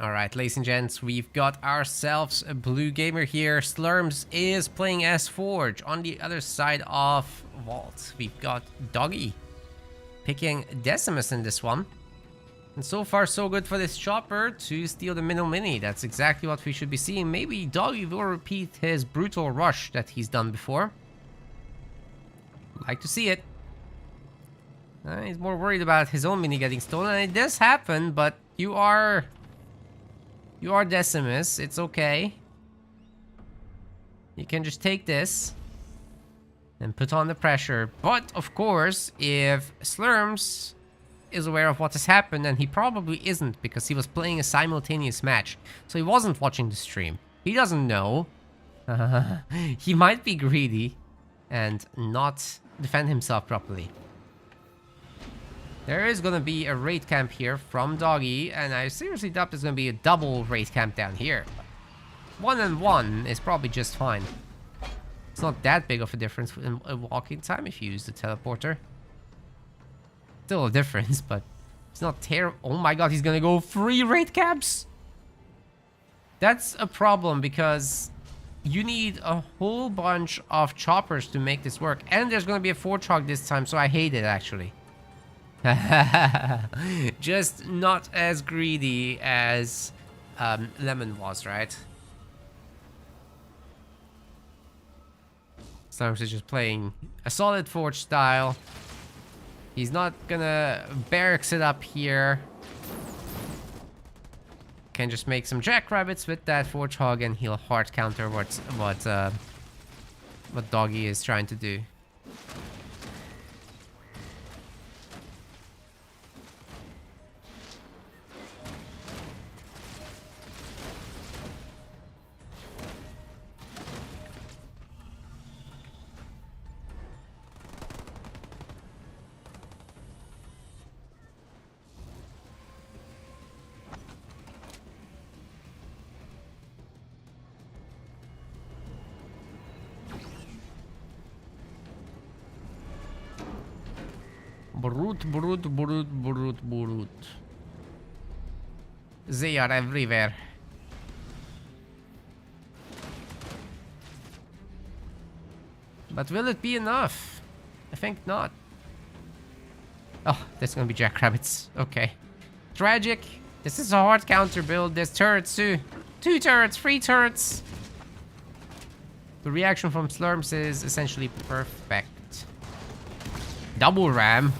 Alright, ladies and gents, we've got ourselves a blue gamer here. Slurms is playing as Forge. On the other side of Vault, we've got Doggy picking Decimus in this one. And so far, so good for this chopper to steal the middle mini. That's exactly what we should be seeing. Maybe Doggy will repeat his brutal rush that he's done before. Like to see it. He's more worried about his own mini getting stolen. And it does happen, but you are Decimus. It's okay. You can just take this and put on the pressure. But, of course, if Slurms is aware of what has happened, and he probably isn't because he was playing a simultaneous match. So he wasn't watching the stream. He doesn't know. He might be greedy and not defend himself properly. There is gonna be a raid camp here from Doggy, and I seriously doubt there's gonna be a double raid camp down here. 1-on-1 is probably just fine. It's not that big of a difference in walking time if you use the teleporter. Still a difference, but it's not terrible. Oh my god, he's gonna go 3 raid camps! That's a problem because you need a whole bunch of choppers to make this work. And there's gonna be a 4-chog this time, so I hate it actually. Just not as greedy as Lemon was, right? Slurms is just playing a solid Forge style. He's not gonna barracks it up here. Can just make some jackrabbits with that Forge Hog and he'll hard counter what Doggy is trying to do. Brute. They are everywhere. But will it be enough? I think not. Oh, there's gonna be jackrabbits. Okay. Tragic. This is a hard counter build. There's turrets too. 2 turrets, 3 turrets. The reaction from Slurms is essentially perfect. Double ram.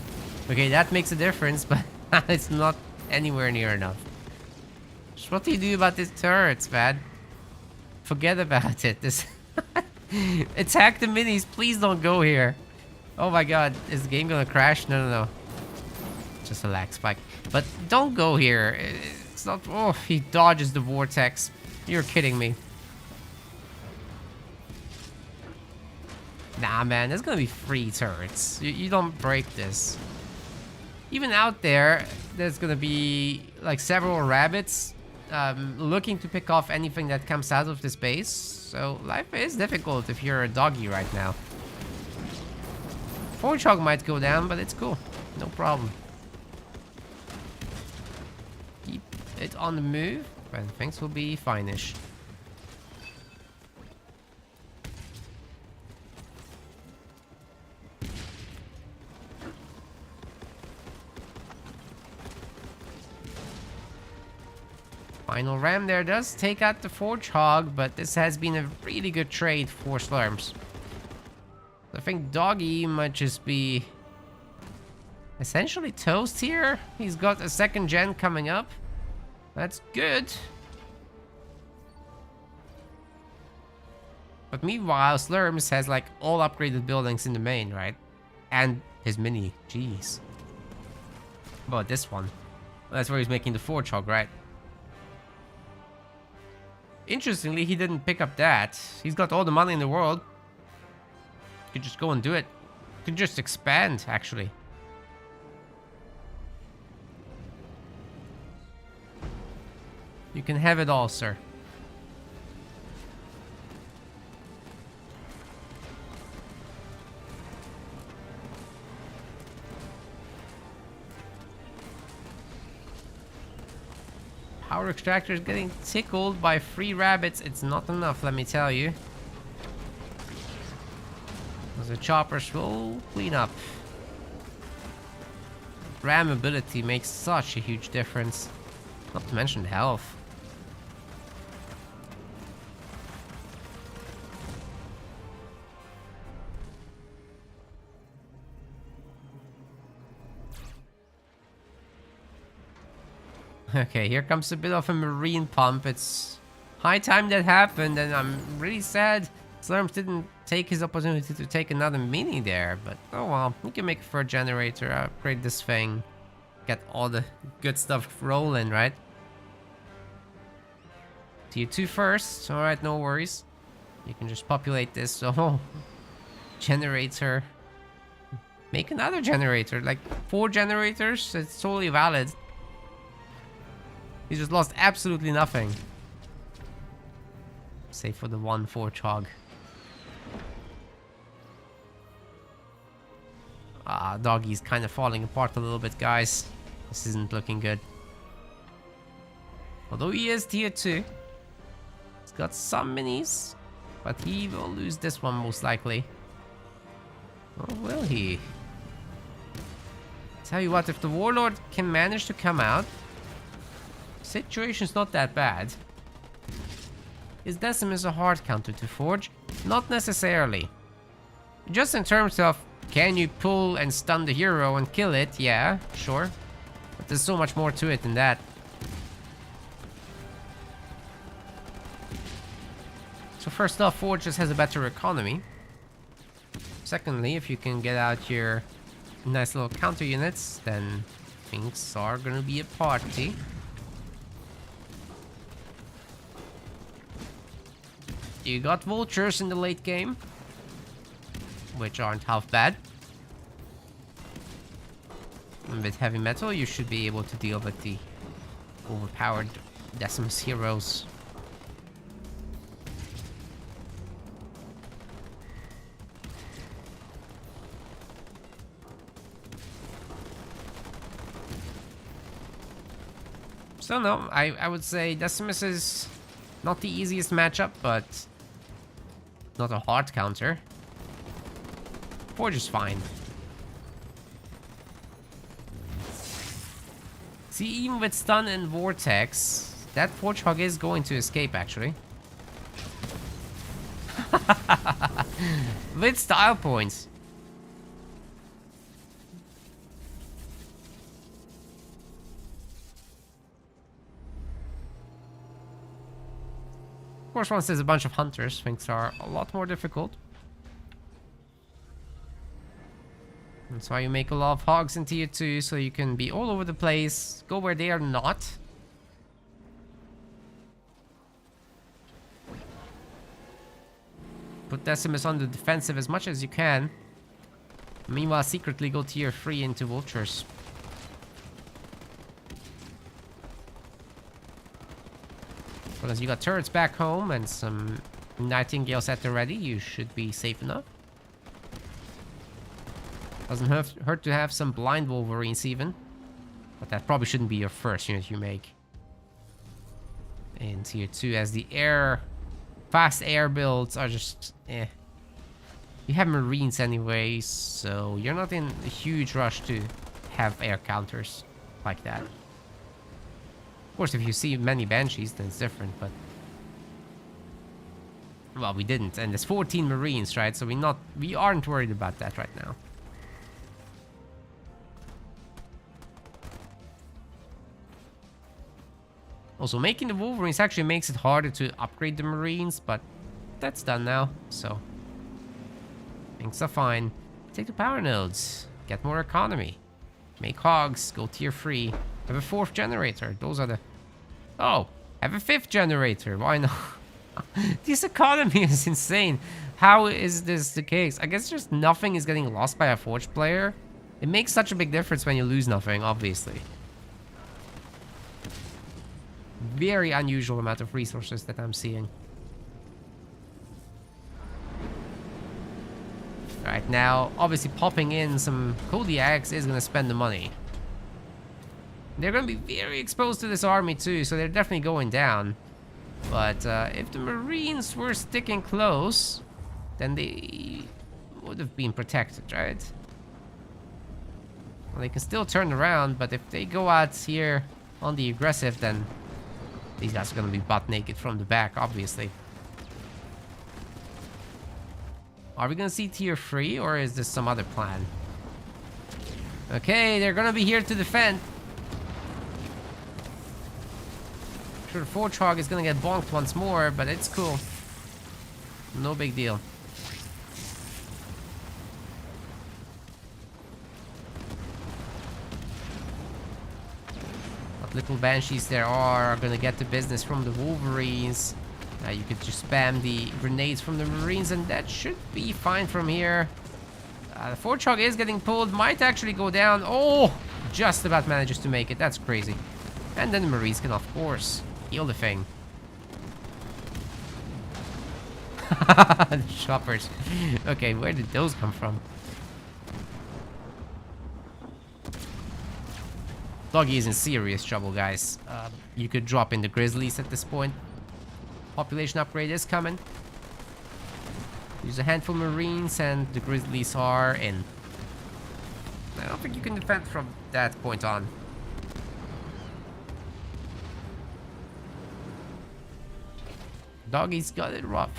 Okay, that makes a difference, but it's not anywhere near enough. Just what do you do about these turrets, man? Forget about it. This attack the minis. Please don't go here. Oh my god, is the game gonna crash? No. Just a lag spike. But don't go here. It's not. Oh, he dodges the vortex. You're kidding me. Nah, man, there's gonna be 3 turrets. You don't break this. Even out there, there's gonna be like several rabbits looking to pick off anything that comes out of this base. So life is difficult if you're a Doggy right now. Forge Hog might go down, but it's cool. No problem. Keep it on the move, and things will be fine-ish. Final ram there does take out the Forge Hog, but this has been a really good trade for Slurms. I think Doggy might just be essentially toast here. He's got a 2nd gen coming up. That's good. But meanwhile, Slurms has like all upgraded buildings in the main, right? And his mini. Jeez. But this one. That's where he's making the Forge Hog, right? Interestingly, he didn't pick up that. He's got all the money in the world. Could just go and do it. Could just expand, actually. You can have it all, sir. Our extractor is getting tickled by 3 rabbits. It's not enough, let me tell you. The choppers will clean up. Ram ability makes such a huge difference. Not to mention the health. Okay, here comes a bit of a marine pump. It's high time that happened, and I'm really sad Slurms didn't take his opportunity to take another mini there. But oh well, we can make a third generator, upgrade this thing, get all the good stuff rolling, right? Tier 2 first. Alright, no worries. You can just populate this. So, generator. Make another generator. Like 4 generators. It's totally valid. He just lost absolutely nothing. Save for the 1-4 chog. Doggy's kind of falling apart a little bit, guys. This isn't looking good. Although he is tier 2. He's got some minis. But he will lose this one most likely. Or will he? Tell you what, if the Warlord can manage to come out, situation's not that bad. Is Decimus a hard counter to forge? Not necessarily. Just in terms of, can you pull and stun the hero and kill it? Yeah, sure. But there's so much more to it than that. So first off, Forge just has a better economy. Secondly, if you can get out your nice little counter units, then things are gonna be a party. You got vultures in the late game, which aren't half bad. And with heavy metal, you should be able to deal with the overpowered Decimus heroes. So no, I would say Decimus is not the easiest matchup, but not a hard counter. Forge is fine. See, even with stun and vortex, that Forge Hog is going to escape, actually. With style points. Of course, once there's a bunch of hunters, things are a lot more difficult. That's why you make a lot of hogs in tier 2, so you can be all over the place, go where they are not. Put Decimus on the defensive as much as you can. Meanwhile, secretly go tier 3 into vultures. But as you got turrets back home and some nightingales at the ready, you should be safe enough. Doesn't hurt to have some blind wolverines even. But that probably shouldn't be your first unit you make. In tier 2, as the fast air builds are just You have marines anyway, so you're not in a huge rush to have air counters like that. Of course, if you see many banshees, then it's different, but well, we didn't, and there's 14 marines, right? So we aren't worried about that right now. Also, making the Wolverines actually makes it harder to upgrade the Marines, but that's done now, so things are fine. Take the power nodes, get more economy, make hogs, go tier 3, have a 4th generator. Those are the... Oh, have a 5th generator, why not? This economy is insane. How is this the case? I guess just nothing is getting lost by a Forge player. It makes such a big difference when you lose nothing, obviously. Very unusual amount of resources that I'm seeing. Right now, obviously popping in some Kodiaks is going to spend the money. They're going to be very exposed to this army too, so they're definitely going down. But if the Marines were sticking close, then they would have been protected, right? Well, they can still turn around, but if they go out here on the aggressive, then these guys are going to be butt naked from the back, obviously. Are we going to see tier 3, or is this some other plan? Okay, they're going to be here to defend. Sure, the Warthog is going to get bonked once more, but it's cool. No big deal. What little Banshees there are going to get the business from the Wolverines. You could just spam the grenades from the Marines, and that should be fine from here. The Warthog is getting pulled, might actually go down. Oh, just about manages to make it. That's crazy. And then the Marines can, of course, heal the thing. The choppers. Okay, where did those come from? Doggy is in serious trouble, guys. You could drop in the Grizzlies at this point. Population upgrade is coming. Use a handful of Marines and the Grizzlies are in. I don't think you can defend from that point on. Doggy's got it rough.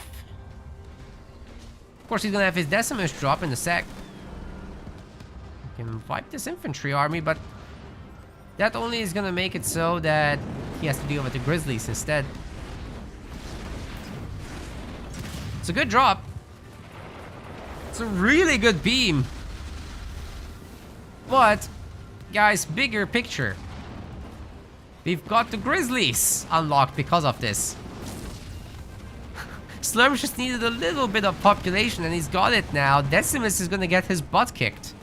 Of course, he's gonna have his Decimus drop in a sec. He can wipe this infantry army, but that only is gonna make it so that he has to deal with the Grizzlies instead. It's a good drop. It's a really good beam. But, guys, bigger picture. We've got the Grizzlies unlocked because of this. Slurm just needed a little bit of population and he's got it now. Decimus is gonna get his butt kicked.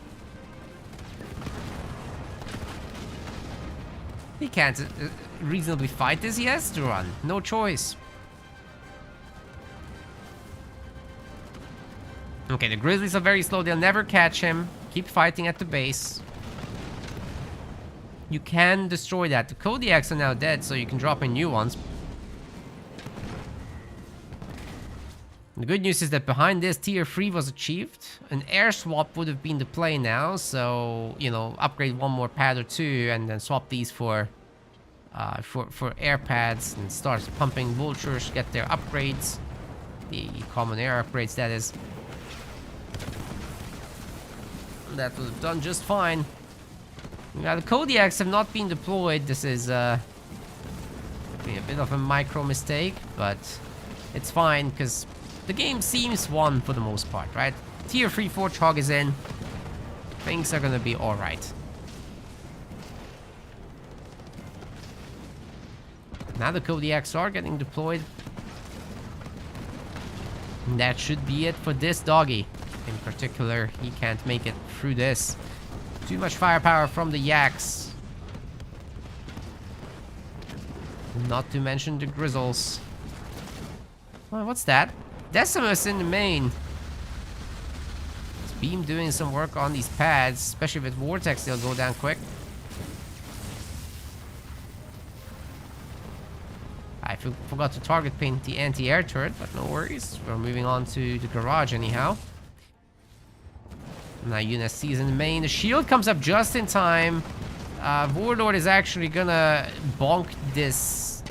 He can't reasonably fight this. He has to run. No choice. Okay, the Grizzlies are very slow. They'll never catch him. Keep fighting at the base. You can destroy that. The Kodiaks are now dead, so you can drop in new ones. The good news is that behind this, tier 3 was achieved. An air swap would have been the play now, so, you know, upgrade one more pad or two and then swap these for air pads and start pumping vultures, get their upgrades. The common air upgrades, that is. That would have done just fine. Now, the Kodiaks have not been deployed. This is a bit of a micro mistake, but it's fine because the game seems won for the most part, right? Tier 3 Warthog is in. Things are gonna be alright. Now the Kodiaks are getting deployed. And that should be it for this Doggy. In particular, he can't make it through this. Too much firepower from the Yaks. Not to mention the Grizzles. Well, what's that? Decimus in the main. It's Beam doing some work on these pads, especially with Vortex, they'll go down quick. I forgot to target paint the anti-air turret, but no worries. We're moving on to the garage anyhow. Now Yuna sees in the main. The shield comes up just in time. Warlord is actually gonna bonk this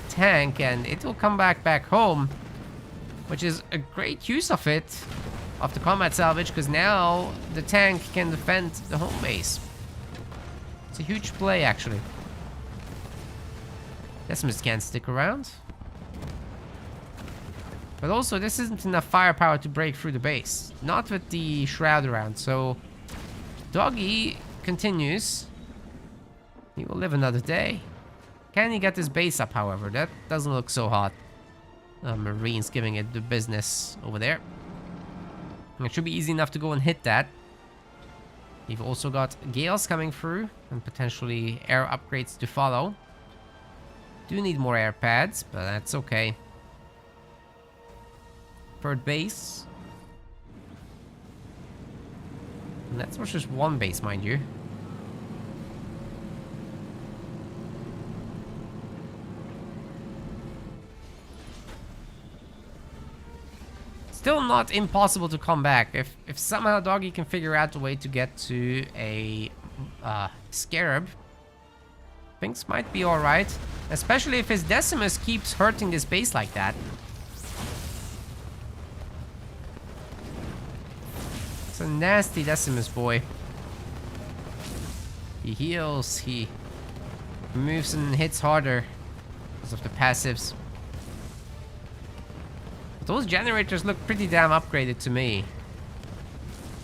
tank and it will come back home. Which is a great use of it, of the combat salvage, because now the tank can defend the home base. It's a huge play, actually. Decimus can't stick around. But also, this isn't enough firepower to break through the base. Not with the Shroud around, so Doggy continues. He will live another day. Can he get his base up, however? That doesn't look so hot. Marines giving it the business over there. It should be easy enough to go and hit that. We've also got Gales coming through and potentially air upgrades to follow. Do need more air pads, but that's okay. Third base. And that's just one base, mind you. Still not impossible to come back. If somehow Doggy can figure out a way to get to a Scarab, things might be alright. Especially if his Decimus keeps hurting this base like that. It's a nasty Decimus boy. He heals, he moves and hits harder because of the passives. But those generators look pretty damn upgraded to me.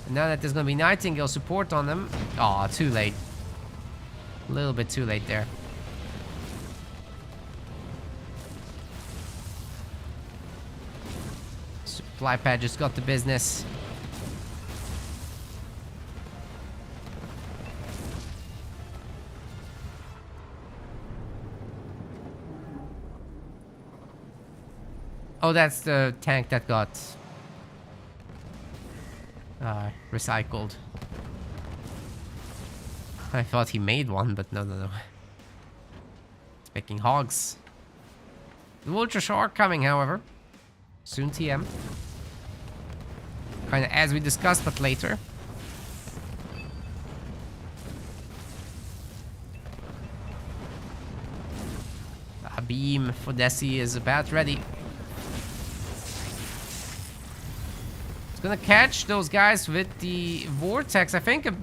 And now that there's gonna be Nightingale support on them. Aw, too late. A little bit too late there. Supply pad just got the business. Oh, that's the tank that got recycled. I thought he made one, but no. It's making hogs. The vultures are coming, however. Soon TM. Kinda as we discussed, but later. A beam for Desi is about ready. It's gonna catch those guys with the vortex. I think a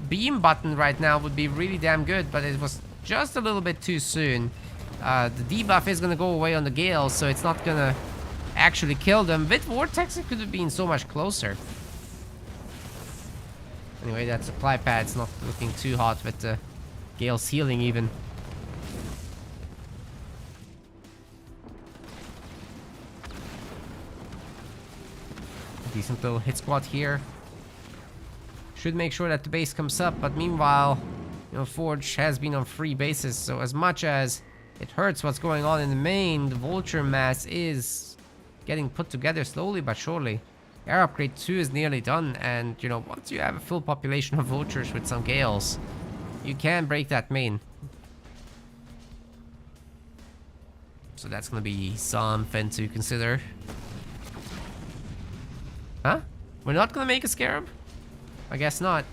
beam button right now would be really damn good, but it was just a little bit too soon. The debuff is gonna go away on the gale, so it's not gonna actually kill them. With vortex, it could have been so much closer. Anyway, that supply pad's not looking too hot with the gale's healing even. Decent little hit squad here. Should make sure that the base comes up, but meanwhile, you know, Forge has been on free bases, so as much as it hurts what's going on in the main, the vulture mass is getting put together slowly but surely. Air upgrade 2 is nearly done, and you know, once you have a full population of vultures with some gales, you can break that main. So that's gonna be something to consider. Huh? We're not gonna make a Scarab? I guess not.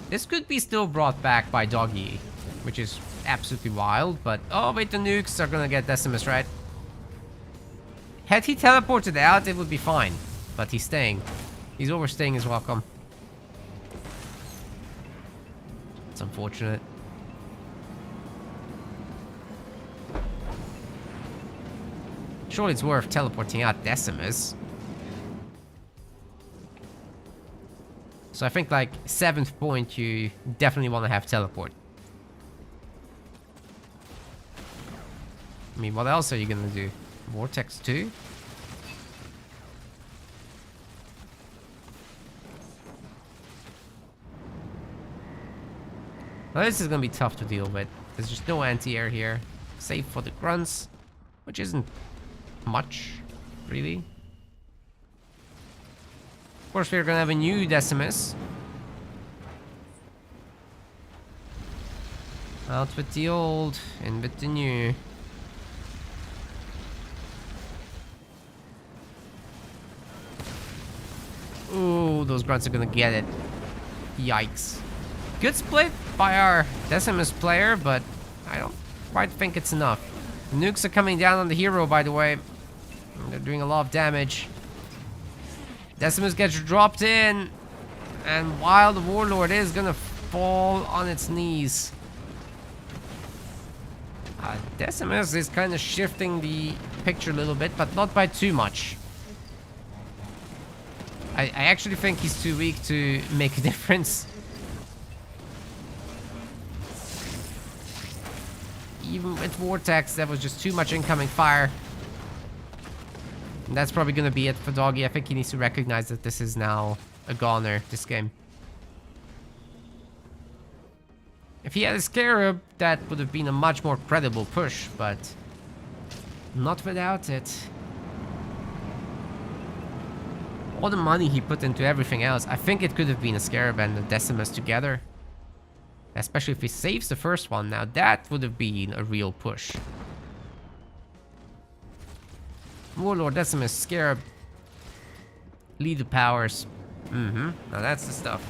This could be still brought back by Doggy, which is absolutely wild, but... Oh, wait, the nukes are gonna get Decimus, right? Had he teleported out, it would be fine. But he's staying. He's overstaying his welcome. It's unfortunate. Surely it's worth teleporting out Decimus. So I think, like, 7th point, you definitely want to have teleport. I mean, what else are you gonna do? Vortex 2? Now this is gonna be tough to deal with. There's just no anti-air here. Save for the grunts, which isn't much, really. Of course, we're gonna have a new Decimus. Out with the old, in with the new. Ooh, those grunts are gonna get it. Yikes. Good split by our Decimus player, but I don't quite think it's enough. The nukes are coming down on the hero, by the way. They're doing a lot of damage. Decimus gets dropped in, and while the Warlord is gonna fall on its knees. Decimus is kind of shifting the picture a little bit, but not by too much. I actually think he's too weak to make a difference. Even with Vortex, that was just too much incoming fire. And that's probably going to be it for Doggy. I think he needs to recognize that this is now a goner, this game. If he had a Scarab, that would have been a much more credible push, but not without it. all the money he put into everything else, I think it could have been a Scarab and a Decimus together. Especially if he saves the first one. Now that would have been a real push. Warlord, Decimus, Scarab. Lead the powers. Now that's the stuff.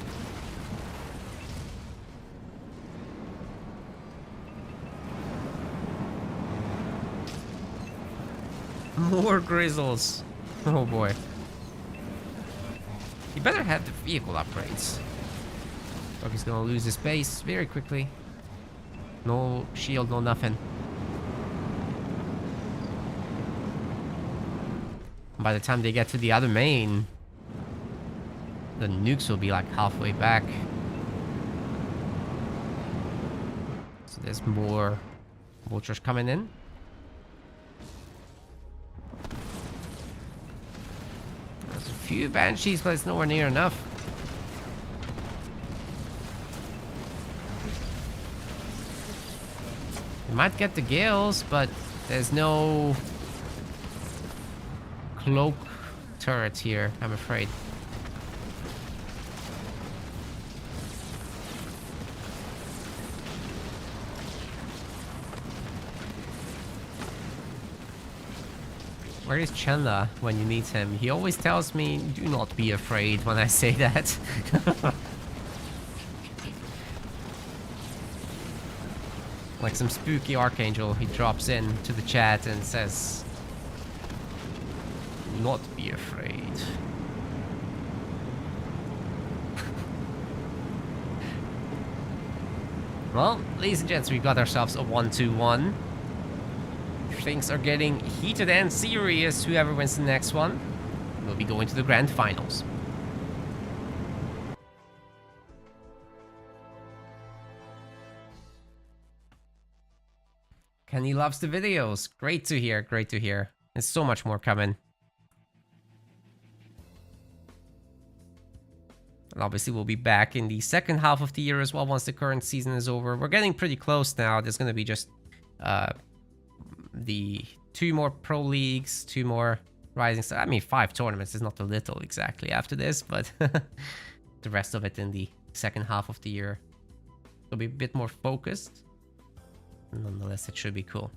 More Grizzles. Oh boy. You better have the vehicle upgrades. Doggy's gonna lose his base very quickly. No shield, no nothing. By the time they get to the other main, the nukes will be like halfway back. So there's more vultures coming in. There's a few banshees, but it's nowhere near enough. You might get the gales, but there's no cloak turret here, I'm afraid. Where is Chandler when you need him? He always tells me, do not be afraid when I say that. Like some spooky archangel, he drops in to the chat and says, not be afraid. Well, ladies and gents, we got ourselves a 1-2-1. Things are getting heated and serious. Whoever wins the next one will be going to the grand finals. Kenny loves the videos. Great to hear, great to hear. There's so much more coming. And obviously we'll be back in the second half of the year as well once the current season is over. We're getting pretty close now. There's going to be just the 2 more pro leagues, 2 more rising stars. I mean, 5 tournaments is not a little exactly after this, but the rest of it in the second half of the year will be a bit more focused. Nonetheless, it should be cool.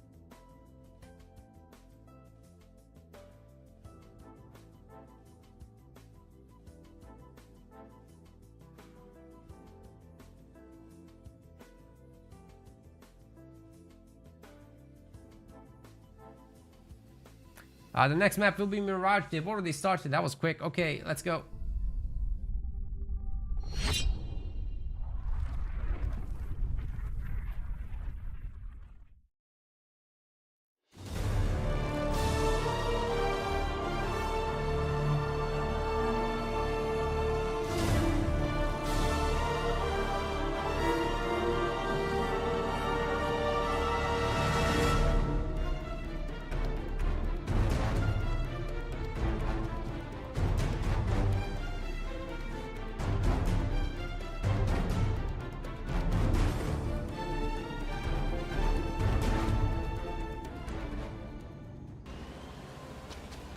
The next map will be Mirage. They've already started. That was quick. Okay, let's go.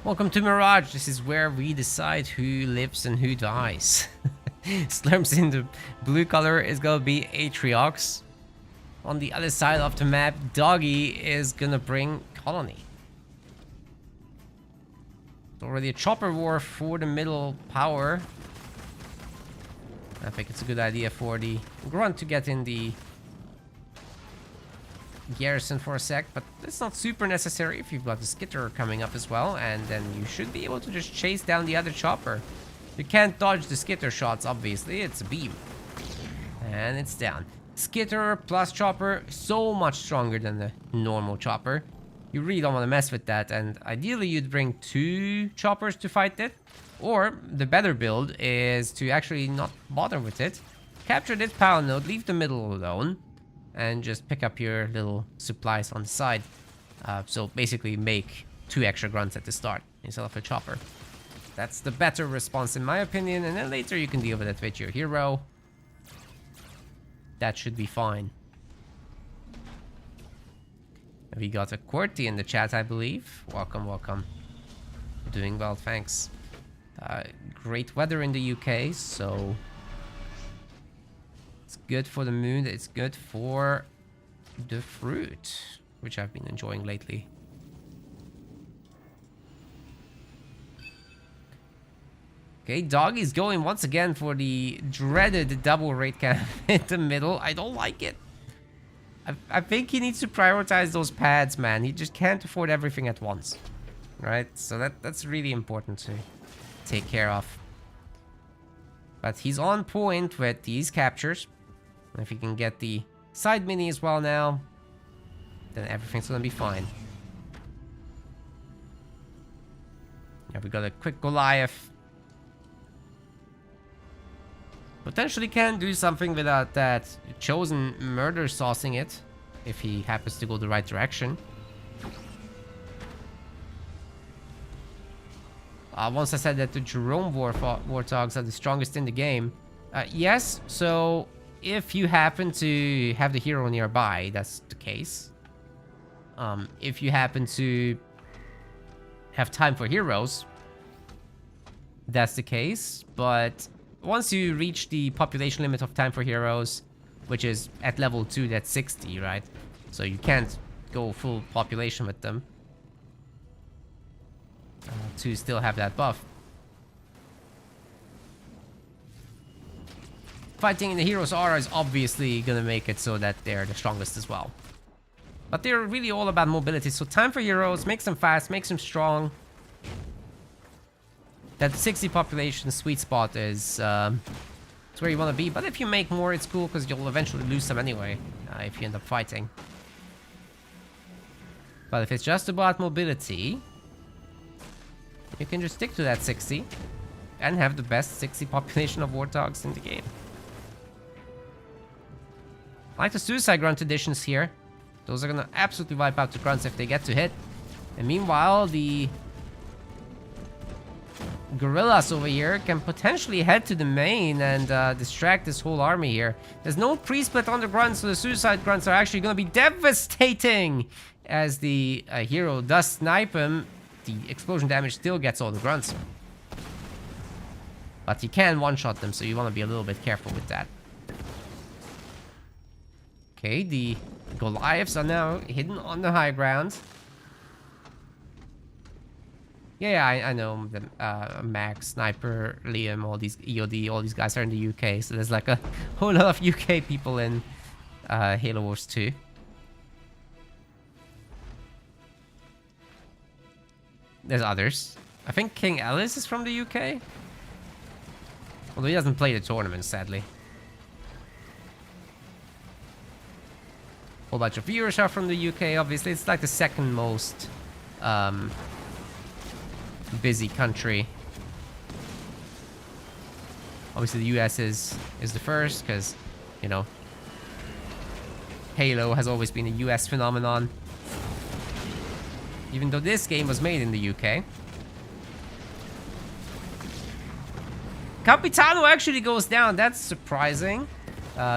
Welcome to Mirage. This is where we decide who lives and who dies. Slurms in the blue color is gonna be Atriox. On the other side of the map, Doggy is gonna bring Colony. It's already a chopper war for the middle power. I think it's a good idea for the Grunt to get in the garrison for a sec, but it's not super necessary if you've got the Skitter coming up as well, and then you should be able to just chase down the other chopper. You can't dodge the Skitter shots, obviously. It's a beam. And it's down. Skitter plus chopper, so much stronger than the normal chopper. You really don't want to mess with that, and ideally you'd bring 2 choppers to fight it. Or the better build is to actually not bother with it. Capture this power node, leave the middle alone, and just pick up your little supplies on the side. So basically make 2 extra grunts at the start instead of a chopper. That's the better response in my opinion, and then later you can deal with it with your hero. That should be fine. We got a QWERTY in the chat, I believe. Welcome, welcome. Doing well, thanks. Great weather in the UK, so it's good for the mood. It's good for the fruit, which I've been enjoying lately. Okay, Doggy's going once again for the dreaded double raid camp in the middle. I don't like it. I think he needs to prioritize those pads, man. He just can't afford everything at once. Right? So that's really important to take care of. But he's on point with these captures. If he can get the side mini as well now, then everything's gonna be fine. Yeah, we got a quick Goliath. Potentially can do something without that chosen murder saucing it, if he happens to go the right direction. Once I said that the Jerome Warthogs are the strongest in the game. Yes, so if you happen to have the hero nearby, that's the case. If you happen to have time for heroes, that's the case. But once you reach the population limit of time for heroes, which is at level 2, that's 60, right? So you can't go full population with them to still have that buff. Fighting in the hero's aura is obviously gonna make it so that they're the strongest as well. But they're really all about mobility, so time for heroes makes them fast, makes them strong. That 60 population sweet spot is it's where you want to be. But if you make more, it's cool because you'll eventually lose them anyway if you end up fighting. But if it's just about mobility, you can just stick to that 60 and have the best 60 population of Warthogs in the game. I like the Suicide Grunt additions here. Those are gonna absolutely wipe out the grunts if they get to hit. And meanwhile, the Gorillas over here can potentially head to the main and distract this whole army here. There's no pre-split on the grunts, so the Suicide Grunts are actually going to be devastating. As the hero does snipe him, the explosion damage still gets all the grunts. But you can one-shot them, so you want to be a little bit careful with that. Okay, the Goliaths are now hidden on the high ground. Yeah, I know the Max, Sniper, Liam, all these EOD, all these guys are in the UK, so there's like a whole lot of UK people in Halo Wars 2. There's others. I think King Ellis is from the UK. Although he doesn't play the tournament, sadly. Whole bunch of viewers are from the UK, obviously. It's like the second most busy country. Obviously the US is the first, because, you know, Halo has always been a US phenomenon. Even though this game was made in the UK. Capitano actually goes down. That's surprising,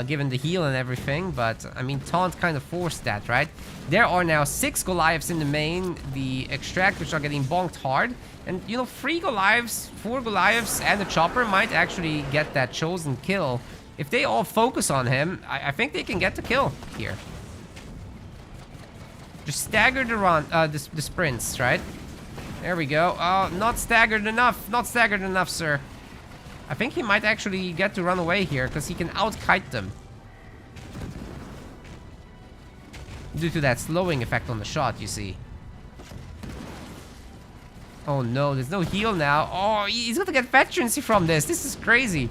given the heal and everything. But, I mean, Taunt kind of forced that, right? There are now 6 Goliaths in the main. The Extract, which are getting bonked hard. And, you know, 3 Goliaths, 4 Goliaths, and the Chopper might actually get that chosen kill. If they all focus on him, I think they can get the kill here. Just stagger the run, the sprints, right? There we go. Oh, not staggered enough. Not staggered enough, sir. I think he might actually get to run away here, because he can out-kite them. Due to that slowing effect on the shot, you see. Oh no, there's no heal now. Oh, he's gonna get veterancy from this. This is crazy.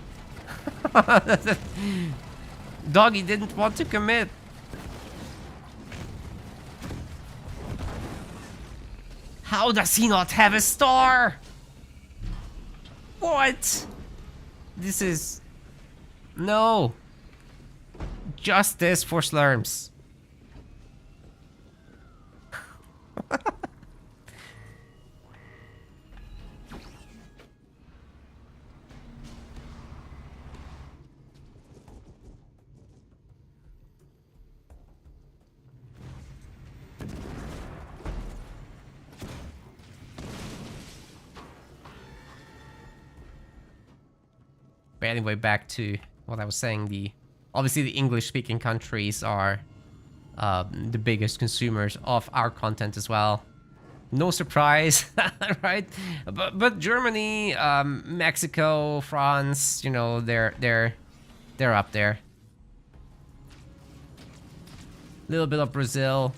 Doggy didn't want to commit. How does he not have a star? What? This is... No. Justice for Slurms. But anyway, back to what I was saying. Obviously, the English-speaking countries are the biggest consumers of our content as well. No surprise, right? But Germany, Mexico, France, you know, they're up there. A little bit of Brazil.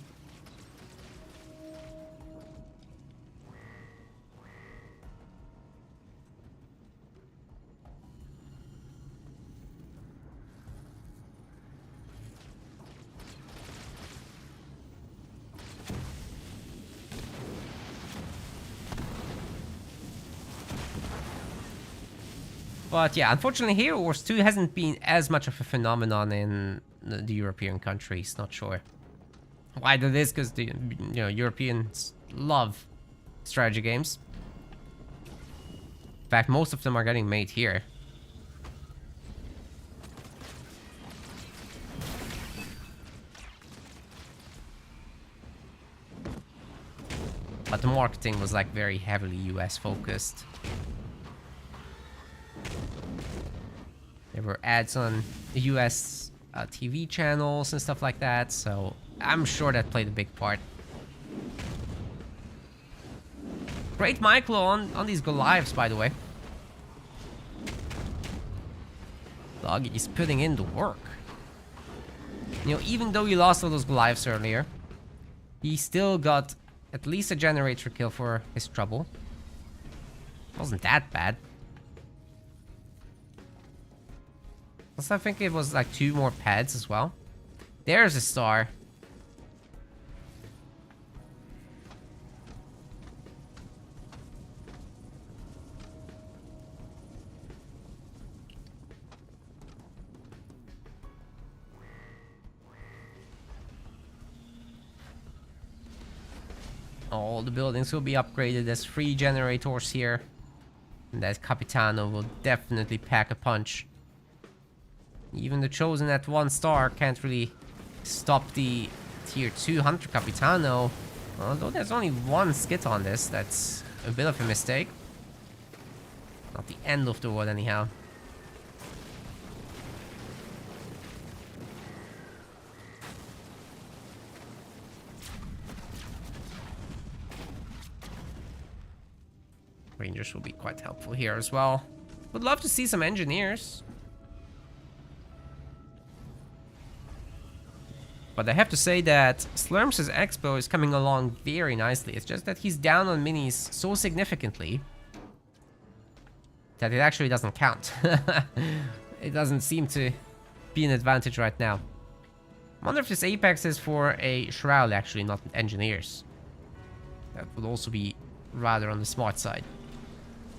But yeah, unfortunately, Hero Wars 2 hasn't been as much of a phenomenon in the European countries. Not sure why that is, because the Europeans love strategy games. In fact, most of them are getting made here. But the marketing was like very heavily US focused. There were ads on US TV channels and stuff like that, so I'm sure that played a big part. Great micro on these Goliaths, by the way. Doggy is putting in the work. You know, even though he lost all those Goliaths earlier, he still got at least a generator kill for his trouble. Wasn't that bad. Plus, I think it was like 2 more pads as well. There's a star. All the buildings will be upgraded. There's 3 generators here. And that Capitano will definitely pack a punch. Even the Chosen at 1 star can't really stop the tier 2 Hunter Capitano. Although there's only 1 skit on this, that's a bit of a mistake. Not the end of the world anyhow. Rangers will be quite helpful here as well. Would love to see some engineers. But I have to say that Slurms' Expo is coming along very nicely. It's just that he's down on minis so significantly that it actually doesn't count. It doesn't seem to be an advantage right now. I wonder if this Apex is for a Shroud, actually, not engineers. That would also be rather on the smart side.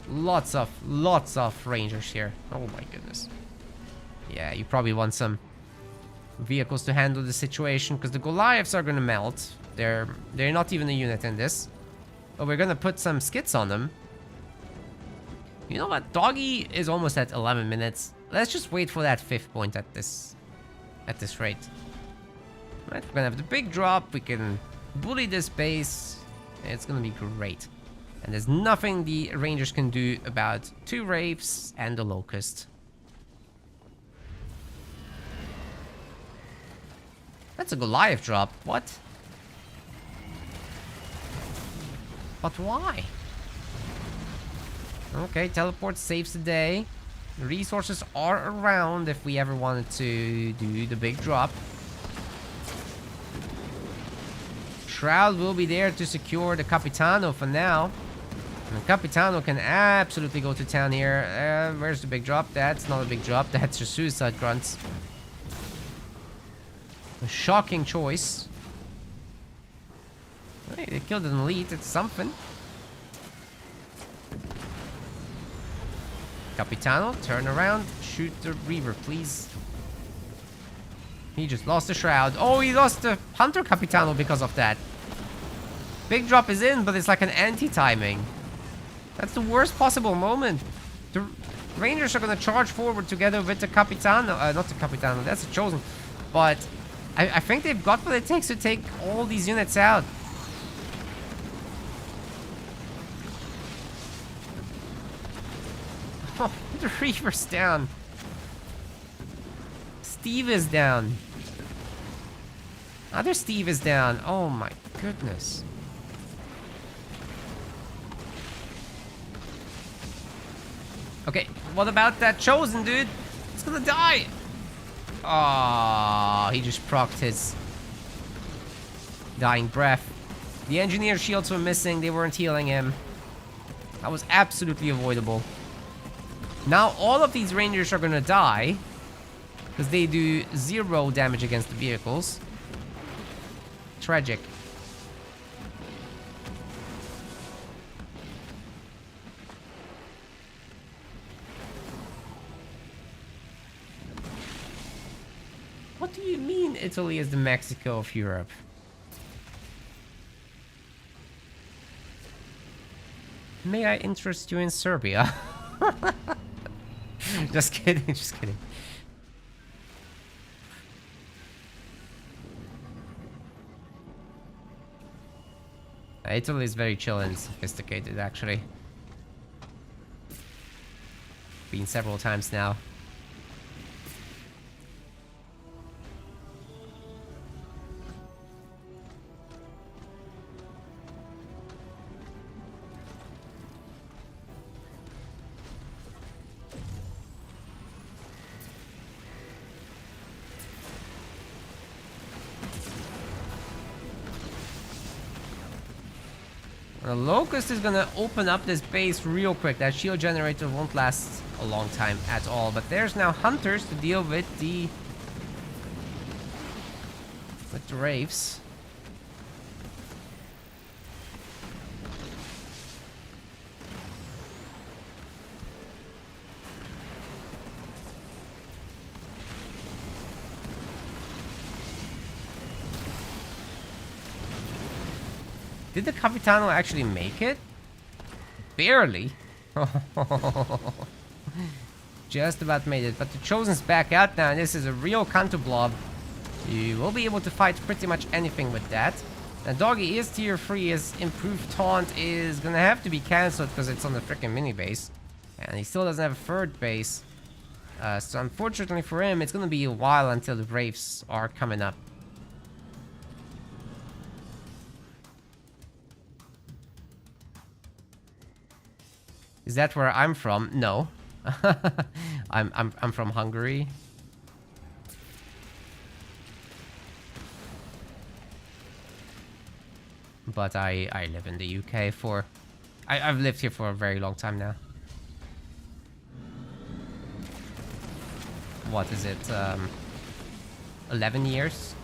Lots of Rangers here. Oh my goodness. Yeah, you probably want some vehicles to handle the situation, because the Goliaths are gonna melt. They're not even a unit in this. But we're gonna put some skits on them. You know what? Doggy is almost at 11 minutes. Let's just wait for that 5th point at this rate. Right, we're gonna have the big drop. We can bully this base. It's gonna be great. And there's nothing the Rangers can do about 2 Wraiths and the Locust. That's a Goliath drop. What? But why? Okay, teleport saves the day. Resources are around if we ever wanted to do the big drop. Shroud will be there to secure the Capitano for now. And the Capitano can absolutely go to town here. Where's the big drop? That's not a big drop. That's your suicide grunts. A shocking choice. Hey, they killed an elite. It's something. Capitano, turn around. Shoot the Reaver, please. He just lost the Shroud. Oh, he lost the Hunter Capitano because of that. Big drop is in, but it's like an anti-timing. That's the worst possible moment. The Rangers are going to charge forward together with the Capitano. Not the Capitano, that's the Chosen. But I think they've got what it takes to take all these units out. Oh, the Reaper's down. Steve is down. Other Steve is down. Oh my goodness. Okay, what about that Chosen, dude? It's gonna die. Oh, he just procced his dying breath. The engineer shields were missing. They weren't healing him. That was absolutely avoidable. Now all of these rangers are gonna die because they do 0 damage against the vehicles. Tragic. What do you mean Italy is the Mexico of Europe? May I interest you in Serbia? Just kidding, just kidding. Italy is very chill and sophisticated, actually. Been several times now. The Locust is gonna open up this base real quick. That shield generator won't last a long time at all. But there's now Hunters to deal with the Wraiths. Did the Capitano actually make it? Barely. Just about made it. But the Chosen's back out now, and this is a real counter blob. You will be able to fight pretty much anything with that. Now Doggy is tier 3. His improved taunt is gonna have to be cancelled because it's on the freaking mini base. And he still doesn't have a third base. So unfortunately for him, it's gonna be a while until the Wraiths are coming up. Is that where I'm from? No. I'm from Hungary. But I live in the UK for... I've lived here for a very long time now. What is it? 11 years?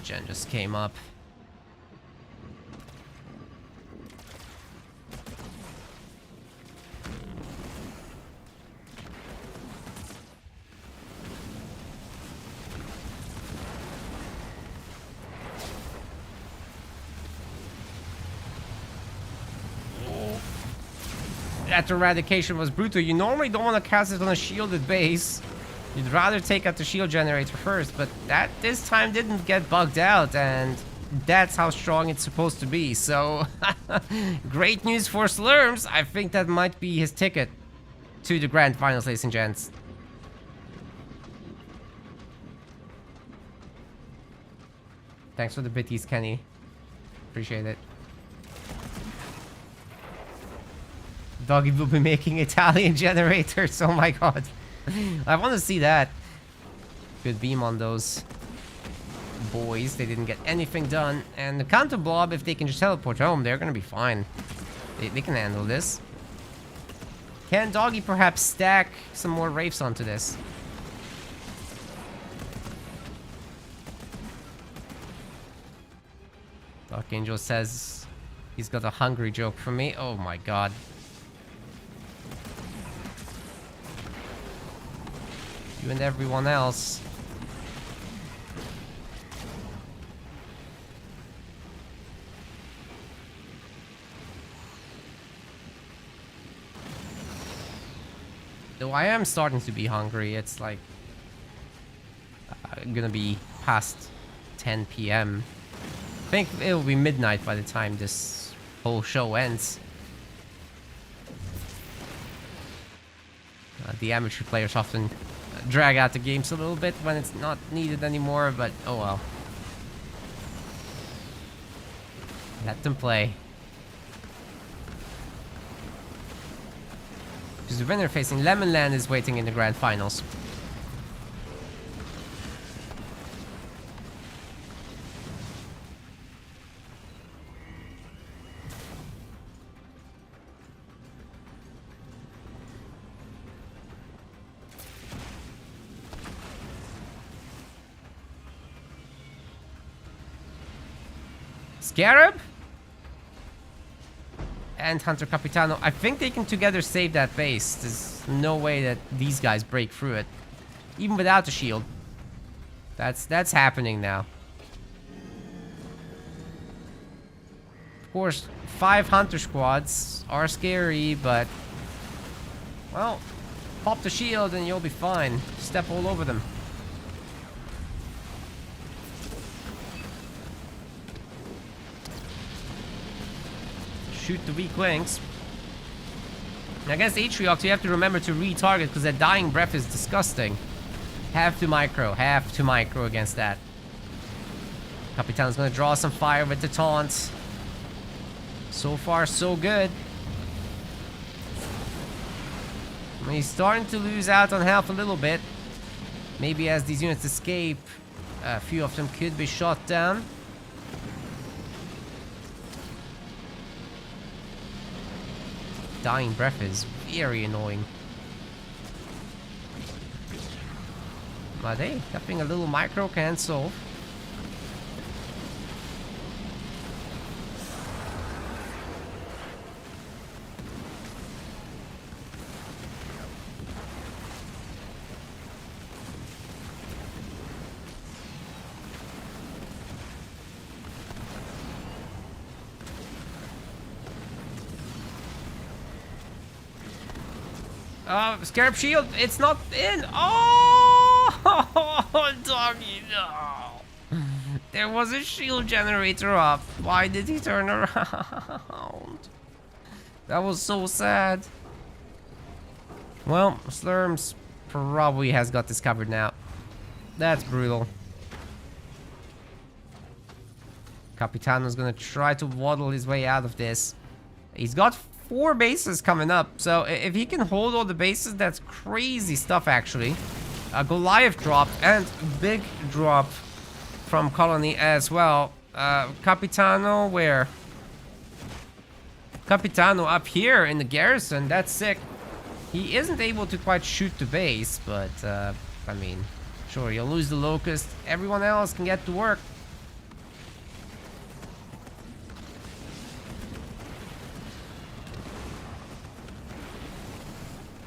Gen just came up. That eradication was brutal. You normally don't want to cast it on a shielded base. You'd rather take out the shield generator first, but that this time didn't get bugged out, and that's how strong it's supposed to be. So, great news for Slurms. I think that might be his ticket to the grand finals, ladies and gents. Thanks for the bitties, Kenny. Appreciate it. Doggy will be making Italian generators. Oh my god. I want to see that. Good beam on those boys. They didn't get anything done. And the counter blob, if they can just teleport home, they're going to be fine. They can handle this. Can Doggy perhaps stack some more Wraiths onto this? Archangel says he's got a hungry joke for me. Oh my god. You and everyone else. Though I am starting to be hungry. It's like gonna be past 10 p.m. I think it'll be midnight by the time this whole show ends. The amateur players often drag out the games a little bit when it's not needed anymore, but oh well. Let them play. Because the winner facing Lemonland is waiting in the grand finals. Scarab and Hunter Capitano. I think they can together save that base. There's no way that these guys break through it, even without the shield. That's happening now. Of course, 5 Hunter squads are scary, but well, pop the shield and you'll be fine. Step all over them. Shoot the weak links. And against Atriox, you have to remember to retarget because that dying breath is disgusting. Have to micro against that. Capitan's gonna draw some fire with the taunt. So far, so good. I mean, he's starting to lose out on health a little bit. Maybe as these units escape, a few of them could be shot down. Dying breath is very annoying. But hey, having a little micro can solve. Scarab shield, it's not in. Oh, Doggy, no. There was a shield generator up. Why did he turn around? That was so sad. Well, Slurms probably has got this covered now. That's brutal. Capitano's gonna try to waddle his way out of this. He's got 4 bases coming up, so if he can hold all the bases, that's crazy stuff actually. Goliath dropped, and big drop from Colony as well. Capitano where? Capitano up here in the garrison, that's sick. He isn't able to quite shoot the base, but I mean, sure, you'll lose the Locust. Everyone else can get to work.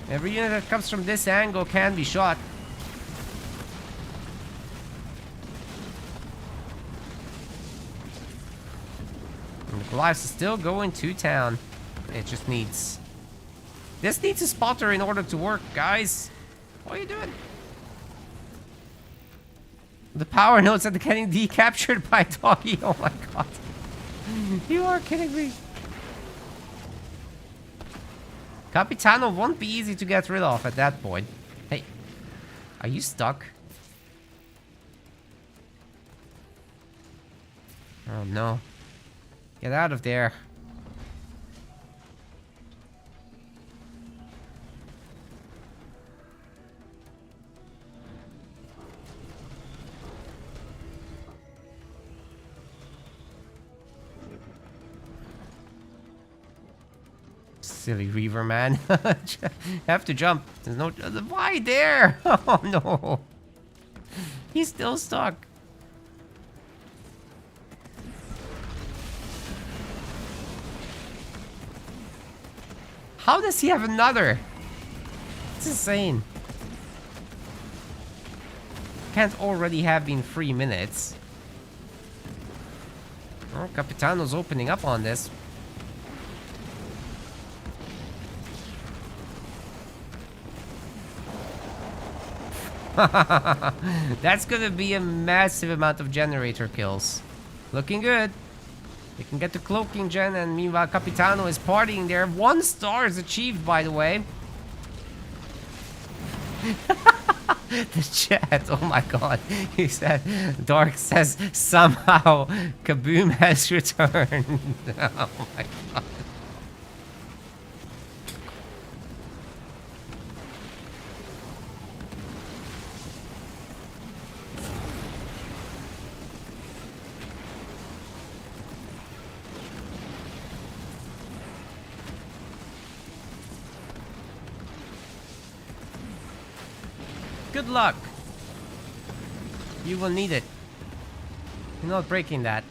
Every unit that comes from this angle can be shot. And the Goliath is still going to town. It just needs... This needs a spotter in order to work, guys. What are you doing? The power nodes are getting decaptured by Doggy. Oh my god. You are kidding me. Capitano won't be easy to get rid of at that point. Hey, are you stuck? Oh no. Get out of there. Silly Reaver, man. Have to jump. There's no... Why there? Oh, no. He's still stuck. How does he have another? It's insane. Can't already have been 3 minutes. Oh, Capitano's opening up on this. That's gonna be a massive amount of generator kills. Looking good. They can get the cloaking gen, and meanwhile Capitano is partying there. 1 star is achieved, by the way. The chat, oh my god. He said, Dark says, somehow Kaboom has returned. Oh my god. Good luck. You will need it. You're not breaking that.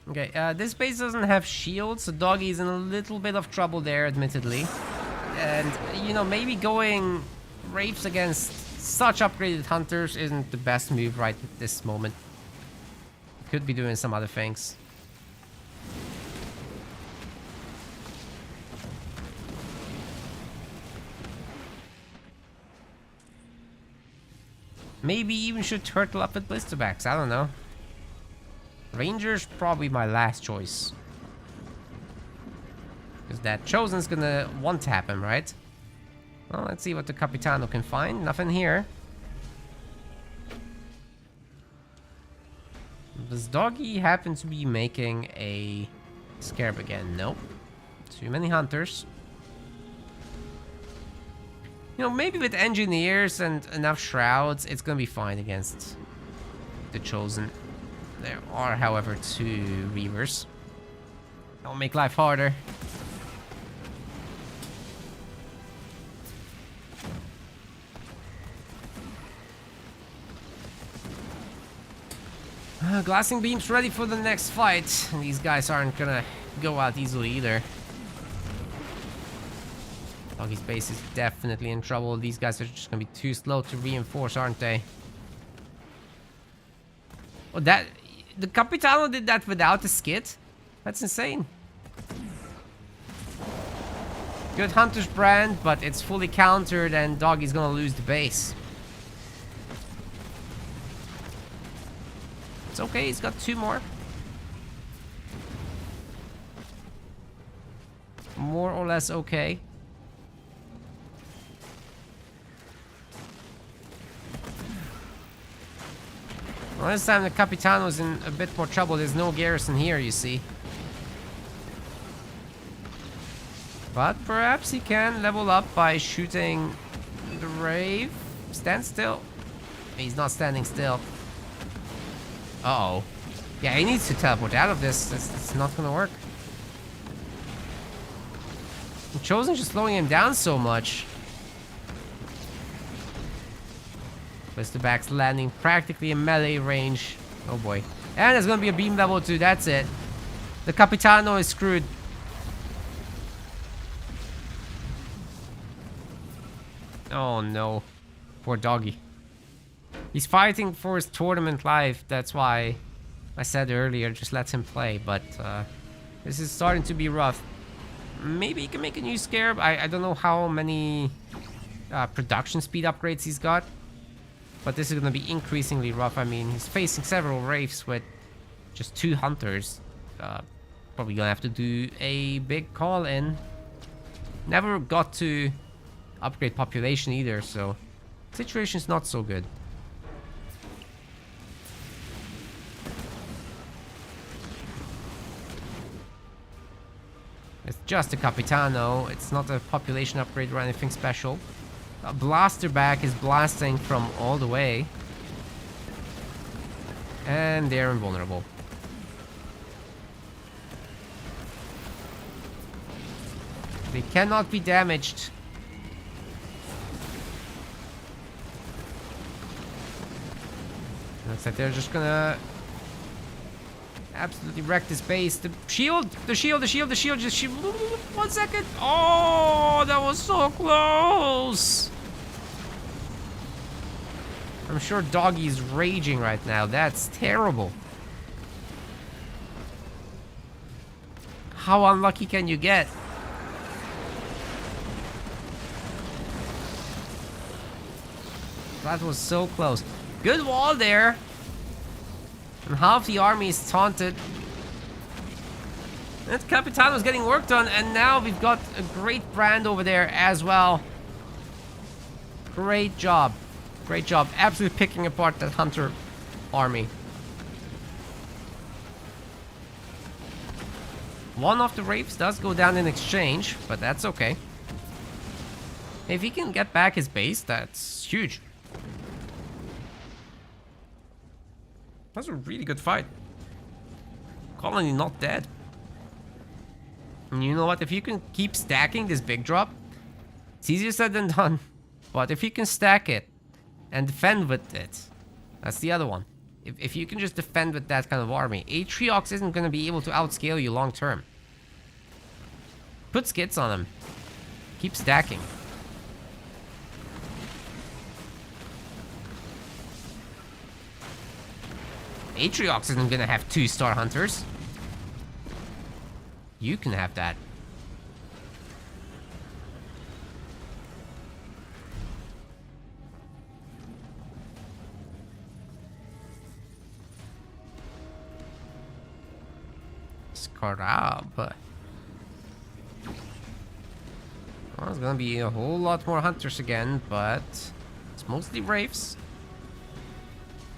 Okay, this base doesn't have shields, so Doggy is in a little bit of trouble there, admittedly. And, you know, maybe going Wraiths against such upgraded hunters isn't the best move right at this moment. Could be doing some other things. Maybe even should turtle up with blisterbacks, I don't know. Ranger's probably my last choice. Because that Chosen's gonna one-tap him, right? Well, let's see what the Capitano can find. Nothing here. Does Doggy happen to be making a Scarab again? Nope. Too many hunters. You know, maybe with engineers and enough shrouds, it's gonna be fine against the Chosen. There are, however, 2 Reavers. That'll make life harder. Glassing Beam's ready for the next fight. These guys aren't gonna go out easily either. Doggy's base is definitely in trouble. These guys are just gonna be too slow to reinforce, aren't they? Oh, that... The Capitano did that without a skit? That's insane. Good Hunter's brand, but it's fully countered and Doggy's gonna lose the base. It's okay, he's got 2 more. More or less okay. Well, this time the Capitano's in a bit more trouble. There's no garrison here, you see. But perhaps he can level up by shooting the Rave. Stand still. He's not standing still. Uh-oh. Yeah, he needs to teleport out of this. It's not gonna work. The Chosen's just slowing him down so much. Blisterback's landing practically in melee range. Oh boy. And there's gonna be a beam level 2. That's it. The Capitano is screwed. Oh no. Poor Doggy. He's fighting for his tournament life. That's why I said earlier, just let him play. But this is starting to be rough. Maybe he can make a new Scarab. I don't know how many production speed upgrades he's got. But this is going to be increasingly rough. I mean, he's facing several Wraiths with just 2 Hunters. Probably going to have to do a big call-in. Never got to upgrade population either, so situation's not so good. It's just a Capitano. It's not a population upgrade or anything special. Blasterback is blasting from all the way. And they're invulnerable. They cannot be damaged. Looks like they're just gonna absolutely wreck this base. The shield! The shield! The shield! The shield! Just shield! 1 second! Oh, that was so close! I'm sure Doggy's raging right now. That's terrible. How unlucky can you get? That was so close. Good wall there. And half the army is taunted. That Capitano's getting worked on, and now we've got a great brand over there as well. Great job. Great job. Absolutely picking apart that Hunter army. One of the Wraiths does go down in exchange, but that's okay. If he can get back his base, that's huge. That's a really good fight. Colony not dead. And you know what? If you can keep stacking this big drop, it's easier said than done. But if you can stack it and defend with it, that's the other one. If you can just defend with that kind of army, Atriox isn't going to be able to outscale you long term. Put skits on him. Keep stacking. Atriox isn't going to have 2-star hunters. You can have that. Scarab. Well, there's gonna be a whole lot more hunters again, but it's mostly Wraiths,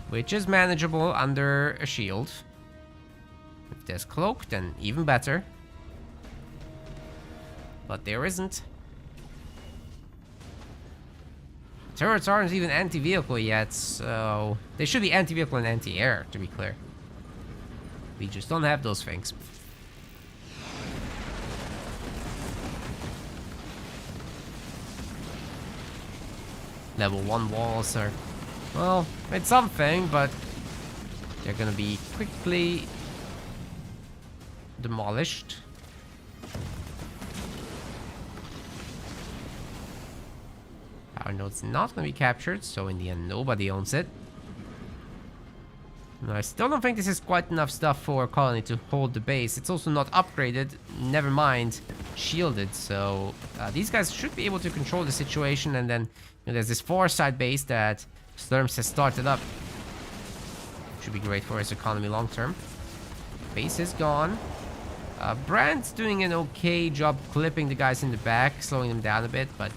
which is manageable under a shield. If there's cloak, then even better. But there isn't. Turrets aren't even anti-vehicle yet, so they should be anti-vehicle and anti-air, to be clear. We just don't have those things. Level 1 walls are, well, it's something, but they're gonna be quickly demolished. Power node's not gonna be captured, so in the end nobody owns it. I still don't think this is quite enough stuff for Colony to hold the base. It's also not upgraded, never mind shielded, so these guys should be able to control the situation. And then there's this far side base that Slurms has started up. Should be great for his economy long term. Base is gone. Brand's doing an okay job clipping the guys in the back, slowing them down a bit, but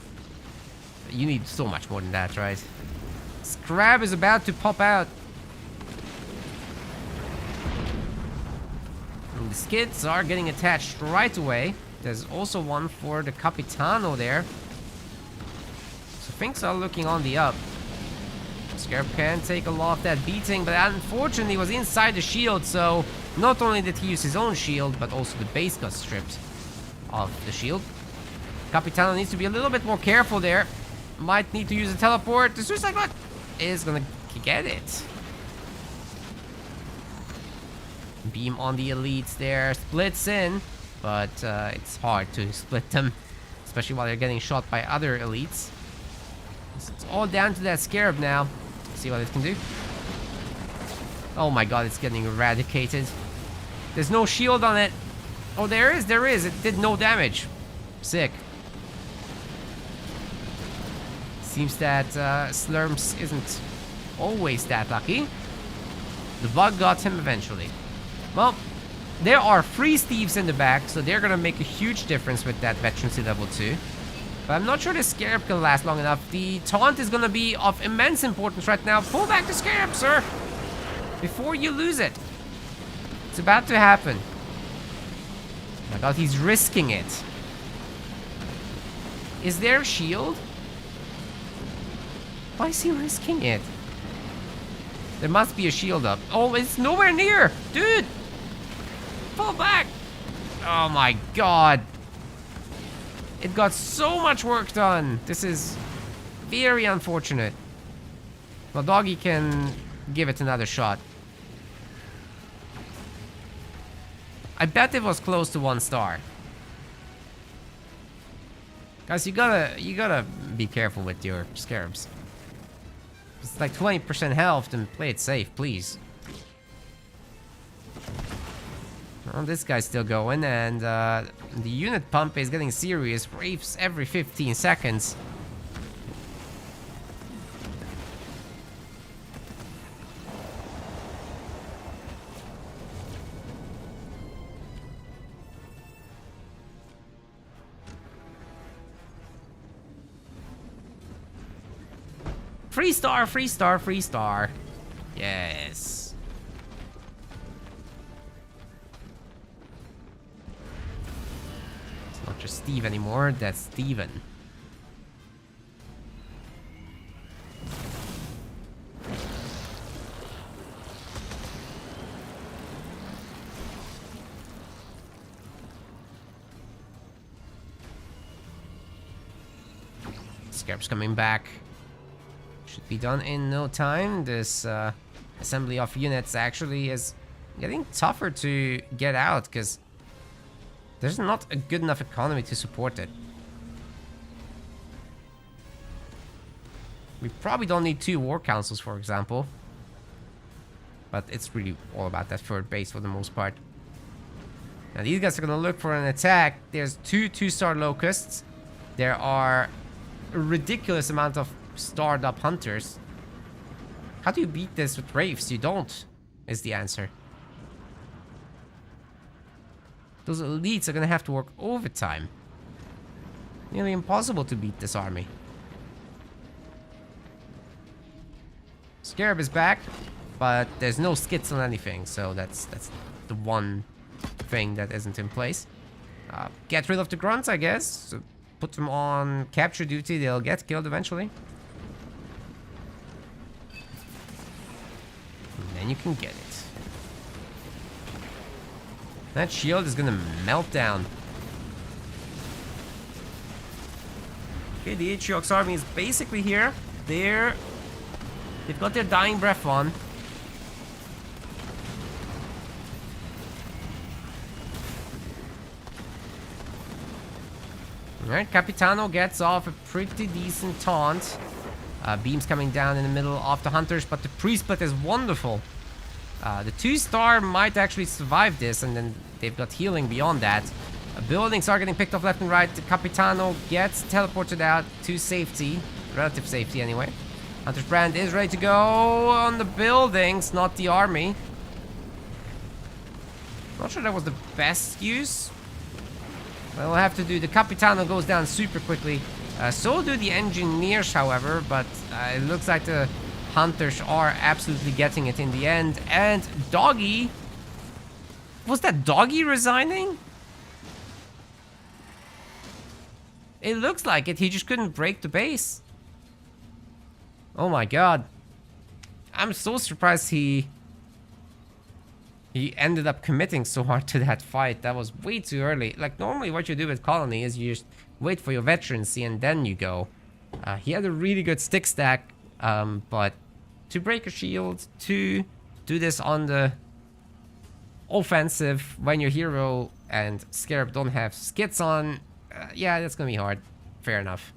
you need so much more than that, right? Scrab is about to pop out. The skids are getting attached right away. There's also one for the Capitano there. So things are looking on the up. Scarab can take a lot of that beating, but unfortunately was inside the shield, so not only did he use his own shield, but also the base got stripped of the shield. Capitano needs to be a little bit more careful there. Might need to use a teleport. The Suicide Bot is gonna get it. Beam on the elites there, splits in, but it's hard to split them, especially while they're getting shot by other elites. It's all down to that Scarab now. See what it can do. Oh my god, it's getting eradicated. There's no shield on it. Oh, there is. It did no damage. Sick. Seems that Slurms isn't always that lucky. The bug got him eventually. Well, there are 3 Steves in the back, so they're gonna make a huge difference with that veterancy level 2. But I'm not sure the Scarab can last long enough. The taunt is gonna be of immense importance right now. Pull back the Scarab, sir! Before you lose it. It's about to happen. Oh my god, he's risking it. Is there a shield? Why is he risking it? There must be a shield up. Oh, it's nowhere near! Dude! Pull back! Oh my god. It got so much work done. This is very unfortunate. Well, Doggy can give it another shot. I bet it was close to 1 star. Guys, you gotta be careful with your Scarabs. It's like 20% health, and play it safe, please. Well, this guy's still going, and the unit pump is getting serious. Wraiths every 15 seconds. Free star, free star, free star. Yes. It's not just Steve anymore, that's Steven. Scarab's coming back. Should be done in no time. This assembly of units actually is getting tougher to get out because there's not a good enough economy to support it. We probably don't need 2 war councils, for example. But it's really all about that third base for the most part. Now these guys are going to look for an attack. There's 2 2-star locusts. There are a ridiculous amount of starred up hunters. How do you beat this with Wraiths? You don't, is the answer. Those elites are going to have to work overtime. Nearly impossible to beat this army. Scarab is back, but there's no skits on anything, so that's the one thing that isn't in place. Get rid of the grunts, I guess. So put them on capture duty, they'll get killed eventually. And then you can get it. That shield is gonna melt down. Okay, the Atriox army is basically here. They've got their dying breath on. Alright, Capitano gets off a pretty decent taunt. Beams coming down in the middle of the hunters, but the pre-split is wonderful. The 2-star might actually survive this, and then they've got healing beyond that. Buildings are getting picked off left and right. The Capitano gets teleported out to safety. Relative safety, anyway. Hunter's Brand is ready to go on the buildings, not the army. Not sure that was the best use. We'll have to do. The Capitano goes down super quickly. So do the engineers, however, but it looks like the hunters are absolutely getting it in the end. And Doggy... Was that Doggy resigning? It looks like it. He just couldn't break the base. Oh my god. I'm so surprised he ended up committing so hard to that fight. That was way too early. Like, normally what you do with Colony is you just wait for your veterancy and then you go. He had a really good stick stack, but to break a shield, to do this on the offensive when your hero and Scarab don't have skits on, yeah, that's gonna be hard. Fair enough.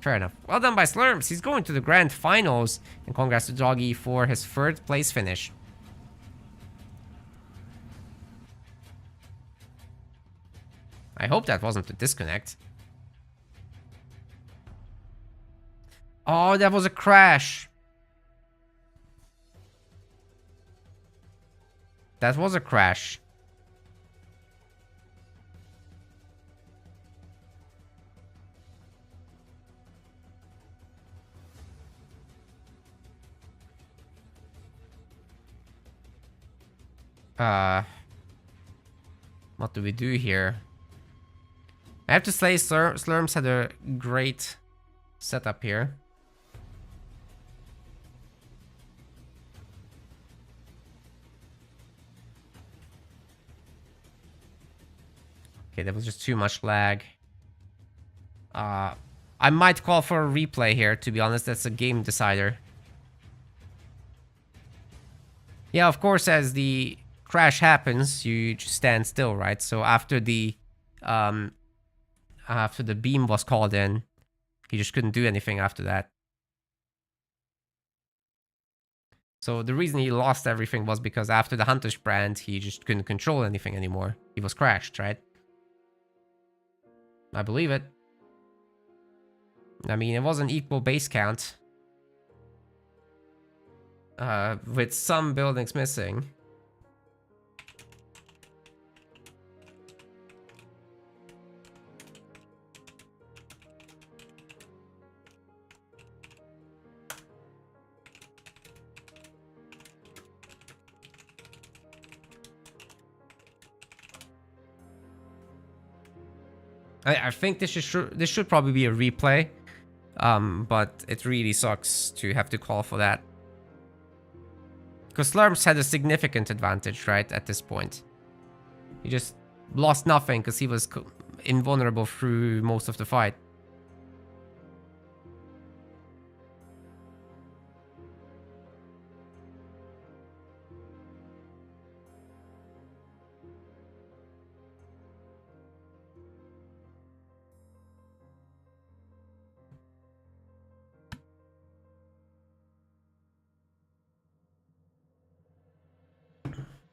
Fair enough. Well done by Slurms. He's going to the grand finals. And congrats to Doggy for his 3rd place finish. I hope that wasn't a disconnect. Oh, that was a crash. That was a crash. What do we do here? I have to say, Slurms had a great setup here. Okay, that was just too much lag. I might call for a replay here, to be honest. That's a game decider. Yeah, of course, as the crash happens, you just stand still, right? So after the beam was called in, he just couldn't do anything after that. So the reason he lost everything was because after the Hunter's Brand, he just couldn't control anything anymore. He was crashed, right? I believe it. I mean, it was an equal base count. With some buildings missing. I think this should probably be a replay. But it really sucks to have to call for that. Because Slurms had a significant advantage, right, at this point. He just lost nothing because he was invulnerable through most of the fight.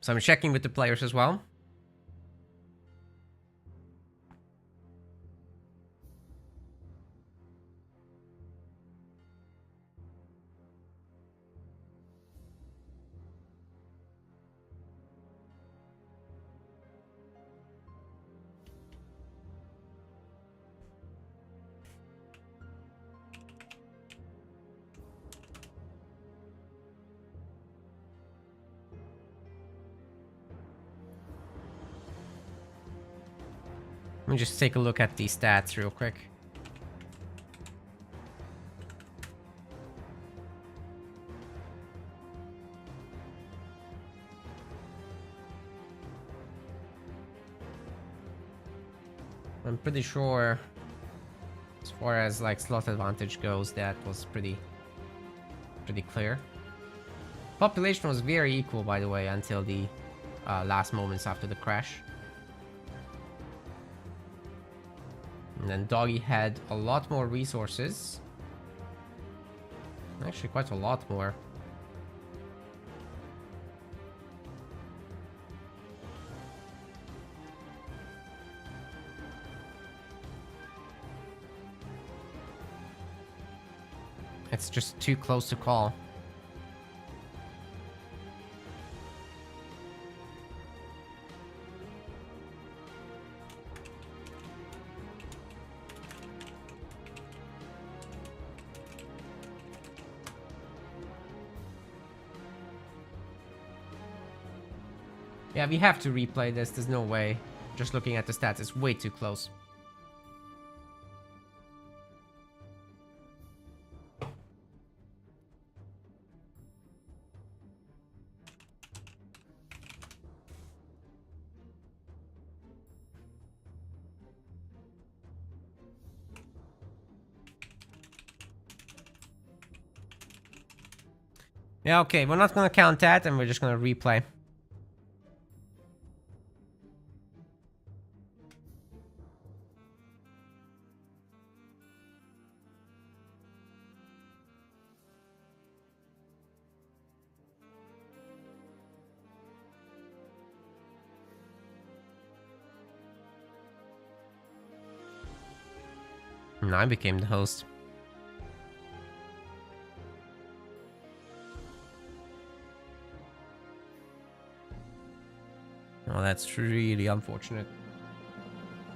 So I'm checking with the players as well. Let me just take a look at these stats real quick. I'm pretty sure, as far as like slot advantage goes, that was pretty clear. Population was very equal, by the way, until the last moments after the crash. And then Doggy had a lot more resources. Actually, quite a lot more. It's just too close to call. Yeah, we have to replay this. There's no way. Just looking at the stats, it's way too close. Yeah, okay, we're not gonna count that, and we're just gonna replay. And I became the host. Oh, that's really unfortunate.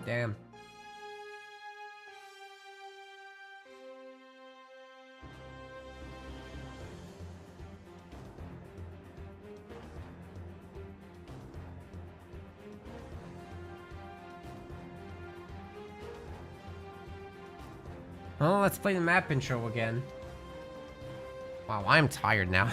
Damn. Oh, let's play the map intro again. Wow, I'm tired now.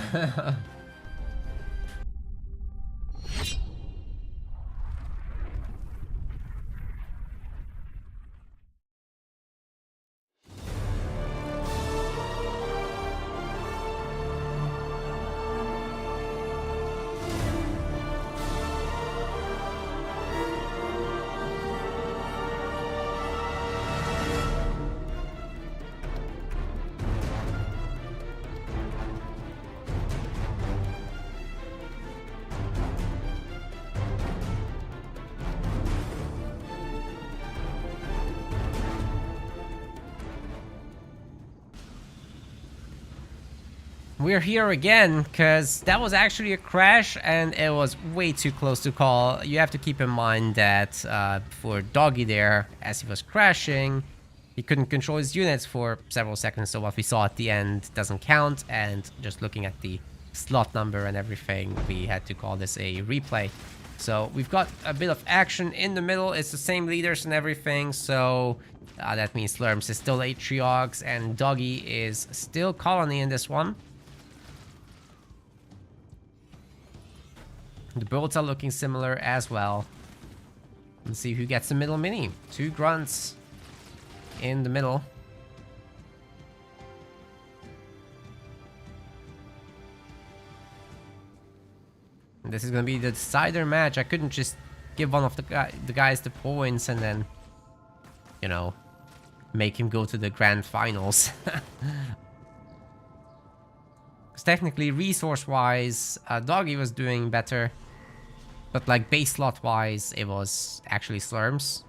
We're here again, because that was actually a crash, and it was way too close to call. You have to keep in mind that for Doggy there, as he was crashing, he couldn't control his units for several seconds, so what we saw at the end doesn't count, and just looking at the slot number and everything, we had to call this a replay. So we've got a bit of action in the middle. It's the same leaders and everything. So that means Slurms is still Atriox and Doggy is still Colony in this one. The builds are looking similar as well. Let's see who gets the middle mini. 2 grunts in the middle. And this is going to be the decider match. I couldn't just give one of the guys the points and then, you know, make him go to the grand finals. Because technically, resource-wise, Doggy was doing better. But like base slot-wise, it was actually Slurms.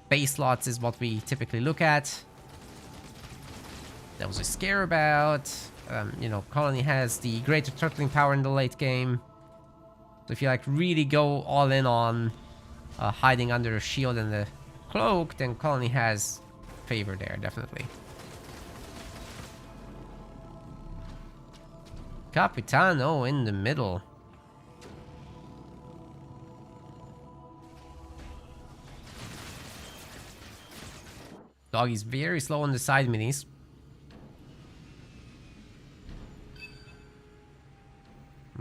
Base slots is what we typically look at. That was a scare about. You know, Colony has the greater turtling power in the late game. So if you like really go all in on hiding under a shield and the cloak, then Colony has favor there, definitely. Capitano in the middle. Doggy's very slow on the side minis.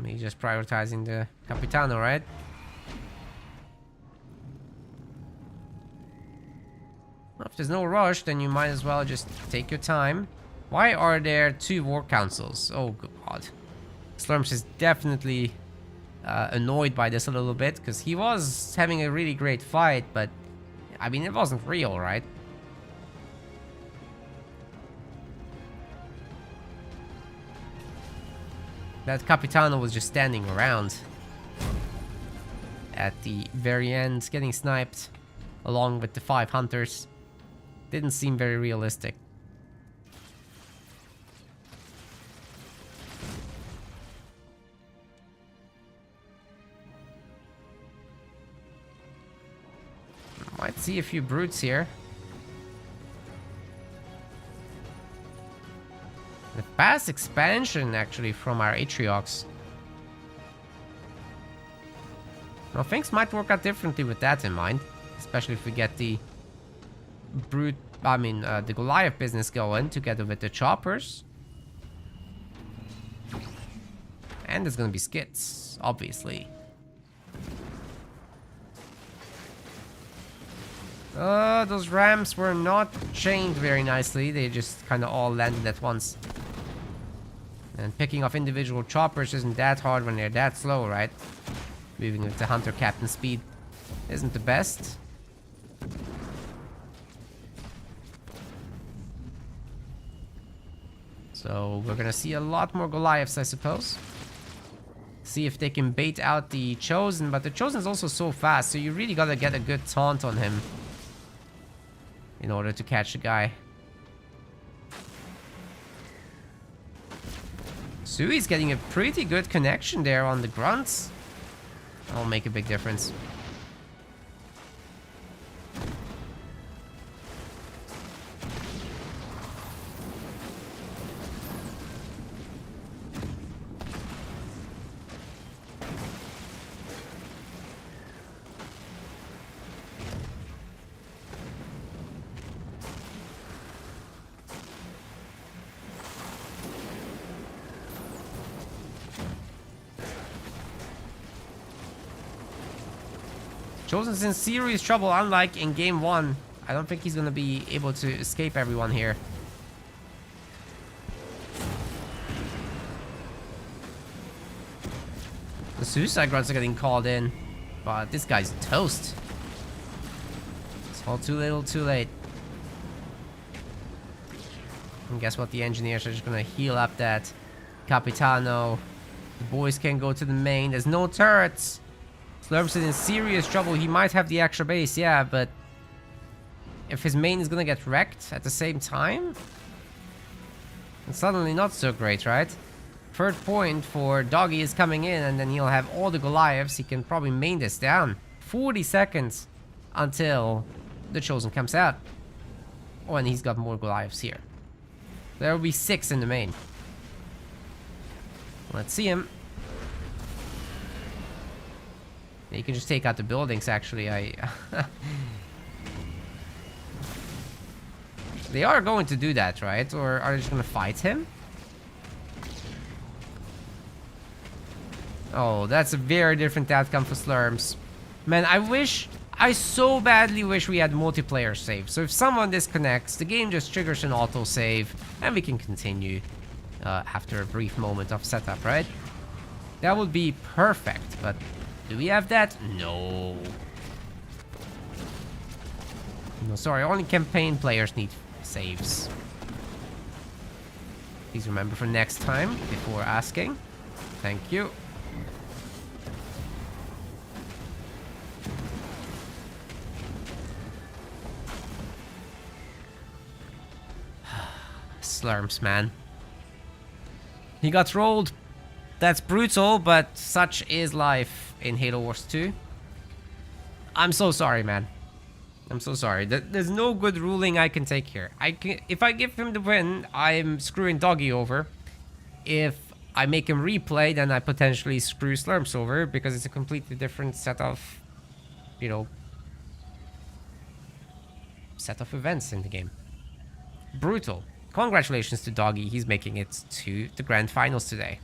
He's just prioritizing the Capitano, right? Well, if there's no rush, then you might as well just take your time. Why are there 2 war councils? Oh god. Slurms is definitely annoyed by this a little bit, because he was having a really great fight, but I mean, it wasn't real, right? That Capitano was just standing around at the very end, getting sniped along with the 5 hunters. Didn't seem very realistic. Might see a few brutes here. The fast expansion, actually, from our Atriox. Now, things might work out differently with that in mind. Especially if we get the brute, the Goliath business going together with the choppers. And there's gonna be skits, obviously. Those ramps were not chained very nicely. They just kind of all landed at once. And picking off individual choppers isn't that hard when they're that slow, right? Moving with the Hunter Captain speed isn't the best. So we're gonna see a lot more Goliaths, I suppose. See if they can bait out the Chosen, but the Chosen's also so fast, so you really gotta get a good taunt on him in order to catch the guy. Sui's getting a pretty good connection there on the grunts. That'll make a big difference. Chosen's in serious trouble, unlike in game 1. I don't think he's gonna be able to escape everyone here. The suicide grunts are getting called in, but this guy's toast. It's all too little, too late. And guess what? The engineers are just gonna heal up that Capitano. The boys can go to the main. There's no turrets. Slurms is in serious trouble. He might have the extra base, yeah, but if his main is gonna get wrecked at the same time, it's suddenly not so great, right? Third point for Doggy is coming in, and then he'll have all the Goliaths. He can probably main this down. 40 seconds until the Chosen comes out. Oh, and he's got more Goliaths here. There will be 6 in the main. Let's see him. You can just take out the buildings, actually. They are going to do that, right? Or are they just going to fight him? Oh, that's a very different outcome for Slurms. Man, I so badly wish we had multiplayer save. So if someone disconnects, the game just triggers an autosave, and we can continue after a brief moment of setup, right? That would be perfect, but do we have that? No. No, sorry, only campaign players need saves. Please remember for next time before asking. Thank you. Slurms, man. He got rolled. That's brutal, but such is life in Halo Wars 2. I'm so sorry, man. I'm so sorry. There's no good ruling I can take here. If I give him the win, I'm screwing Doggy over. If I make him replay, then I potentially screw Slurms over because it's a completely different set of, you know, set of events in the game. Brutal. Congratulations to Doggy. He's making it to the grand finals today.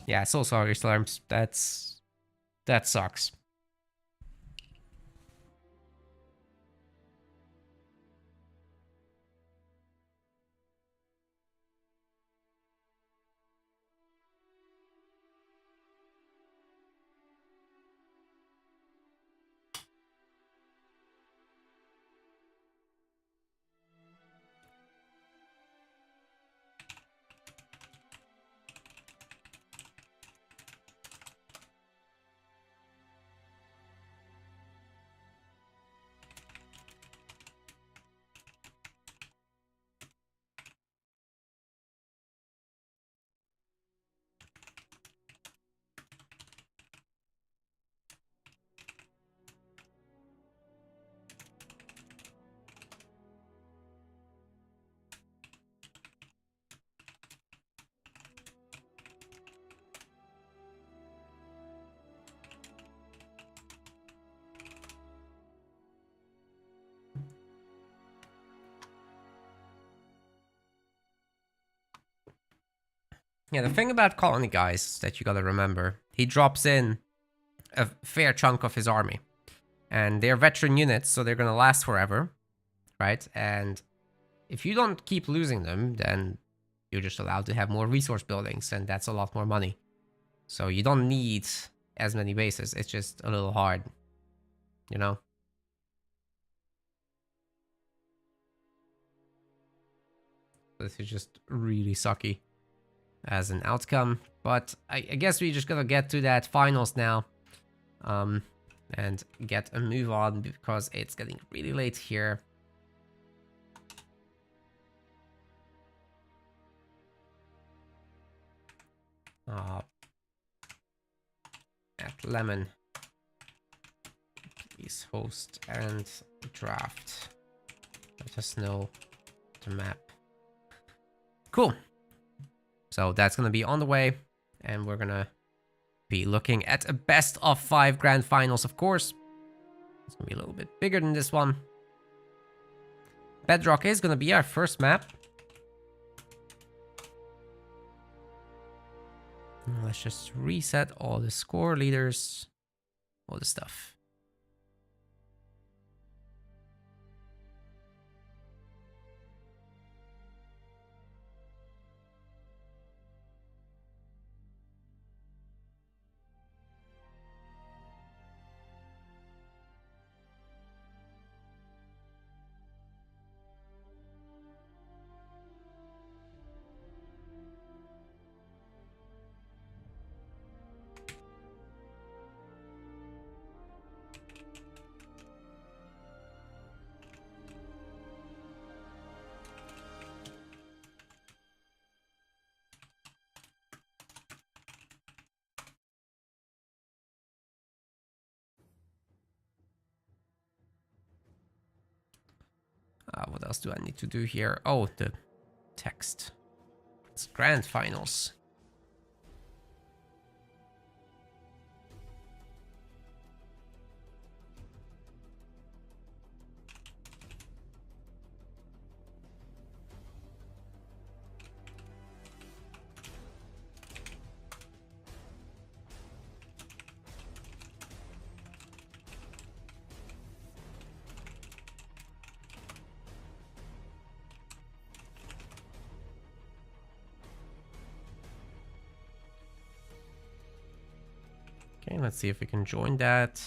Yeah, so sorry, Slurms. That sucks. Yeah, the thing about Colony, guys, that you gotta remember, he drops in a fair chunk of his army. And they're veteran units, so they're gonna last forever, right? And if you don't keep losing them, then you're just allowed to have more resource buildings, and that's a lot more money. So you don't need as many bases. It's just a little hard, you know? This is just really sucky as an outcome, but I guess we just gotta get to that finals now, and get a move on because it's getting really late here. At Lemon, please host and draft. Let us know the map. Cool. So that's going to be on the way, and we're going to be looking at a best of 5 grand finals, of course. It's going to be a little bit bigger than this one. Bedrock is going to be our first map. Let's just reset all the score leaders, all the stuff. What else do I need to do here? Oh, the text. It's grand finals. Okay, let's see if we can join that.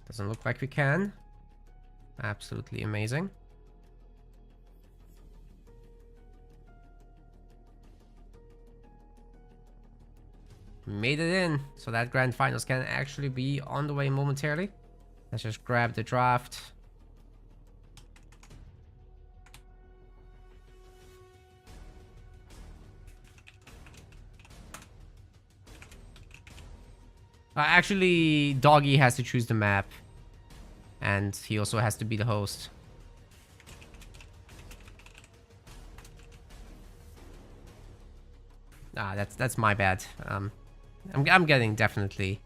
Doesn't look like we can. Absolutely amazing. Made it in, so that grand finals can actually be on the way momentarily. Let's just grab the draft. Actually, Doggy has to choose the map. And he also has to be the host. That's my bad. I'm getting definitely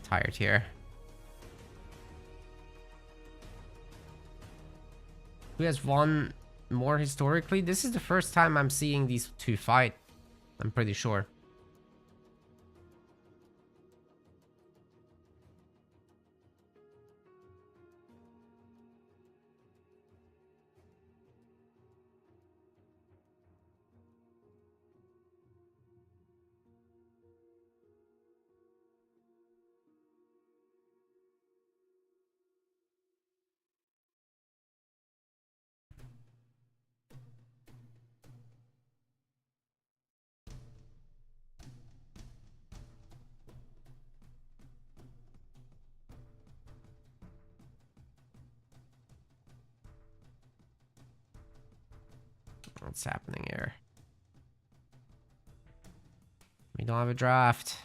tired here. Who has won more historically? This is the first time I'm seeing these two fight. I'm pretty sure. What's happening here? We don't have a draft.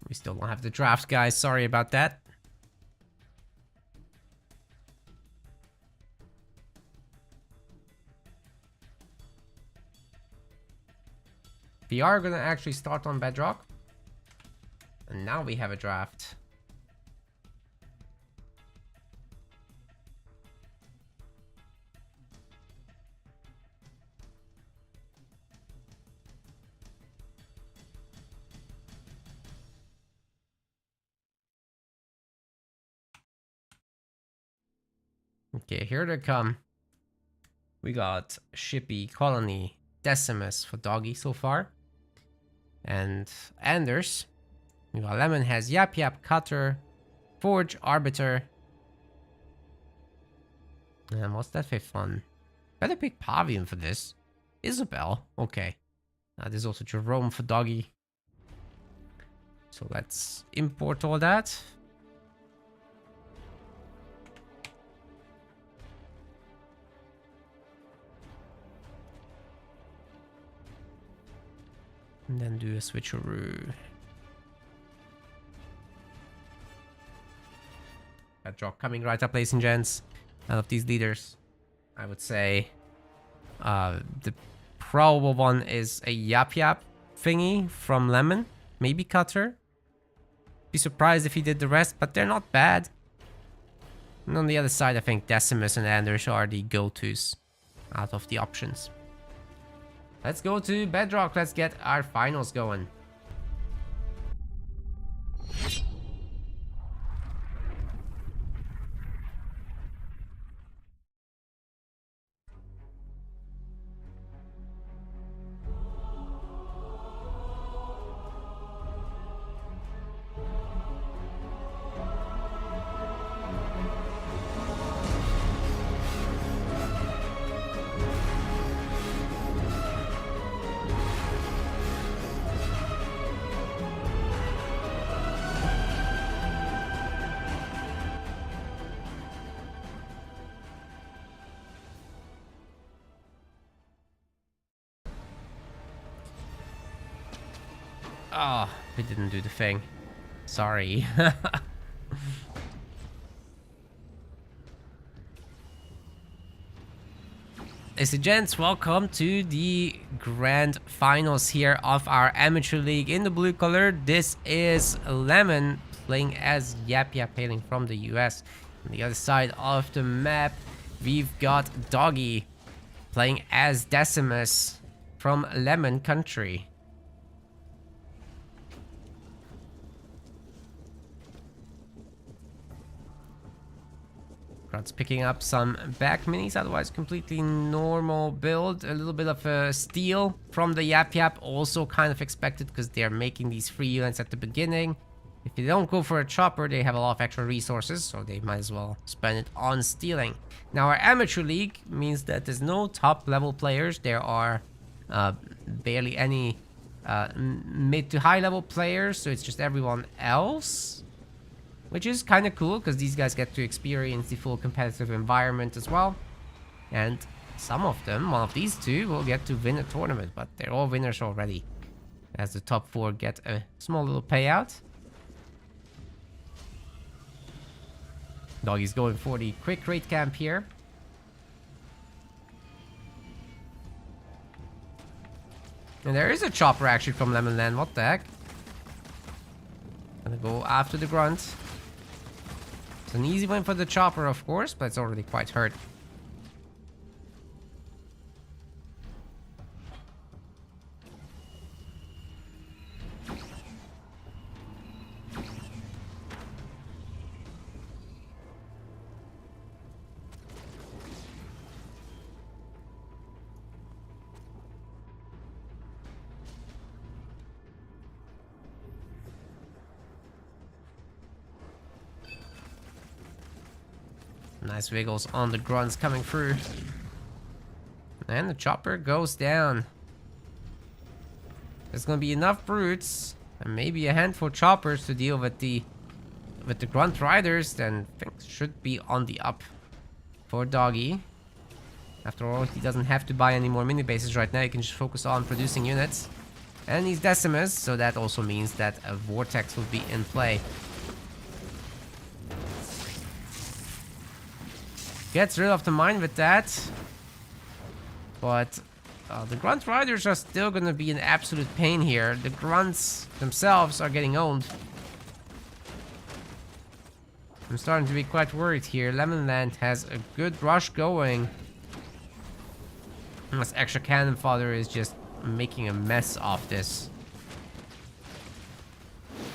We still don't have the draft, guys. Sorry about that. We are gonna actually start on Bedrock. And now we have a draft. Okay, here they come. We got Shippy, Colony, Decimus for Doggy so far. And Anders. We got Lemon has Yap Yap, Cutter, Forge, Arbiter. And what's that fifth one? Better pick Pavian for this. Isabel. Okay. There's also Jerome for Doggy. So let's import all that. And then do a switcheroo. Bedrock coming right up, ladies and gents. Out of these leaders, I would say the probable one is a Yap Yap thingy from Lemon. Maybe Cutter. Be surprised if he did the rest, but they're not bad. And on the other side, I think Decimus and Anders are the go-tos out of the options. Let's go to Bedrock. Let's get our finals going. Oh, we didn't do the thing. Sorry. Ladies and gents, welcome to the grand finals here of our amateur league in the blue color. This is Lemon playing as Yap Yap hailing from the US. On the other side of the map, we've got Doggy playing as Decimus from Lemon country. Grunts picking up some back minis, otherwise completely normal build. A little bit of a steal from the Yap Yap, also kind of expected because they're making these free units at the beginning. If they don't go for a chopper, they have a lot of extra resources, so they might as well spend it on stealing. Now our amateur league means that there's no top level players. There are barely any mid to high level players, so it's just everyone else. Which is kind of cool, because these guys get to experience the full competitive environment as well. And some of them, one of these two, will get to win a tournament, but they're all winners already. As the top 4 get a small little payout. Doggy's going for the quick raid camp here. And there is a chopper actually from Lemonland, what the heck? Gonna go after the grunt. It's an easy win for the chopper, of course, but it's already quite hurt. Nice wiggles on the grunts coming through. And the chopper goes down. There's gonna be enough brutes and maybe a handful of choppers to deal with the grunt riders, then things should be on the up for Doggy. After all, he doesn't have to buy any more mini bases right now. He can just focus on producing units. And he's Decimus, so that also means that a vortex will be in play. Gets rid of the mine with that. But the grunt riders are still gonna be an absolute pain here. The grunts themselves are getting owned. I'm starting to be quite worried here. Lemonland has a good rush going. This extra cannon fodder is just making a mess of this.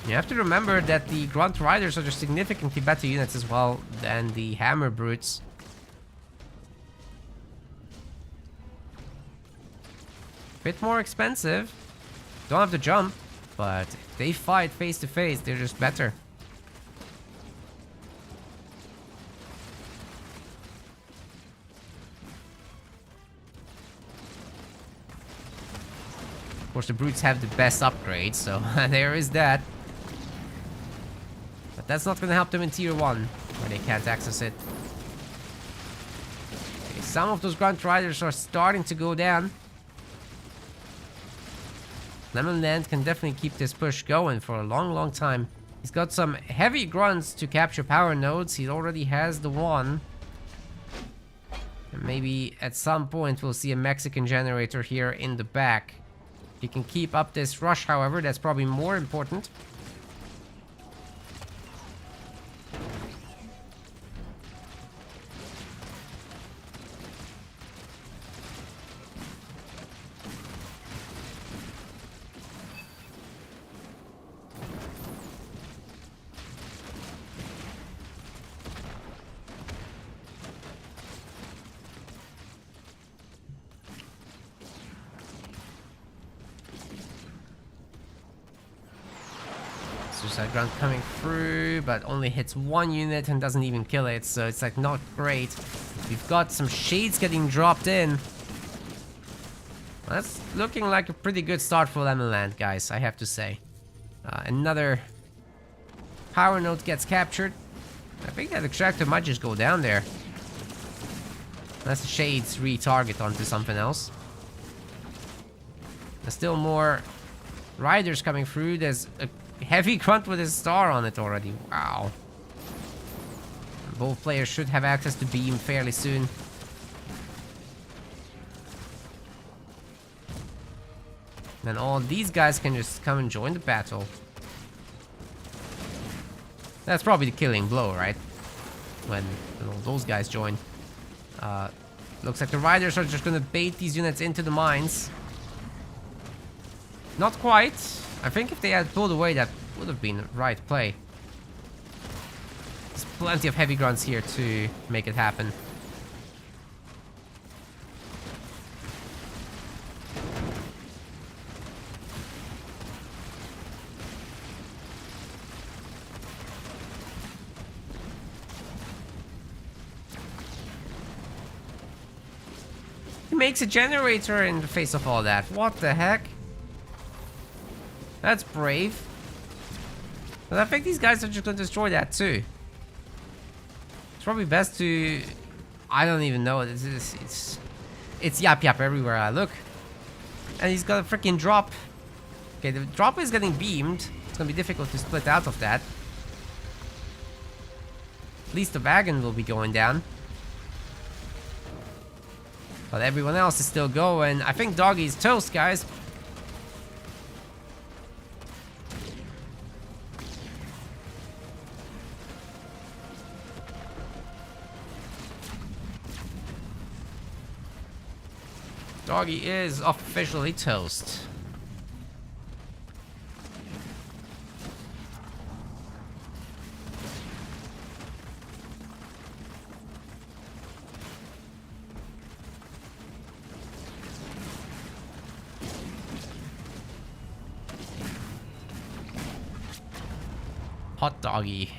You have to remember that the grunt riders are just significantly better units as well than the hammer brutes. Bit more expensive. Don't have to jump, but if they fight face to face, they're just better. Of course, the brutes have the best upgrades, so there is that. But that's not gonna help them in tier 1, where they can't access it. Okay, some of those grunt riders are starting to go down. Lemonland can definitely keep this push going for a long time. He's got some heavy grunts to capture power nodes. He already has the one. And maybe at some point we'll see a Mexican generator here in the back. If he can keep up this rush, however, that's probably more important. Suicide grunt coming through, but only hits one unit and doesn't even kill it, so it's like not great. We've got some shades getting dropped in. That's looking like a pretty good start for Lemonland, guys, I have to say. Another power node gets captured. I think that extractor might just go down there. Unless the shades retarget onto something else. There's still more Riders coming through. There's a heavy grunt with his star on it already. Wow. Both players should have access to beam fairly soon. And all these guys can just come and join the battle. That's probably the killing blow, right? When all those guys join. Looks like the riders are just gonna bait these units into the mines. Not quite. I think if they had pulled away, that would have been the right play. There's plenty of heavy grunts here to make it happen. He makes a generator in the face of all that. What the heck? That's brave. But I think these guys are just gonna destroy that too. It's probably best to... I don't even know. It's yap yap everywhere I look. And he's got a freaking drop. Okay, the drop is getting beamed. It's gonna be difficult to split out of that. At least the wagon will be going down. But everyone else is still going. I think Doggy's toast, guys. Doggy is officially toast. Hot Doggy.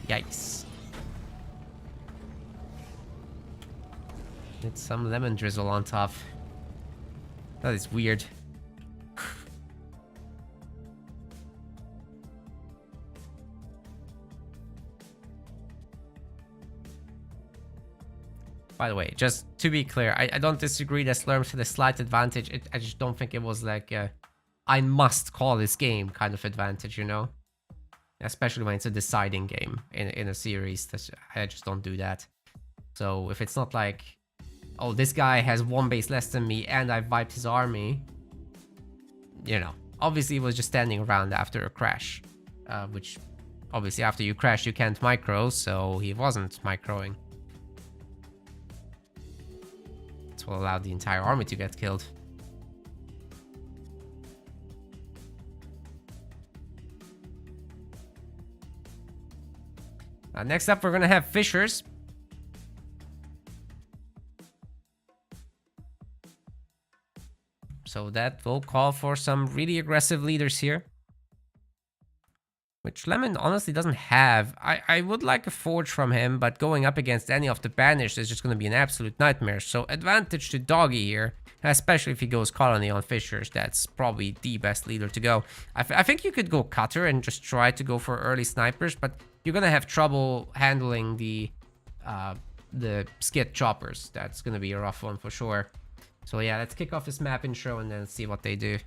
Yikes. It's some lemon drizzle on top. That is weird. By the way, just to be clear, I don't disagree that Slurms had a slight advantage. I just don't think it was like a I must call this game kind of advantage, you know? Especially when it's a deciding game in a series. I just don't do that. So if it's not like, oh, this guy has one base less than me and I wiped his army, you know, obviously he was just standing around after a crash, which obviously after you crash you can't micro, so he wasn't microing. That's what allowed the entire army to get killed. Next up, we're gonna have Fishers. So that will call for some really aggressive leaders here. Which Lemon honestly doesn't have. I would like a Forge from him, but going up against any of the Banished is just gonna be an absolute nightmare. So advantage to Doggy here, especially if he goes Colony on Fishers. That's probably the best leader to go. I think you could go Cutter and just try to go for early snipers, but you're gonna have trouble handling the skit choppers. That's gonna be a rough one for sure. So yeah, let's kick off this map intro and then see what they do.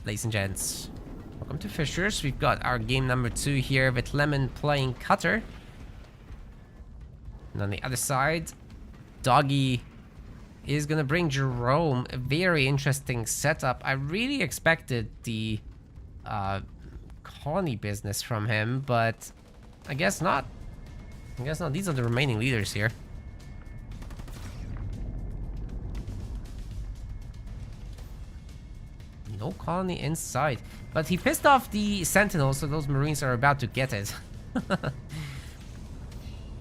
Ladies and gents, welcome to Fishers. We've got our game number 2 here with Lemon playing Cutter. And on the other side, Doggy is gonna bring Jerome. A very interesting setup. I really expected the colony business from him, but I guess not. I guess not. These are the remaining leaders here. No colony inside. But he pissed off the sentinels, so those marines are about to get it.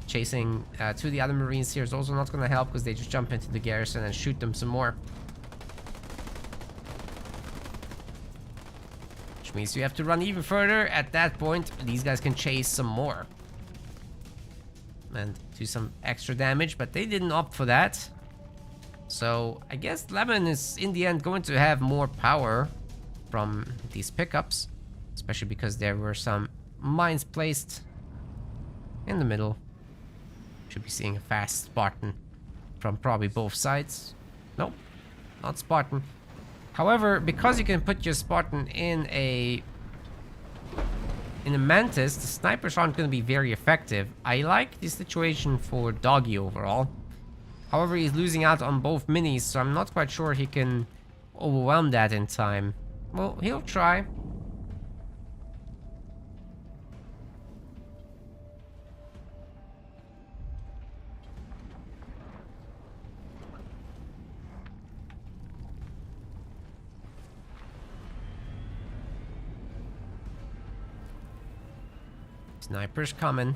Chasing to the other marines here is also not going to help because they just jump into the garrison and shoot them some more. Which means you have to run even further. At that point, these guys can chase some more. And do some extra damage, but they didn't opt for that. So I guess Lemon is in the end going to have more power from these pickups, especially because there were some mines placed in the middle. Should be seeing a fast Spartan from probably both sides. Nope, not Spartan. However, because you can put your Spartan in a Mantis, the snipers aren't going to be very effective. I like the situation for Doggy overall. However, he's losing out on both minis, so I'm not quite sure he can overwhelm that in time. Well, he'll try. Snipers coming.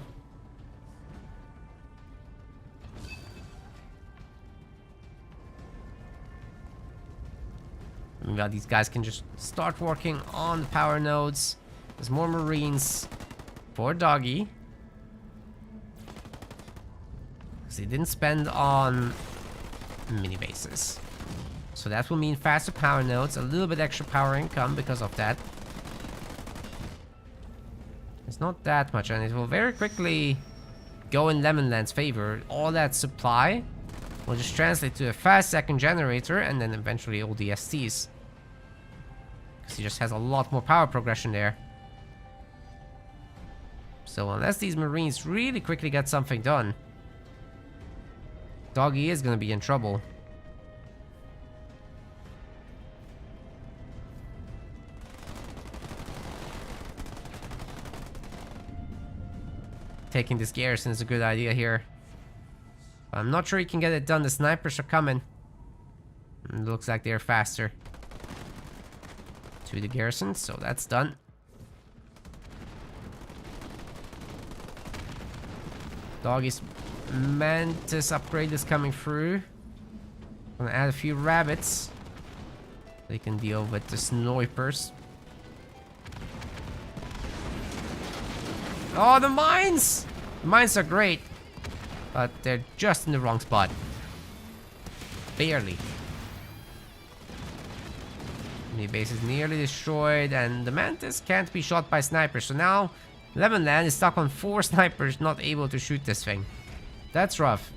Meanwhile, these guys can just start working on the power nodes. There's more marines for Doggy. Because they didn't spend on mini bases. So that will mean faster power nodes, a little bit extra power income because of that. It's not that much, and it will very quickly go in Lemonland's favor. All that supply will just translate to a fast second generator, and then eventually all the STs. Because he just has a lot more power progression there. So unless these marines really quickly get something done, Doggy is going to be in trouble. Taking this garrison is a good idea here. But I'm not sure he can get it done. The snipers are coming. And it looks like they're faster. To the garrison, so that's done. Doggy's Mantis upgrade is coming through. Gonna add a few rabbits. They can deal with the snipers. Oh, the mines! The mines are great, but they're just in the wrong spot. Barely. The base is nearly destroyed, and the Mantis can't be shot by snipers. So now, Lemonland is stuck on 4 snipers, not able to shoot this thing. That's rough.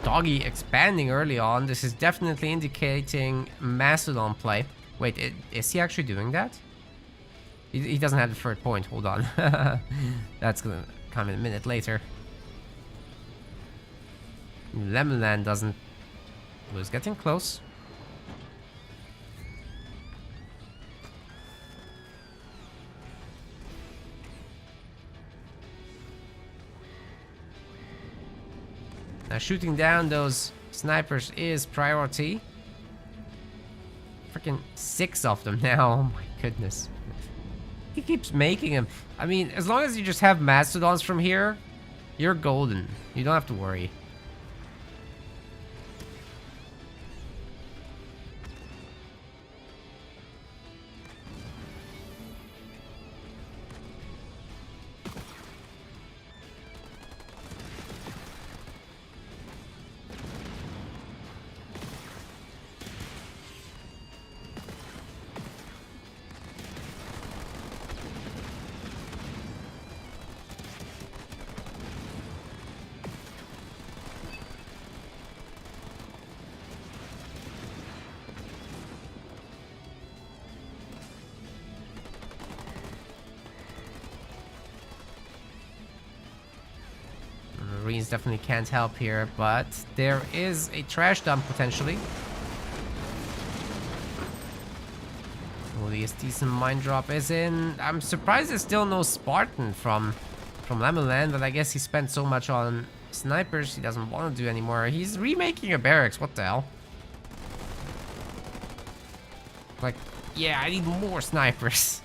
Doggy expanding early on. This is definitely indicating Mastodon play. Wait, is he actually doing that? He doesn't have the third point. Hold on. That's gonna come in a minute later. Lemonland doesn't... was getting close. Now shooting down those snipers is priority. Freaking 6 of them now. Oh my goodness. He keeps making them. I mean, as long as you just have Mastodons from here, you're golden. You don't have to worry. Marines definitely can't help here, but there is a trash dump potentially. Oh, the decent mine drop is in. I'm surprised there's still no Spartan from Lemonland, but I guess he spent so much on snipers he doesn't want to do anymore. He's remaking a barracks. What the hell? Like, yeah, I need more snipers.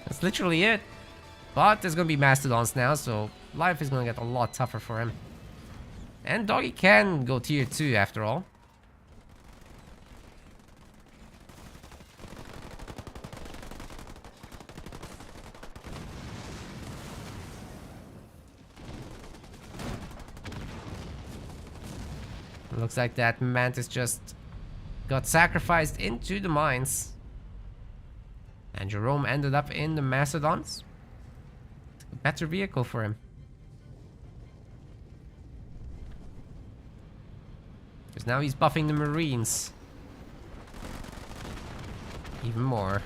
That's literally it. But there's gonna be mastodons now, so life is gonna get a lot tougher for him. And Doggy can go tier 2 after all. Looks like that Mantis just got sacrificed into the mines. And Jerome ended up in the Mastodons. A better vehicle for him. Because now he's buffing the Marines. Even more.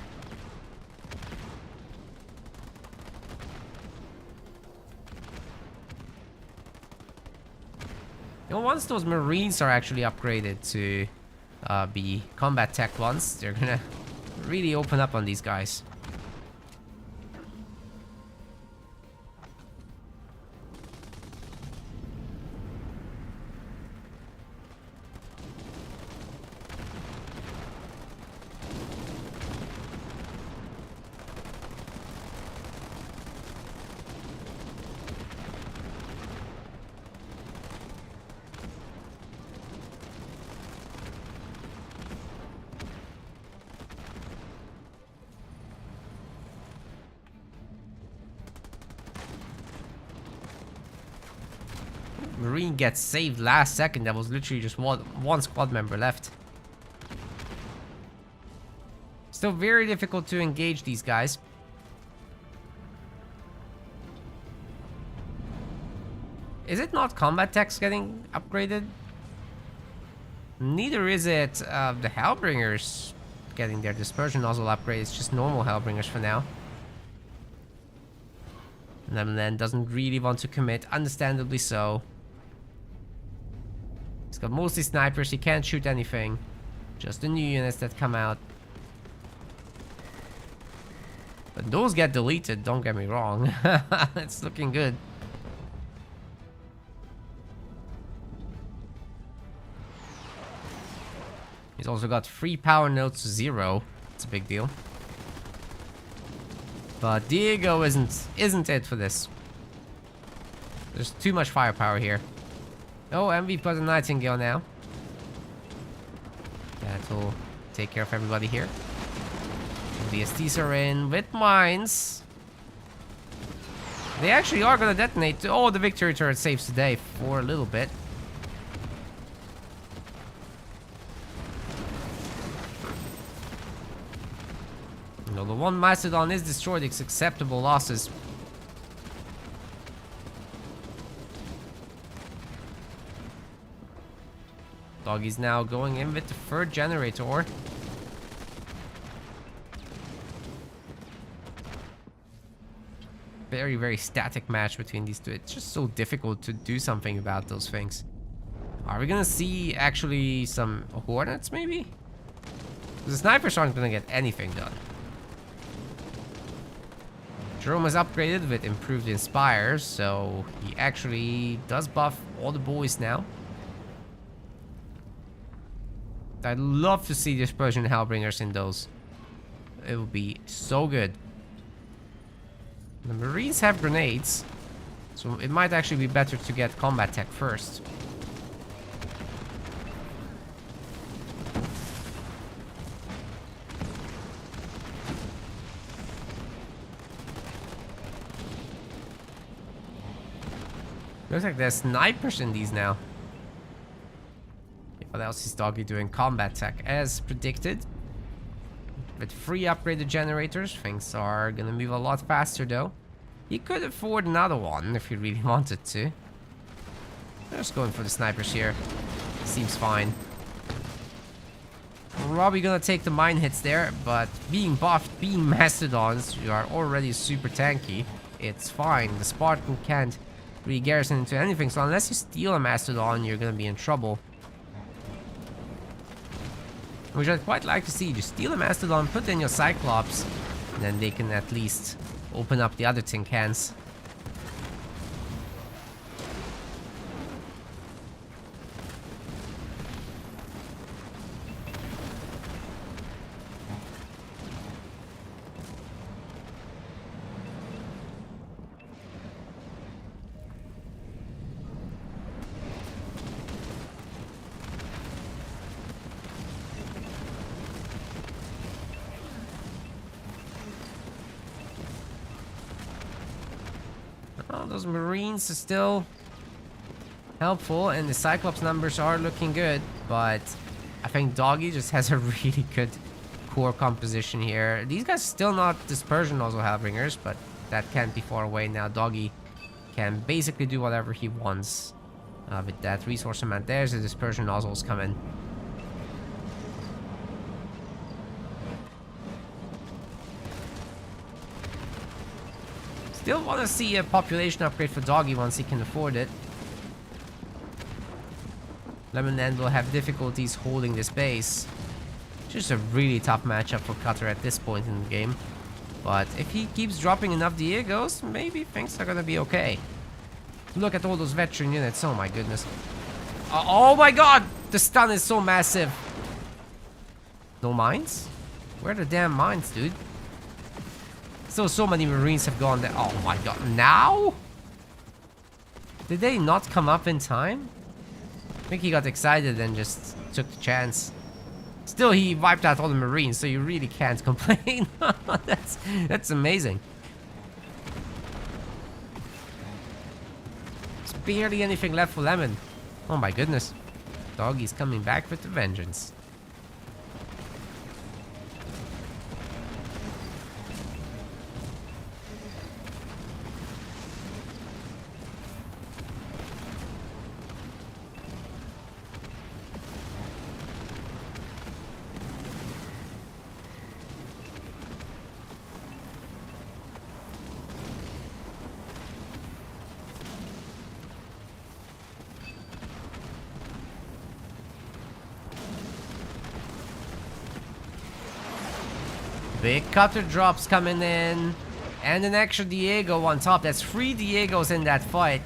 You know, once those Marines are actually upgraded to be combat tech ones, they're gonna really open up on these guys. Marine gets saved last second. That was literally just one squad member left. Still very difficult to engage these guys. Is it not combat techs getting upgraded? Neither is it the Hellbringers getting their dispersion nozzle upgrade. It's just normal Hellbringers for now. Lemonland doesn't really want to commit, understandably so. He's got mostly snipers, he can't shoot anything. Just the new units that come out. But those get deleted, don't get me wrong. It's looking good. He's also got 3 power nodes to 0. It's a big deal. But Diego isn't it for this. There's too much firepower here. Oh, and we've got a Nightingale now. That'll take care of everybody here. The STs are in with mines. They actually are gonna detonate. Oh, the victory turret saves the day for a little bit. No, the one Mastodon is destroyed. It's acceptable losses. Doggy's now going in with the third generator. Very, very static match between these two. It's just so difficult to do something about those things. Are we gonna see actually some Hornets, maybe? The snipers aren't gonna get anything done. Jerome is upgraded with improved Inspire, so he actually does buff all the boys now. I'd love to see Dispersion Hellbringers in those. It would be so good. The Marines have grenades, so it might actually be better to get combat tech first. Looks like there's snipers in these now. What else is Doggy doing? Combat tech, as predicted. With 3 upgraded generators, things are gonna move a lot faster though. He could afford another one if he really wanted to. Just going for the snipers here. Seems fine. Probably gonna take the mine hits there, but being buffed, being Mastodons, you are already super tanky. it's fine. The Spartan can't really garrison into anything, so unless you steal a Mastodon, you're gonna be in trouble. Which I'd quite like to see. Just steal a Mastodon, put in your Cyclops, and then they can at least open up the other tin cans. Oh, those Marines are still helpful, and the Cyclops numbers are looking good, but I think Doggy just has a really good core composition here. These guys still not Dispersion Nozzle Hellbringers, but that can't be far away now. Doggy can basically do whatever he wants with that resource amount. There's the Dispersion Nozzles coming. Still want to see a population upgrade for Doggy once he can afford it. Lemonland will have difficulties holding this base. Just a really tough matchup for Cutter at this point in the game. But if he keeps dropping enough Diegos, maybe things are gonna be okay. Look at all those veteran units. Oh my goodness. Oh my god! The stun is so massive. No mines? Where are the damn mines, dude? Still, so many Marines have gone there. Oh my god. Now? Did they not come up in time? I think he got excited and just took the chance. Still, he wiped out all the Marines, so you really can't complain. That's amazing. There's barely anything left for Lemon. Oh my goodness. Doggy's coming back with a vengeance. Big cutter drops coming in. And an extra Diego on top. That's 3 Diegos in that fight.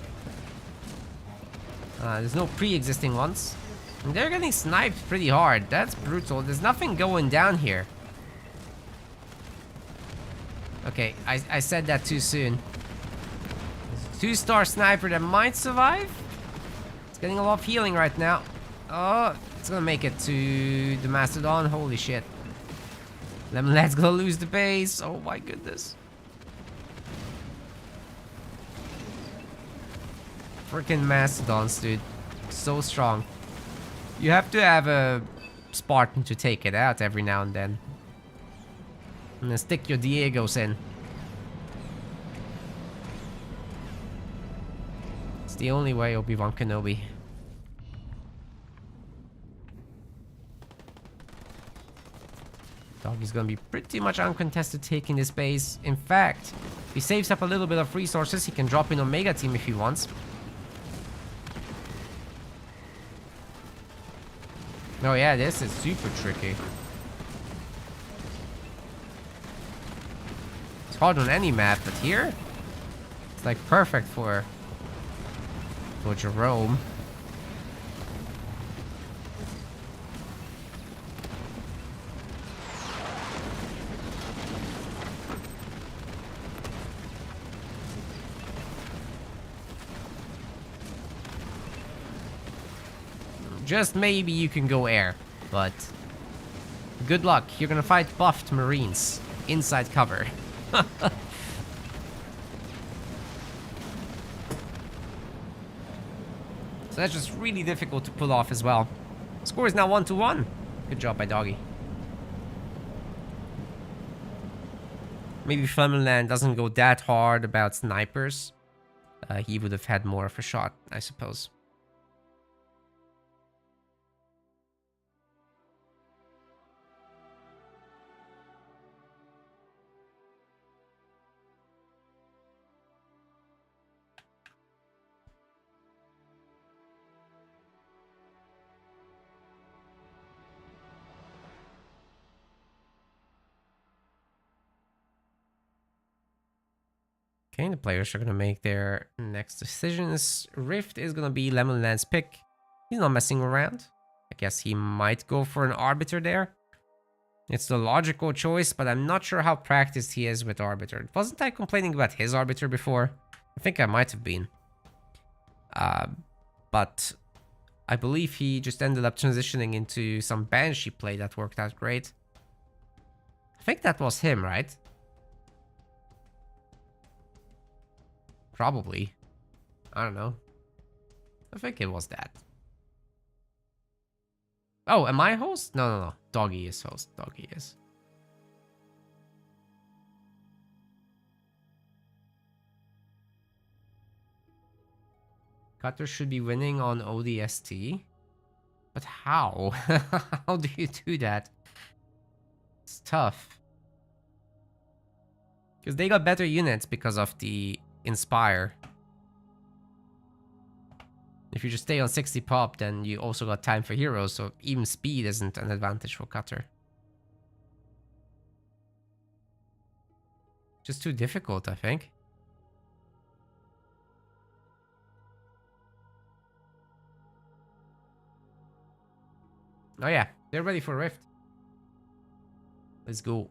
There's no pre-existing ones. And they're getting sniped pretty hard. That's brutal. There's nothing going down here. Okay, I said that too soon. There's a 2-star sniper that might survive. It's getting a lot of healing right now. Oh, it's gonna make it to the Mastodon. Holy shit. Lemonland's gonna lose the base. Oh my goodness. Freaking Mastodons, dude. So strong. You have to have a Spartan to take it out every now and then. And then stick your Diegos in. It's the only way, Obi-Wan Kenobi. Doggy's gonna be pretty much uncontested taking this base. In fact, if he saves up a little bit of resources, he can drop in Omega Team if he wants. Oh yeah, this is super tricky. It's hard on any map, but here, it's like perfect for Jerome. Just maybe you can go air, but good luck. You're gonna fight buffed Marines inside cover. So that's just really difficult to pull off as well. Score is now 1-1. Good job by Doggy. Maybe if Lemonland doesn't go that hard about snipers, he would have had more of a shot, I suppose. Okay, the players are gonna make their next decisions. Rift is gonna be Lemonland's pick. He's not messing around. I guess he might go for an Arbiter there. It's the logical choice, but I'm not sure how practiced he is with Arbiter. Wasn't I complaining about his Arbiter before? I think I might have been. But I believe he just ended up transitioning into some Banshee play that worked out great. I think that was him, right? Probably. I don't know. I think it was that. Oh, am I host? No. Doggy is host. Doggy is. Cutter should be winning on ODST. But how? How do you do that? It's tough. Because they got better units because of the Inspire. If you just stay on 60 pop, then you also got time for heroes, so even speed isn't an advantage for Cutter. Just too difficult, I think. Oh yeah, they're ready for Rift. Let's go.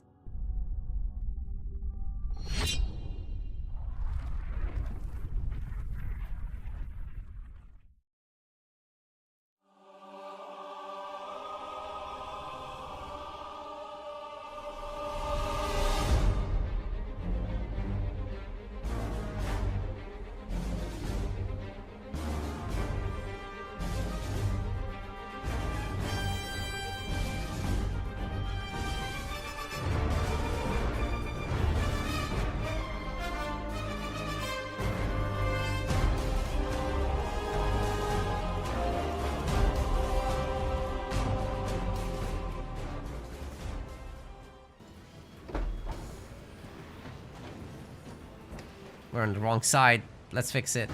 We're on the wrong side. Let's fix it.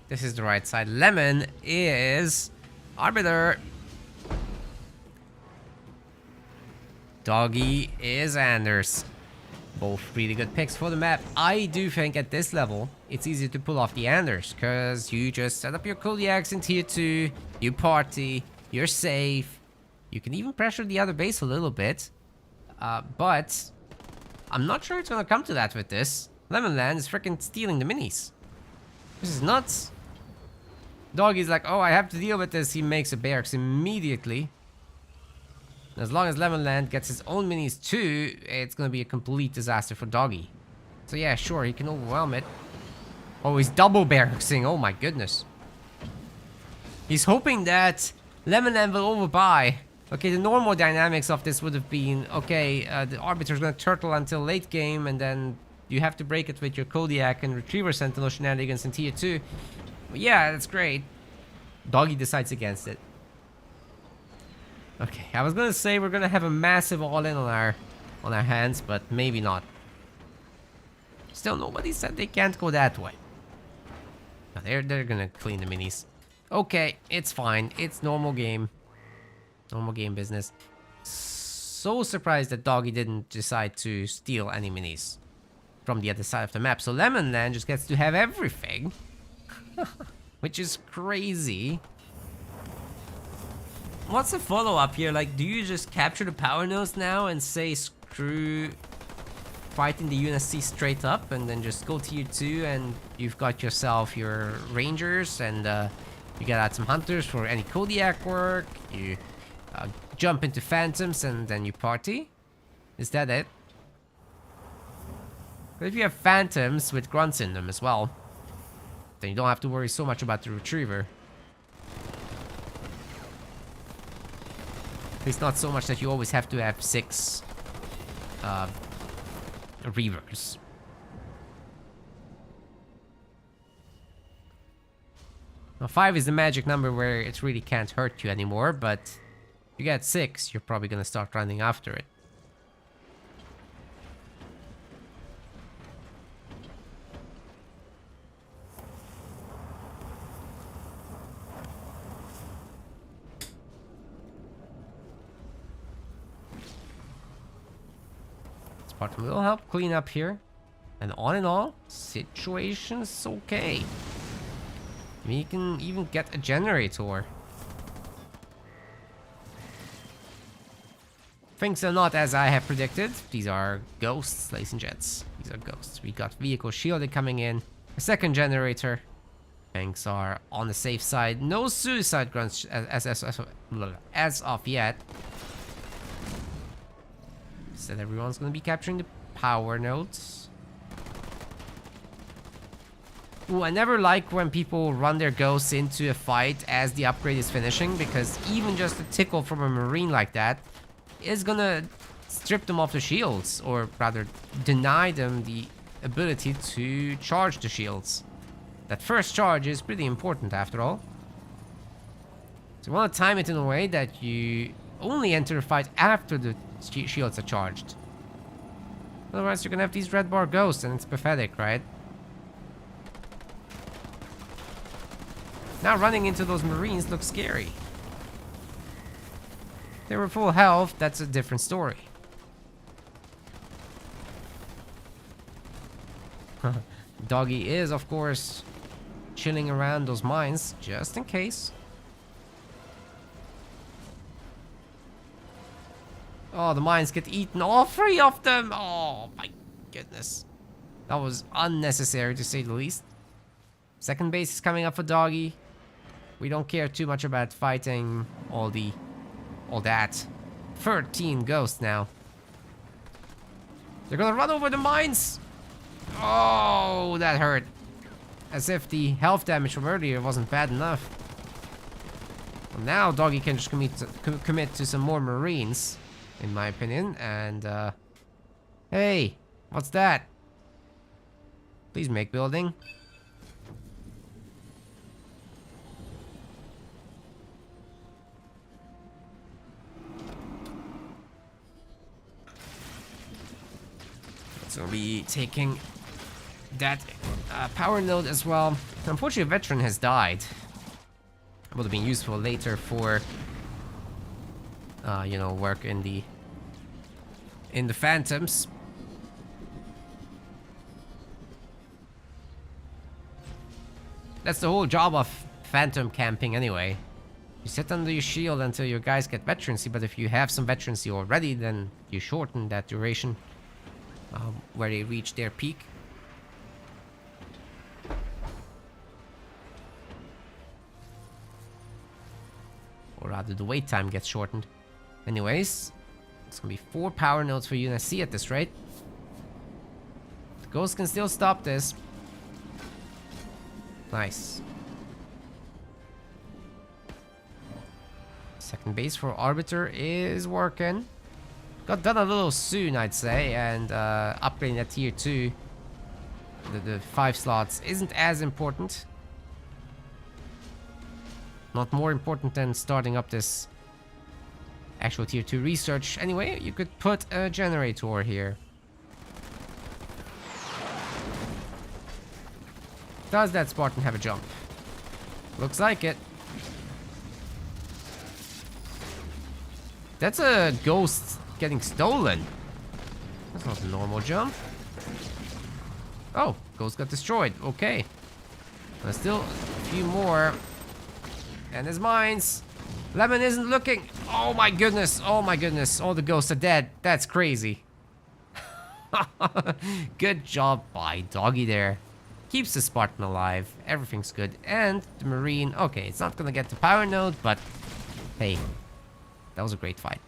This is the right side. Lemon is Arbiter. Doggy is Anders. Both really good picks for the map. I do think at this level, it's easy to pull off the Anders, because you just set up your Kodiaks in tier 2, you party, you're safe. You can even pressure the other base a little bit. But I'm not sure it's gonna come to that with this. Lemonland is freaking stealing the minis. This is nuts. Doggy's like, oh, I have to deal with this. He makes a barracks immediately. As long as Lemonland gets his own minis too, it's gonna be a complete disaster for Doggy. So yeah, sure, he can overwhelm it. Oh, he's double barracksing. Oh my goodness. He's hoping that Lemonland will overbuy. Okay, the normal dynamics of this would have been, okay, the Arbiter's gonna turtle until late game, and then you have to break it with your Kodiak and Retriever Sentinel shenanigans in tier 2. But yeah, that's great. Doggy decides against it. Okay, I was gonna say we're gonna have a massive all-in on our hands, but maybe not. Still, nobody said they can't go that way. No, they're gonna clean the minis. Okay, it's fine. It's normal game. Normal game business. So surprised that Doggy didn't decide to steal any minis from the other side of the map. So Lemonland just gets to have everything. Which is crazy. What's the follow-up here? Like, do you just capture the power nodes now and say screw fighting the UNSC straight up, and then just go tier 2 and you've got yourself your Rangers, and you get out some Hunters for any Kodiak work, you jump into Phantoms, and then you party? Is that it? But if you have Phantoms with Grunts in them as well, then you don't have to worry so much about the Retriever. It's not so much that you always have to have 6 Reavers. Now 5 is the magic number where it really can't hurt you anymore, but if you get 6, you're probably gonna start running after it. Spartan will help clean up here. And all in all, situation's okay. We can even get a generator. Things are not as I have predicted. These are ghosts, ladies and gents. These are ghosts. We got vehicle shielding coming in. A second generator. Things are on the safe side. No suicide grunts as of yet. Said everyone's gonna be capturing the power nodes. Ooh, I never like when people run their ghosts into a fight as the upgrade is finishing, because even just a tickle from a marine like that is gonna strip them off the shields, or rather deny them the ability to charge the shields. That first charge is pretty important after all. So you want to time it in a way that you only enter a fight after the shields are charged. Otherwise you're gonna have these red bar ghosts and it's pathetic, right? Now running into those marines looks scary. If they were full health, that's a different story. Doggy is, of course, chilling around those mines, just in case. Oh, the mines get eaten, all three of them! Oh my goodness. That was unnecessary, to say the least. Second base is coming up for Doggy. We don't care too much about fighting all that. 13 ghosts now. They're gonna run over the mines! Oh, that hurt. As if the health damage from earlier wasn't bad enough. Well, now Doggy can just commit to some more marines, in my opinion. And, hey, what's that? Please make building. So we'll be taking that power node as well. Unfortunately, a veteran has died. Would have been useful later for, you know, work in the phantoms. That's the whole job of phantom camping anyway. You sit under your shield until your guys get veterancy, but if you have some veterancy already, then you shorten that duration where they reach their peak. Or rather, the wait time gets shortened. Anyways, it's gonna be 4 power nodes for UNSC at this rate. The Ghost can still stop this. Nice. Second base for Arbiter is working. Got done a little soon, I'd say, and upgrading that tier 2, the 5 slots, isn't as important. Not more important than starting up this actual tier 2 research. Anyway, you could put a generator here. Does that Spartan have a jump? Looks like it. That's a ghost getting stolen. That's not a normal jump. Oh, ghost got destroyed. Okay. There's still a few more. And there's mines. Lemon isn't looking. Oh my goodness. Oh my goodness. All the ghosts are dead. That's crazy. Good job by Doggy there. Keeps the Spartan alive. Everything's good. And the Marine. Okay, it's not gonna get the power node, but hey, that was a great fight.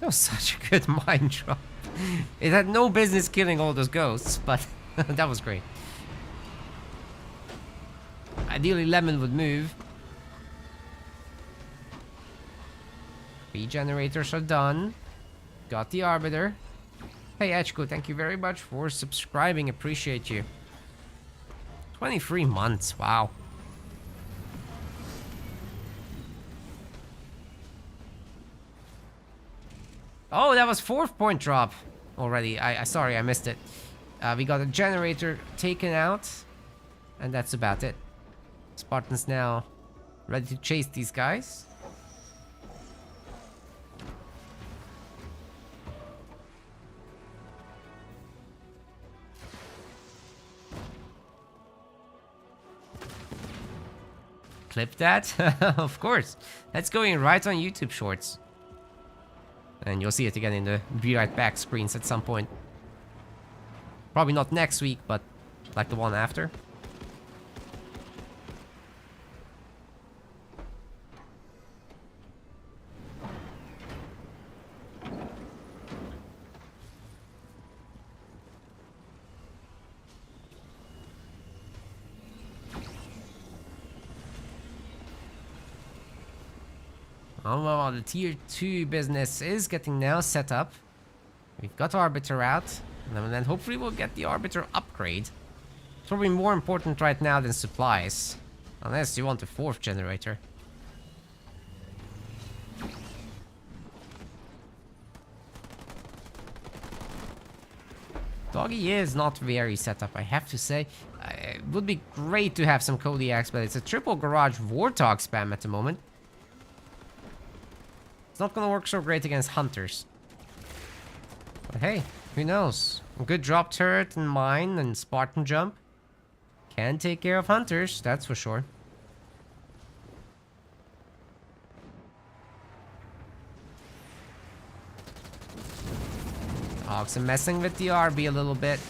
That was such a good mine drop. It had no business killing all those ghosts, but that was great. Ideally, Lemon would move. 3 generators are done. Got the Arbiter. Hey, Echko, thank you very much for subscribing. Appreciate you. 23 months. Wow. Oh, that was 4th point drop already. Sorry, I missed it. We got a generator taken out, and that's about it. Spartans now ready to chase these guys. Clip that? Of course. That's going right on YouTube Shorts. And you'll see it again in the Be Right Back screens at some point. Probably not next week, but like the one after. Oh, well, the tier 2 business is getting now set up. We've got Arbiter out, and then hopefully we'll get the Arbiter upgrade. It's probably more important right now than supplies. Unless you want a 4th generator. Doggy is not very set up, I have to say. It would be great to have some Kodiaks, but it's a triple garage Warthog spam at the moment. It's not gonna work so great against hunters. But hey, who knows? A good drop turret and mine and Spartan jump can take care of hunters, that's for sure. Hogs are messing with the RB a little bit.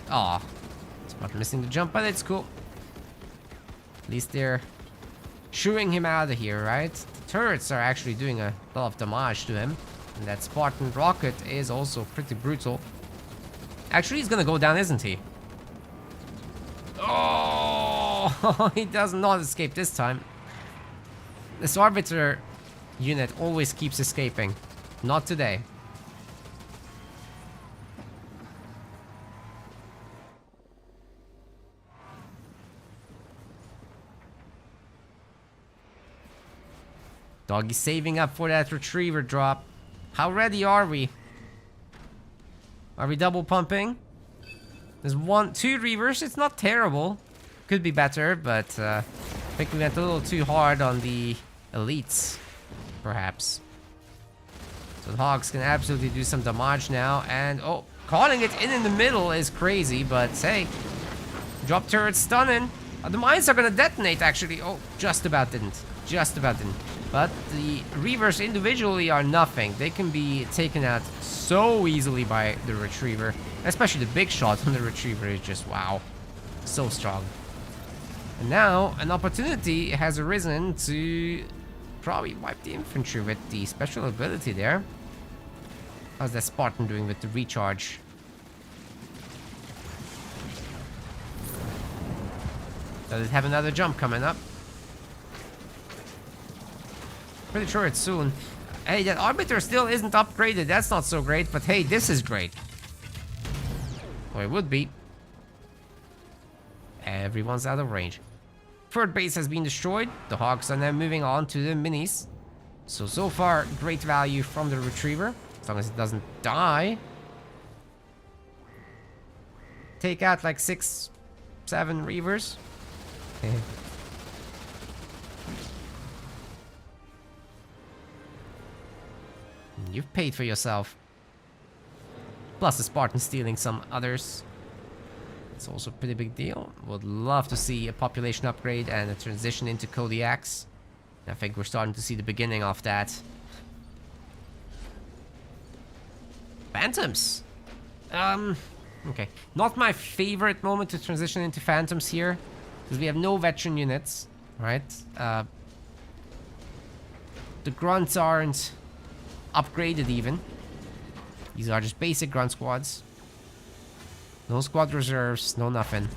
Aw. Spartan missing the jump, but it's cool. At least they're shooing him out of here, right? The turrets are actually doing a lot of damage to him. And that Spartan rocket is also pretty brutal. Actually, he's gonna go down, isn't he? Oh, he does not escape this time. This Arbiter unit always keeps escaping. Not today. Doggy saving up for that retriever drop. How ready are we? Are we double pumping? There's 2 reavers. It's not terrible. Could be better, but I think we went a little too hard on the elites, perhaps. So the Hogs can absolutely do some damage now. And, oh, calling it in the middle is crazy, but hey. Drop turret stunning. The mines are gonna detonate, actually. Oh, just about didn't. Just about didn't. But the reavers individually are nothing. They can be taken out so easily by the retriever. Especially the big shot on the retriever is just, wow. So strong. And now, an opportunity has arisen to probably wipe the infantry with the special ability there. How's that Spartan doing with the recharge? Does it have another jump coming up? Pretty sure it's soon. Hey, that Arbiter still isn't upgraded. That's not so great, but hey, this is great. Or it would be. Everyone's out of range. Third base has been destroyed. The Hogs are now moving on to the minis. So far, great value from the retriever. As long as it doesn't die. Take out like 6, 7 reavers. You've paid for yourself. Plus the Spartan stealing some others. It's also a pretty big deal. Would love to see a population upgrade and a transition into Kodiaks. I think we're starting to see the beginning of that. Phantoms. Okay. Not my favorite moment to transition into Phantoms here. Because we have no veteran units, right? The grunts aren't upgraded even. These are just basic grunt squads. No squad reserves, no nothing.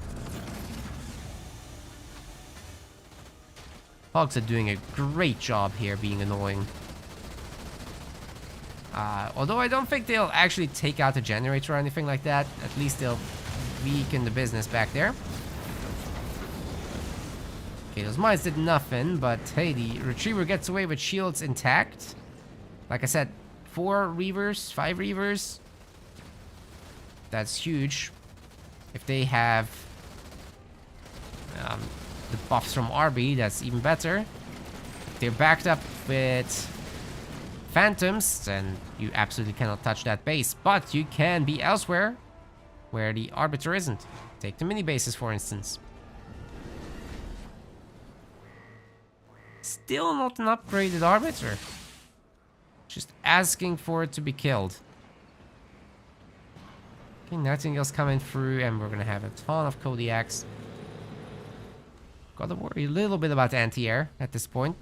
Hogs are doing a great job here being annoying. Although I don't think they'll actually take out a generator or anything like that. At least they'll weaken the business back there. Okay, those mines did nothing, but hey, the retriever gets away with shields intact. Like I said, 4 reavers, 5 reavers. that's huge. If they have the buffs from RB, that's even better. If they're backed up with phantoms, then you absolutely cannot touch that base. But you can be elsewhere where the Arbiter isn't. Take the mini bases, for instance. Still not an upgraded Arbiter. Just asking for it to be killed. Okay, nothing else coming through, and we're gonna have a ton of Kodiaks. Gotta worry a little bit about anti-air at this point.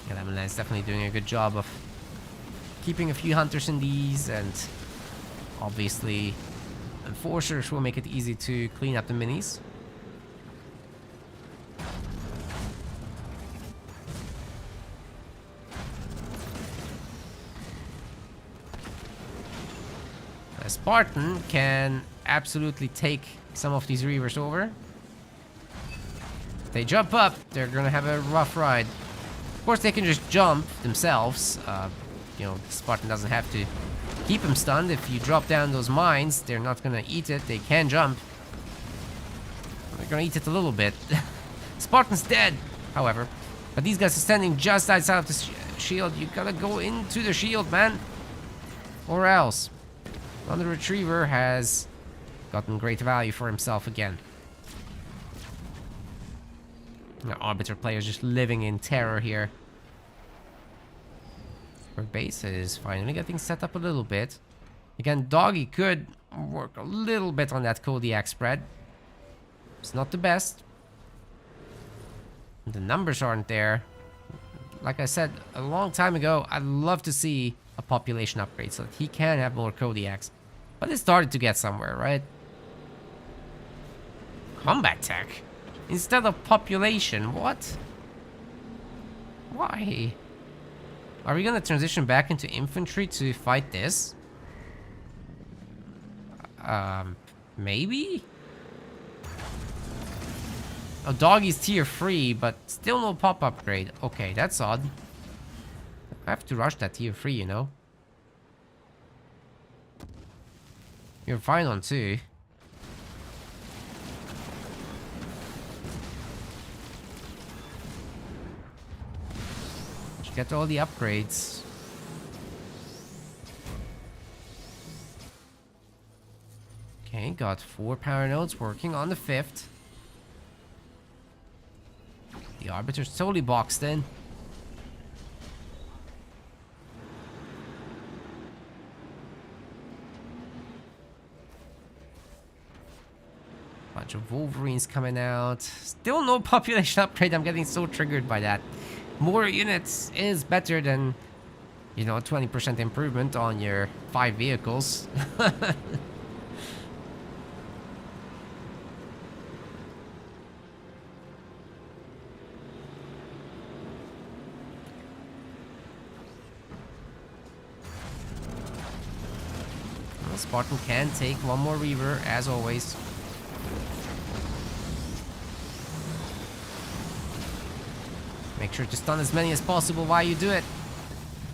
Yeah, Lemonland's definitely doing a good job of keeping a few hunters in these, and obviously enforcers will make it easy to clean up the minis. A Spartan can absolutely take some of these Reavers over. If they jump up, they're gonna have a rough ride. Of course, they can just jump themselves. You know, Spartan doesn't have to keep them stunned. If you drop down those mines, they're not gonna eat it. They can jump. They're gonna eat it a little bit. Spartan's dead, however. But these guys are standing just outside of the shield. You gotta go into the shield, man. Or else. Another Retriever has gotten great value for himself again. The Arbiter players just living in terror here. Our base is finally getting set up a little bit. Again, Doggy could work a little bit on that Kodiak spread. It's not the best. The numbers aren't there. Like I said a long time ago, I'd love to see a population upgrade so that he can have more Kodiaks. But it started to get somewhere, right? Combat tech? Instead of population, what? Why? Are we gonna transition back into infantry to fight this? Maybe? Oh, Doggy's tier 3, but still no pop upgrade. Okay, that's odd. I have to rush that tier 3, you know? You're fine on 2. Get all the upgrades. Okay, got 4 power nodes working on the 5th. The Arbiter's totally boxed in. Bunch of Wolverines coming out. Still no population upgrade. I'm getting so triggered by that. More units is better than, you know, 20% improvement on your 5 vehicles. Well, Spartan can take one more Reaver, as always. Make sure to stun as many as possible while you do it.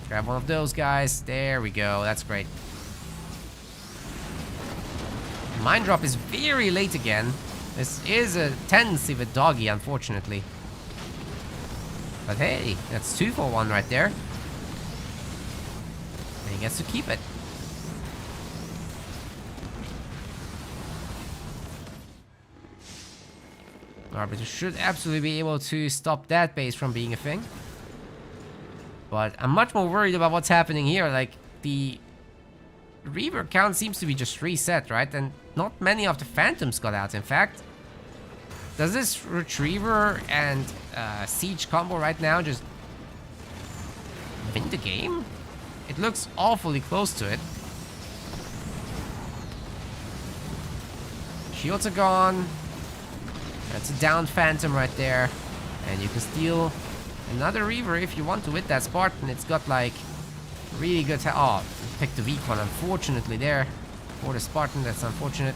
Grab one of those guys. There we go. That's great. Mine drop is very late again. This is a tendency with Doggy, unfortunately. But hey, that's 2 for 1 right there. And he gets to keep it. Arbiter should absolutely be able to stop that base from being a thing. But I'm much more worried about what's happening here. Like, the Reaver count seems to be just reset, right? And not many of the Phantoms got out, in fact. Does this Retriever and Siege combo right now just win the game? It looks awfully close to it. Shields are gone. That's a down Phantom right there. And you can steal another Reaver if you want to with that Spartan. It's got like really good... Oh, picked the weak one, unfortunately, there. For the Spartan, that's unfortunate.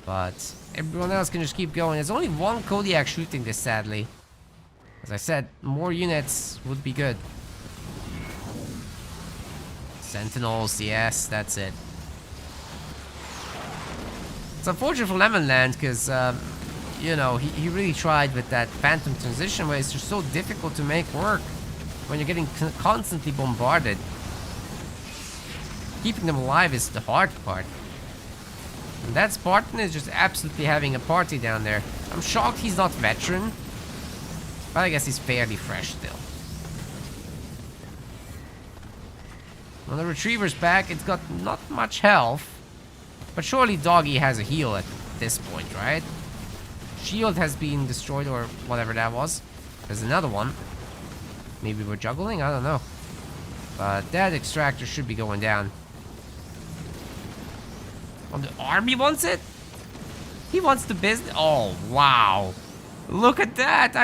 But everyone else can just keep going. There's only one Kodiak shooting this, sadly. As I said, more units would be good. Sentinels, yes, that's it. It's unfortunate for Lemonland because, you know, he really tried with that Phantom transition where it's just so difficult to make work when you're getting constantly bombarded. Keeping them alive is the hard part. And that Spartan is just absolutely having a party down there. I'm shocked he's not veteran, but I guess he's fairly fresh still. When the Retriever's back, it's got not much health, but surely Doggy has a heal at this point, right? Shield has been destroyed or whatever that was. There's another one. Maybe we're juggling? I don't know. But that extractor should be going down. Oh, the army wants it? He wants the business. Oh, wow. Look at that.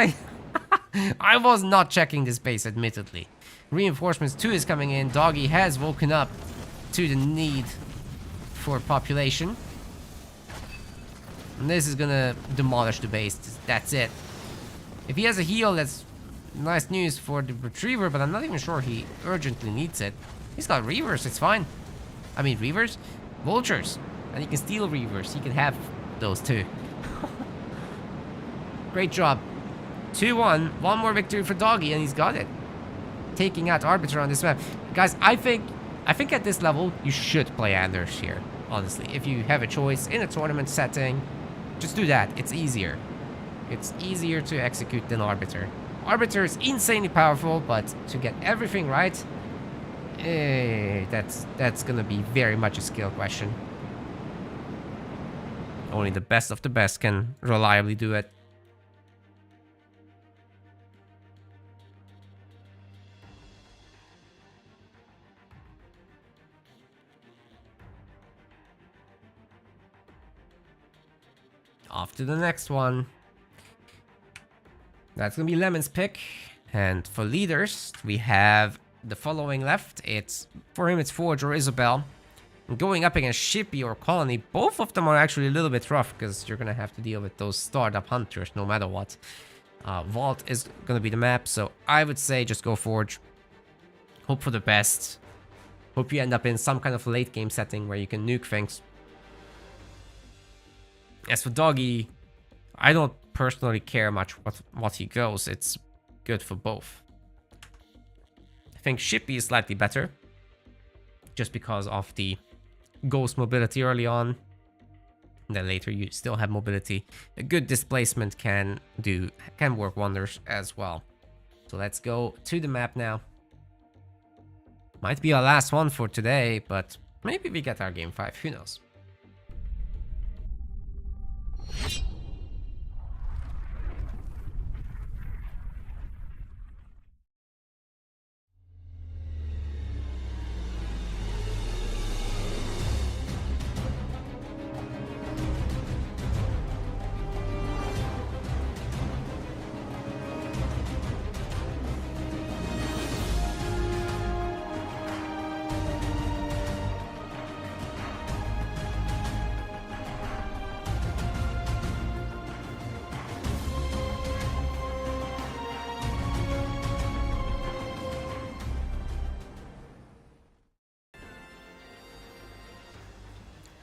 I was not checking this base, admittedly. Reinforcements 2 is coming in. Doggy has woken up to the need for population. And this is gonna demolish the base. That's it. If he has a heal, that's nice news for the Retriever, but I'm not even sure he urgently needs it. He's got Reavers, it's fine. I mean, Reavers? Vultures. And he can steal Reavers. He can have those too. Great job. 2-1. One more victory for Doggy, and he's got it. Taking out Arbiter on this map. Guys, I think at this level, you should play Anders here. Honestly, if you have a choice in a tournament setting, just do that. It's easier. It's easier to execute than Arbiter. Arbiter is insanely powerful, but to get everything right, that's gonna be very much a skill question. Only the best of the best can reliably do it. Off to the next one. That's gonna be Lemon's pick. And for leaders, we have the following left. For him, it's Forge or Isabel. And going up against Shippy or Colony, both of them are actually a little bit rough because you're gonna have to deal with those startup hunters no matter what. Vault is gonna be the map, so I would say just go Forge. Hope for the best. Hope you end up in some kind of late game setting where you can nuke things. As for Doggy, I don't personally care much what he goes. It's good for both. I think Shippy is slightly better, just because of the ghost mobility early on. And then later you still have mobility. A good displacement can work wonders as well. So let's go to the map now. Might be our last one for today, but maybe we get our game 5. Who knows?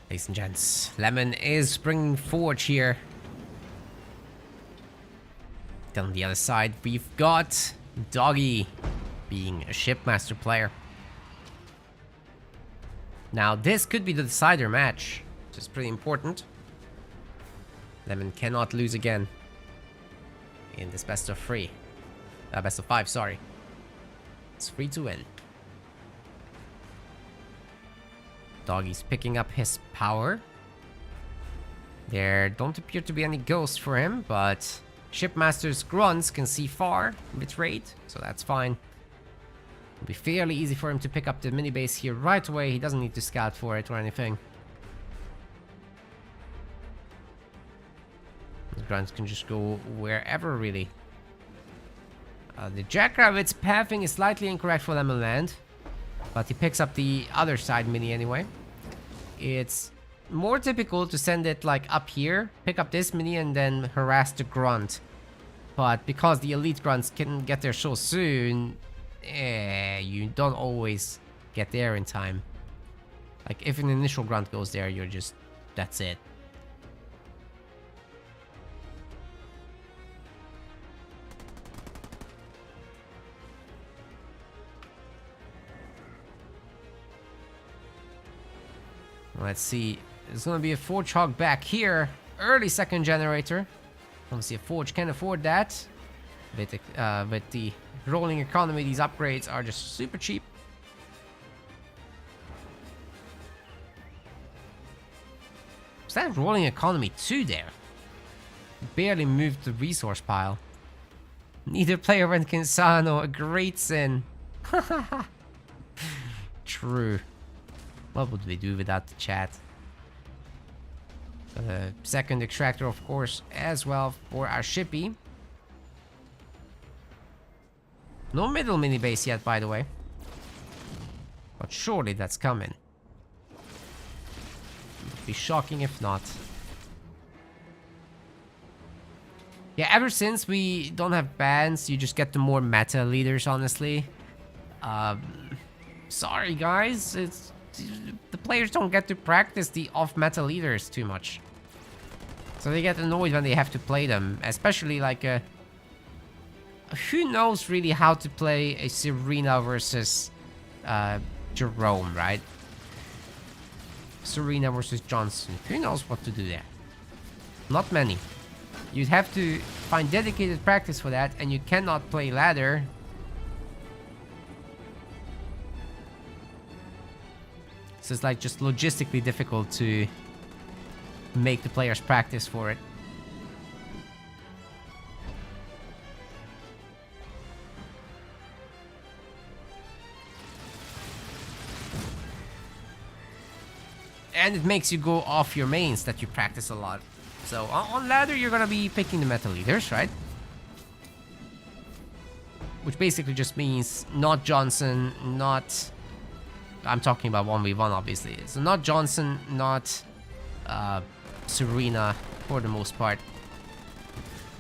Ladies and gents, Lemon is bringing Forge here. Then on the other side, we've got Doggy being a Shipmaster player. Now, this could be the decider match, which is pretty important. Lemon cannot lose again in this best of 3. Best of 5, sorry. It's free to win. Doggy's picking up his power. There don't appear to be any ghosts for him, but Shipmaster's grunts can see far with raid, so that's fine. It'll be fairly easy for him to pick up the mini base here right away. He doesn't need to scout for it or anything. The grunts can just go wherever, really. The Jackrabbit's pathing is slightly incorrect for Lemonland, but he picks up the other side mini anyway. It's more typical to send it like up here, pick up this mini, and then harass the grunt But because the elite grunts can get there so soon, you don't always get there in time. Like, if an initial grunt goes there, you're just... that's it. Let's see. There's gonna be a Forge Hog back here. Early second generator. Obviously, a Forge can afford that. With the rolling economy, these upgrades are just super cheap. Is that rolling economy 2 there? Barely moved the resource pile. Neither player went Kinsano, a great sin. True. What would we do without the chat? Second extractor, of course, as well for our shippy. No middle mini base yet, by the way. But surely that's coming. It'd be shocking if not. Yeah, ever since we don't have bans, you just get the more meta leaders, honestly. Sorry guys, the players don't get to practice the off-meta leaders too much. So they get annoyed when they have to play them. Especially like who knows really how to play a Serena versus Jerome, right? Serena versus Johnson. Who knows what to do there? Not many. You'd have to find dedicated practice for that, and you cannot play ladder. So it's like just logistically difficult to make the players practice for it. And it makes you go off your mains that you practice a lot. So on ladder, you're gonna be picking the meta leaders, right? Which basically just means not Johnson, not... I'm talking about 1v1, obviously. So not Johnson, not Serena, for the most part.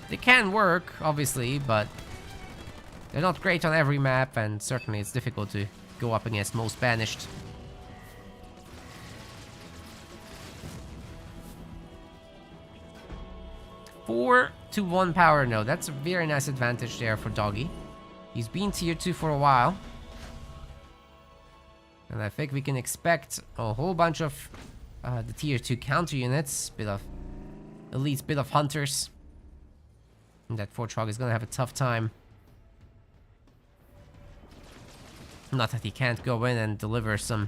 They can work, obviously, but they're not great on every map, and certainly it's difficult to go up against most banished. Four to 1 power node. That's a very nice advantage there for Doggy. He's been tier 2 for a while. And I think we can expect a whole bunch of the tier 2 counter units. Bit of elites, bit of hunters. And that Forge Hog is gonna have a tough time. Not that he can't go in and deliver some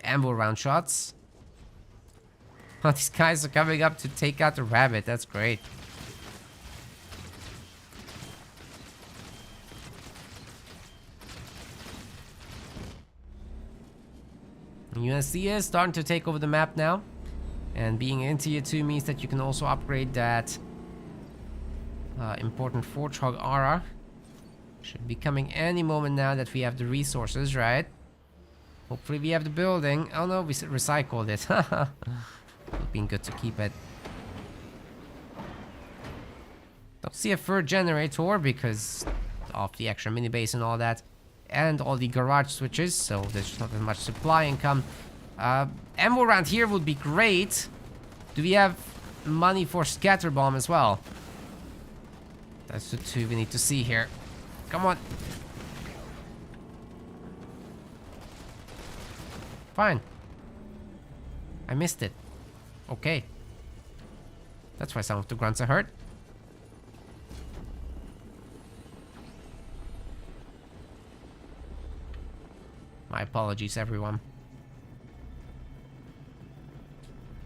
ammo round shots. Oh, these guys are coming up to take out the rabbit. That's great. UNSC is starting to take over the map now. And being in tier 2 means that you can also upgrade that important Forge Hog aura. Should be coming any moment now that we have the resources, right? Hopefully we have the building. Oh no, we recycled it. Would have been good to keep it. Don't see a third generator because of the extra mini base and all that. And all the garage switches, so there's not as much supply income. Ammo around here would be great. Do we have money for scatter bomb as well? That's the two we need to see here. Come on. Fine. I missed it. Okay. That's why some of the grunts are hurt. My apologies, everyone.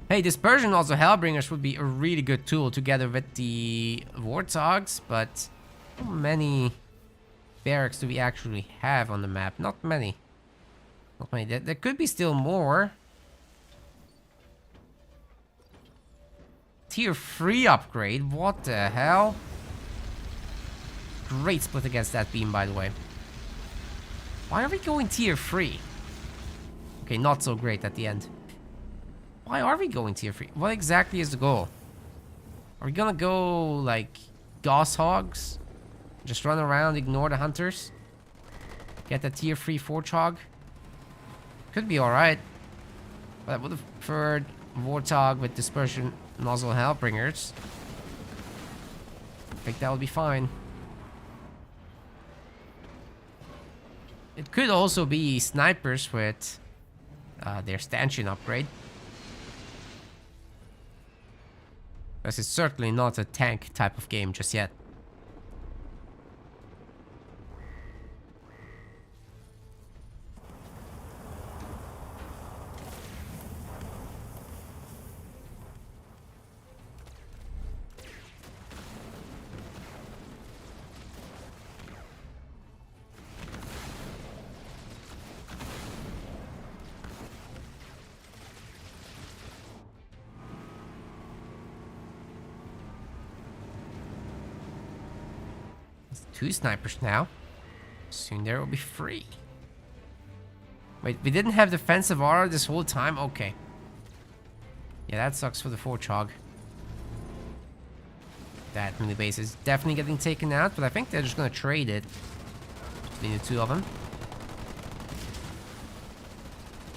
Hey, Dispersion, also Hellbringers would be a really good tool together with the Warthogs, but how many barracks do we actually have on the map? Not many. Not many. There could be still more. Tier 3 upgrade? What the hell? Great split against that beam, by the way. Why are we going tier 3? Okay, not so great at the end. Why are we going tier 3? What exactly is the goal? Are we gonna go, like, Gauss Hogs. Just run around, ignore the hunters. Get the tier 3 Forge Hog. Could be alright. But I would have preferred Warthog with Dispersion Nozzle Hellbringers. I think that would be fine. It could also be snipers with their stanchion upgrade. Because it's certainly not a tank type of game just yet. Two snipers now. Soon there will be 3. Wait, we didn't have defensive aura this whole time? Okay. Yeah, that sucks for the Forge Hog. That mini base is definitely getting taken out, but I think they're just gonna trade it between the two of them.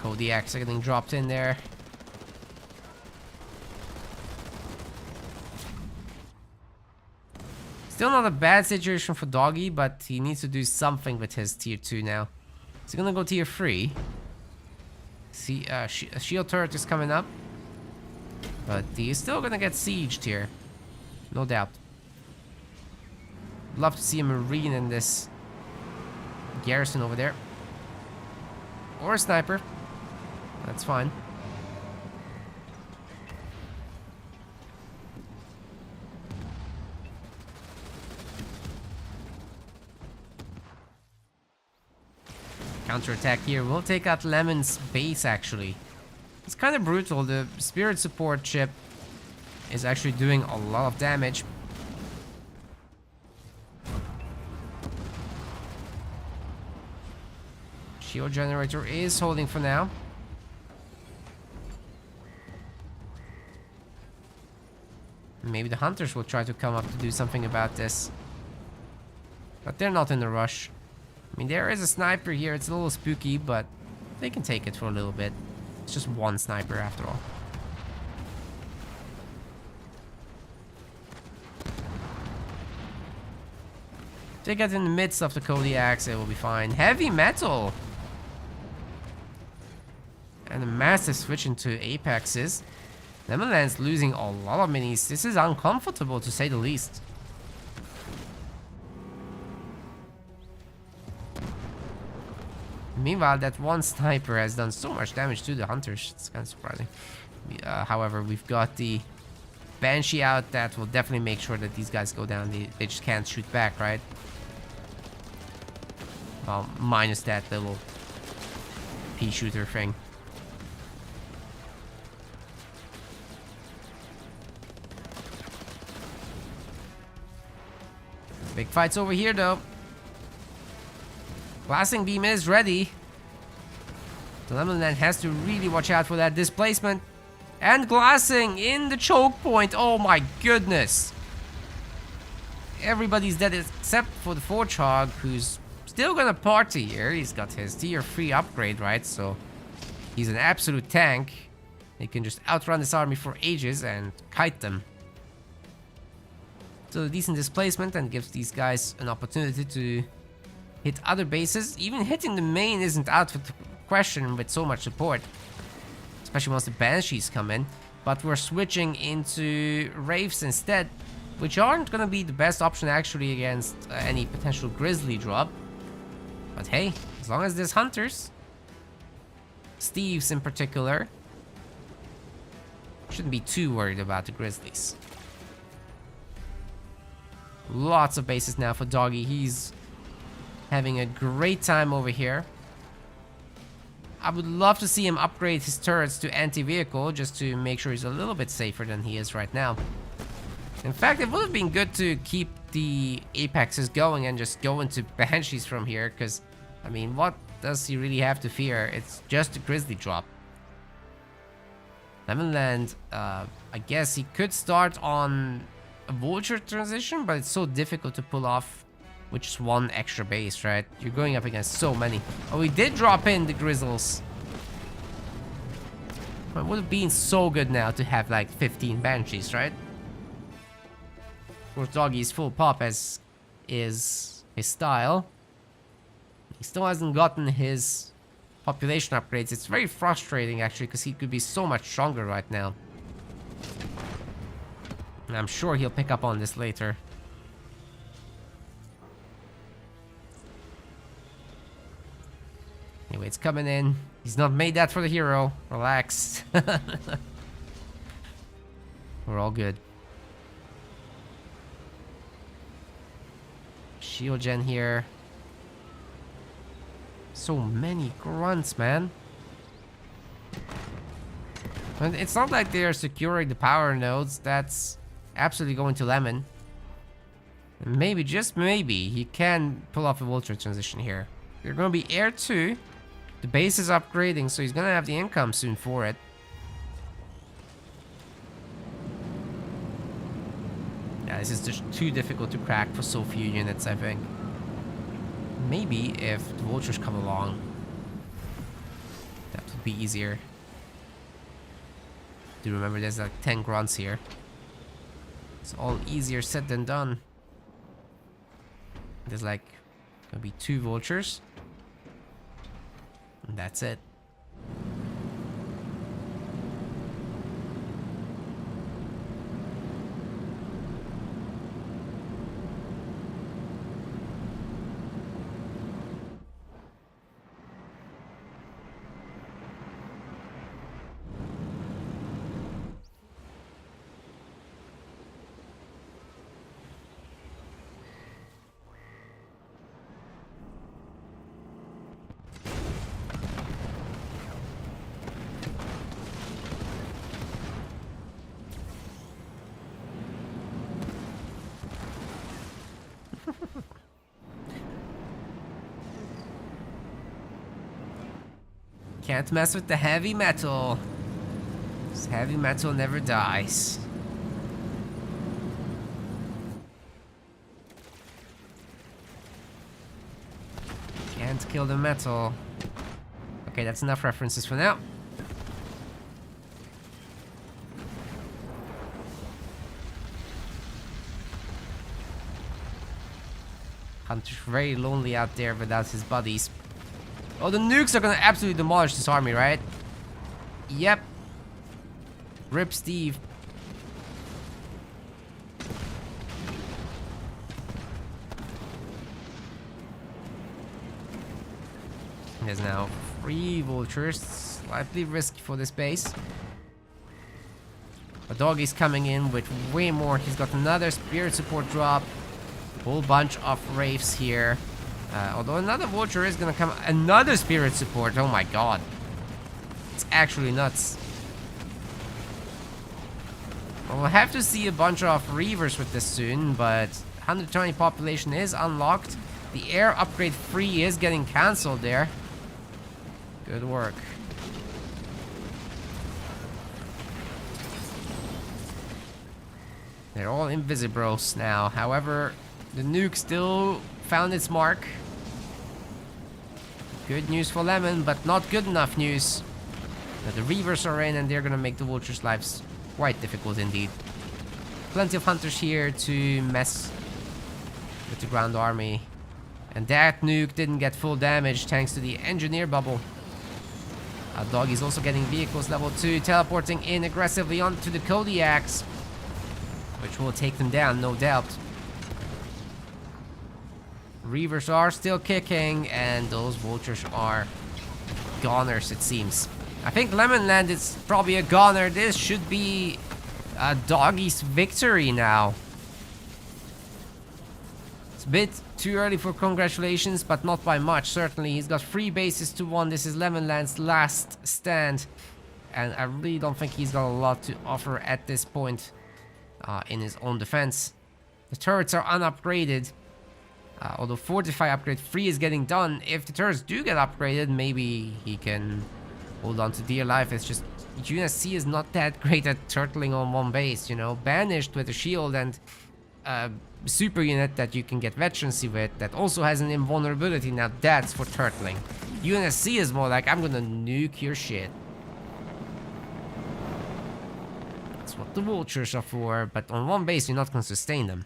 Kodiaks are getting dropped in there. Still not a bad situation for Doggy, but he needs to do something with his tier 2 now. He's gonna go tier 3. See, a shield turret is coming up. But he's still gonna get sieged here. No doubt. Love to see a marine in this garrison over there. Or a sniper. That's fine. Counterattack here will take out Lemon's base, actually. It's kind of brutal. The spirit support ship is actually doing a lot of damage. Shield generator is holding for now. Maybe the hunters will try to come up to do something about this. But they're not in a rush. I mean, there is a sniper here. It's a little spooky, but they can take it for a little bit. It's just one sniper after all. If they get in the midst of the Kodiaks, it will be fine. Heavy metal! And a massive switch into apexes. Lemonland's losing a lot of minis. This is uncomfortable, to say the least. Meanwhile, that one sniper has done so much damage to the hunters. It's kind of surprising. However, we've got the Banshee out. That will definitely make sure that these guys go down. They just can't shoot back, right? Well, minus that little pea shooter thing. Big fights over here, though. Blasting beam is ready. The Lemonland has to really watch out for that displacement. And glassing in the choke point. Oh my goodness. Everybody's dead except for the Forge Hog, who's still gonna party here. He's got his tier 3 upgrade, right? So he's an absolute tank. He can just outrun this army for ages and kite them. So a decent displacement and gives these guys an opportunity to hit other bases. Even hitting the main isn't out of the question with so much support. Especially once the Banshees come in. But we're switching into Wraiths instead, which aren't going to be the best option actually against any potential Grizzly drop. But hey, as long as there's Hunters, Steves in particular, shouldn't be too worried about the Grizzlies. Lots of bases now for Doggy. He's having a great time over here. I would love to see him upgrade his turrets to anti-vehicle just to make sure he's a little bit safer than he is right now. In fact, it would have been good to keep the apexes going and just go into Banshees from here, because, I mean, what does he really have to fear? It's just a Grizzly drop. Lemonland, I guess he could start on a vulture transition, but it's so difficult to pull off with just one extra base, right? You're going up against so many. Oh, we did drop in the Grizzles. It would have been so good now to have like 15 Banshees, right? Of course, Doggy's full pop as is his style. He still hasn't gotten his population upgrades. It's very frustrating actually, because he could be so much stronger right now. And I'm sure he'll pick up on this later. Anyway, it's coming in. He's not made that for the hero. Relax. We're all good. Shield gen here. So many grunts, man. And it's not like they're securing the power nodes. That's absolutely going to Lemon. And maybe, just maybe, he can pull off a vulture transition here. They're going to be air 2. The base is upgrading, so he's going to have the income soon for it. Yeah, this is just too difficult to crack for so few units, I think. Maybe if the vultures come along, that would be easier. Do remember there's like 10 grunts here. It's all easier said than done. There's like gonna be 2 vultures. And that's it. Can't mess with the heavy metal. This heavy metal never dies. Can't kill the metal. Okay, that's enough references for now. Hunter's very lonely out there without his buddies. Oh, the nukes are gonna absolutely demolish this army, right? Yep. Rip Steve. There's now 3 vultures. Slightly risky for this base. But Doggy's coming in with way more. He's got another spirit support drop. Whole bunch of wraiths here. Although another vulture is gonna come. Another spirit support. Oh my god. It's actually nuts. We'll have to see a bunch of reavers with this soon, but 120 population is unlocked. The air upgrade 3 is getting cancelled there. Good work. They're all Invisibros now. However, the nuke still found its mark. Good news for Lemon, but not good enough news. Now the Reavers are in and they're gonna make the Vultures' lives quite difficult indeed. Plenty of Hunters here to mess with the ground army. And that nuke didn't get full damage thanks to the Engineer bubble. Doggy's also getting vehicles level 2, teleporting in aggressively onto the Kodiaks, which will take them down, no doubt. Reavers are still kicking, and those vultures are goners, it seems. I think Lemonland is probably a goner. This should be Doggy's victory now. It's a bit too early for congratulations, but not by much, certainly. He's got 3 bases to 1. This is Lemonland's last stand. And I really don't think he's got a lot to offer at this point in his own defense. The turrets are unupgraded. Although Fortify upgrade 3 is getting done. If the turrets do get upgraded, maybe he can hold on to dear life. It's just UNSC is not that great at turtling on one base, you know? Banished with a shield and super unit that you can get veterancy with that also has an invulnerability. Now that's for turtling. UNSC is more like, I'm gonna nuke your shit. That's what the vultures are for, but on one base you're not gonna sustain them.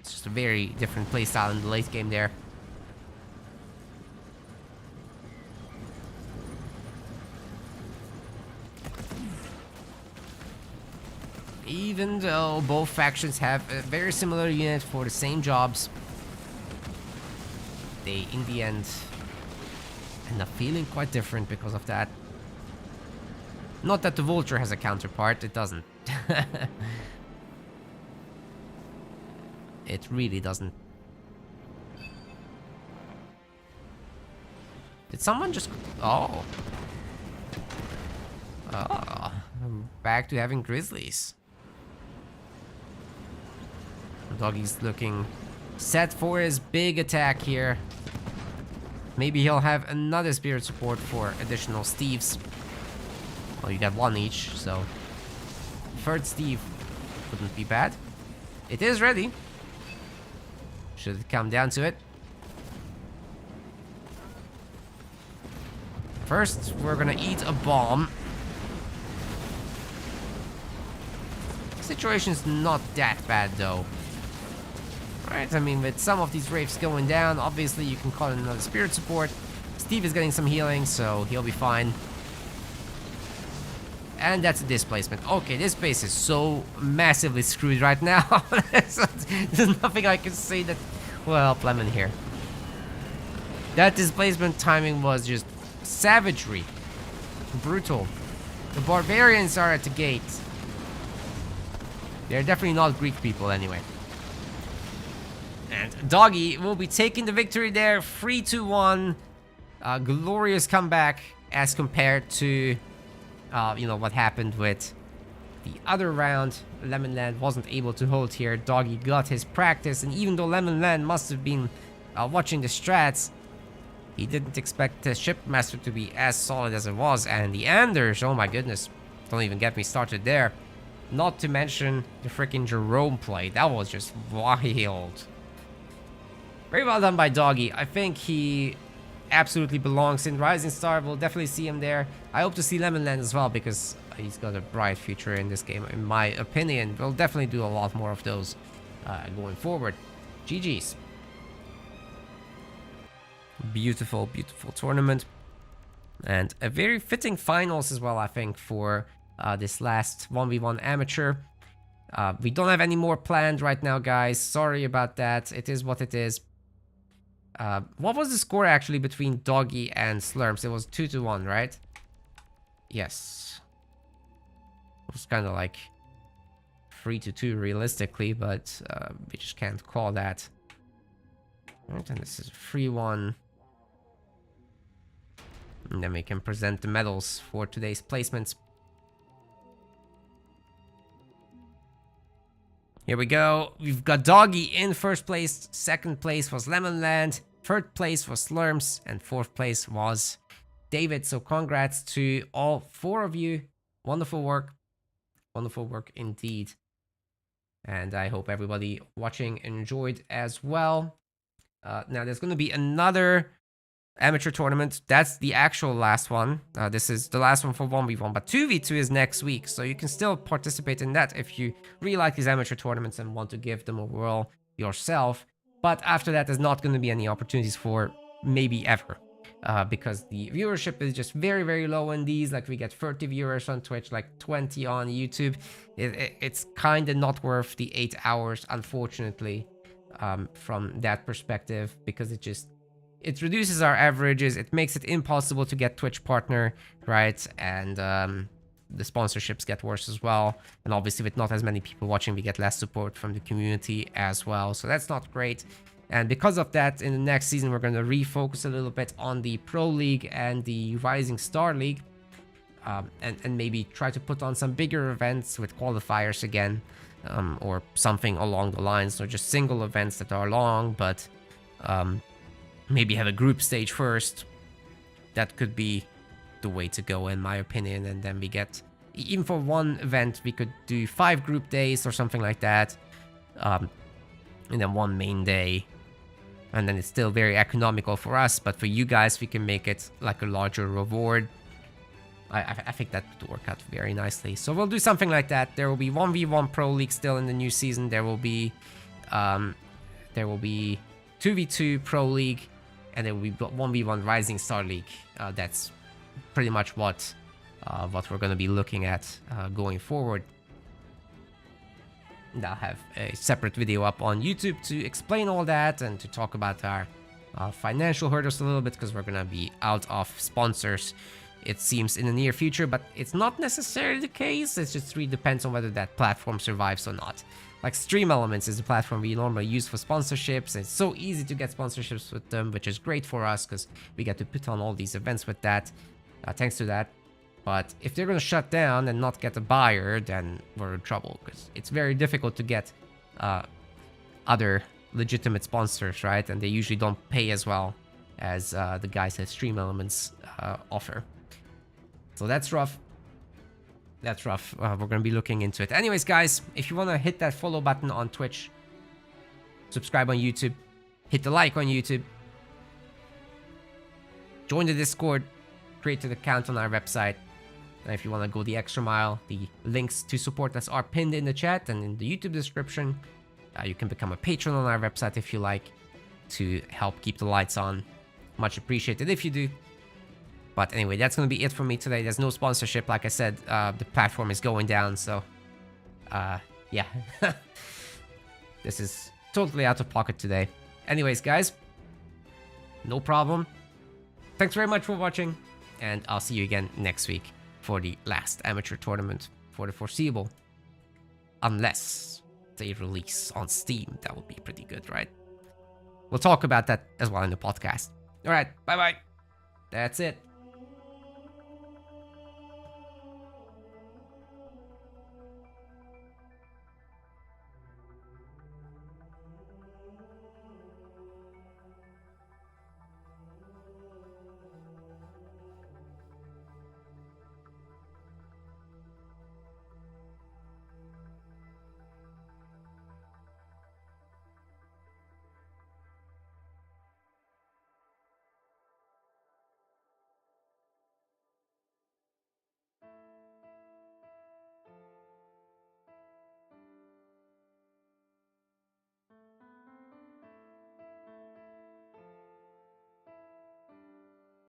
It's just a very different playstyle in the late game there. Even though both factions have a very similar unit for the same jobs, they, in the end, end up feeling quite different because of that. Not that the Vulture has a counterpart, it doesn't. It really doesn't. Did someone just... Oh. Oh. I'm back to having Grizzlies. Doggy's looking set for his big attack here. Maybe he'll have another spirit support for additional Steves. Well, you got one each, so third Steve wouldn't be bad. It is ready. Should it come down to it. First, we're gonna eat a bomb. Situation's not that bad though. Right, I mean, with some of these Wraiths going down, obviously you can call in another spirit support. Steve is getting some healing, so he'll be fine. And that's a displacement. Okay, this base is so massively screwed right now. There's nothing I can say that will help Lemon here. That displacement timing was just savagery. Brutal. The barbarians are at the gate. They're definitely not Greek people anyway. And Doggy will be taking the victory there. 3-1. Glorious comeback as compared to, you know, what happened with the other round. Lemonland wasn't able to hold here. Doggy got his practice. And even though Lemonland must have been watching the strats, he didn't expect the Shipmaster to be as solid as it was. And the Anders, oh my goodness. Don't even get me started there. Not to mention the freaking Jerome play. That was just wild. Very well done by Doggy. I think he absolutely belongs in Rising Star. We'll definitely see him there. I hope to see Lemonland as well because he's got a bright future in this game, in my opinion. We'll definitely do a lot more of those going forward. GG's. Beautiful, beautiful tournament. And a very fitting finals as well, I think, for this last 1v1 amateur. We don't have any more planned right now, guys. Sorry about that. It is what it is. What was the score actually between Doggy and Slurms? It was 2-1, right? Yes. It was kind of like 3-2 realistically, but we just can't call that. Right, and this is 3-1. And then we can present the medals for today's placements. Here we go. We've got Doggy in first place. Second place was Lemonland. Third place was Slurms. And fourth place was David. So congrats to all four of you. Wonderful work. Wonderful work indeed. And I hope everybody watching enjoyed as well. Now there's going to be another amateur tournament. That's the actual last one. This is the last one for 1v1, but 2v2 is next week, so you can still participate in that if you really like these amateur tournaments and want to give them a whirl yourself. But after that, there's not going to be any opportunities for maybe ever, because the viewership is just very, very low in these. Like, we get 30 viewers on Twitch, like 20 on YouTube. It's kind of not worth the 8 hours, unfortunately, from that perspective, because it reduces our averages. It makes it impossible to get Twitch partner, right? And the sponsorships get worse as well. And obviously with not as many people watching, we get less support from the community as well. So that's not great. And because of that, in the next season, we're going to refocus a little bit on the Pro League and the Rising Star League. And maybe try to put on some bigger events with qualifiers again. Or something along the lines. So just single events that are long, but... maybe have a group stage first. That could be the way to go, in my opinion. And then we get, even for one event, we could do 5 group days or something like that. And then 1 main day. And then it's still very economical for us, but for you guys, we can make it like a larger reward. I think that would work out very nicely. So we'll do something like that. There will be 1v1 Pro League still in the new season. There will be 2v2 Pro League, and there will be 1v1 Rising Star League. That's pretty much what we're going to be looking at going forward. And I'll have a separate video up on YouTube to explain all that and to talk about our financial hurdles a little bit, because we're going to be out of sponsors, it seems, in the near future, but it's not necessarily the case. It just really depends on whether that platform survives or not. Like Stream Elements is the platform we normally use for sponsorships. It's so easy to get sponsorships with them, which is great for us because we get to put on all these events with that, thanks to that. But if they're going to shut down and not get a buyer, then we're in trouble, because it's very difficult to get other legitimate sponsors, right? And they usually don't pay as well as the guys at Stream Elements offer. So that's rough. That's rough. We're going to be looking into it. Anyways, guys, if you want to hit that follow button on Twitch, subscribe on YouTube, hit the like on YouTube, join the Discord, create an account on our website. And if you want to go the extra mile, the links to support us are pinned in the chat and in the YouTube description. You can become a patron on our website if you like, to help keep the lights on. Much appreciated if you do. But anyway, that's going to be it for me today. There's no sponsorship. Like I said, the platform is going down. So, yeah. This is totally out of pocket today. Anyways, guys, no problem. Thanks very much for watching. And I'll see you again next week for the last amateur tournament for the foreseeable. Unless they release on Steam. That would be pretty good, right? We'll talk about that as well in the podcast. All right, bye-bye. That's it.